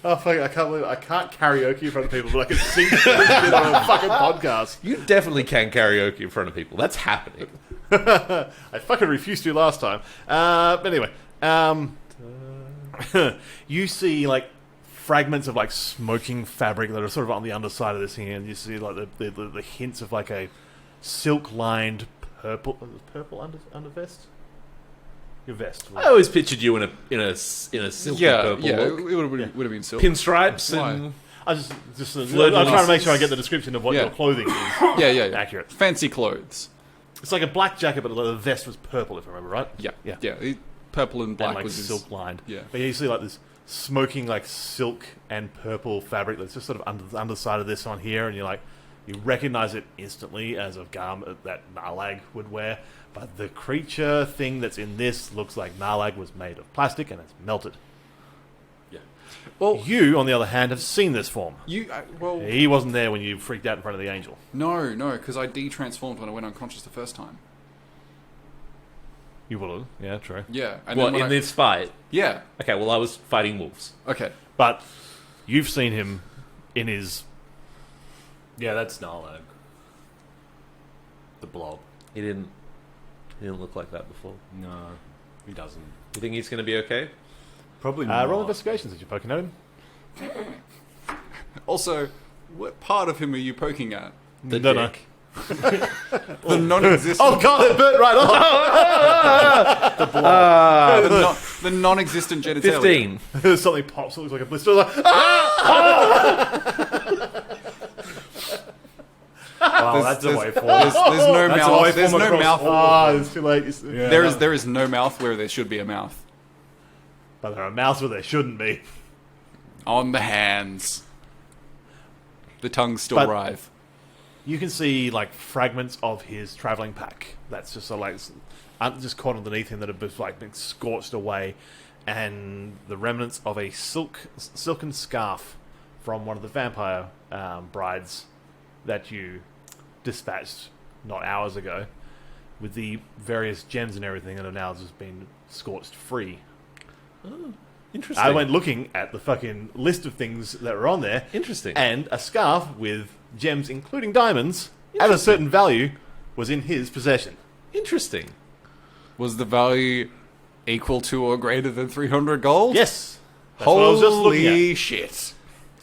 [SPEAKER 1] Oh fuck! I can't believe I can't karaoke in front of people, but I can sing this shit on a fucking podcast.
[SPEAKER 3] You definitely can karaoke in front of people. That's happening.
[SPEAKER 1] I fucking refused to last time. But anyway, you see like fragments of like smoking fabric that are sort of on the underside of this thing, and you see like the hints of like a silk-lined purple undervest. Your vest.
[SPEAKER 3] I always pictured you in a silky purple look.
[SPEAKER 4] it would have been silk.
[SPEAKER 3] Pinstripes
[SPEAKER 4] Why?
[SPEAKER 3] and
[SPEAKER 1] I just
[SPEAKER 3] Fleur de
[SPEAKER 1] I'm trying
[SPEAKER 3] lis.
[SPEAKER 1] to make sure I get the description of what
[SPEAKER 4] Yeah.
[SPEAKER 1] your clothing is
[SPEAKER 4] Yeah.
[SPEAKER 1] accurate.
[SPEAKER 4] Fancy clothes.
[SPEAKER 1] It's like a black jacket, but the vest was purple, if I remember right.
[SPEAKER 4] Yeah.
[SPEAKER 1] Yeah.
[SPEAKER 4] Purple and black
[SPEAKER 1] And like
[SPEAKER 4] was his-
[SPEAKER 1] silk lined.
[SPEAKER 4] yeah.
[SPEAKER 1] But yeah, you see like this smoking like silk and purple fabric that's just sort of under the underside of this on here, and you recognize it instantly as a garment that Narlag would wear. But the creature thing that's in this looks like Narlag was made of plastic and it's melted.
[SPEAKER 2] Yeah.
[SPEAKER 4] Well,
[SPEAKER 1] You, on the other hand, have seen this form.
[SPEAKER 4] well,
[SPEAKER 1] He wasn't there when you freaked out in front of the angel.
[SPEAKER 4] no, because I de-transformed when I went unconscious the first time.
[SPEAKER 1] You would have. Yeah, true.
[SPEAKER 4] Yeah. And
[SPEAKER 3] What,
[SPEAKER 4] then when
[SPEAKER 3] in
[SPEAKER 4] I-
[SPEAKER 3] this fight?
[SPEAKER 4] Yeah.
[SPEAKER 3] Okay, well, I was fighting wolves.
[SPEAKER 4] Okay.
[SPEAKER 1] But you've seen him in his...
[SPEAKER 2] Yeah, that's Snarlag. The blob.
[SPEAKER 3] He didn't look like that before.
[SPEAKER 2] No, he doesn't.
[SPEAKER 3] You think he's going to be okay?
[SPEAKER 2] Probably not.
[SPEAKER 1] roll investigation since you're poking at him.
[SPEAKER 4] Also, what part of him are you poking at?
[SPEAKER 3] The
[SPEAKER 1] No, no.
[SPEAKER 3] dick.
[SPEAKER 4] The non-existent.
[SPEAKER 1] Oh god, it burnt right off!
[SPEAKER 4] the non-existent genitalia.
[SPEAKER 3] 15.
[SPEAKER 1] Something pops, it looks like a blister. Like, ah!
[SPEAKER 2] Wow, that's a
[SPEAKER 4] there's-
[SPEAKER 2] way forward.
[SPEAKER 4] There's no
[SPEAKER 2] That's a
[SPEAKER 4] mouth.
[SPEAKER 2] way
[SPEAKER 4] There's
[SPEAKER 2] from
[SPEAKER 4] no
[SPEAKER 2] across
[SPEAKER 4] mouth.
[SPEAKER 1] Ah, it's too late.
[SPEAKER 2] Yeah.
[SPEAKER 4] There is no mouth where there should be a mouth.
[SPEAKER 1] But there are mouths where there shouldn't be.
[SPEAKER 4] On the hands. The tongue's still
[SPEAKER 1] But-
[SPEAKER 4] writhe.
[SPEAKER 1] You can see like fragments of his traveling pack. That's just just caught underneath him that have been been scorched away, and the remnants of a silken scarf from one of the vampire brides that you dispatched not hours ago, with the various gems and everything that have now just been scorched free.
[SPEAKER 3] Interesting.
[SPEAKER 1] I went looking at the fucking list of things that were on there.
[SPEAKER 3] Interesting.
[SPEAKER 1] And a scarf with gems, including diamonds, at a certain value, was in his possession.
[SPEAKER 3] Interesting.
[SPEAKER 4] Was the value equal to or greater than 300 gold?
[SPEAKER 1] Yes. That's what I was just looking at.
[SPEAKER 4] Holy shit.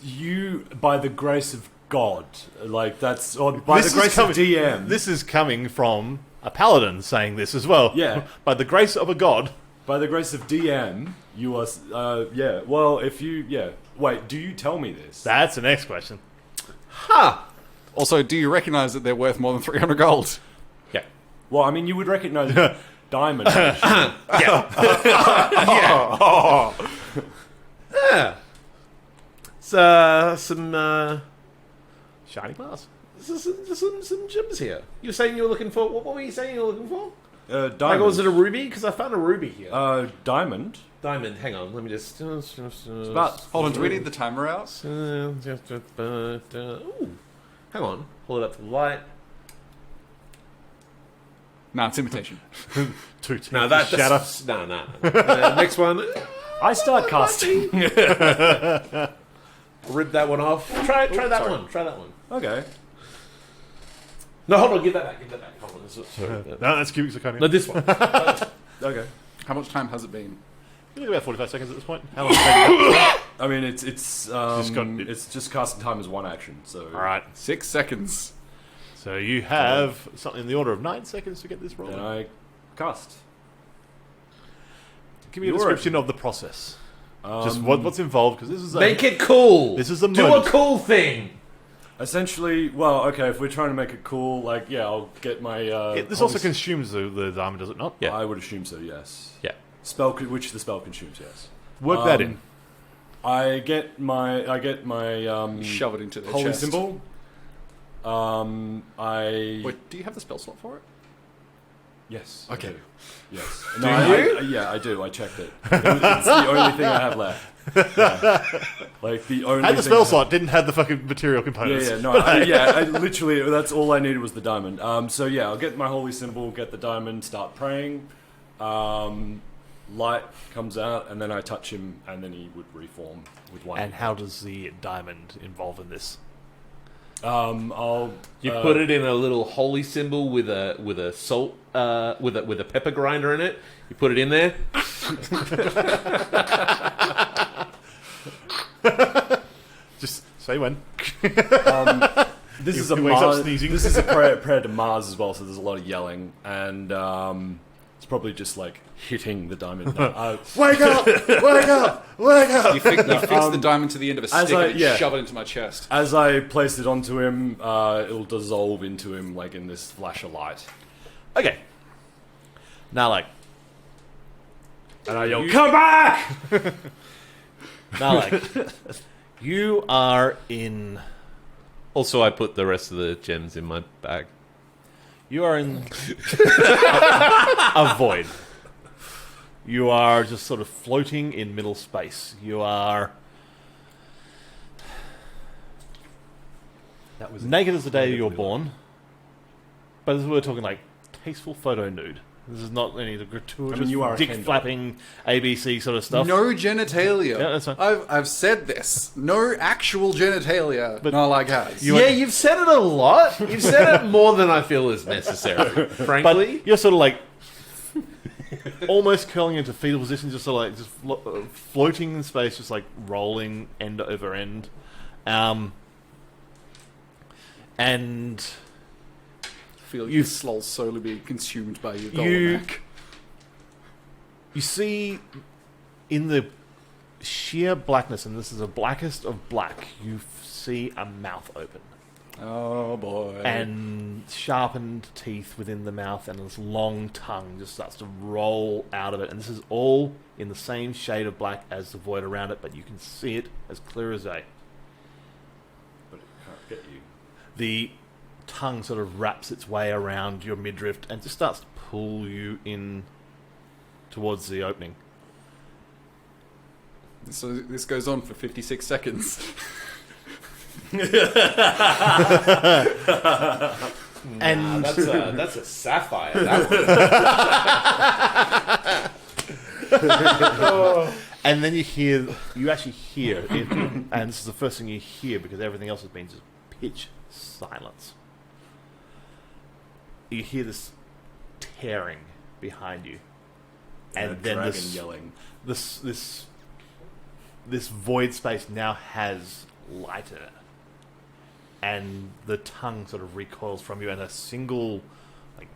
[SPEAKER 2] You, by the grace of God, like that's, or by
[SPEAKER 1] This
[SPEAKER 2] the
[SPEAKER 1] is
[SPEAKER 2] grace
[SPEAKER 1] coming-
[SPEAKER 2] of DM.
[SPEAKER 1] This is coming from a paladin saying this as well.
[SPEAKER 2] Yeah.
[SPEAKER 1] By the grace of a god.
[SPEAKER 2] By the grace of DM, you are. Yeah. Well, if you. Yeah. Wait. Do you tell me this?
[SPEAKER 1] That's the next question.
[SPEAKER 3] Ha!
[SPEAKER 4] Also, do you recognize that they're worth more than 300 gold?
[SPEAKER 1] Yeah.
[SPEAKER 2] Well, I mean, you would recognize diamond.
[SPEAKER 3] Yeah. It's, some
[SPEAKER 1] Shiny glass.
[SPEAKER 3] some gems here. You were saying you were looking for... What were you saying you were looking for?
[SPEAKER 2] Diamond.
[SPEAKER 3] Like, was it a ruby? Because I found a ruby here.
[SPEAKER 2] Diamond.
[SPEAKER 3] Diamond, hang on. Let me just...
[SPEAKER 2] But
[SPEAKER 4] Hold on, do we need the timer out?
[SPEAKER 3] Ooh. Hang on. Hold it up to the light.
[SPEAKER 4] Nah, it's imitation.
[SPEAKER 1] Two teeth.
[SPEAKER 3] No, that's...
[SPEAKER 1] shatter.
[SPEAKER 3] No. Next one.
[SPEAKER 2] I start casting.
[SPEAKER 3] Rip that one off. Try that one. Try that one.
[SPEAKER 2] Okay.
[SPEAKER 3] No, hold on. Give that back. Hold on. Sorry.
[SPEAKER 1] No, that's cubic zirconia.
[SPEAKER 3] No, this one.
[SPEAKER 2] Okay.
[SPEAKER 4] How much time has it been?
[SPEAKER 1] I think about 45 seconds at this point. How long does it take?
[SPEAKER 2] I mean, it's
[SPEAKER 1] got-
[SPEAKER 2] just casting time as one action. So.
[SPEAKER 1] All right.
[SPEAKER 4] 6 seconds.
[SPEAKER 1] So you have something in the order of 9 seconds to get this
[SPEAKER 2] Then
[SPEAKER 1] rolling.
[SPEAKER 2] I cast.
[SPEAKER 1] Give me a
[SPEAKER 2] You're
[SPEAKER 1] description of the process. Just what's involved, because this is
[SPEAKER 3] Make it cool.
[SPEAKER 1] This is a
[SPEAKER 3] Do
[SPEAKER 1] moment.
[SPEAKER 3] a cool thing.
[SPEAKER 2] Essentially, well, okay, if we're trying to make it cool, like, yeah, I'll get my.
[SPEAKER 1] This also consumes the diamond, does it not?
[SPEAKER 3] Yeah.
[SPEAKER 2] I would assume so. Yes.
[SPEAKER 3] Yeah.
[SPEAKER 2] Which the spell consumes. Yes.
[SPEAKER 1] Work that in.
[SPEAKER 2] I get my.
[SPEAKER 4] Shove it into their
[SPEAKER 2] holy
[SPEAKER 4] chest.
[SPEAKER 2] symbol. I.
[SPEAKER 4] Wait, do you have the spell slot for it?
[SPEAKER 2] Yes.
[SPEAKER 4] Okay.
[SPEAKER 2] I do. Yes.
[SPEAKER 3] Do you?
[SPEAKER 2] Yeah, I do. I checked it. It's the only thing I have left. Yeah. Like the only.
[SPEAKER 1] Had the
[SPEAKER 2] thing
[SPEAKER 1] spell
[SPEAKER 2] I have-
[SPEAKER 1] slot, didn't have the fucking material components.
[SPEAKER 2] Yeah, no, I literally, that's all I needed was the diamond. So yeah, I'll get my holy symbol, get the diamond, start praying. Light comes out, and then I touch him, and then he would reform with one.
[SPEAKER 1] And how does the diamond involve in this?
[SPEAKER 2] I'll
[SPEAKER 3] You put it in a little holy symbol with a salt with a pepper grinder in it. You put it in there.
[SPEAKER 1] Just say when.
[SPEAKER 2] This
[SPEAKER 1] He
[SPEAKER 2] is a
[SPEAKER 1] wakes up
[SPEAKER 2] Mars,
[SPEAKER 1] sneezing.
[SPEAKER 2] This is a prayer to Mars as well, so there's a lot of yelling, and it's probably just like hitting the diamond.
[SPEAKER 1] Wake up! Wake up! Wake up!
[SPEAKER 4] You fix the diamond to the end of a stick and shove it into my chest.
[SPEAKER 2] As I place it onto him, it'll dissolve into him like in this flash of light.
[SPEAKER 1] Okay. Now, like,
[SPEAKER 2] And I yell, "Come back!"
[SPEAKER 1] you are in.
[SPEAKER 3] Also, I put the rest of the gems in my bag.
[SPEAKER 1] You are in a void. You are just sort of floating in middle space. You are
[SPEAKER 2] That was
[SPEAKER 1] naked as the day you were
[SPEAKER 2] incredibly
[SPEAKER 1] born. But we're talking like tasteful photo nude. This is not any of the gratuitous
[SPEAKER 2] I mean, you are a
[SPEAKER 1] dick
[SPEAKER 2] Ken doll.
[SPEAKER 1] flapping ABC sort of stuff.
[SPEAKER 4] No genitalia.
[SPEAKER 1] Yeah, that's fine.
[SPEAKER 4] I've said this. No actual genitalia.
[SPEAKER 1] But-
[SPEAKER 4] But like has.
[SPEAKER 3] Yeah, you've said it a lot. You've said it more than I feel is necessary. Frankly,
[SPEAKER 1] But you're sort of like almost curling into fetal position, just sort of like floating in space, just like rolling end over end. And
[SPEAKER 4] I feel
[SPEAKER 1] You-
[SPEAKER 4] your soul slowly being consumed by your
[SPEAKER 1] You-
[SPEAKER 4] golem.
[SPEAKER 1] you see in the sheer blackness, and this is the blackest of black, you see a mouth open.
[SPEAKER 2] Oh boy.
[SPEAKER 1] And sharpened teeth within the mouth, and this long tongue just starts to roll out of it. And this is all in the same shade of black as the void around it, but you can see it as clear as day.
[SPEAKER 2] But it can't get you.
[SPEAKER 1] The tongue sort of wraps its way around your midriff and just starts to pull you in towards the opening.
[SPEAKER 4] So this goes on for 56 seconds.
[SPEAKER 1] And
[SPEAKER 3] that's a sapphire. That one.
[SPEAKER 1] and then you actually hear it, and this is the first thing you hear because everything else has been just pitch silence. You hear this tearing behind you,
[SPEAKER 2] And
[SPEAKER 1] and
[SPEAKER 2] a
[SPEAKER 1] then
[SPEAKER 2] dragon
[SPEAKER 1] this
[SPEAKER 2] yelling.
[SPEAKER 1] this void space now has light in it, and the tongue sort of recoils from you, and a single like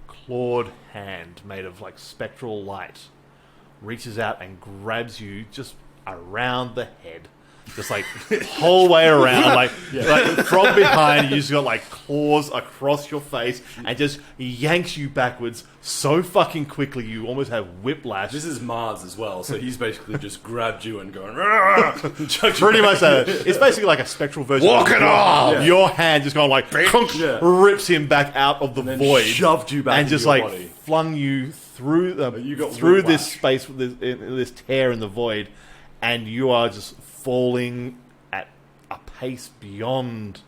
[SPEAKER 1] clawed hand made of like spectral light reaches out and grabs you just around the head, just like whole way around, like from behind. You just got like claws across your face and just yanks you backwards so fucking quickly you almost have whiplash.
[SPEAKER 2] This is Mars as well, so he's basically just grabbed you and going. "Rah!" Chucked you
[SPEAKER 1] Pretty
[SPEAKER 2] back.
[SPEAKER 1] much it's basically like a spectral version.
[SPEAKER 3] Walk
[SPEAKER 1] of
[SPEAKER 3] it
[SPEAKER 1] your,
[SPEAKER 3] off!
[SPEAKER 2] Yeah.
[SPEAKER 1] Your hand just going like clunk,
[SPEAKER 2] Yeah.
[SPEAKER 1] rips him back out of the
[SPEAKER 2] And then
[SPEAKER 1] void,
[SPEAKER 2] shoved you back
[SPEAKER 1] and
[SPEAKER 2] into
[SPEAKER 1] just
[SPEAKER 2] your
[SPEAKER 1] like
[SPEAKER 2] body.
[SPEAKER 1] flung you through
[SPEAKER 2] You got
[SPEAKER 1] through this
[SPEAKER 2] whiplash.
[SPEAKER 1] space with this tear in the void, and you are just falling at a pace beyond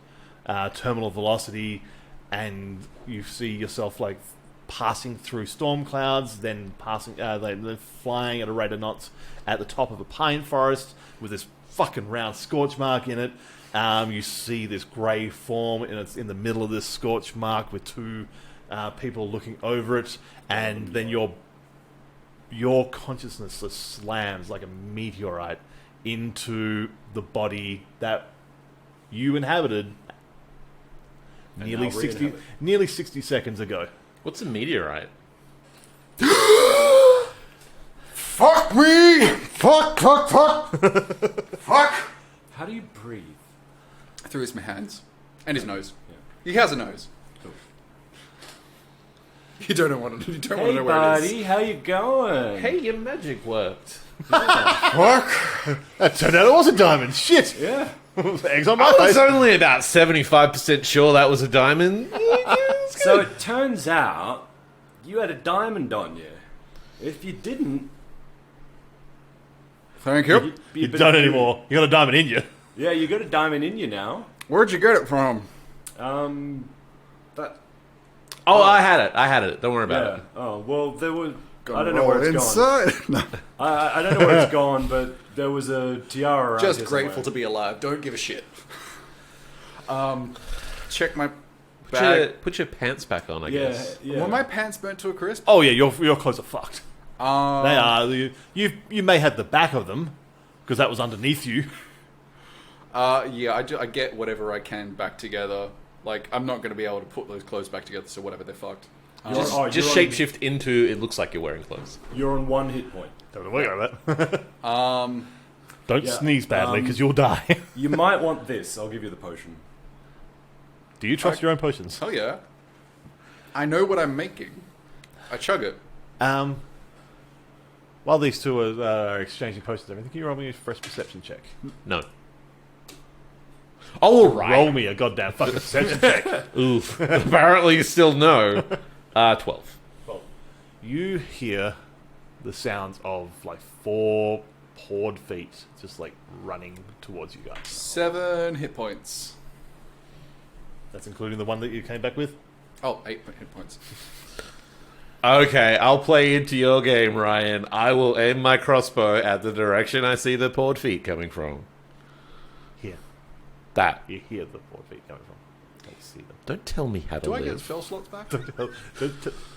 [SPEAKER 1] terminal velocity, and you see yourself like passing through storm clouds, then then flying at a rate of knots at the top of a pine forest with this fucking round scorch mark in it. You see this grey form, and it's in the middle of this scorch mark with two people looking over it, and then your consciousness just slams like a meteorite into the body that you inhabited
[SPEAKER 2] And
[SPEAKER 1] nearly
[SPEAKER 2] now
[SPEAKER 1] 60,
[SPEAKER 2] re-inhabit.
[SPEAKER 1] nearly 60 seconds ago.
[SPEAKER 3] What's a meteorite?
[SPEAKER 4] Fuck me! Fuck!
[SPEAKER 2] How do you breathe?
[SPEAKER 4] Through his hands. And his nose.
[SPEAKER 2] Yeah.
[SPEAKER 4] He has a nose.
[SPEAKER 2] Cool.
[SPEAKER 4] You don't want to know
[SPEAKER 2] Hey,
[SPEAKER 4] where it is.
[SPEAKER 2] buddy, how you going?
[SPEAKER 3] Hey, your magic worked.
[SPEAKER 1] That turned out it was a diamond. Shit!
[SPEAKER 2] Yeah.
[SPEAKER 1] Eggs on my
[SPEAKER 3] I was
[SPEAKER 1] face.
[SPEAKER 3] only about 75% sure that was a diamond.
[SPEAKER 2] So it turns out you had a diamond on you. If you didn't,
[SPEAKER 4] Thank you.
[SPEAKER 2] you'd be a
[SPEAKER 1] You
[SPEAKER 2] bit
[SPEAKER 1] don't
[SPEAKER 2] of a-
[SPEAKER 1] anymore. You got a diamond in you.
[SPEAKER 2] Yeah, you got a diamond in you now.
[SPEAKER 4] Where'd you get it from?
[SPEAKER 2] That.
[SPEAKER 3] Oh, I had it. Don't worry about
[SPEAKER 2] Yeah.
[SPEAKER 3] it.
[SPEAKER 2] Oh well, there was. I
[SPEAKER 4] Gonna
[SPEAKER 2] don't know where
[SPEAKER 4] roll
[SPEAKER 2] it's gone.
[SPEAKER 4] inside. No.
[SPEAKER 2] I don't know where it's gone, but there was a tiara around
[SPEAKER 4] Just
[SPEAKER 2] here
[SPEAKER 4] grateful to
[SPEAKER 2] somewhere.
[SPEAKER 4] be alive. Don't give a shit. Check my
[SPEAKER 3] Put
[SPEAKER 4] bag.
[SPEAKER 3] put your pants back on, I guess.
[SPEAKER 2] Yeah.
[SPEAKER 4] Were my pants burnt to a crisp?
[SPEAKER 1] Oh yeah, your clothes are fucked. They are. You may have the back of them because that was underneath you.
[SPEAKER 4] Yeah, I get whatever I can back together. Like, I'm not going to be able to put those clothes back together, so whatever, they're fucked.
[SPEAKER 3] Just
[SPEAKER 2] you're
[SPEAKER 3] shapeshift into it looks like you're wearing clothes.
[SPEAKER 2] You're on 1 hit point.
[SPEAKER 1] Don't worry about that. Don't
[SPEAKER 2] Yeah,
[SPEAKER 1] sneeze badly because you'll die.
[SPEAKER 2] You might want this. I'll give you the potion.
[SPEAKER 1] Do you trust your own potions?
[SPEAKER 4] Hell yeah. I know what I'm making. I chug it.
[SPEAKER 1] While these two are exchanging potions and everything, can you roll me a fresh perception check?
[SPEAKER 3] No. Oh, all right.
[SPEAKER 1] Roll me a goddamn fucking perception check.
[SPEAKER 3] Oof. Apparently you still know. 12.
[SPEAKER 1] Well, you hear the sounds of like 4 pawed feet just like running towards you guys.
[SPEAKER 4] 7 hit points.
[SPEAKER 1] That's including the one that you came back with.
[SPEAKER 4] Oh, 8 hit points.
[SPEAKER 3] Okay, I'll play into your game, Ryan. I will aim my crossbow at the direction I see the pawed feet coming from.
[SPEAKER 1] Here.
[SPEAKER 3] That.
[SPEAKER 1] You hear the 4 feet coming from. You see them.
[SPEAKER 3] Don't tell me how to
[SPEAKER 4] Do I
[SPEAKER 3] live.
[SPEAKER 4] get spell slots back?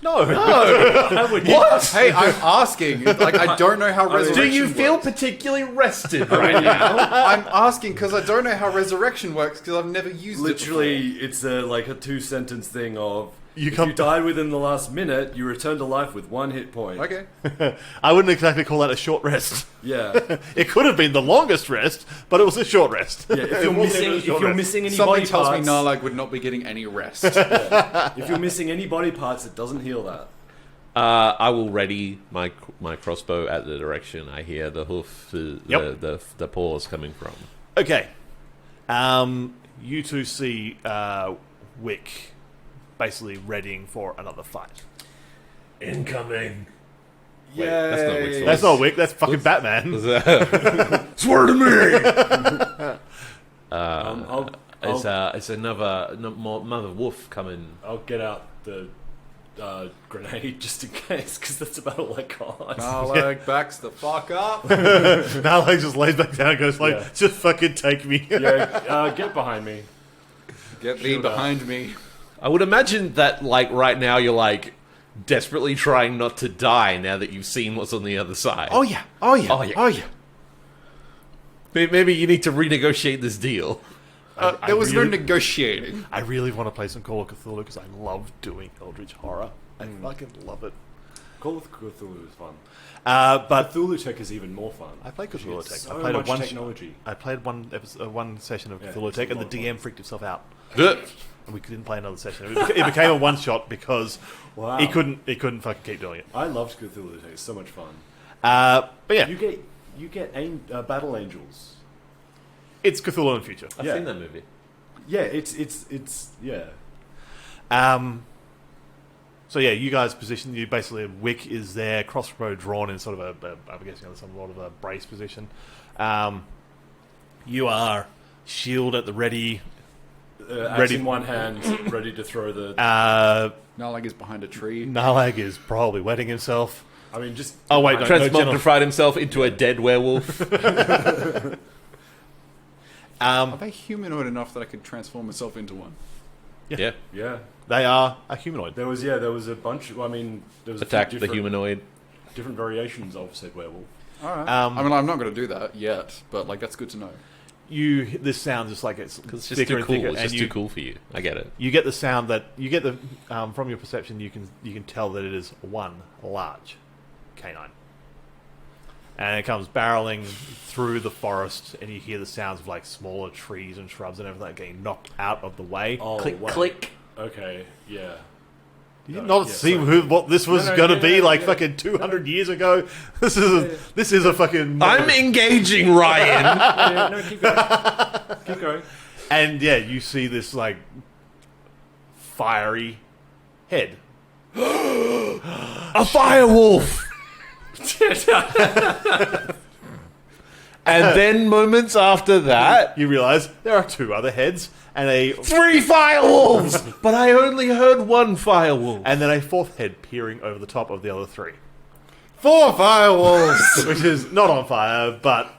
[SPEAKER 1] No.
[SPEAKER 3] What?
[SPEAKER 4] Hey, I'm asking. Like, I don't know how resurrection
[SPEAKER 3] Do you feel
[SPEAKER 4] works.
[SPEAKER 3] particularly rested right now?
[SPEAKER 4] I'm asking because I don't know how resurrection works because I've never used
[SPEAKER 2] Literally, it's like a 2-sentence thing of
[SPEAKER 1] You
[SPEAKER 2] if
[SPEAKER 1] come-
[SPEAKER 2] you died within the last minute, you return to life with 1 hit point.
[SPEAKER 4] it before. Okay.
[SPEAKER 1] I wouldn't exactly call that a short rest.
[SPEAKER 2] Yeah.
[SPEAKER 1] It could have been the longest rest, but it was a short rest.
[SPEAKER 2] Yeah, if you're missing any
[SPEAKER 4] Something
[SPEAKER 2] body
[SPEAKER 4] tells me
[SPEAKER 2] parts,
[SPEAKER 4] Narlag would not be getting any rest.
[SPEAKER 2] if you're missing any body parts, it doesn't heal that.
[SPEAKER 3] I will ready my crossbow at the direction I hear the hoof,
[SPEAKER 1] Yep.
[SPEAKER 3] the paws coming from.
[SPEAKER 1] Okay. You two see Wick basically readying for another fight.
[SPEAKER 3] Incoming.
[SPEAKER 2] Yeah,
[SPEAKER 3] that's not Wick's voice.
[SPEAKER 1] That's not Wick, that's fucking Batman.
[SPEAKER 3] Swear to me.
[SPEAKER 2] I'll
[SPEAKER 3] It's another mother wolf coming.
[SPEAKER 2] get out the grenade just in case, because that's about all I got.
[SPEAKER 4] Narlag backs the fuck up.
[SPEAKER 1] Narlag just lays back down and goes like,
[SPEAKER 2] Yeah.
[SPEAKER 1] just fucking take me.
[SPEAKER 2] Yeah, get behind me.
[SPEAKER 4] Get thee behind me.
[SPEAKER 3] I would imagine that, like, right now you're, like, desperately trying not to die now that you've seen what's on the other side.
[SPEAKER 4] Oh yeah. Oh yeah.
[SPEAKER 3] Oh, yeah.
[SPEAKER 4] Oh yeah.
[SPEAKER 3] Maybe you need to renegotiate this deal.
[SPEAKER 4] There was no
[SPEAKER 1] really-
[SPEAKER 4] negotiating.
[SPEAKER 1] I really want to play some Call of Cthulhu because I love doing Eldritch Horror. I fucking love it.
[SPEAKER 2] Call of Cthulhu is fun.
[SPEAKER 1] But
[SPEAKER 2] Cthulhu Tech is even more fun.
[SPEAKER 1] I played Cthulhu
[SPEAKER 2] It's
[SPEAKER 1] Tech.
[SPEAKER 2] So
[SPEAKER 1] I played
[SPEAKER 2] much
[SPEAKER 1] one
[SPEAKER 2] technology.
[SPEAKER 1] I played one session of
[SPEAKER 2] Yeah,
[SPEAKER 1] Cthulhu
[SPEAKER 2] it's
[SPEAKER 1] Tech,
[SPEAKER 2] a
[SPEAKER 1] and the
[SPEAKER 2] lot of
[SPEAKER 1] DM
[SPEAKER 2] fun.
[SPEAKER 1] freaked himself out,
[SPEAKER 3] Good.
[SPEAKER 1] and we didn't play another session. It became a one shot because
[SPEAKER 2] Wow.
[SPEAKER 1] he couldn't fucking keep doing it.
[SPEAKER 2] I loved Cthulhu Tech. It's so much fun.
[SPEAKER 1] But yeah,
[SPEAKER 2] You get battle angels.
[SPEAKER 1] it's Cthulhu in the future.
[SPEAKER 3] I've
[SPEAKER 2] Yeah.
[SPEAKER 3] seen that movie.
[SPEAKER 2] Yeah, it's yeah.
[SPEAKER 1] So yeah, you guys position. You basically Wick is there, crossbow drawn in sort of I'm guessing some sort of a brace position. You are shield at the ready.
[SPEAKER 2] Axe
[SPEAKER 1] Ready-
[SPEAKER 2] in one hand, ready to throw the.
[SPEAKER 4] Narlag is behind a tree.
[SPEAKER 1] Narlag is probably wetting himself.
[SPEAKER 2] I mean, just.
[SPEAKER 1] Oh wait, no, general-
[SPEAKER 3] Transmogrified himself into a dead werewolf.
[SPEAKER 4] Are they humanoid enough that I could transform myself into one?
[SPEAKER 3] Yeah.
[SPEAKER 2] Yeah,
[SPEAKER 1] They are a humanoid.
[SPEAKER 2] there was a bunch. I mean, there was a few
[SPEAKER 3] Attack the
[SPEAKER 2] different-
[SPEAKER 3] humanoid.
[SPEAKER 2] different variations of said werewolf.
[SPEAKER 4] All right.
[SPEAKER 1] Um,
[SPEAKER 4] I mean, I'm not going to do that yet, but like that's good to know.
[SPEAKER 1] This sounds just like it's
[SPEAKER 3] Because it's just
[SPEAKER 1] thicker
[SPEAKER 3] too
[SPEAKER 1] and
[SPEAKER 3] cool.
[SPEAKER 1] thicker,
[SPEAKER 3] It's
[SPEAKER 1] and
[SPEAKER 3] just too cool for you. I get it.
[SPEAKER 1] You get the sound that you get the from your perception. You can tell that it is one large canine, and it comes barreling through the forest, and you hear the sounds of like smaller trees and shrubs and everything getting knocked out of the way.
[SPEAKER 2] Oh,
[SPEAKER 3] Click,
[SPEAKER 2] wow.
[SPEAKER 3] click.
[SPEAKER 2] Okay, yeah.
[SPEAKER 1] Did you
[SPEAKER 2] No,
[SPEAKER 1] not
[SPEAKER 2] yeah,
[SPEAKER 1] see
[SPEAKER 2] sorry.
[SPEAKER 1] what this was
[SPEAKER 2] No,
[SPEAKER 1] going to
[SPEAKER 2] yeah,
[SPEAKER 1] be
[SPEAKER 2] yeah,
[SPEAKER 1] like
[SPEAKER 2] yeah.
[SPEAKER 1] fucking 200 years ago? This is a fucking.
[SPEAKER 3] I'm engaging, Ryan.
[SPEAKER 2] Yeah, no, keep going. Keep going.
[SPEAKER 1] And yeah, you see this like fiery head.
[SPEAKER 3] A firewolf. And then moments after that,
[SPEAKER 1] You realize there are 2 other heads and
[SPEAKER 3] 3 firewolves. But I only heard 1 firewolf.
[SPEAKER 1] and then a 4th head peering over the top of the other 3,
[SPEAKER 4] 4 firewolves.
[SPEAKER 1] which is not on fire but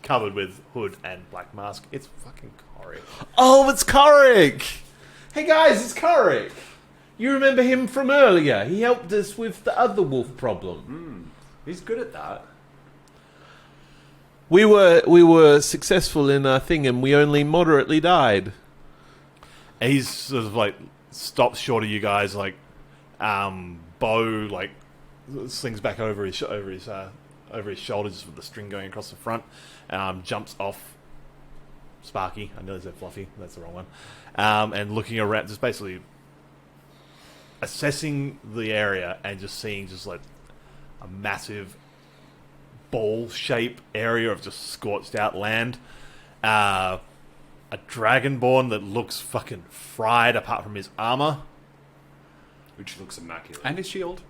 [SPEAKER 1] covered with hood and black mask. It's fucking Corey.
[SPEAKER 3] Oh, it's Carrick. Hey guys, it's Carrick. You remember him from earlier? He helped us with the other wolf problem.
[SPEAKER 2] He's good at that.
[SPEAKER 3] We were successful in our thing, and we only moderately died.
[SPEAKER 1] And he's sort of like stops short of you guys, like bow like slings back over his shoulders just with the string going across the front. Jumps off Sparky. I know they said Fluffy. That's the wrong one. And looking around, just basically assessing the area and just seeing just like a massive ball shape area of just scorched out land. A dragonborn that looks fucking fried apart from his armor.
[SPEAKER 2] Which looks immaculate.
[SPEAKER 4] And his shield.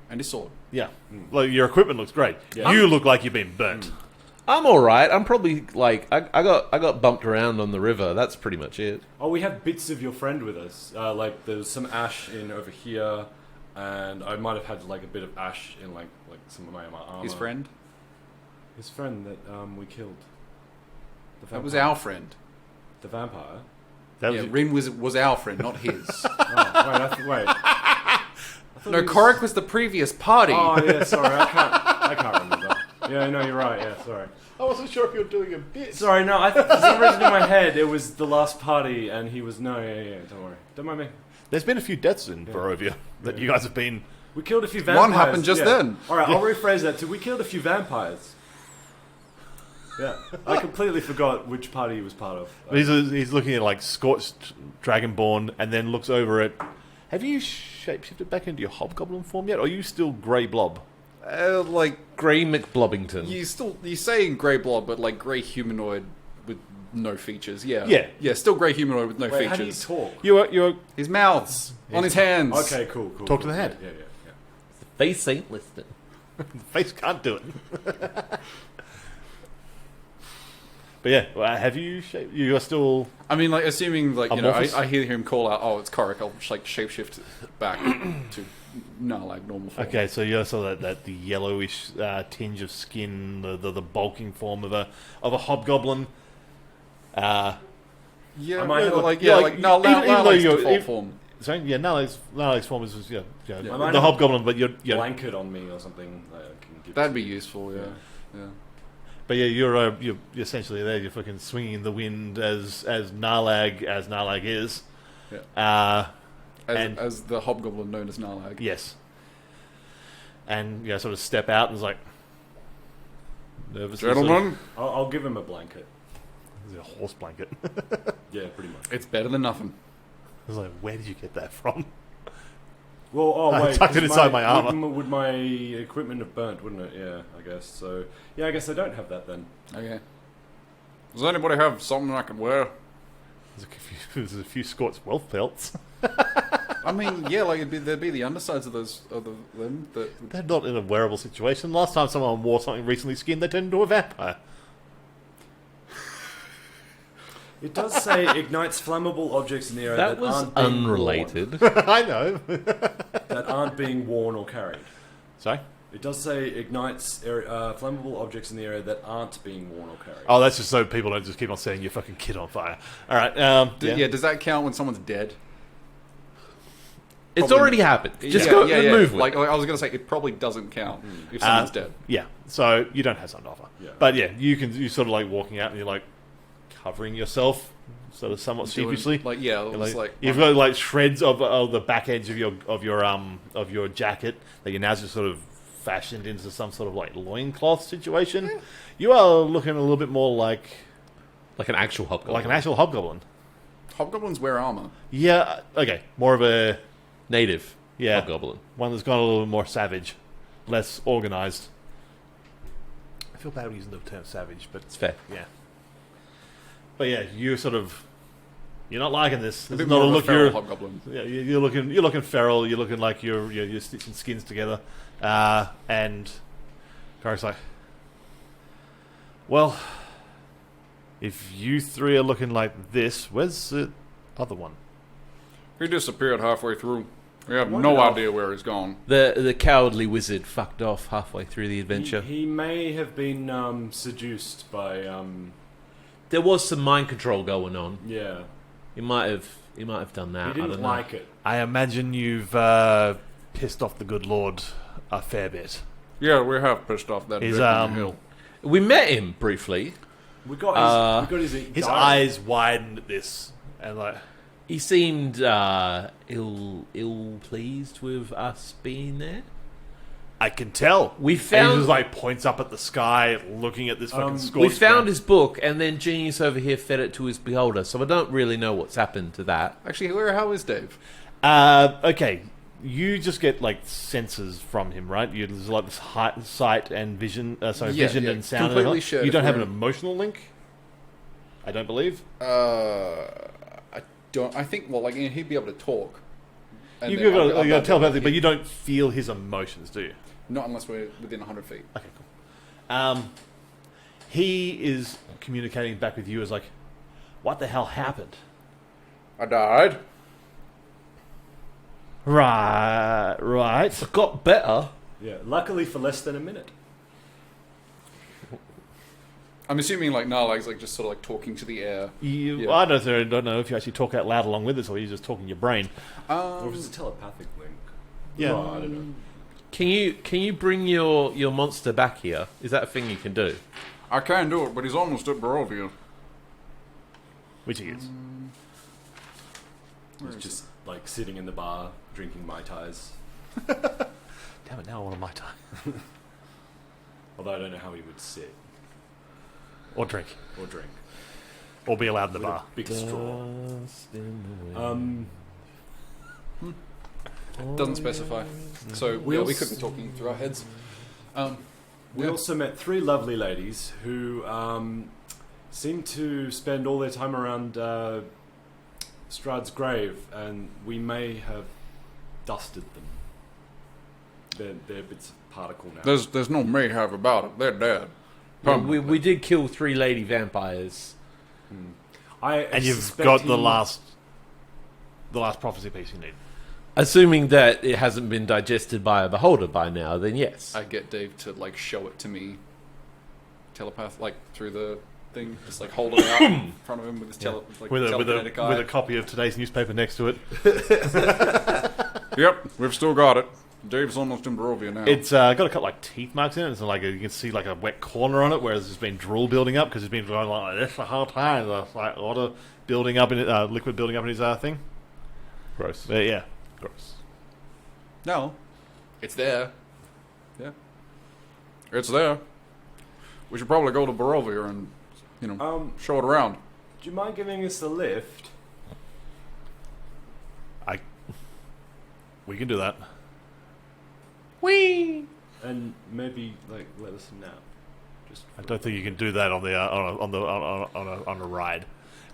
[SPEAKER 4] And his sword.
[SPEAKER 1] Yeah. Like, your equipment looks great.
[SPEAKER 2] Yeah.
[SPEAKER 1] You look like you've been burnt.
[SPEAKER 3] I'm all right. I'm probably like I got bumped around on the river. That's pretty much it.
[SPEAKER 2] Oh, we have bits of your friend with us. Like there's some ash in over here, and I might have had like a bit of ash in like some of my armor.
[SPEAKER 4] His friend?
[SPEAKER 2] His friend that we killed. The
[SPEAKER 4] That was
[SPEAKER 2] vampire.
[SPEAKER 4] our friend.
[SPEAKER 2] The vampire.
[SPEAKER 1] That
[SPEAKER 4] Yeah,
[SPEAKER 1] was,
[SPEAKER 4] Rin was our friend, not his.
[SPEAKER 2] Oh, wait. I thought
[SPEAKER 4] No,
[SPEAKER 2] it was-
[SPEAKER 4] Korik was the previous party.
[SPEAKER 2] Oh yeah, sorry, I can't remember. Yeah, no, you're right. Yeah, sorry.
[SPEAKER 1] I wasn't sure if you were doing a bit.
[SPEAKER 2] Sorry, no. For some reason in my head it was the last party, and he was yeah. Don't worry, don't mind me.
[SPEAKER 1] There's been a few deaths in Barovia that you guys have been.
[SPEAKER 2] We killed a few vampires.
[SPEAKER 4] One happened just then.
[SPEAKER 2] All right, I'll rephrase that too. We killed a few vampires. Yeah, I completely forgot which party he was part of.
[SPEAKER 1] He's looking at like scorched dragonborn, and then looks over at. Have you shapeshifted back into your hobgoblin form yet, or are you still grey blob?
[SPEAKER 4] Like
[SPEAKER 3] Grey McBlobbington.
[SPEAKER 4] you saying grey blob, but like grey humanoid with no features. Yeah,
[SPEAKER 1] Yeah.
[SPEAKER 4] still grey humanoid with no
[SPEAKER 2] Wait, how do you
[SPEAKER 4] features.
[SPEAKER 2] talk?
[SPEAKER 1] You're
[SPEAKER 4] His mouths on his hands.
[SPEAKER 2] Okay, cool.
[SPEAKER 1] Talk to the head.
[SPEAKER 2] Yeah.
[SPEAKER 3] Face ain't listed.
[SPEAKER 1] the face can't do it. But yeah, have you shaped? You're still.
[SPEAKER 4] I mean, like assuming like
[SPEAKER 1] Amorphous?
[SPEAKER 4] I hear him call out, "Oh, it's Korik." I'll just like shapeshift back to like normal form.
[SPEAKER 1] Okay, so you're sort of that the yellowish tinge of skin, the bulking form of a hobgoblin.
[SPEAKER 4] Yeah,
[SPEAKER 2] I might have a-
[SPEAKER 4] like
[SPEAKER 1] yeah,
[SPEAKER 4] yeah,
[SPEAKER 1] like,
[SPEAKER 4] like no,
[SPEAKER 1] even though
[SPEAKER 4] Lalai's
[SPEAKER 1] you're-
[SPEAKER 4] default
[SPEAKER 1] if-
[SPEAKER 4] form.
[SPEAKER 1] Sorry, yeah, Nala's form is
[SPEAKER 2] I
[SPEAKER 1] the
[SPEAKER 2] might have
[SPEAKER 1] hobgoblin, but you're
[SPEAKER 2] Blanket on me or something. Like, I can give
[SPEAKER 4] That'd be useful. Yeah.
[SPEAKER 1] but yeah, you're essentially there. You're fucking swinging in the wind as Narlag is.
[SPEAKER 4] Yeah.
[SPEAKER 1] And
[SPEAKER 4] As the hobgoblin known as Narlag.
[SPEAKER 1] yes, and sort of step out and is like nervous.
[SPEAKER 4] Gentlemen,
[SPEAKER 2] I'll give him a blanket.
[SPEAKER 1] It's a horse blanket.
[SPEAKER 2] Yeah, pretty much.
[SPEAKER 4] it's better than nothing.
[SPEAKER 1] I was like, where did you get that from?
[SPEAKER 2] Well,
[SPEAKER 1] I
[SPEAKER 2] wait.
[SPEAKER 1] tucked it
[SPEAKER 2] 'cause
[SPEAKER 1] inside my armor.
[SPEAKER 2] Would my equipment have burnt, wouldn't it? Yeah, I guess. So, yeah, I guess I don't have that then.
[SPEAKER 4] Okay. Does anybody have something I can wear?
[SPEAKER 1] There's a few scorched wealth pelts.
[SPEAKER 4] I mean, yeah, like there'd be the undersides of them that.
[SPEAKER 1] They're not in a wearable situation. Last time someone wore something recently skinned, they turned into a vampire.
[SPEAKER 2] It does say ignites flammable objects in the area
[SPEAKER 3] That
[SPEAKER 2] that
[SPEAKER 3] was
[SPEAKER 2] aren't being
[SPEAKER 3] unrelated.
[SPEAKER 1] I know.
[SPEAKER 2] worn, that aren't being worn or carried.
[SPEAKER 1] Sorry?
[SPEAKER 2] It does say ignites flammable objects in the area that aren't being worn or carried.
[SPEAKER 1] Oh, that's just so people don't just keep on setting your fucking kid on fire. All right.
[SPEAKER 4] Yeah. Does that count when someone's dead?
[SPEAKER 3] It's
[SPEAKER 4] Probably-
[SPEAKER 3] already happened. Just
[SPEAKER 4] yeah,
[SPEAKER 3] go
[SPEAKER 4] yeah,
[SPEAKER 3] move with
[SPEAKER 4] Like
[SPEAKER 3] it.
[SPEAKER 4] I was gonna say, it probably doesn't count if someone's dead.
[SPEAKER 1] Yeah. So you don't have something to offer.
[SPEAKER 2] Yeah.
[SPEAKER 1] But yeah, you sort of like walking out and you're like covering yourself, sort of somewhat
[SPEAKER 4] Doing-
[SPEAKER 1] sheepishly.
[SPEAKER 4] Like yeah, it
[SPEAKER 1] You're
[SPEAKER 4] was like
[SPEAKER 1] you've got like shreds of the back edge of your jacket that you're now just sort of fashioned into some sort of like loincloth situation. Yeah. You are looking a little bit more like
[SPEAKER 3] Like an actual hobgoblin.
[SPEAKER 1] an actual hobgoblin.
[SPEAKER 4] hobgoblins wear armor.
[SPEAKER 1] Yeah. Okay. More of a
[SPEAKER 3] native
[SPEAKER 1] yeah
[SPEAKER 3] hobgoblin.
[SPEAKER 1] one that's gone a little more savage, less organized. I feel bad using the term savage, but
[SPEAKER 3] It's fair.
[SPEAKER 1] yeah. But yeah, you're not liking this.
[SPEAKER 4] A
[SPEAKER 1] This
[SPEAKER 4] bit
[SPEAKER 1] is not
[SPEAKER 4] more
[SPEAKER 1] a
[SPEAKER 4] of a
[SPEAKER 1] look
[SPEAKER 4] feral
[SPEAKER 1] you're.
[SPEAKER 4] hobgoblin.
[SPEAKER 1] Yeah, you're looking feral. You're looking like you're stitching skins together, and Karik's like, well, if you three are looking like this, where's the other one?
[SPEAKER 4] He disappeared halfway through. We have
[SPEAKER 2] What
[SPEAKER 4] no
[SPEAKER 2] else?
[SPEAKER 4] idea where he's gone.
[SPEAKER 3] The cowardly wizard fucked off halfway through the adventure.
[SPEAKER 2] He may have been seduced by
[SPEAKER 3] There was some mind control going on.
[SPEAKER 2] yeah.
[SPEAKER 3] He might have done that.
[SPEAKER 2] He
[SPEAKER 3] I
[SPEAKER 2] didn't
[SPEAKER 3] don't know.
[SPEAKER 2] like it.
[SPEAKER 1] I imagine you've pissed off the good Lord a fair bit.
[SPEAKER 4] Yeah, we have pissed off that
[SPEAKER 1] He's,
[SPEAKER 4] dick on the hill.
[SPEAKER 3] We met him briefly.
[SPEAKER 2] We got his
[SPEAKER 1] His
[SPEAKER 2] diary.
[SPEAKER 1] eyes widened at this, and like,
[SPEAKER 3] He seemed ill pleased with us being there.
[SPEAKER 1] I can tell.
[SPEAKER 3] We
[SPEAKER 1] And
[SPEAKER 3] found-
[SPEAKER 1] he just like points up at the sky, looking at this fucking
[SPEAKER 3] We
[SPEAKER 1] scorched
[SPEAKER 3] found
[SPEAKER 1] ground.
[SPEAKER 3] his book, and then Genius over here fed it to his beholder. So I don't really know what's happened to that.
[SPEAKER 4] Actually, how is Dave?
[SPEAKER 1] Okay, you just get like senses from him, right? There's like this sight and vision. Vision
[SPEAKER 4] yeah,
[SPEAKER 1] and sound. And
[SPEAKER 4] completely
[SPEAKER 1] all.
[SPEAKER 4] shared
[SPEAKER 1] You don't
[SPEAKER 4] if
[SPEAKER 1] have an
[SPEAKER 4] we're in-
[SPEAKER 1] emotional link. I don't believe.
[SPEAKER 4] I don't. I think. Well, like he'd be able to talk. And
[SPEAKER 1] You
[SPEAKER 4] then
[SPEAKER 1] got
[SPEAKER 4] I'd be
[SPEAKER 1] telepathy,
[SPEAKER 4] able
[SPEAKER 1] but
[SPEAKER 4] to
[SPEAKER 1] you don't feel his emotions, do you?
[SPEAKER 4] not unless we're within 100 feet.
[SPEAKER 1] Okay, cool. he is communicating back with you as like, what the hell happened?
[SPEAKER 4] I died.
[SPEAKER 1] Right.
[SPEAKER 3] It got better.
[SPEAKER 2] Yeah, luckily for less than a minute.
[SPEAKER 4] I'm assuming like Narlag's like just sort of like talking to the air. Yeah.
[SPEAKER 1] I don't know if you actually talk out loud along with us or you're just talking your brain.
[SPEAKER 2] Or if it's a telepathic link.
[SPEAKER 1] Yeah.
[SPEAKER 2] Oh, I don't know.
[SPEAKER 3] Can you bring your monster back here? Is that a thing you can do?
[SPEAKER 4] I can do it, but he's almost at Barovia.
[SPEAKER 1] Which he is.
[SPEAKER 2] He's just like sitting in the bar, drinking Mai Tais.
[SPEAKER 1] Damn it, now I want a Mai Tai.
[SPEAKER 2] Although I don't know how he would sit
[SPEAKER 1] Or drink.
[SPEAKER 2] or drink.
[SPEAKER 1] Or be allowed in the
[SPEAKER 2] With
[SPEAKER 1] bar.
[SPEAKER 2] a big straw.
[SPEAKER 4] Doesn't specify. So
[SPEAKER 2] We
[SPEAKER 4] we
[SPEAKER 2] also-
[SPEAKER 4] couldn't talking through our heads.
[SPEAKER 2] We
[SPEAKER 4] Yeah.
[SPEAKER 2] also met 3 lovely ladies who seemed to spend all their time around Strahd's grave, and we may have dusted them. They're bits of particle now.
[SPEAKER 4] There's no may have about it. They're dead.
[SPEAKER 3] We did kill 3 lady vampires.
[SPEAKER 1] And you've
[SPEAKER 2] suspect
[SPEAKER 1] got the
[SPEAKER 2] he-
[SPEAKER 1] last prophecy piece you need.
[SPEAKER 3] Assuming that it hasn't been digested by a beholder by now, then yes.
[SPEAKER 4] I get Dave to like show it to me, telepath like through the thing, just like hold it out in front of him with his like
[SPEAKER 1] With
[SPEAKER 4] telekinetic eye.
[SPEAKER 1] a copy of today's newspaper next to it.
[SPEAKER 4] Yep, we've still got it. Dave's almost in Barovia now.
[SPEAKER 1] It's got a couple like teeth marks in it. It's like you can see like a wet corner on it, whereas there's been drool building up because it's been going like this the whole time. There's like water building up in it, liquid building up in his thing.
[SPEAKER 3] Gross.
[SPEAKER 1] But yeah, gross.
[SPEAKER 4] No, it's there. Yeah, it's there. We should probably go to Barovia and show it around.
[SPEAKER 2] Do you mind giving us a lift?
[SPEAKER 1] We can do that.
[SPEAKER 3] Whee!
[SPEAKER 2] And maybe like let us nap. Just
[SPEAKER 1] I don't think you can do that on the on a ride.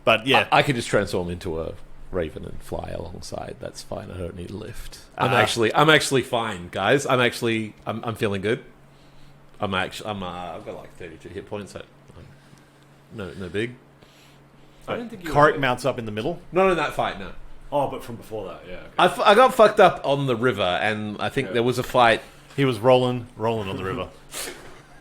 [SPEAKER 1] But yeah,
[SPEAKER 3] I could just transform into a raven and fly alongside. That's fine. I don't need a lift. I'm
[SPEAKER 1] Uh-huh.
[SPEAKER 3] actually fine, guys. I'm feeling good. I've got like 32 hit points. No big.
[SPEAKER 2] I don't think you
[SPEAKER 1] Korik
[SPEAKER 2] were-
[SPEAKER 1] mounts up in the middle.
[SPEAKER 3] Not in that fight, no.
[SPEAKER 2] Oh, but from before that, yeah. Okay.
[SPEAKER 3] I got fucked up on the river, and I think
[SPEAKER 2] Yeah.
[SPEAKER 3] there was a fight.
[SPEAKER 1] He was rolling on the river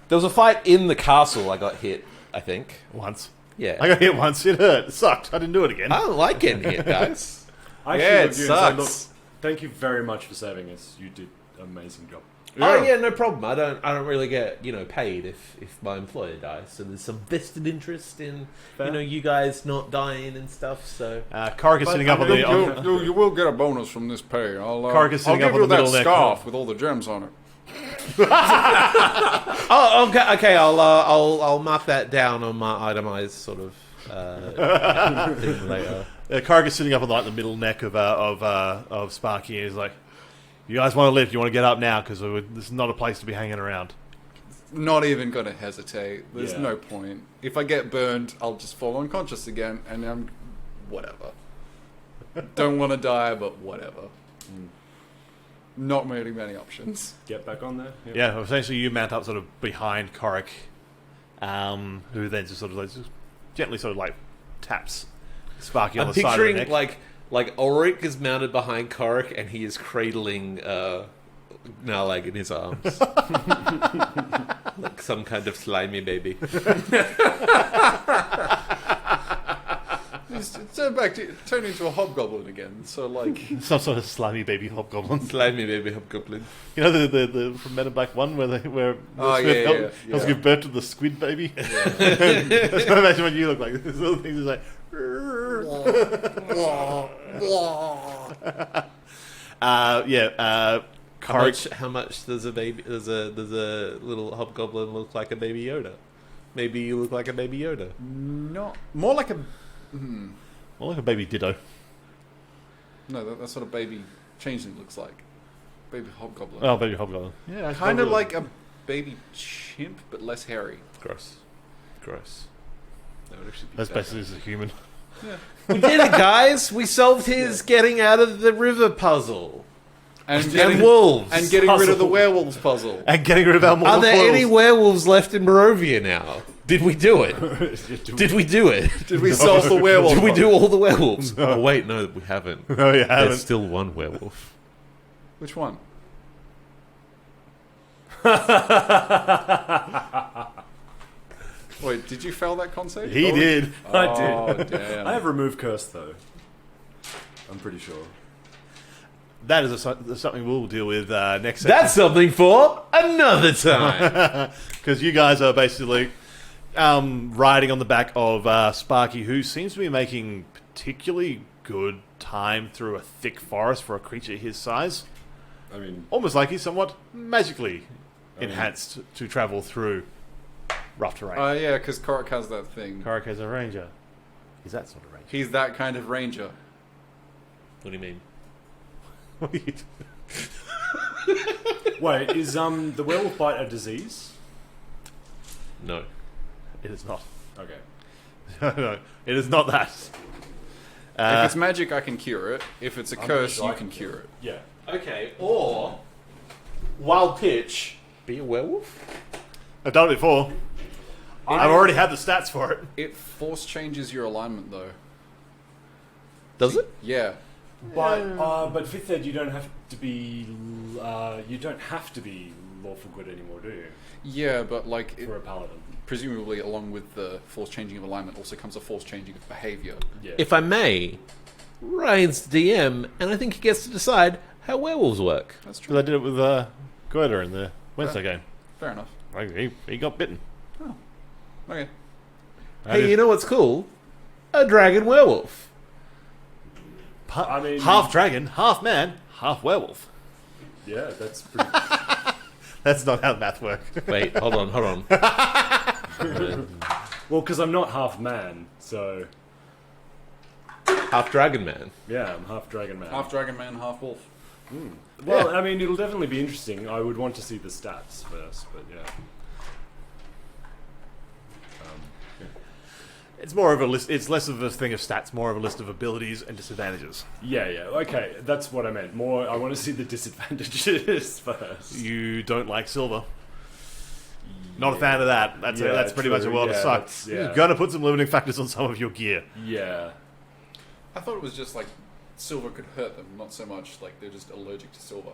[SPEAKER 3] There was a fight in the castle. I got hit. I think.
[SPEAKER 1] once.
[SPEAKER 3] Yeah.
[SPEAKER 1] I got hit once. It hurt. It sucked. I didn't do it again.
[SPEAKER 3] I don't like getting hit, guys.
[SPEAKER 2] I
[SPEAKER 3] Yeah,
[SPEAKER 2] actually
[SPEAKER 3] it
[SPEAKER 2] looked at you and said,
[SPEAKER 3] sucks.
[SPEAKER 2] "Look, thank you very much for saving us. You did an amazing job."
[SPEAKER 3] Oh yeah, no problem. I don't really get paid if my employer dies. So there's some vested interest in
[SPEAKER 2] Fair.
[SPEAKER 3] you guys not dying and stuff. So
[SPEAKER 1] Korik is
[SPEAKER 2] But
[SPEAKER 1] sitting up
[SPEAKER 2] I
[SPEAKER 1] on the.
[SPEAKER 2] don't-
[SPEAKER 4] You will get a bonus from this pay.
[SPEAKER 1] Kark is
[SPEAKER 4] I'll
[SPEAKER 1] sitting
[SPEAKER 4] give
[SPEAKER 1] up on
[SPEAKER 4] you
[SPEAKER 1] the middle
[SPEAKER 4] that
[SPEAKER 1] there,
[SPEAKER 4] scarf
[SPEAKER 1] Kark.
[SPEAKER 4] with all the gems on it.
[SPEAKER 3] oh okay. I'll mark that down on my itemized sort of thing later.
[SPEAKER 1] Korik is sitting up on like the middle neck of Sparky, and he's like, "You guys want to live? You want to get up now? Because this is not a place to be hanging around."
[SPEAKER 4] Not even gonna hesitate. There's
[SPEAKER 2] Yeah.
[SPEAKER 4] no point. If I get burned, I'll just fall unconscious again, and I'm whatever. Don't want to die, but whatever. Not really many options.
[SPEAKER 2] Get back on there. Yep.
[SPEAKER 1] Yeah, essentially you mount up sort of behind Korik, who then just sort of like, just gently sort of like taps Sparky on
[SPEAKER 3] I'm
[SPEAKER 1] the side of the
[SPEAKER 3] picturing
[SPEAKER 1] neck.
[SPEAKER 3] like Ulrich is mounted behind Korik and he is cradling Narlag in his arms. Like some kind of slimy baby.
[SPEAKER 4] Turn into a hobgoblin again. So like,
[SPEAKER 1] Some sort of slimy baby hobgoblin.
[SPEAKER 3] Slimy baby hobgoblin.
[SPEAKER 1] You know the from Men in Black 1 where
[SPEAKER 4] Oh,
[SPEAKER 1] Smith
[SPEAKER 4] yeah.
[SPEAKER 1] helps give birth to the squid baby. That's what I imagine what you look like. This little thing is like.
[SPEAKER 3] How much does a little hobgoblin look like a baby Yoda? Maybe you look like a baby Yoda.
[SPEAKER 4] not more like a.
[SPEAKER 1] More like a baby Ditto.
[SPEAKER 4] No, that's what a baby changeling looks like. Baby hobgoblin.
[SPEAKER 1] Oh, baby hobgoblin. Yeah,
[SPEAKER 4] Kind of like a baby chimp, but less hairy.
[SPEAKER 3] Gross.
[SPEAKER 2] That would actually be
[SPEAKER 1] That's
[SPEAKER 2] better.
[SPEAKER 1] basically just a human.
[SPEAKER 3] We did it, guys! We solved his getting out of the river puzzle. And wolves.
[SPEAKER 4] And getting rid of the
[SPEAKER 1] Puzzle.
[SPEAKER 4] werewolves puzzle.
[SPEAKER 1] And getting rid of our
[SPEAKER 3] Are
[SPEAKER 1] mortal
[SPEAKER 3] there
[SPEAKER 1] coils.
[SPEAKER 3] any werewolves left in Barovia now? Did we do it? Did we do it?
[SPEAKER 4] Did we solve the werewolf?
[SPEAKER 3] Did we do all the werewolves? Oh wait, no, we haven't.
[SPEAKER 1] No, you haven't.
[SPEAKER 3] There's still one werewolf.
[SPEAKER 4] Which one? Wait, did you fail that concept?
[SPEAKER 1] He did.
[SPEAKER 2] I
[SPEAKER 4] Oh,
[SPEAKER 2] did.
[SPEAKER 4] damn.
[SPEAKER 2] I have remove curse though. I'm pretty sure.
[SPEAKER 1] That is something we'll deal with next
[SPEAKER 3] That's something for another time.
[SPEAKER 1] because you guys are basically riding on the back of Sparky, who seems to be making particularly good time through a thick forest for a creature his size.
[SPEAKER 2] I mean,
[SPEAKER 1] Almost like he's somewhat magically enhanced to travel through rough terrain.
[SPEAKER 4] Yeah, because Korak has that thing.
[SPEAKER 1] Karaka's a ranger. He's that sort of ranger.
[SPEAKER 4] He's that kind of ranger.
[SPEAKER 3] What do you mean?
[SPEAKER 2] wait, is the werewolf bite a disease?
[SPEAKER 3] No.
[SPEAKER 1] It is not.
[SPEAKER 2] Okay.
[SPEAKER 1] No, it is not that.
[SPEAKER 4] If it's magic, I can cure it. If it's a curse,
[SPEAKER 2] sure I
[SPEAKER 4] you
[SPEAKER 2] can
[SPEAKER 4] can cure it.
[SPEAKER 2] Yeah.
[SPEAKER 3] Okay, or wild pitch. Be a werewolf?
[SPEAKER 1] I've done it before. I've already had the stats for it.
[SPEAKER 4] It force changes your alignment, though.
[SPEAKER 3] Does it?
[SPEAKER 4] Yeah.
[SPEAKER 2] But fifth ed, you don't have to be lawful good anymore, do you?
[SPEAKER 4] Yeah, but like,
[SPEAKER 2] For a paladin.
[SPEAKER 4] presumably, along with the force changing of alignment, also comes a force changing of behavior.
[SPEAKER 2] Yeah.
[SPEAKER 3] If I may, Ryan's DM, and I think he gets to decide how werewolves work.
[SPEAKER 4] That's
[SPEAKER 1] Because
[SPEAKER 4] true.
[SPEAKER 1] I did it with Goiter in the Wednesday game.
[SPEAKER 4] Fair enough.
[SPEAKER 1] Like, he got bitten.
[SPEAKER 4] Okay.
[SPEAKER 3] Hey, you know what's cool? A dragon werewolf.
[SPEAKER 2] I mean,
[SPEAKER 1] Half dragon, half man, half werewolf.
[SPEAKER 2] yeah, that's pretty.
[SPEAKER 1] That's not how math works.
[SPEAKER 3] Wait, hold on.
[SPEAKER 2] Well, because I'm not half man, so
[SPEAKER 3] Half dragon man.
[SPEAKER 2] yeah, I'm half dragon man.
[SPEAKER 4] Half dragon man, half wolf.
[SPEAKER 2] Well, I mean, it'll definitely be interesting. I would want to see the stats first, but yeah.
[SPEAKER 1] It's more of a list. It's less of a thing of stats, more of a list of abilities and disadvantages.
[SPEAKER 2] Yeah, okay, that's what I meant. More, I want to see the disadvantages first.
[SPEAKER 1] You don't like silver. Not a fan of that. That's pretty much a world of suck. You're gonna put some limiting factors on some of your gear.
[SPEAKER 2] Yeah.
[SPEAKER 4] I thought it was just like silver could hurt them, not so much like they're just allergic to silver.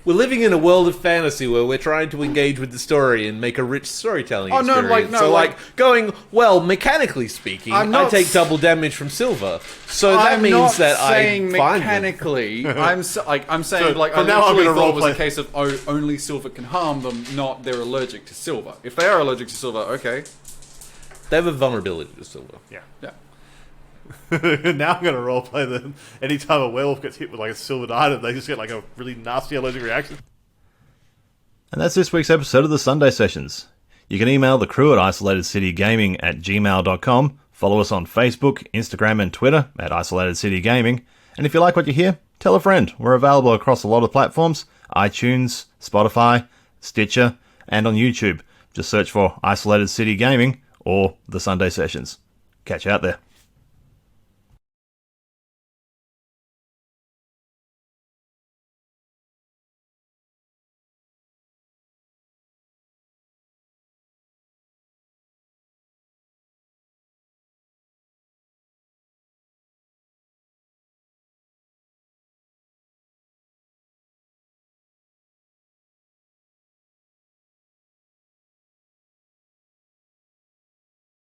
[SPEAKER 3] We're living in a world of fantasy where we're trying to engage with the story and make a rich storytelling experience. So, going, well, mechanically speaking,
[SPEAKER 4] I'm
[SPEAKER 3] I
[SPEAKER 4] not
[SPEAKER 3] take double damage from silver. So that
[SPEAKER 4] I'm
[SPEAKER 3] means
[SPEAKER 4] not
[SPEAKER 3] that
[SPEAKER 4] saying
[SPEAKER 3] I find them.
[SPEAKER 4] mechanically. I'm saying
[SPEAKER 1] So,
[SPEAKER 4] like I
[SPEAKER 1] from now on, I'm
[SPEAKER 4] literally
[SPEAKER 1] gonna
[SPEAKER 4] thought it was
[SPEAKER 1] roleplay.
[SPEAKER 4] a case of only silver can harm them, not they're allergic to silver. If they are allergic to silver, okay.
[SPEAKER 3] They have a vulnerability to silver.
[SPEAKER 1] Yeah.
[SPEAKER 4] Yeah.
[SPEAKER 1] Now I'm gonna roleplay them. Anytime a werewolf gets hit with like a silver item, they just get like a really nasty allergic reaction.
[SPEAKER 7] And that's this week's episode of the Sunday Sessions. You can email the crew at isolatedcitygaming@gmail.com, follow us on Facebook, Instagram and Twitter at Isolated City Gaming, and if you like what you hear, tell a friend. We're available across a lot of platforms, iTunes, Spotify, Stitcher, and on YouTube. Just search for Isolated City Gaming or the Sunday Sessions. Catch you out there.